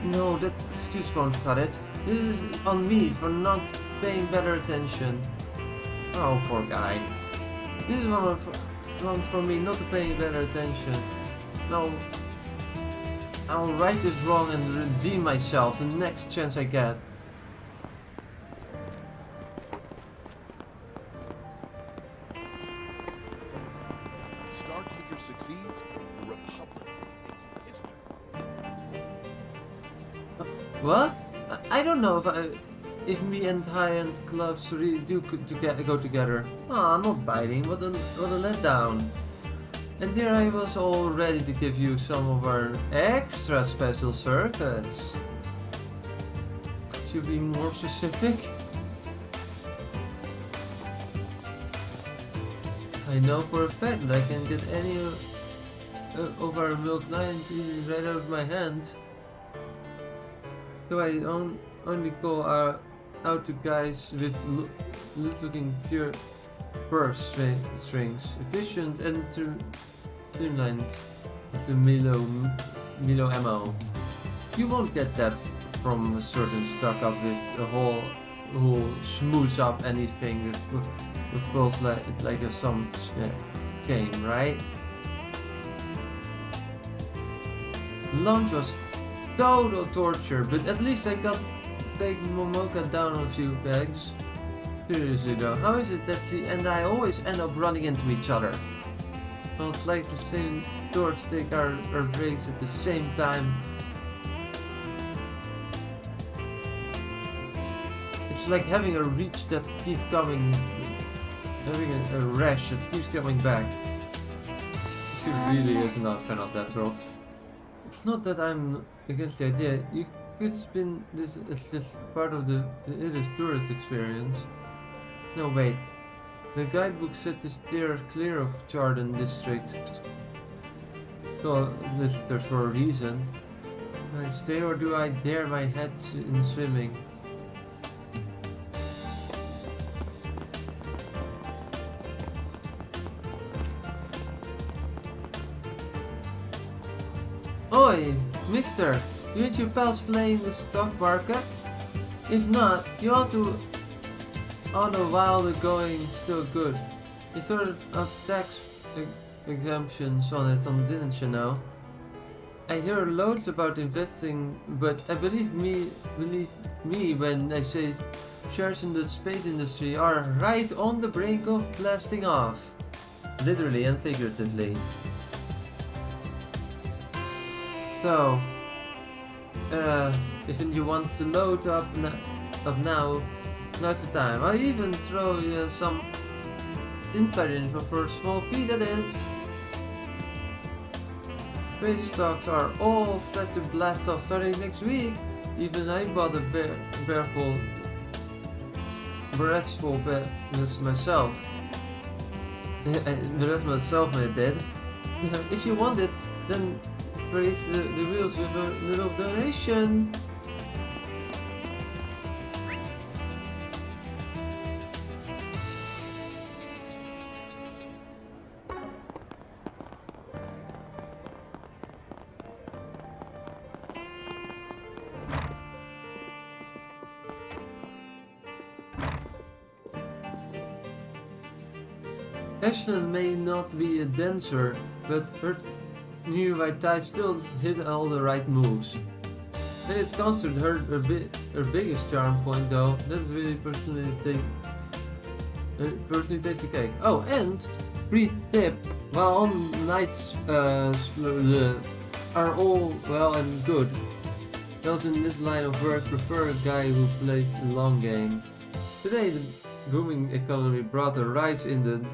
S1: No, that excuse won't cut it. This is on me for not paying better attention. Oh, poor guy. This is one's for me not paying better attention. No, I'll right this wrong and redeem myself the next chance I get.
S16: Star Kicker succeeds, the Republic is
S1: What? I don't know if me and high-end clubs really do go together. Ah, not biting. What a letdown. And here I was all ready to give you some of our extra special circuits. Could you be more specific? I know for a fact that I can get any of our Milk 90 right out of my hand. So I only go out to guys with looking pure purse strings, efficient and streamlined with the Milo ammo. You won't get that from a certain stuck up with a who smooths up anything with calls like some game, right? Lunch was total torture, but at least I got take Momoka down a few pegs. Seriously though, how is it that she and I always end up running into each other? Well, it's like the same stores take our breaks at the same time. It's like having a reach that keeps coming, having a rash that keeps coming back. She really is not a fan of that girl. It's not that I'm against the idea. You could spin this as just part of the tourist experience. No, wait. The guidebook said to steer clear of Jordan district. So there's for a reason. Do I stay or do I dare my head in swimming? Oi, mister, you and your pals playing the stock market? If not, you ought to on a while the going still good. You sort of tax exemptions on it, didn't you know? I hear loads about investing, but believe me when I say shares in the space industry are right on the brink of blasting off. Literally and figuratively. So, if you want to load up now, now's the time. I'll even throw you some insider info for a small fee, that is. Space stocks are all set to blast off starting next week. Even I bought a breastful myself. That's myself I did. If you want it, then raise the wheels with a little donation. Ashland may not be a dancer, but her new white tie still hit all the right moves. And it's considered her biggest charm point though. That really personally takes the cake. Oh, and free tip, while on nights are all well and good, those in this line of work prefer a guy who plays the long game. Today the booming economy brought a rise in the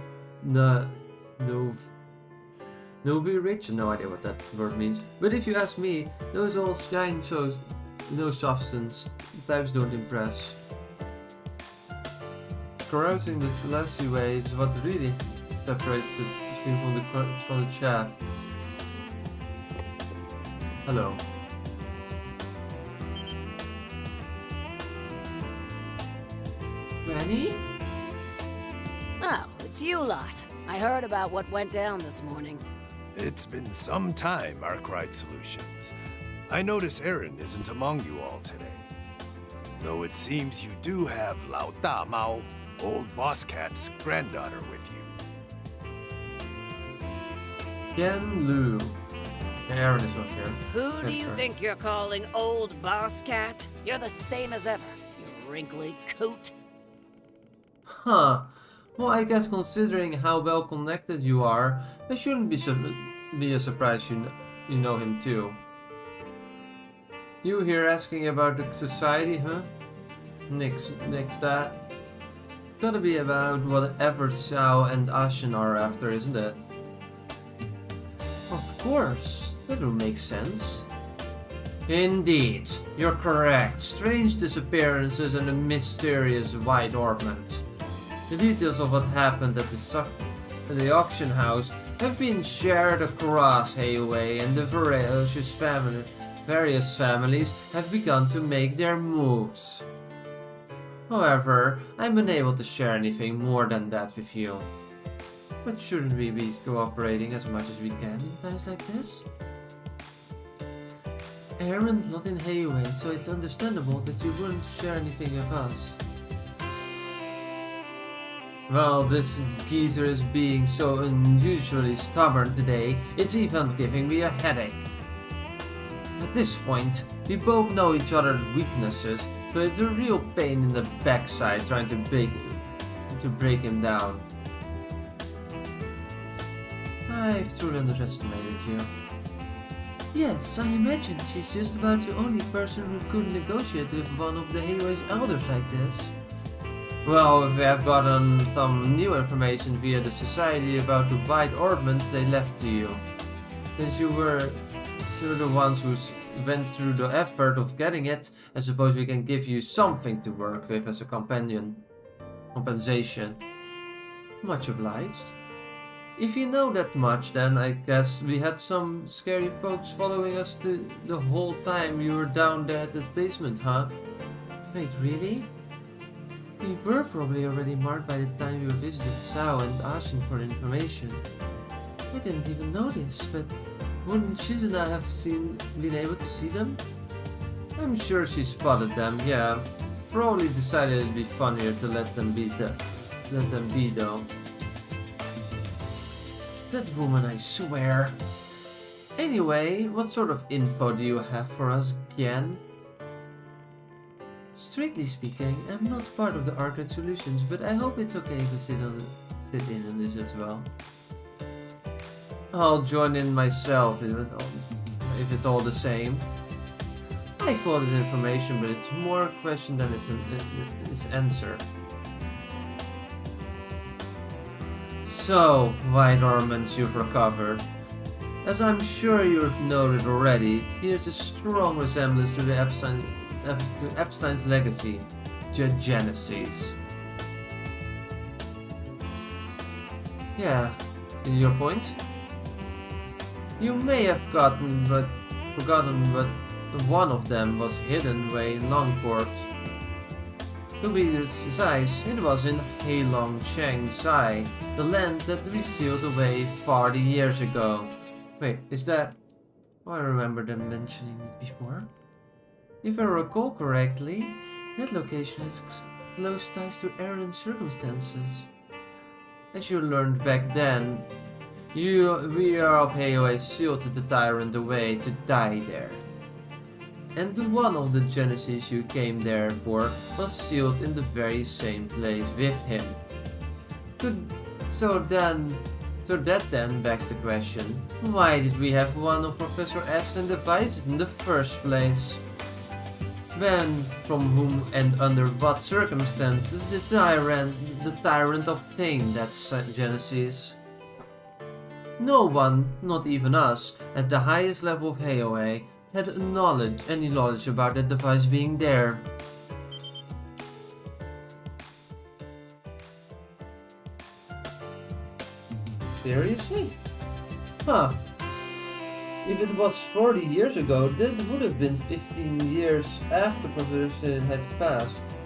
S1: Novi rich? No idea what that word means. But if you ask me, those all shine shows no substance. Types don't impress. Carousing the classy way is what really separates the screen from the chat. Hello.
S6: Granny?
S18: Oh, it's you lot.
S6: I heard about what went down this morning.
S22: It's been some time, Arkwright Solutions. I notice Aaron isn't among you all today. Though it seems you do have Lao Da Mao, old Boss Cat's granddaughter, with you.
S1: Yen Lu. Aaron is not here.
S6: Who do you think you're calling old boss cat? You're the same as ever, you wrinkly coot.
S1: Huh. Well, I guess considering how well connected you are, it shouldn't be a surprise you know him too. You here asking about the society, huh? Nix that. Gotta be about whatever Xiao and Ashen are after, isn't it? Of course, that would make sense. Indeed, you're correct. Strange disappearances and a mysterious white ornament. The details of what happened at the auction house have been shared across Hayway, and the various families have begun to make their moves. However, I'm unable to share anything more than that with you. But shouldn't we be cooperating as much as we can in times like this? Aaron's not in Hayway, so it's understandable that you wouldn't share anything with us. Well, this geezer is being so unusually stubborn today, it's even giving me a headache. At this point, we both know each other's weaknesses, so it's a real pain in the backside trying to break him down. I've truly underestimated you. Yes, I imagine she's just about the only person who could negotiate with one of the Hayway's elders like this. Well, we have gotten some new information via the society about the white ornament they left to you. Since you were the ones who went through the effort of getting it, I suppose we can give you something to work with as a compensation. Much obliged. If you know that much, then I guess we had some scary folks following us the whole time you were down there at the basement, huh? Wait, really? We were probably already marked by the time you visited Sao and Ashen for information. I didn't even notice, but wouldn't Shizuna have been able to see them? I'm sure she spotted them, yeah. Probably decided it'd be funnier to let them be though. That woman, I swear. Anyway, what sort of info do you have for us, Gian? Strictly speaking, I'm not part of the Arcade Solutions, but I hope it's okay to sit in on this as well. I'll join in myself if it's all the same. I call it information, but it's more a question than it's answer. So, white ornaments you've recovered. As I'm sure you've noted already, here's a strong resemblance to the Epstein's legacy, Genesis. Yeah, your point? You may have forgotten, but one of them was hidden away in Longport. To be precise, it was in Heilong Shanghai, the land that we sealed away 40 years ago. Wait, is that... Oh, I remember them mentioning it before. If I recall correctly, that location has close ties to Aaron's circumstances. As you learned back then, we are of Hayway sealed the tyrant away to die there. And one of the Genesis you came there for was sealed in the very same place with him. So that then begs the question, why did we have one of Professor F's devices in the first place? When, from whom and under what circumstances did the tyrant obtain that Genesis? No one, not even us, at the highest level of Hayway, had any knowledge about that device being there. Seriously? Huh. If it was 40 years ago, that would have been 15 years after Professor had passed.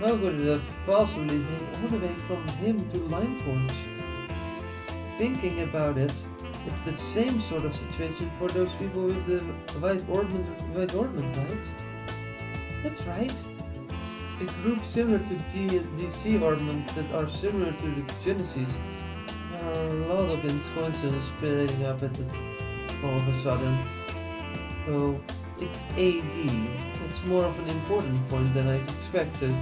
S1: How could it have possibly been all the way from him to Line Forge? thinking about it, it's the same sort of situation for those people with the white ornament, right? That's right. A group similar to DC ornaments that are similar to the Genesis. There are a lot of coincidences splitting up at this all of a sudden. Oh, it's AD. That's more of an important point than I expected.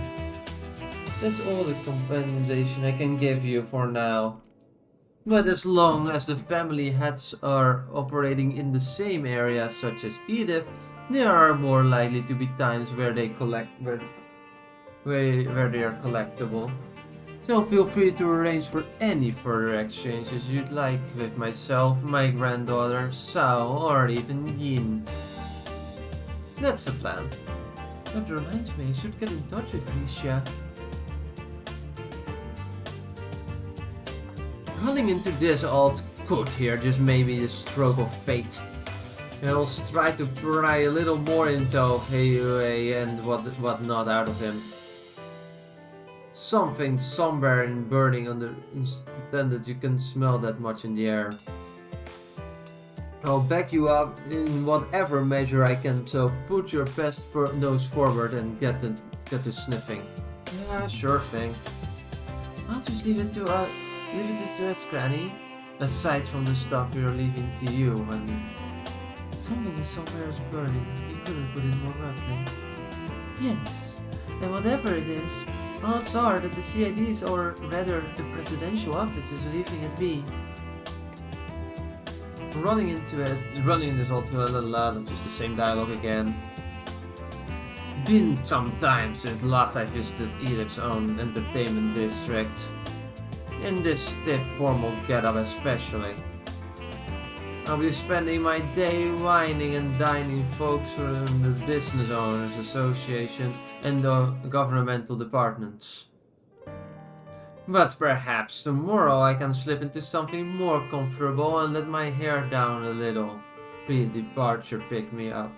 S1: That's all the compensation I can give you for now. But as long as the family heads are operating in the same area, such as Edith, there are more likely to be times where they where they are collectible. So feel free to arrange for any further exchanges you'd like with myself, my granddaughter, Sao, or even Yin. That's the plan. That reminds me, I should get in touch with Licia. Running into this old coot here just may be the stroke of fate. I'll try to pry a little more info of Heiyue and whatnot out of him. Something somewhere in burning intended you can smell that much in the air. I'll back you up in whatever measure I can, so put your best nose forward and get to sniffing. Yeah, sure thing. I'll just leave it to us, Granny. Aside from the stuff we are leaving to you, I mean. Something somewhere is burning. You couldn't put it more roughly. Yes, and whatever it is, odds are that the CIDs, or rather the presidential office, is leaving it be. Running this all to a little loud, it's just the same dialogue again. Been some time since last I visited Edith's own entertainment district. In this stiff formal getup especially. I'll be spending my day whining and dining folks from the Business Owners Association and the governmental departments. But perhaps tomorrow I can slip into something more comfortable and let my hair down a little. Pre-departure pick me up.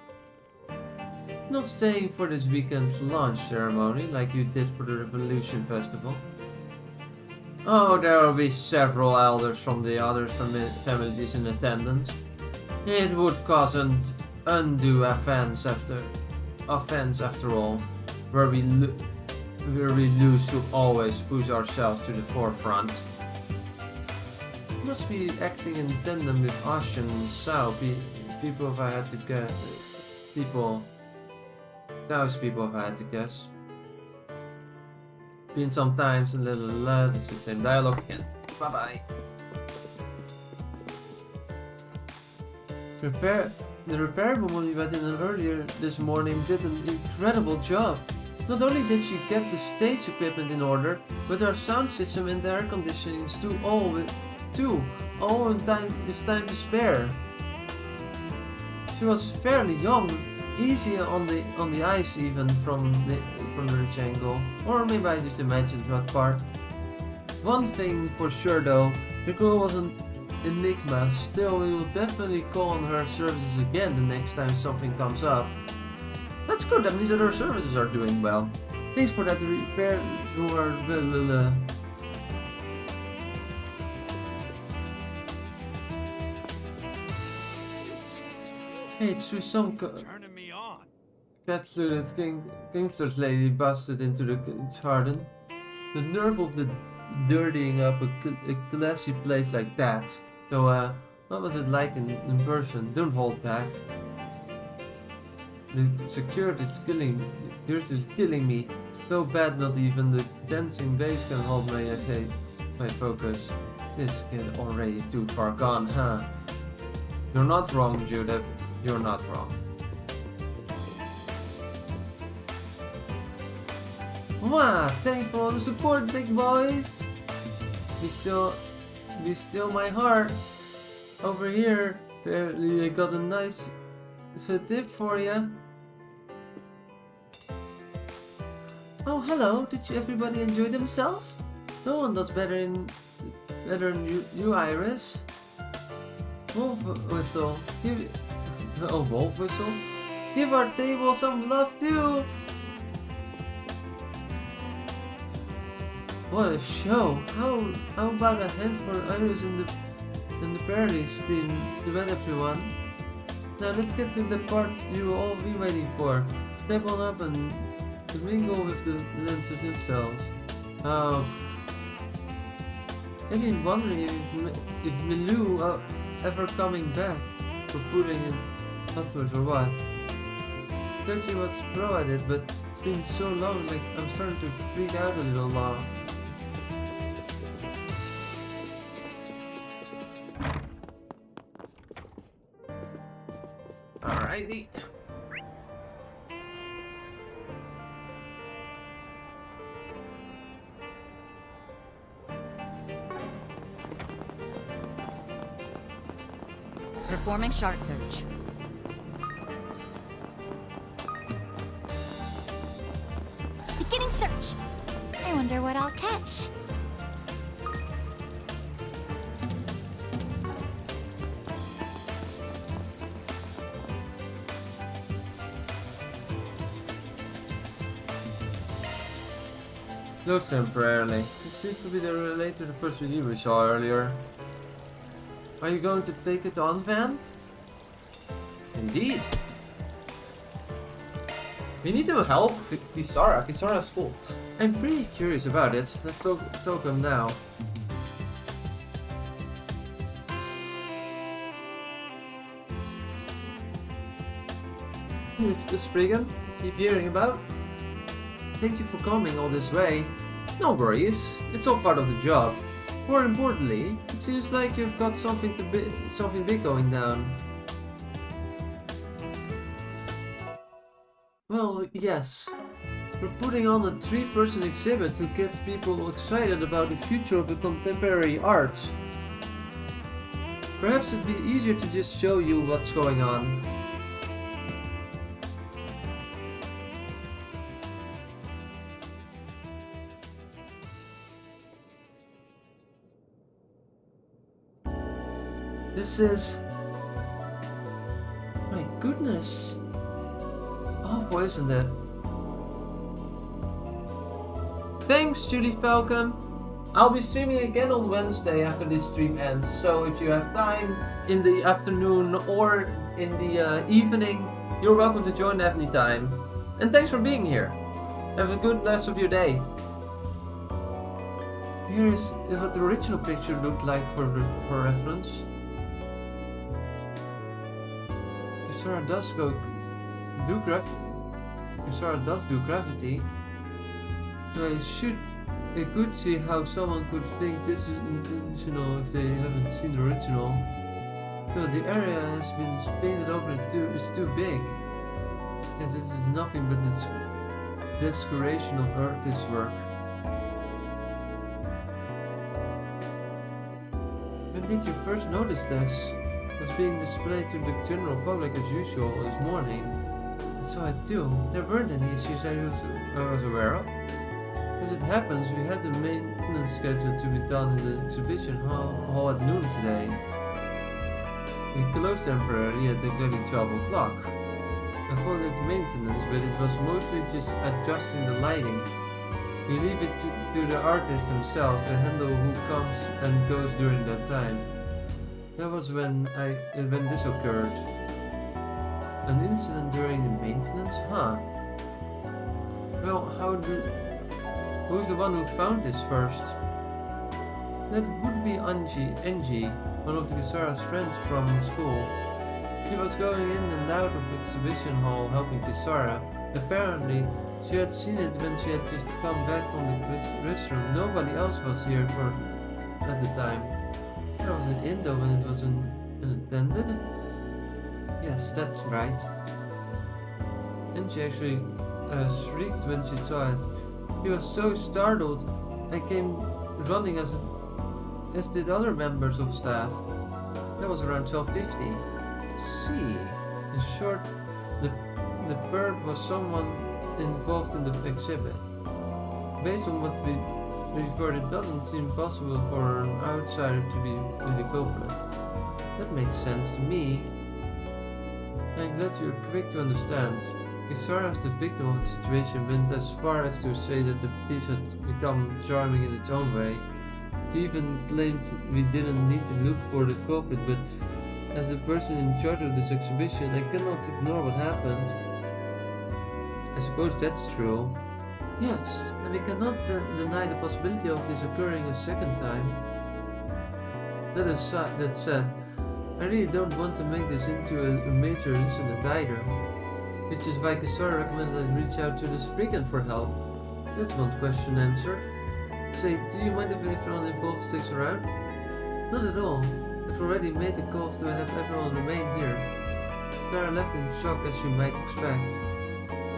S1: Not staying for this weekend's launch ceremony like you did for the Revolution Festival. Oh, there will be several elders from the other families in attendance. It would cause an undue offense after all, where we lose to always push ourselves to the forefront. Must be acting in tandem with Ashen and Sao, people if I had to guess. Those people if I had to guess. Been sometimes a little loud, it's the same dialogue again. Bye bye. The repair woman we met in earlier this morning did an incredible job. Not only did she get the stage equipment in order, but our sound system and the air conditioning too, all in time to spare. She was fairly young, easy on the eyes even from the rich angle, or maybe I just imagined that part. One thing for sure though, the girl was an enigma. Still, we will definitely call on her services again the next time something comes up. That's good, that means that our services are doing well. Thanks for that repair to our Hey, it's through some
S22: turning me on.
S1: cat-suited gangsters lady busted into the garden. The nerve of the dirtying up a classy place like that. So, what was it like in person? Don't hold back. The security is killing me. So bad not even the dancing bass can hold my focus. This kid already too far gone, huh? You're not wrong, Judith. You're not wrong. Wow, thanks for all the support, big boys. Be still my heart. Over here, apparently I got a nice tip for you. Oh, hello. Did everybody enjoy themselves? No one does better than you, Iris. Wolf Whistle. Wolf Whistle. Give our table some love too. What a show! How about a hand for Iris and and apparently steam to bed, everyone. Now let's get to the part you all been waiting for. Step on up and mingle with the dancers themselves. Oh. I've been wondering if Milou ever coming back for putting in customers or what. Don't you what's pro at it, but it's been so long, like I'm starting to freak out a little now. Alrighty.
S5: Performing shard search.
S2: Beginning search. I wonder what I'll catch.
S1: Close temporarily. This seems to be related to the first video we saw earlier. Are you going to take it on, Van? Indeed. We need to help Kisara. Kisara's cool. I'm pretty curious about it. Let's talk him now. Who's the Spriggan? Keep hearing about? Thank you for coming all this way. No worries. It's all part of the job. More importantly, it seems like you've got something big going down. Well, yes. We're putting on a 3-person exhibit to get people excited about the future of the contemporary arts. Perhaps it'd be easier to just show you what's going on. This is... My goodness! Awful, isn't it? Thanks, Judy Falcom! I'll be streaming again on Wednesday after this stream ends, so if you have time in the afternoon or in the evening, you're welcome to join any time. And thanks for being here! Have a good rest of your day! Here is what the original picture looked like for reference. Kisara does do gravity, so I could see how someone could think this is intentional if they haven't seen the original. So the area has been painted over it's too big. Yes, this is nothing but this desecration of artist work. When did you first notice this? Was being displayed to the general public as usual this morning. I saw it too. There weren't any issues I was aware of. As it happens, we had the maintenance scheduled to be done in the exhibition hall at noon today. We closed temporarily at exactly 12 o'clock. I called it maintenance, but it was mostly just adjusting the lighting. We leave it to the artists themselves to handle who comes and goes during that time. That was when this occurred. An incident during the maintenance? Huh. Well, who's the one who found this first? That would be Angie, one of the Kisara's friends from school. She was going in and out of the exhibition hall helping Kisara. Apparently, she had seen it when she had just come back from the restroom. Nobody else was here at the time. I was in Indo when it was unattended. Yes, that's right. And she actually shrieked when she saw it. She was so startled, I came running as did other members of staff. That was around 12:50. I see. In short, the bird was someone involved in the exhibit. Based on what we heard, it doesn't seem possible for an outsider to be the culprit. That makes sense to me. I'm glad you're quick to understand. Kisara, as the victim of the situation, went as far as to say that the piece had become charming in its own way. She even claimed we didn't need to look for the culprit, but as the person in charge of this exhibition, I cannot ignore what happened. I suppose that's true. Yes, and we cannot deny the possibility of this occurring a second time. That said, I really don't want to make this into a major incident either. Which is why Kisara recommended I reach out to the Spriggan for help. That's one question answered. Say, do you mind if everyone involved sticks around? Not at all. I've already made the call to have everyone remain here. Clara left in shock as you might expect.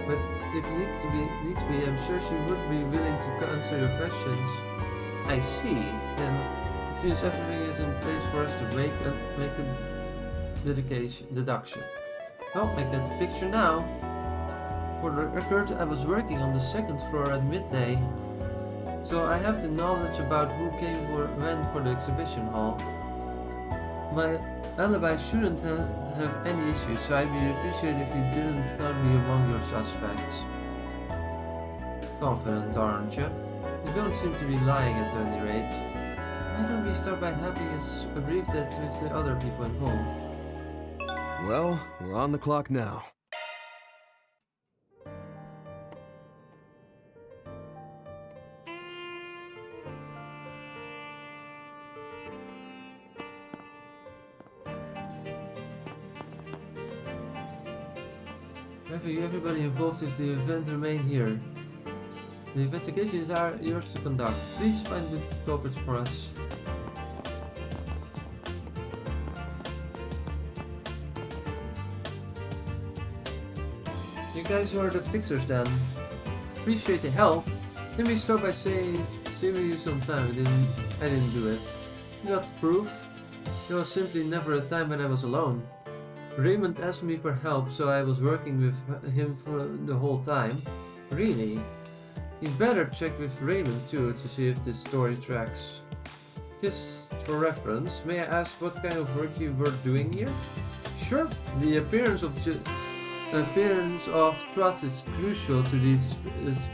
S1: But if needs to be, I'm sure she would be willing to answer your questions. I see. Then it seems everything is in place for us to make a deduction. Well, I get the picture now. For the record, I was working on the second floor at midday, so I have the knowledge about who came when for the exhibition hall. My alibi shouldn't have any issues, so I'd be appreciated if you didn't count me among your suspects. Confident, aren't you? You don't seem to be lying at any rate. Why don't we start by having a brief date with the other people involved?
S19: Well, we're on the clock now.
S1: Everybody involved with the event remain here. The investigations are yours to conduct. Please find the culprits for us. You guys are the fixers then. Appreciate the help. Let me start by saying, saving you some time. I didn't do it. You got proof? There was simply never a time when I was alone. Raymond asked me for help, so I was working with him for the whole time. Really? You better check with Raymond too to see if this story tracks. Just for reference, may I ask what kind of work you were doing here? Sure. The appearance of trust is crucial to these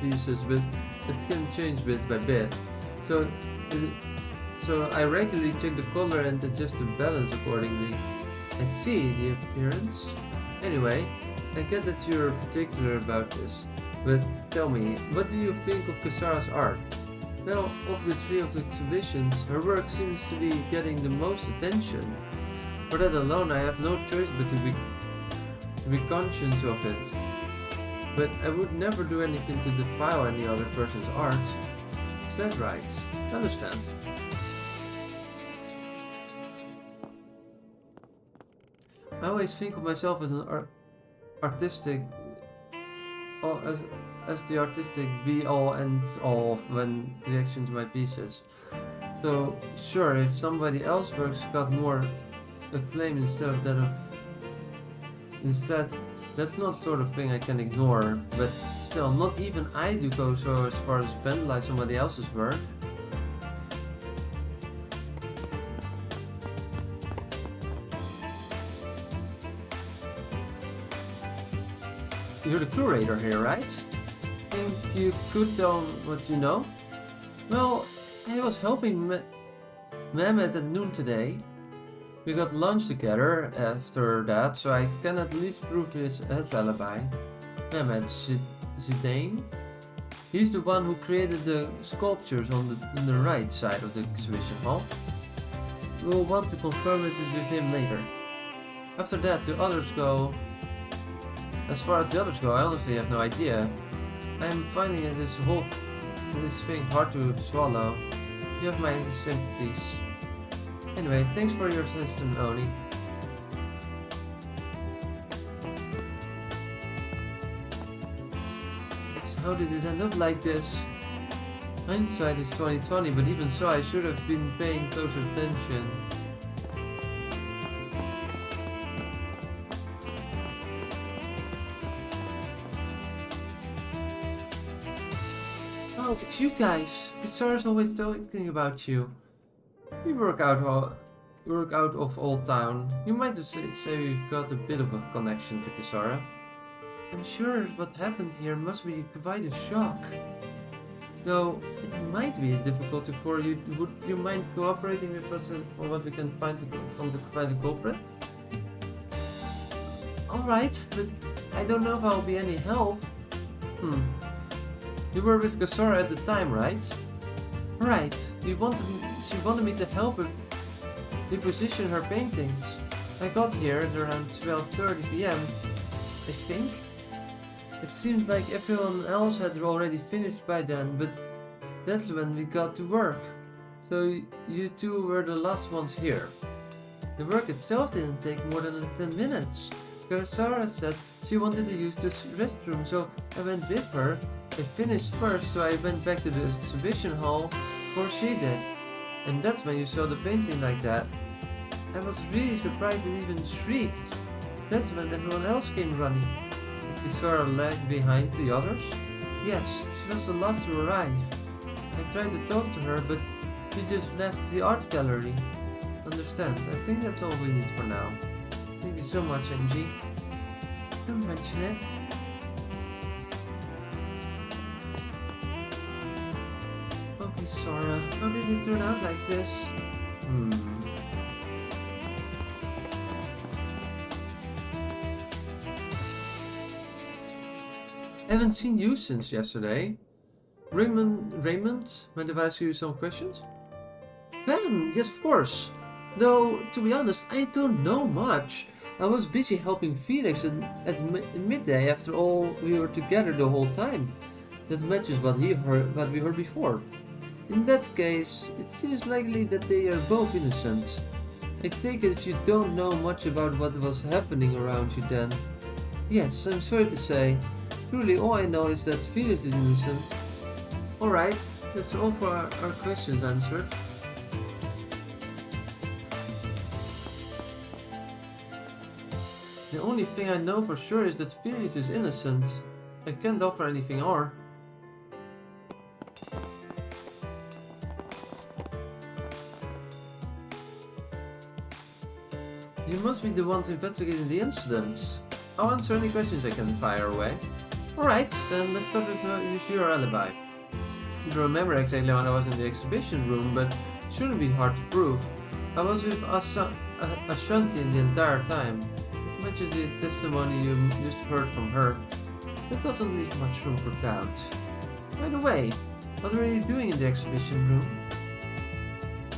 S1: pieces, but it can change bit by bit. So I regularly check the color and adjust the balance accordingly. I see the appearance. Anyway, I get that you're particular about this, but tell me, what do you think of Kisara's art? Now, of the three of the exhibitions, her work seems to be getting the most attention. For that alone, I have no choice but to be conscious of it. But I would never do anything to defile any other person's art. Is that right? I understand. I always think of myself as an artistic, as the artistic be-all and all when reaction to my pieces. So sure, if somebody else's works got more acclaim instead, that's not the sort of thing I can ignore. But still, not even I do go so as far as vandalize somebody else's work. You're the curator here, right? Think you could tell what you know? Well, I was helping Mehmet at noon today. We got lunch together after that, so I can at least prove his alibi. Mehmet Zidane? He's the one who created the sculptures on the right side of the exhibition hall. We'll want to confirm it with him later. After that, the others go... As far as the others go, I honestly have no idea. I'm finding this thing hard to swallow. You have my sympathies. Anyway, thanks for your testimony. So how did it end up like this? Hindsight is 20/20, but even so, I should have been paying closer attention. Oh, it's you guys. Kisara's always talking about you. We work out of Old Town. You might just say we've got a bit of a connection to Kisara. I'm sure what happened here must be quite a shock. Though, it might be a difficulty for you. Would you mind cooperating with us on what we can find from the culprit? Alright, but I don't know if I'll be any help. You were with Gasora at the time, right? Right. She wanted me to help her reposition her paintings. I got here at around 12:30 PM, I think. It seemed like everyone else had already finished by then, but that's when we got to work. So you two were the last ones here. The work itself didn't take more than 10 minutes. Sarah said she wanted to use the restroom, so I went with her. I finished first, so I went back to the exhibition hall before she did. And that's when you saw the painting like that. I was really surprised and even shrieked. That's when everyone else came running. You saw her lag behind the others? Yes, she was the last to arrive. I tried to talk to her, but she just left the art gallery. Understand, I think that's all we need for now. Thank you so much, MG. Don't mention it. Okay, Sora, how did it turn out like this? I haven't seen you since yesterday. Raymond, mind if I ask you some questions? Ben, yes, of course. Though, to be honest, I don't know much. I was busy helping Felix at midday. After all, we were together the whole time. That matches what we heard before. In that case, it seems likely that they are both innocent. I take it you don't know much about what was happening around you then. Yes, I'm sorry to say. Truly, all I know is that Felix is innocent. Alright, that's all for our questions answered. The only thing I know for sure is that Felix is innocent. I can't offer anything more. You must be the ones investigating the incidents. I'll answer any questions I can fire away. Alright, then let's start with your alibi. I don't remember exactly when I was in the exhibition room, but it shouldn't be hard to prove. I was with Ashanti the entire time. It matches the testimony you just heard from her. That doesn't leave much room for doubt. By the way, what were you doing in the exhibition room?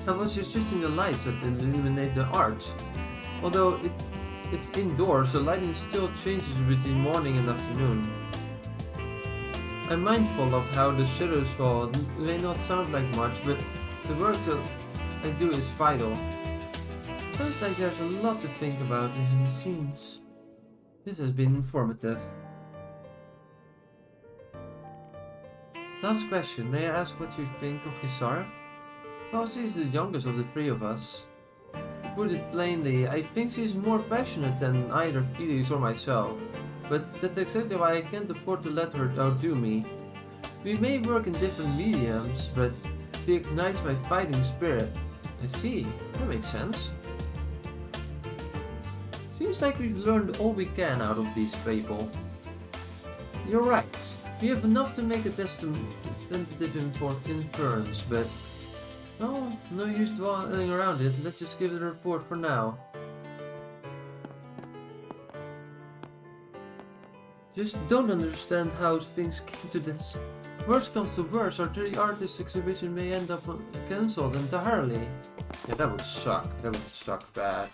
S1: I was just adjusting the lights that illuminate the art. Although it's indoors, the lighting still changes between morning and afternoon. I'm mindful of how the shadows fall. It may not sound like much, but the work that I do is vital. Sounds like there's a lot to think about behind the scenes. This has been informative. Last question, may I ask what you think of Gisara? Well, she's the youngest of the three of us. To put it plainly, I think she's more passionate than either Felix or myself. But that's exactly why I can't afford to let her outdo me. We may work in different mediums, but she ignites my fighting spirit. I see, that makes sense. Seems like we've learned all we can out of these people. You're right, we have enough to make a tentative inference, but... well, no use dwelling around it, let's just give it a report for now. Just don't understand how things came to this. Worst comes to worst, our 3 artist exhibition may end up cancelled entirely. Yeah, that would suck. That would suck bad.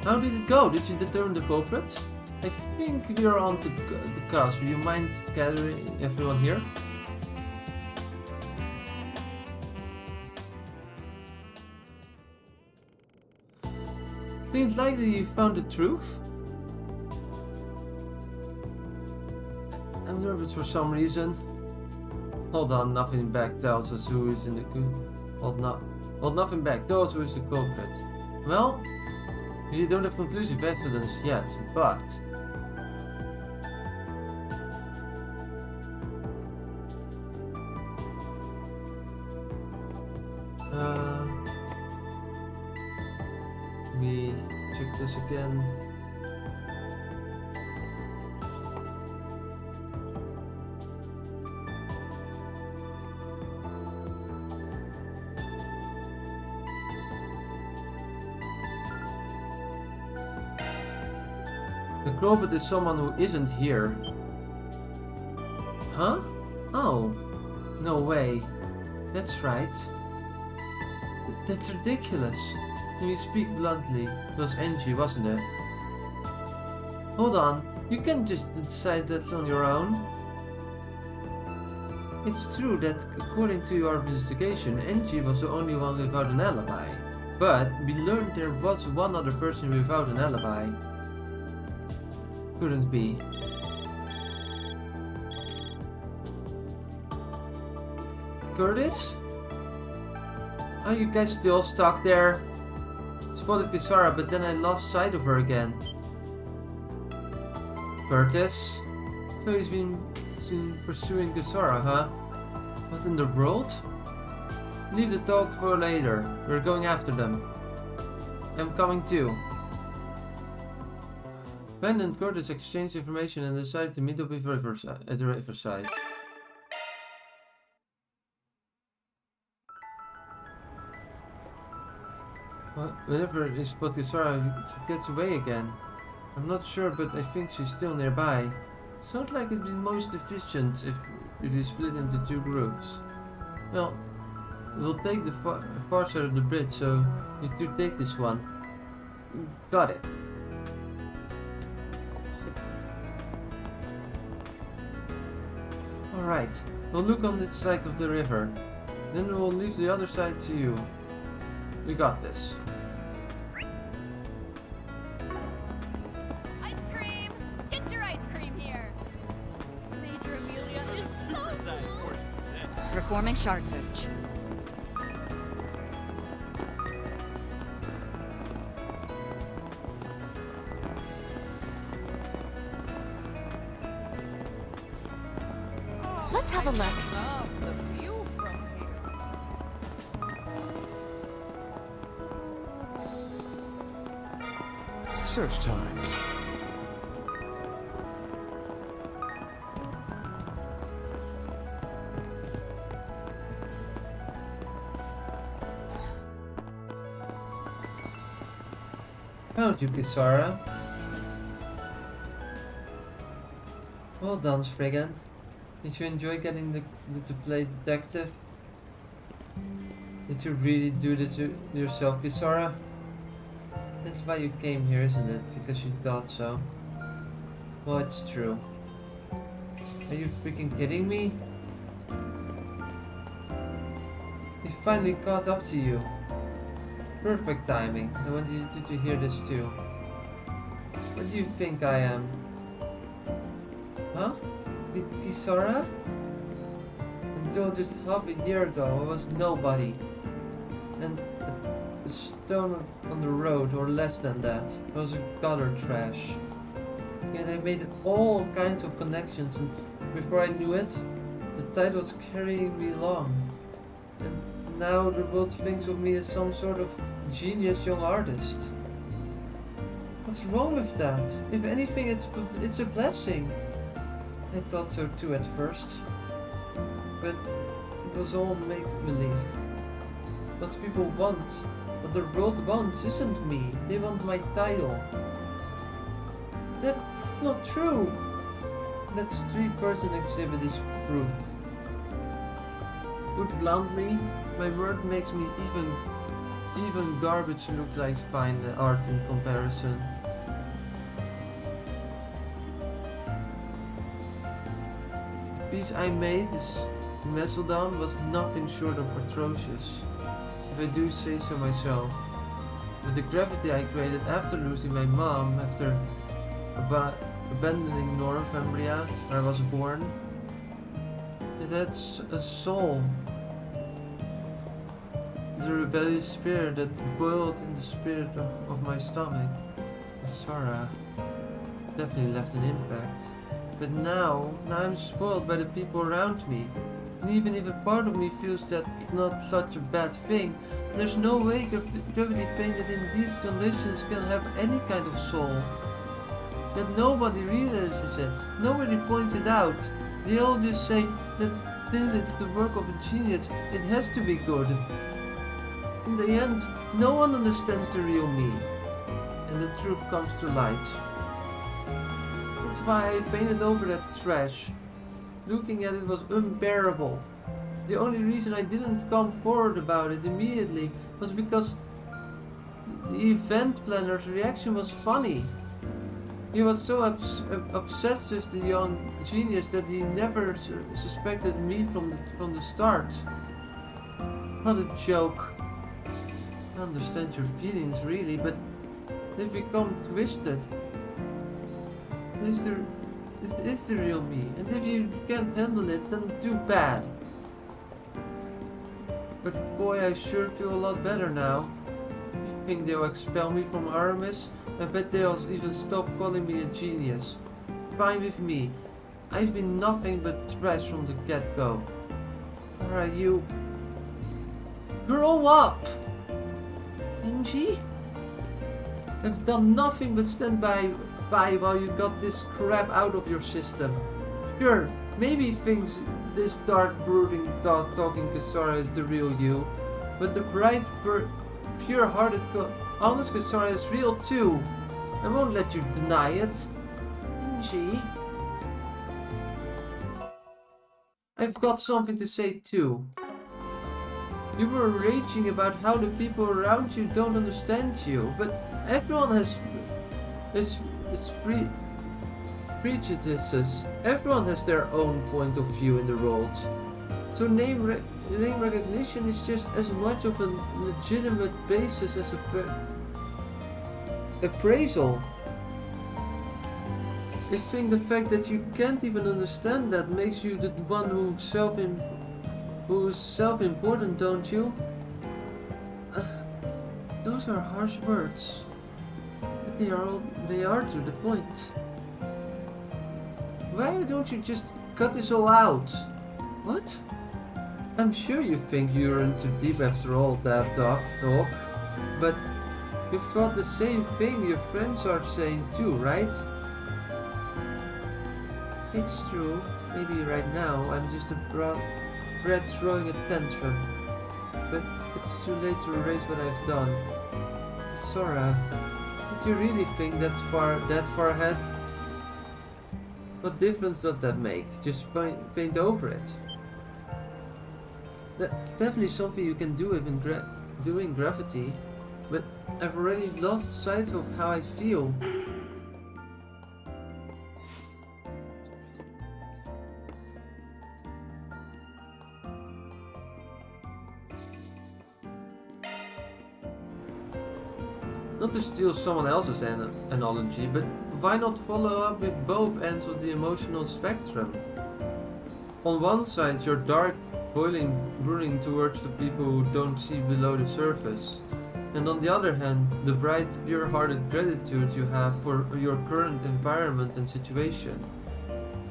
S1: How did it go? Did you determine the culprit? I think we're on the cusp. Do you mind gathering everyone here? Seems likely you found the truth. I'm nervous for some reason. Hold on, nothing back tells us who is in the hold nothing back tells who is the culprit. Well, we don't have conclusive evidence yet, but Let me check this again. The Calverd is someone who isn't here. Huh? Oh, no way. That's right. That's ridiculous. Let me speak bluntly. It was Angie, wasn't it? Hold on, you can't just decide that on your own. It's true that according to our investigation, Angie was the only one without an alibi. But we learned there was one other person without an alibi. Couldn't be. Curtis? Are you guys still stuck there? Spotted Kisara, but then I lost sight of her again. Curtis? So he's been pursuing Kisara, huh? What in the world? Leave the talk for later. We're going after them. I'm coming too. Ben and Curtis exchanged information and decided to meet up at the riverside. Whenever they spot Kisara, she gets away again. I'm not sure, but I think she's still nearby. Sounds like it'd be most efficient if we split into two groups. Well, we'll take the far side of the bridge, so you two take this one. Got it. Alright, we'll look on this side of the river. Then we'll leave the other side to you. We got this.
S20: Ice cream! Get your ice cream here! Major Amelia is so...
S3: Supersized horses today.
S20: Performing shard search.
S2: Let's have a look.
S20: Oh, the view from here.
S22: Search time.
S1: Found you, Kisara. Well done, Spriggan. Did you enjoy getting to play detective? Did you really do this yourself, Kisara? That's why you came here, isn't it? Because you thought so. Well, it's true. Are you freaking kidding me? He finally caught up to you. Perfect timing. I wanted you to hear this too. What do you think I am? Huh? Kisara? Until just half a year ago, I was nobody. And a stone on the road, or less than that. I was a gutter trash. Yet I made all kinds of connections, and before I knew it, the tide was carrying me along. And now the world thinks of me as some sort of genius young artist. What's wrong with that? If anything, it's a blessing. I thought so too at first, but it was all make-believe. What people want, what the world wants, isn't me. They want my title. That's not true. That three-person exhibit is proof. Put bluntly, my work makes me even garbage look like fine art in comparison. The piece I made in Macedon was nothing short of atrocious, if I do say so myself. With the gravity I created after losing my mom, after abandoning Northumbria, where I was born, it had a soul. The rebellious spirit that boiled in the spirit of my stomach. Sarah definitely left an impact. But now I'm spoiled by the people around me. And even if a part of me feels that it's not such a bad thing, there's no way gravity painted in these conditions can have any kind of soul. That nobody realizes it. Nobody points it out. They all just say that since it's the work of a genius, it has to be good. In the end, no one understands the real me. And the truth comes to light. That's why I painted over that trash. Looking at it was unbearable. The only reason I didn't come forward about it immediately was because the event planner's reaction was funny. He was so obsessed with the young genius that he never suspected me from the start. What a joke. I understand your feelings really, but they've become twisted. It is the real me, and if you can't handle it, then too bad. But boy, I sure feel a lot better now. You think they'll expel me from Aramis? I bet they'll even stop calling me a genius. Fine with me. I've been nothing but trash from the get-go. Alright, you... grow up! Angie? I've done nothing but stand by while you got this crap out of your system. Sure, maybe things this dark, brooding, talking Kisara is the real you, but the bright, pure-hearted, honest Kisara is real too. I won't let you deny it. Angie? I've got something to say too. You were raging about how the people around you don't understand you, but everyone has prejudices. Everyone has their own point of view in the world. So name recognition is just as much of a legitimate basis as appraisal. I think the fact that you can't even understand that makes you the one who's self-important, don't you? Those are harsh words, but they are to the point. Why don't you just cut this all out? What? I'm sure you think you're in too deep after all that talk, but you've thought the same thing your friends are saying too, right? It's true. Maybe right now I'm just a brat throwing a tantrum, but it's too late to erase what I've done. Sora, did you really think that far ahead? What difference does that make? Just paint over it. That's definitely something you can do even doing graffiti, but I've already lost sight of how I feel. Not to steal someone else's analogy, but why not follow up with both ends of the emotional spectrum? On one side, you're dark, brooding towards the people who don't see below the surface. And on the other hand, the bright, pure-hearted gratitude you have for your current environment and situation.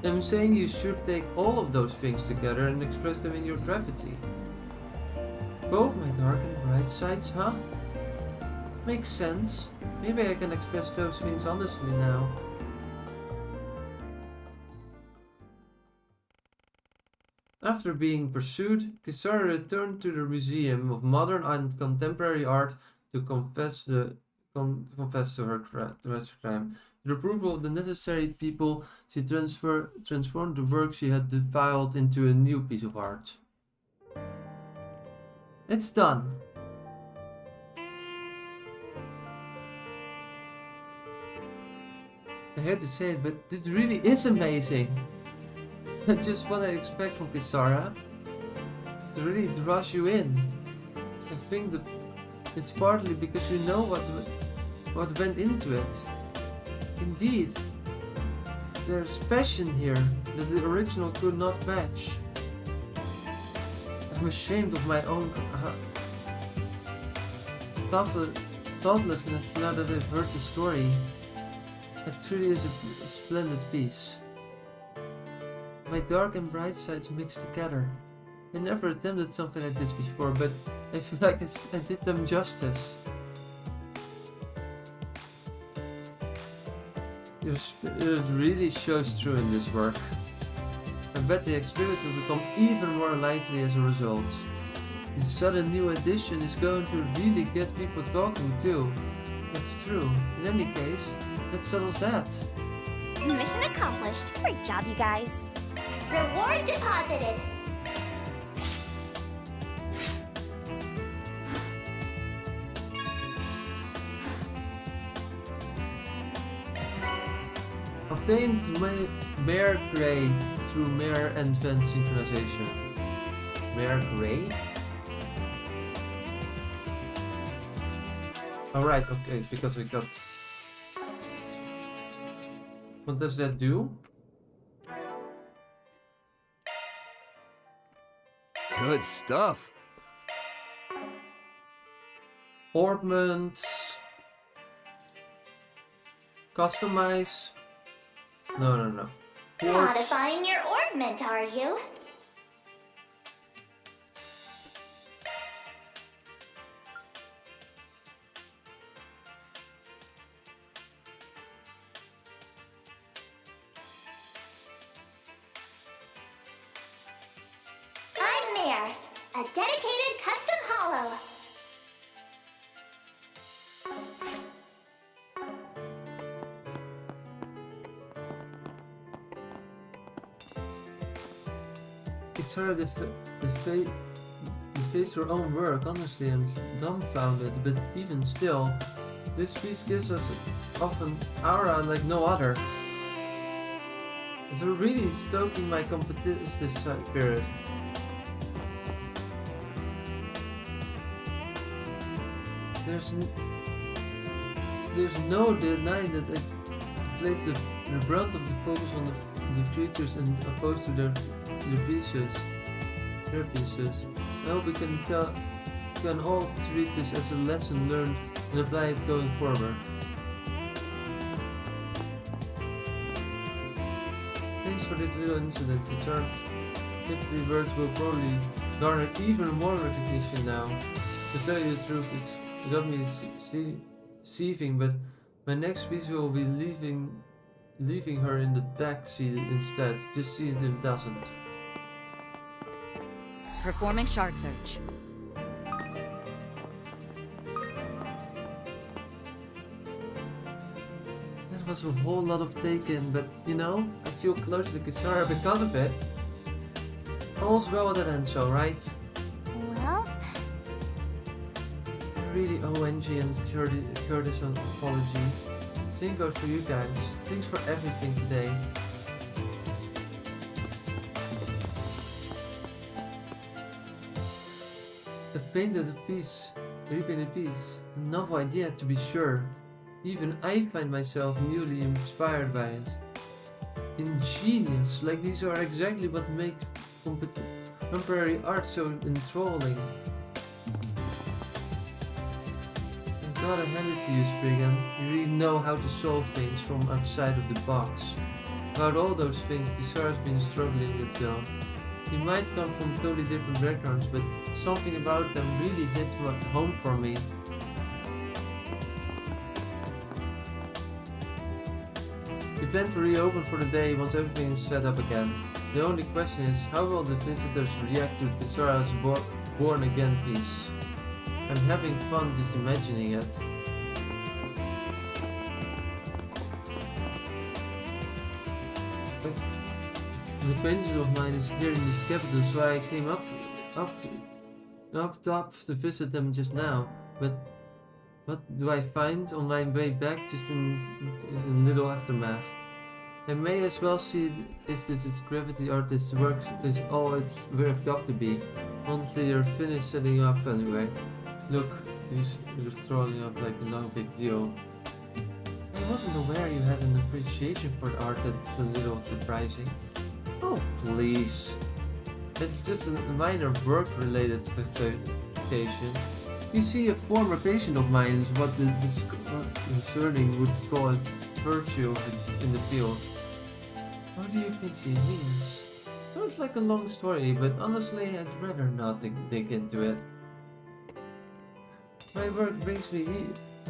S1: I'm saying you should take all of those things together and express them in your graffiti. Both my dark and bright sides, huh? Makes sense. Maybe I can express those things honestly now. After being pursued, Kisara returned to the Museum of Modern and Contemporary Art to confess to her crime. With approval of the necessary people, she transformed the work she had defiled into a new piece of art. It's done. I hate to say it, but this really is amazing. Just what I expect from Kisara. It really draws you in. I think that it's partly because you know what went into it. Indeed, there's passion here that the original could not match. I'm ashamed of my own thoughtlessness now that I've heard the story. It truly is a splendid piece. My dark and bright sides mixed together. I never attempted something like this before, but I feel like I did them justice. Your spirit really shows through in this work. I bet the experience will become even more lively as a result. This sudden new addition is going to really get people talking too. That's true. In any case, that settles that.
S2: Mission accomplished. Great job, you guys.
S7: Reward deposited.
S1: Obtained Mare Gray through Mare and Vent synchronization. Mare Gray? Alright, okay, it's because we got... What does that do?
S19: Good stuff.
S1: Orbment. Customize. No.
S7: Modifying your orbment, are you? I'm Mare, a dedicated custom holo.
S1: It's her to face her own work. Honestly, I'm dumbfounded, but even still, this piece gives us often aura like no other. It's really stoking my competitive spirit. There's no denying that I place the brunt of the focus on the creatures and opposed to their pieces. I hope we can all treat this as a lesson learned and apply it going forward. Thanks for this little incident. It's our 50 words will probably garner even more recognition now. To tell you the truth, it got me seething, but my next piece will be leaving her in the back seat instead. Just see if it doesn't.
S5: Performing shard search.
S1: That was a whole lot of taken, but you know, I feel close to Kisara because of it. All's well that ends, alright?
S2: Well...
S1: I really owe Angie and Curtis an apology. Same goes for you guys. Thanks for everything today. I painted a piece, repainted a piece. A novel idea to be sure. Even I find myself newly inspired by it. Ingenious, like these are exactly what makes contemporary art so enthralling. I gotta hand it to you, Spriggan. You really know how to solve things from outside of the box. About all those things, Kisara's been struggling with though. He might come from totally different backgrounds, but something about them really hits home for me. The event will reopen for the day once everything is set up again. The only question is, how will the visitors react to Kisara's born again piece? I'm having fun just imagining it. An acquaintance of mine is here in this capital, so I came up top to visit them just now. But what do I find on my way back just in little aftermath? I may as well see if this is gravity or this work is all it's worked up to be. Honestly, you're finished setting up anyway. Look, you're throwing up like no big deal. I wasn't aware you had an appreciation for the art. That's a little surprising. Oh, please. It's just a minor work-related certification. You see, a former patient of mine is what the discerning would call a virtue in the field. What do you think she means? So sounds like a long story, but honestly, I'd rather not dig into it. My work brings me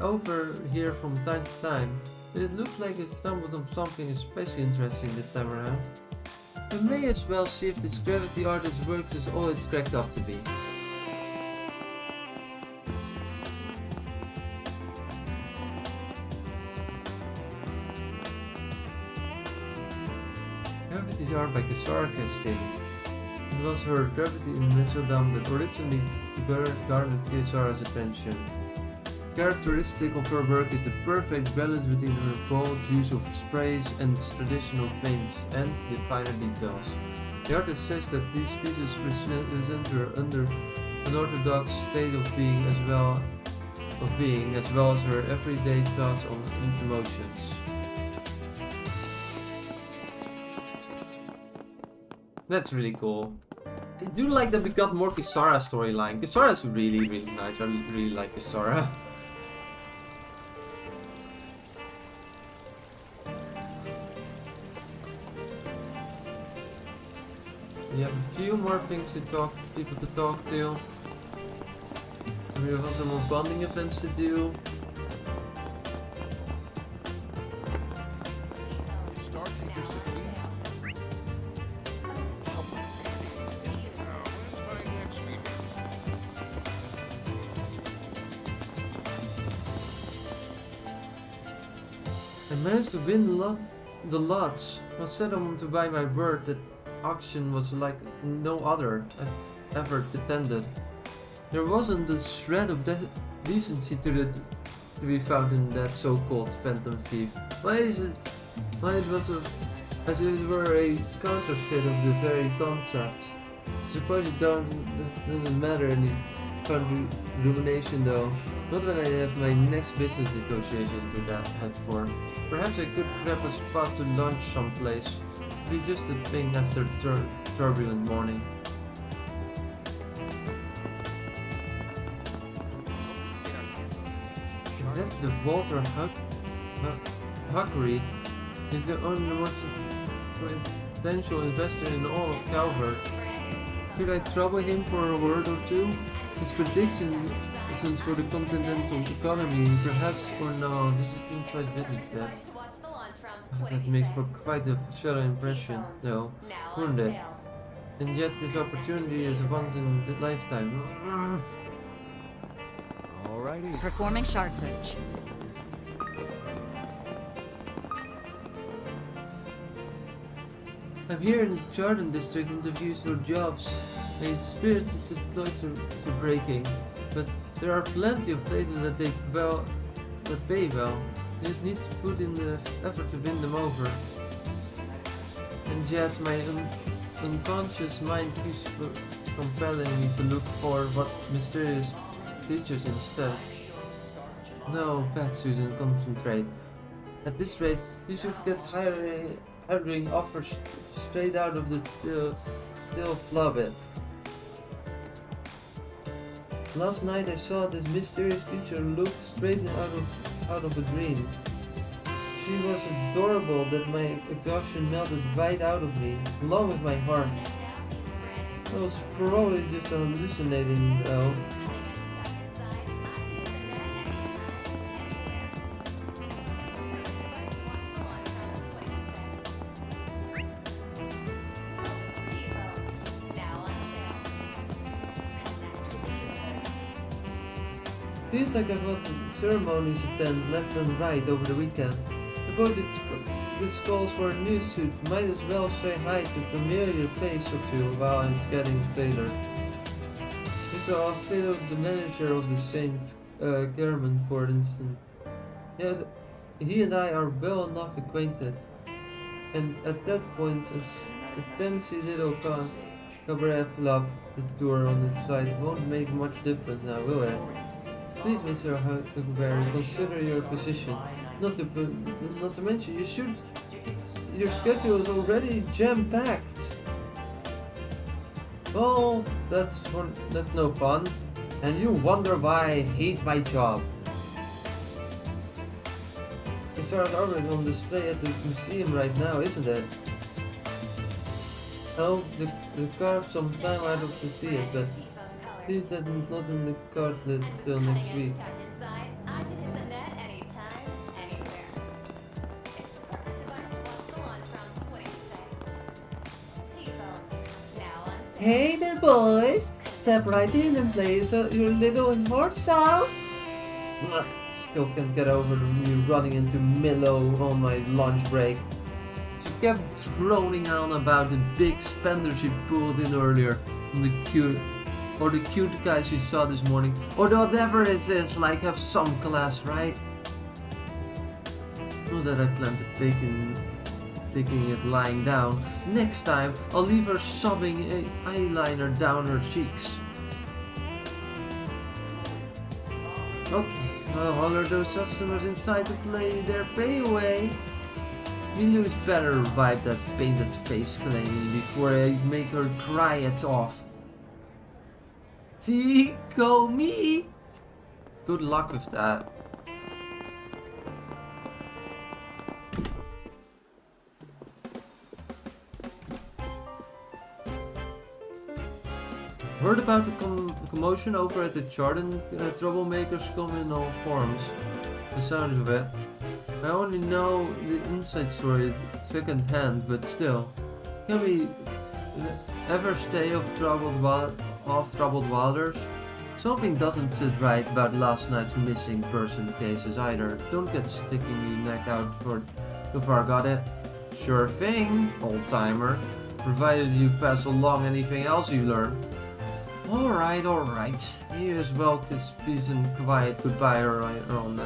S1: over here from time to time, but it looks like I stumbled on something especially interesting this time around. We may as well see if this gravity artist works as all it's cracked up to be. Gravity's art by Kisara Casting. It was her gravity in Metrodome that originally garnered Kisara's attention. Characteristic of her work is the perfect balance between her bold use of sprays and traditional paints and the finer details. The artist says that these pieces present her unorthodox state of being as well as her everyday thoughts and emotions. That's really cool. I do like that we got more Kisara storyline. Kisara's really nice. I really like Kisara. We have a few more things people to talk to. We have also more bonding events to do. I managed to win the lots. I set on to buy my word that auction was like no other I've ever attended. There wasn't a shred of decency to be found in that so-called Phantom Thief. Why it was as if it were a counterfeit of the very concept. I suppose it doesn't matter any rumination though. Not when I have my next business negotiation to head for. Perhaps I could grab a spot to lunch someplace. Be just a thing after a turbulent morning. If that's the Walter Huckery, he's the only most potential investor in all of Calverd. Could I trouble him for a word or two? His predictions for the continental economy, perhaps, or no, this is inside business yet. That makes for quite a shallow impression, though, wouldn't it? And yet this opportunity is once in a lifetime.
S5: Alrighty. Performing shard search.
S1: I'm here in the Jordan district interviews for jobs. My spirits is close to breaking, but there are plenty of places that pay well. You just need to put in the effort to win them over. And yet my unconscious mind keeps compelling me to look for what mysterious features instead. No, Pat Susan, concentrate. At this rate, you should get hiring offers straight out of the still flub it. Last night I saw this mysterious creature look straight out of a dream. She was adorable that my exhaustion melted right out of me, along with my heart. I was probably just hallucinating though. Feels like I've got ceremonies to attend left and right over the weekend. Suppose this calls for a new suit. Might as well say hi to a familiar face or two while it's getting tailored. We saw Phil, the manager of the St. German, for instance. Yeah, he and I are well enough acquainted. And at that point, a fancy little cabaret club tour on the side won't make much difference now, will it? Please, Mr. Huckleberry, consider your position. Not to mention, your schedule is already jam-packed. Oh, that's no fun. And you wonder why I hate my job. It's already on display at the museum right now, isn't it? Oh, the car sometime I hope to see it, but please that it's not in the cards till next week.
S10: I can hit the net anytime, anywhere. It's the perfect device to watch the launch from. What do you say? T-phones, now on sale.
S1: Hey there, boys! Step right in and play your little important sound. Ugh, still can't get over me running into Milo on my lunch break. She kept droning on about the big spender she pulled in earlier from the cute guy she saw this morning, or whatever it is, like have some class, right? Not that I plan to taking it lying down. Next time, I'll leave her sobbing eyeliner down her cheeks. Okay, I'll holler those customers inside to play their pay away. Milu's better revive that painted face claim before I make her cry it off. Tico me! Good luck with that. Heard about the commotion over at the Jordan troublemakers communal forums. The sound of it. I only know the inside story second hand, but still. Can we ever stay off troubled waters? Something doesn't sit right about last night's missing person cases either. Don't get sticking your neck out for too far, got it? Sure thing, old timer. Provided you pass along anything else you learn. Alright. You as well kiss peace and quiet goodbye here on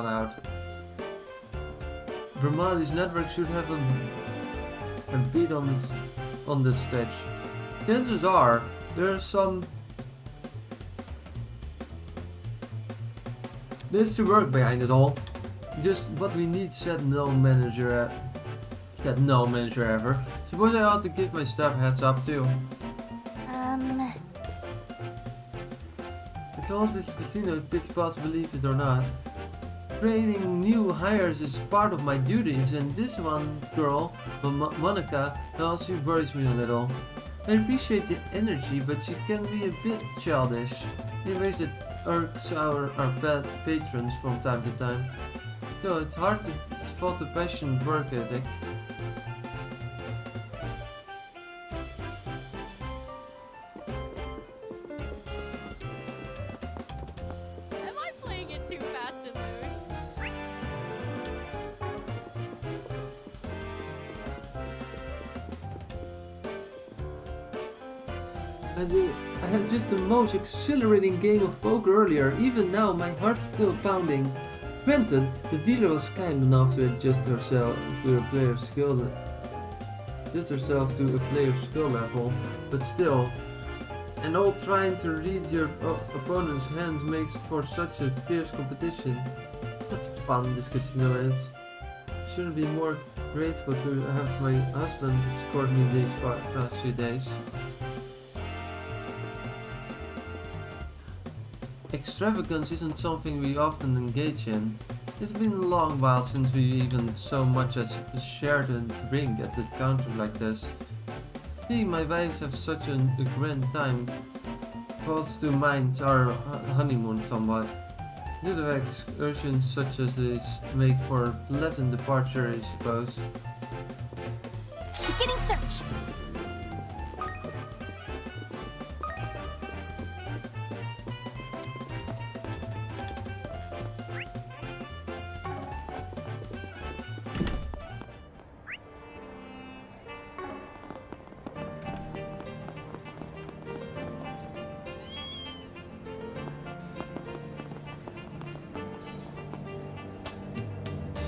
S1: out. Vermali's network should have a beat on this stage. Chances are there's to work behind it all. Just what we need, said no manager ever. Suppose I ought to give my staff heads up too. It's all this casino pitch spots, believe it or not. Training new hires is part of my duties, and this one girl, Monica, also worries me a little. I appreciate the energy, but she can be a bit childish. In ways that irks our patrons from time to time. So it's hard to spot the passion work ethic.
S20: Am I playing it too fast and loose?
S1: I had just the most exhilarating game of poker earlier. Even now, my heart's still pounding. Granted, the dealer was kind enough to adjust herself to a player's skill level, but still, and all trying to read your opponent's hands makes for such a fierce competition. What fun this casino is! Shouldn't be more grateful to have my husband escort me these past few days. Extravagance isn't something we often engage in. It's been a long while since we even so much as shared a drink at the counter like this. Seeing my wives have such a grand time calls to mind our honeymoon somewhat. Little excursions such as this make for a pleasant departure, I suppose.
S2: Beginning search!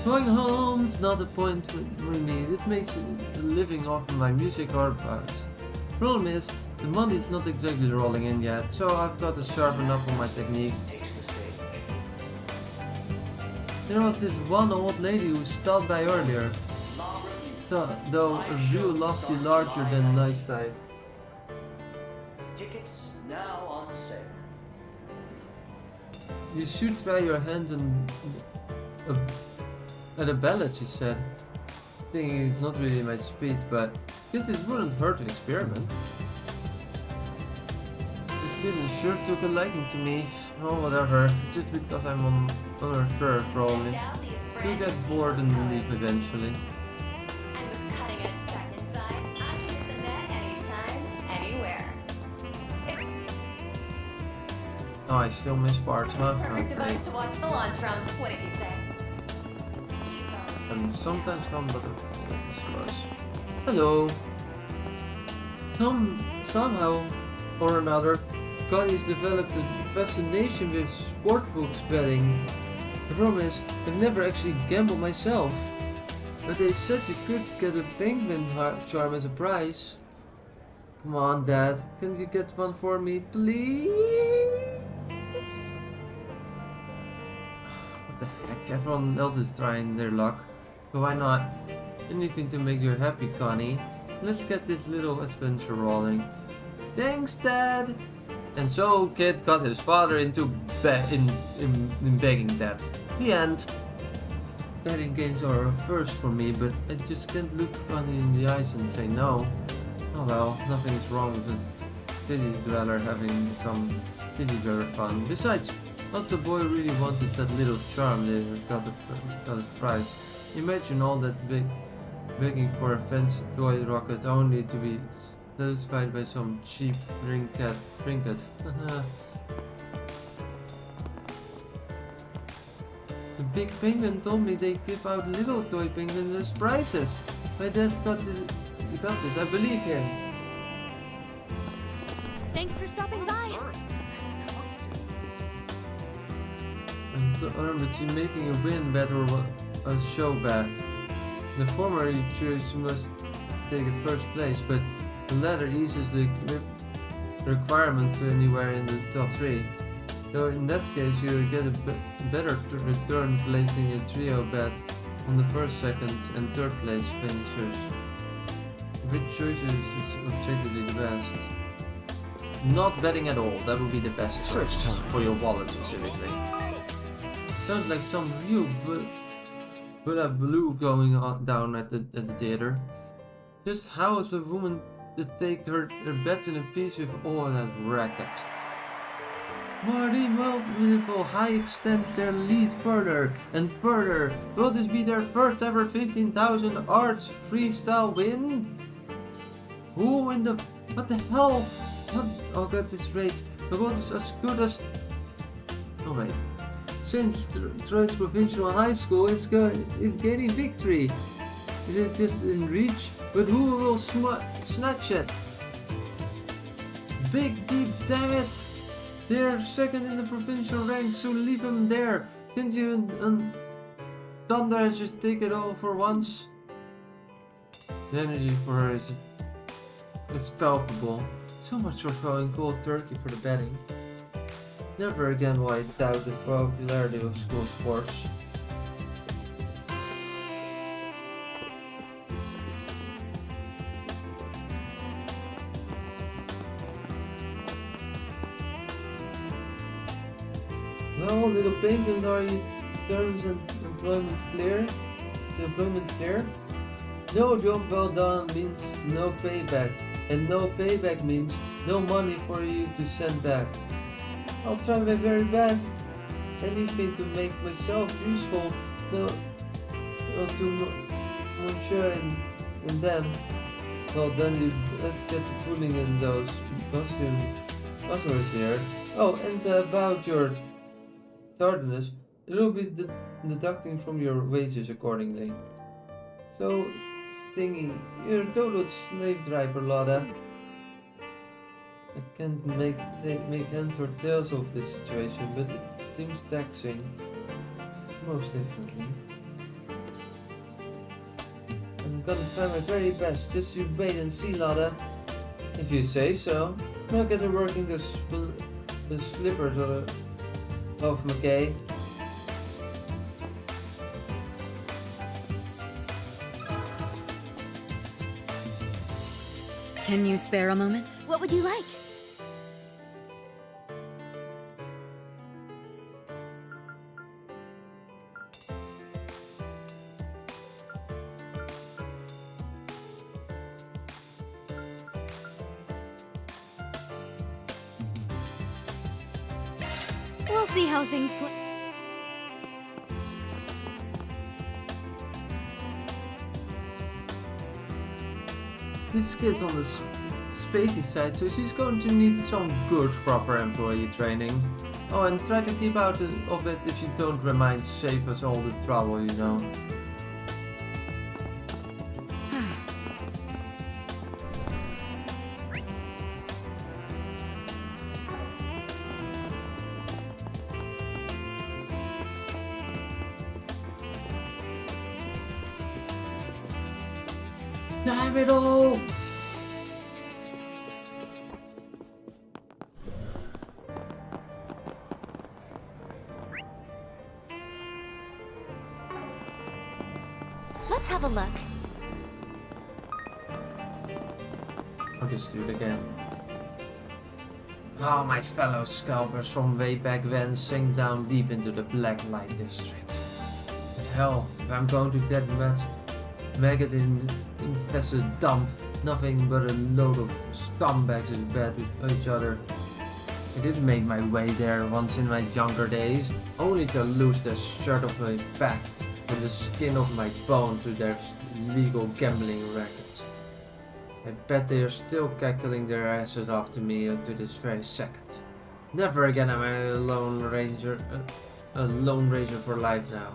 S1: Going home's not a point for me. It makes a living off of my music or books. Problem is, the money's not exactly rolling in yet, so I've got to sharpen up on my technique. There was this one old lady who stopped by earlier, though a real lofty larger than life type.
S21: Tickets now on sale.
S1: You should try your hand at a ballad, she said. Singing is not really my speed, but I guess it wouldn't hurt to experiment. This kitten sure took a liking to me. Oh, whatever. Just because I'm on her turf, probably. She'll get bored and leave eventually.
S4: And with cutting-edge tech inside, I can hit the net anytime, anywhere. It's
S1: Oh, I still miss parts, huh?
S4: perfect
S1: Oh,
S4: device
S1: great.
S4: to watch the launch from. What did you say?
S1: And sometimes come, but it's close. Hello. Somehow or another, Connie's developed a fascination with sportbooks betting. The problem is, I've never actually gambled myself. But they said you could get a penguin charm as a prize. Come on, Dad. Can you get one for me, please? What the heck? Everyone else is trying their luck. So why not? Anything to make you happy, Connie. Let's get this little adventure rolling. Thanks, Dad! And so Kid got his father into in begging debt. The end. Betting games are a first for me, but I just can't look Connie in the eyes and say no. Oh well, nothing's wrong with it. City dweller having some city dweller fun. Besides, what's the boy really wanted that little charm they got a prize? Imagine all that begging for a fancy toy rocket only to be satisfied by some cheap trinket. The big penguin told me they give out little toy penguins as prizes. My dad got this. I believe him.
S20: Thanks for stopping by.
S1: And the arm between making a win bet or a show bet. The former you choose must take a first place, but the latter eases the requirements to anywhere in the top 3. Though in that case you get a better return placing a trio bet on the first, second and third place finishers. Which choices is objectively the best? Not betting at all, that would be the best choice for your wallet specifically. Sounds like some real blue going on down at the theater. Just how is a woman to take her bets in a piece with all that racket? Marty Multiple High extends their lead further and further. Will this be their first ever 15,000 arts freestyle win? Who in the... what the hell? What? Oh god, this rate. The world is as good as... Oh wait. Since Troy's Provincial High School is gaining victory. Is it just in reach? But who will snatch it? Big Deep, damn it! They're second in the provincial ranks, so leave them there. Can't you and Thunder just take it all for once? The energy for her is palpable. So much for throwing cold turkey for the betting. Never again will I doubt the popularity of school sports. Well, little penguins, are you terms and employment clear? The employment clear? No job well done means no payback, and no payback means no money for you to send back. I'll try my very best. Anything to make myself useful, no, to Monsieur and them. Well, then let's get to pulling in those customers here. Oh, and about your tardiness, it will be deducting from your wages accordingly. So, Stingy, you're a total slave driver, Lotta. I can't make heads or tails of this situation, but it seems taxing. Most definitely. I'm gonna try my very best, just you wait and see, Lotta. If you say so. Now get to working the slippers of McKay.
S5: Can you spare a moment?
S2: What would you like?
S20: see how things play.
S1: This kid's on the spacey side, so she's going to need some good proper employee training. Oh, and try to keep out of it if you don't remind save us all the trouble, you know. Damn it all!
S2: Let's have a look.
S1: I'll just do it again. Oh, my fellow scalpers from way back when sink down deep into the Black Light District. But hell, if I'm going to get maggot infested dump, nothing but a load of scumbags is bad with each other. I did make my way there once in my younger days, only to lose the shirt of my back and the skin of my bone to their legal gambling rackets. I bet they are still cackling their asses off to me to this very second. Never again am I a lone ranger for life now.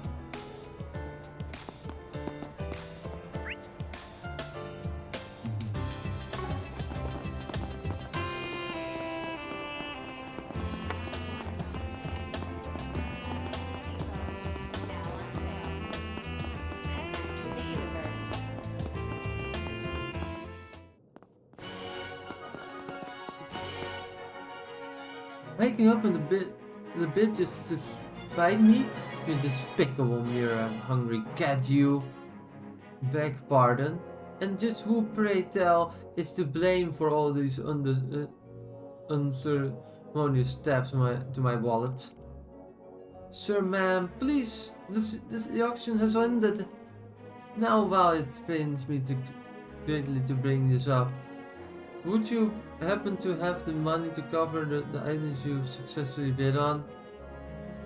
S1: Waking up in the bit just to spite me, you despicable Mira, hungry cat, you. Beg pardon, and just who, pray tell, is to blame for all these unceremonious stabs to my wallet? Sir, ma'am, please, the auction has ended. Now, while it pains me greatly to bring this up, would you happen to have the money to cover the items you've successfully bid on?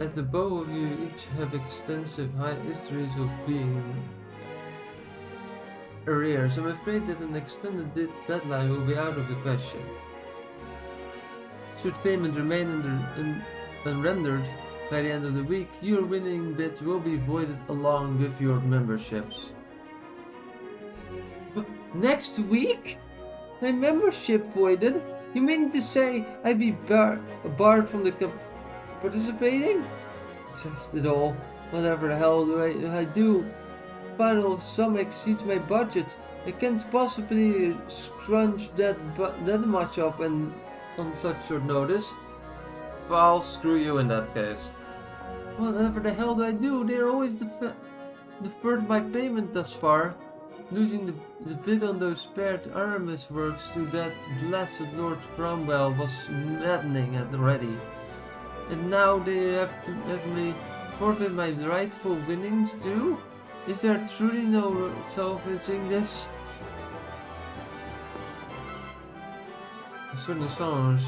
S1: As the both of you each have extensive high histories of being in arrears, I'm afraid that an extended deadline will be out of the question. Should payment remain unrendered by the end of the week, your winning bids will be voided along with your memberships. But next week? My membership voided? You mean to say I'd be barred from the participating? Just it all. Whatever the hell do I do? Final sum exceeds my budget. I can't possibly scrunch that much up and on such short notice. Well, screw you in that case. Whatever the hell do I do? They're always deferred my payment thus far. Losing the bid on those spared Aramis works to that blessed Lord Cromwell was maddening already. And now they have me forfeit my rightful winnings too? Is there truly no salvaging this? Certain songs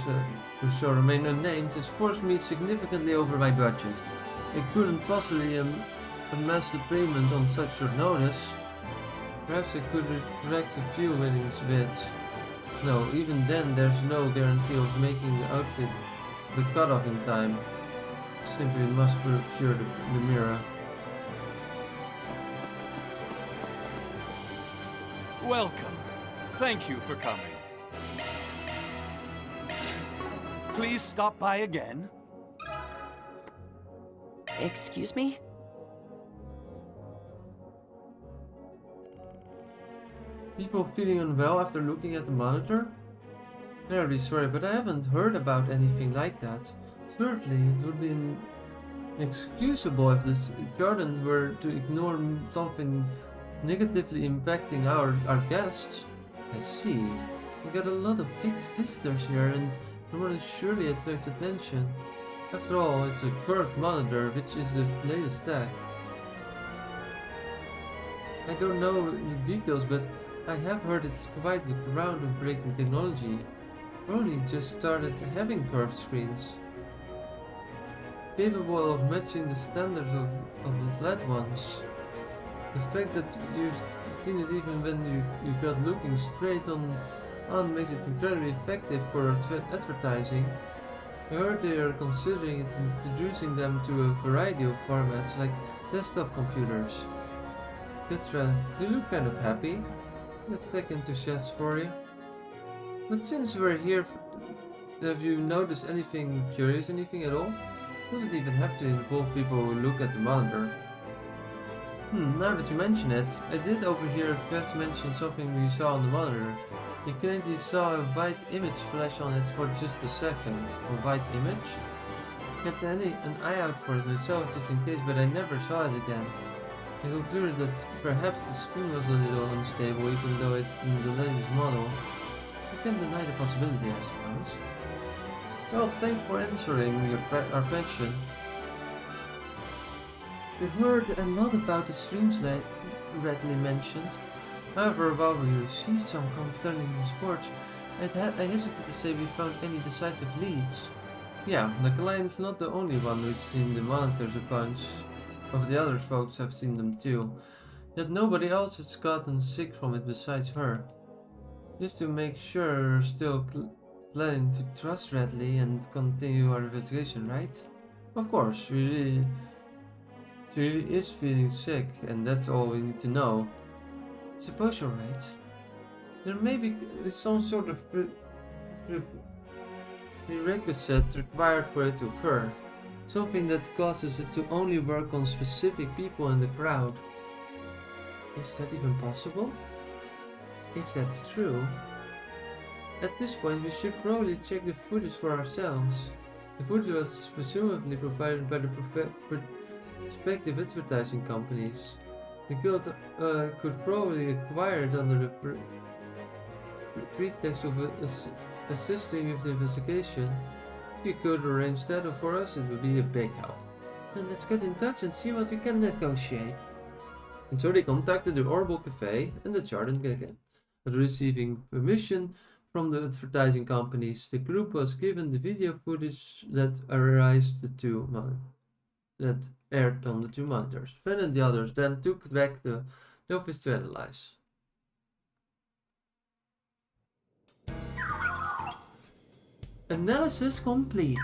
S1: who shall remain unnamed has forced me significantly over my budget. I couldn't possibly amass the payment on such short notice. Perhaps I could correct a few winnings bids. No, even then there's no guarantee of making the outfit the cutoff in time. Simply must procure the mirror.
S8: Welcome. Thank you for coming. Please stop by again.
S11: Excuse me?
S1: People feeling unwell after looking at the monitor? Terribly sorry, but I haven't heard about anything like that. Certainly, it would be inexcusable if this garden were to ignore something negatively impacting our guests. I see. We got a lot of visitors here, and more than surely attracts attention. After all, it's a curved monitor, which is the latest tech. I don't know the details, but I have heard it's quite the groundbreaking technology. We're only just started having curved screens. capable of matching the standards of the flat ones. The fact that you've seen it even when you got looking straight on makes it incredibly effective for advertising. I heard they are considering introducing them to a variety of formats like desktop computers. Petra, you look kind of happy. That tech enthusiast for you. But since we're here, have you noticed anything curious, anything at all? Doesn't even have to involve people who look at the monitor. Now that you mention it, I did overhear Kat mention something we saw on the monitor. He claimed he saw a white image flash on it for just a second. A white image? Kept an eye out for it myself just in case, but I never saw it again. I concluded that perhaps the screen was a little unstable even though it's in the latest model. You can't deny the possibility, I suppose. Well, thanks for answering our question. We heard a lot about the streams lately mentioned. However, while we received some concerning reports, I hesitate to say we found any decisive leads. Yeah, the client is not the only one who's seen the monitors. A bunch of the other folks have seen them too. Yet nobody else has gotten sick from it besides her. Just to make sure we're still planning to trust Radley and continue our investigation, right? Of course, she really is feeling sick, and that's all we need to know. Suppose you're right. There may be some sort of prerequisite required for it to occur. Something that causes it to only work on specific people in the crowd. Is that even possible? If that's true, at this point we should probably check the footage for ourselves. The footage was presumably provided by the prospective advertising companies. The guild could probably acquire it under the pretext of assisting with the investigation. If you could arrange that for us, it would be a big help. And let's get in touch and see what we can negotiate. And so they contacted the Orbital Cafe and the Jardin again. Receiving permission from the advertising companies, the group was given the video footage that aired on the two monitors. Finn and the others then took back the office to analyze. Analysis complete.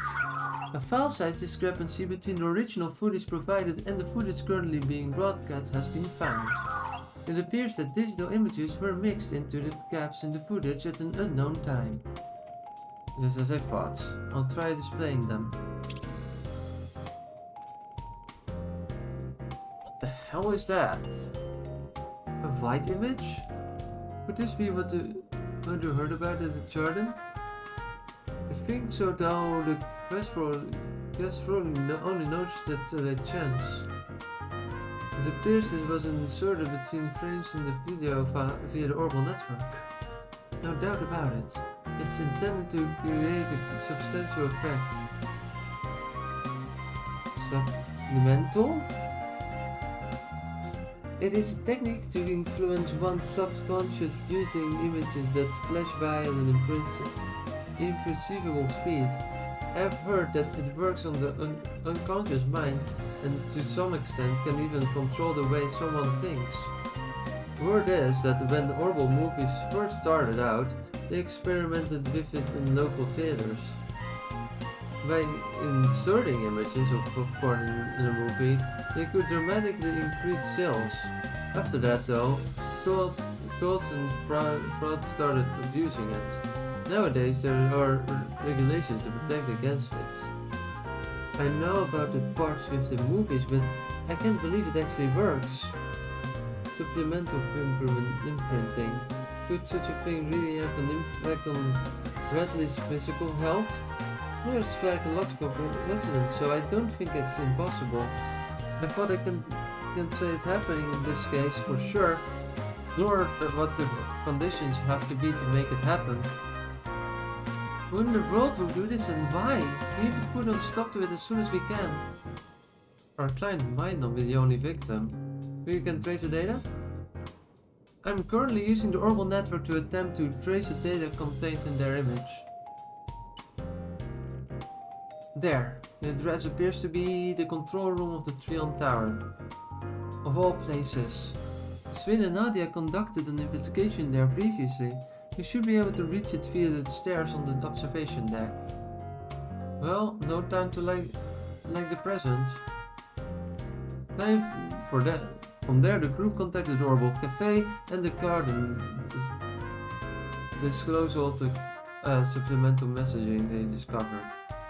S1: A file size discrepancy between the original footage provided and the footage currently being broadcast has been found. It appears that digital images were mixed into the gaps in the footage at an unknown time. Just as I thought. I'll try displaying them. What the hell is that? A white image? Could this be what you heard about at the Jordan? I think so, though the guest probably only noticed it by chance. It appears this was inserted between frames in the video via the Orbital network. No doubt about it. It's intended to create a substantial effect. Subliminal? It is a technique to influence one's subconscious using images that flash by at an imperceivable speed. I have heard that it works on the unconscious mind and to some extent can even control the way someone thinks. Word is that when the Orbital movies first started out, they experimented with it in local theaters. By inserting images of popcorn in a movie, they could dramatically increase sales. After that though, cults and fraud started abusing it. Nowadays there are regulations to protect against it. I know about the parts with the movies, but I can't believe it actually works. Supplemental imprinting. Could such a thing really have an impact on Radley's physical health? There's psychological resonance, so I don't think it's impossible. I thought I can't say it's happening in this case for sure, nor what the conditions have to be to make it happen. Who in the world will do this and why? We need to put a stop to it as soon as we can. Our client might not be the only victim. You can trace the data? I'm currently using the Orbital network to attempt to trace the data contained in their image. There, The address appears to be the control room of the Trion Tower. Of all places. Swin and Nadia conducted an investigation there previously. You should be able to reach it via the stairs on the observation deck. Well, no time to like the present. From there, the group contacted the Orbital Cafe and the garden. Disclose all the supplemental messaging they discovered.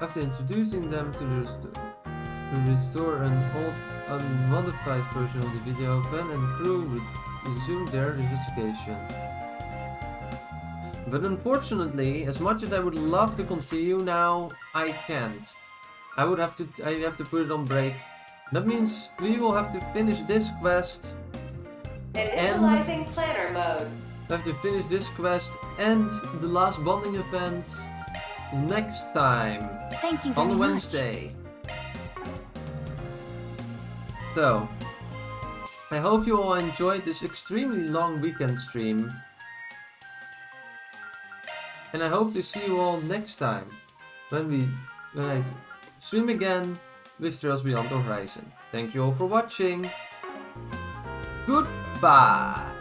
S1: After introducing them to restore an old, unmodified version of the video, Ben and crew resumed their investigation. But unfortunately, as much as I would love to continue now, I can't. I have to put it on break. That means we will have to finish this quest.
S4: Initializing planner mode.
S1: We have to finish this quest and the last bonding event next time.
S2: Thank you very
S1: on
S2: much.
S1: Wednesday. So, I hope you all enjoyed this extremely long weekend stream. And I hope to see you all next time when I stream again with Trails Beyond the Horizon. Thank you all for watching. Goodbye.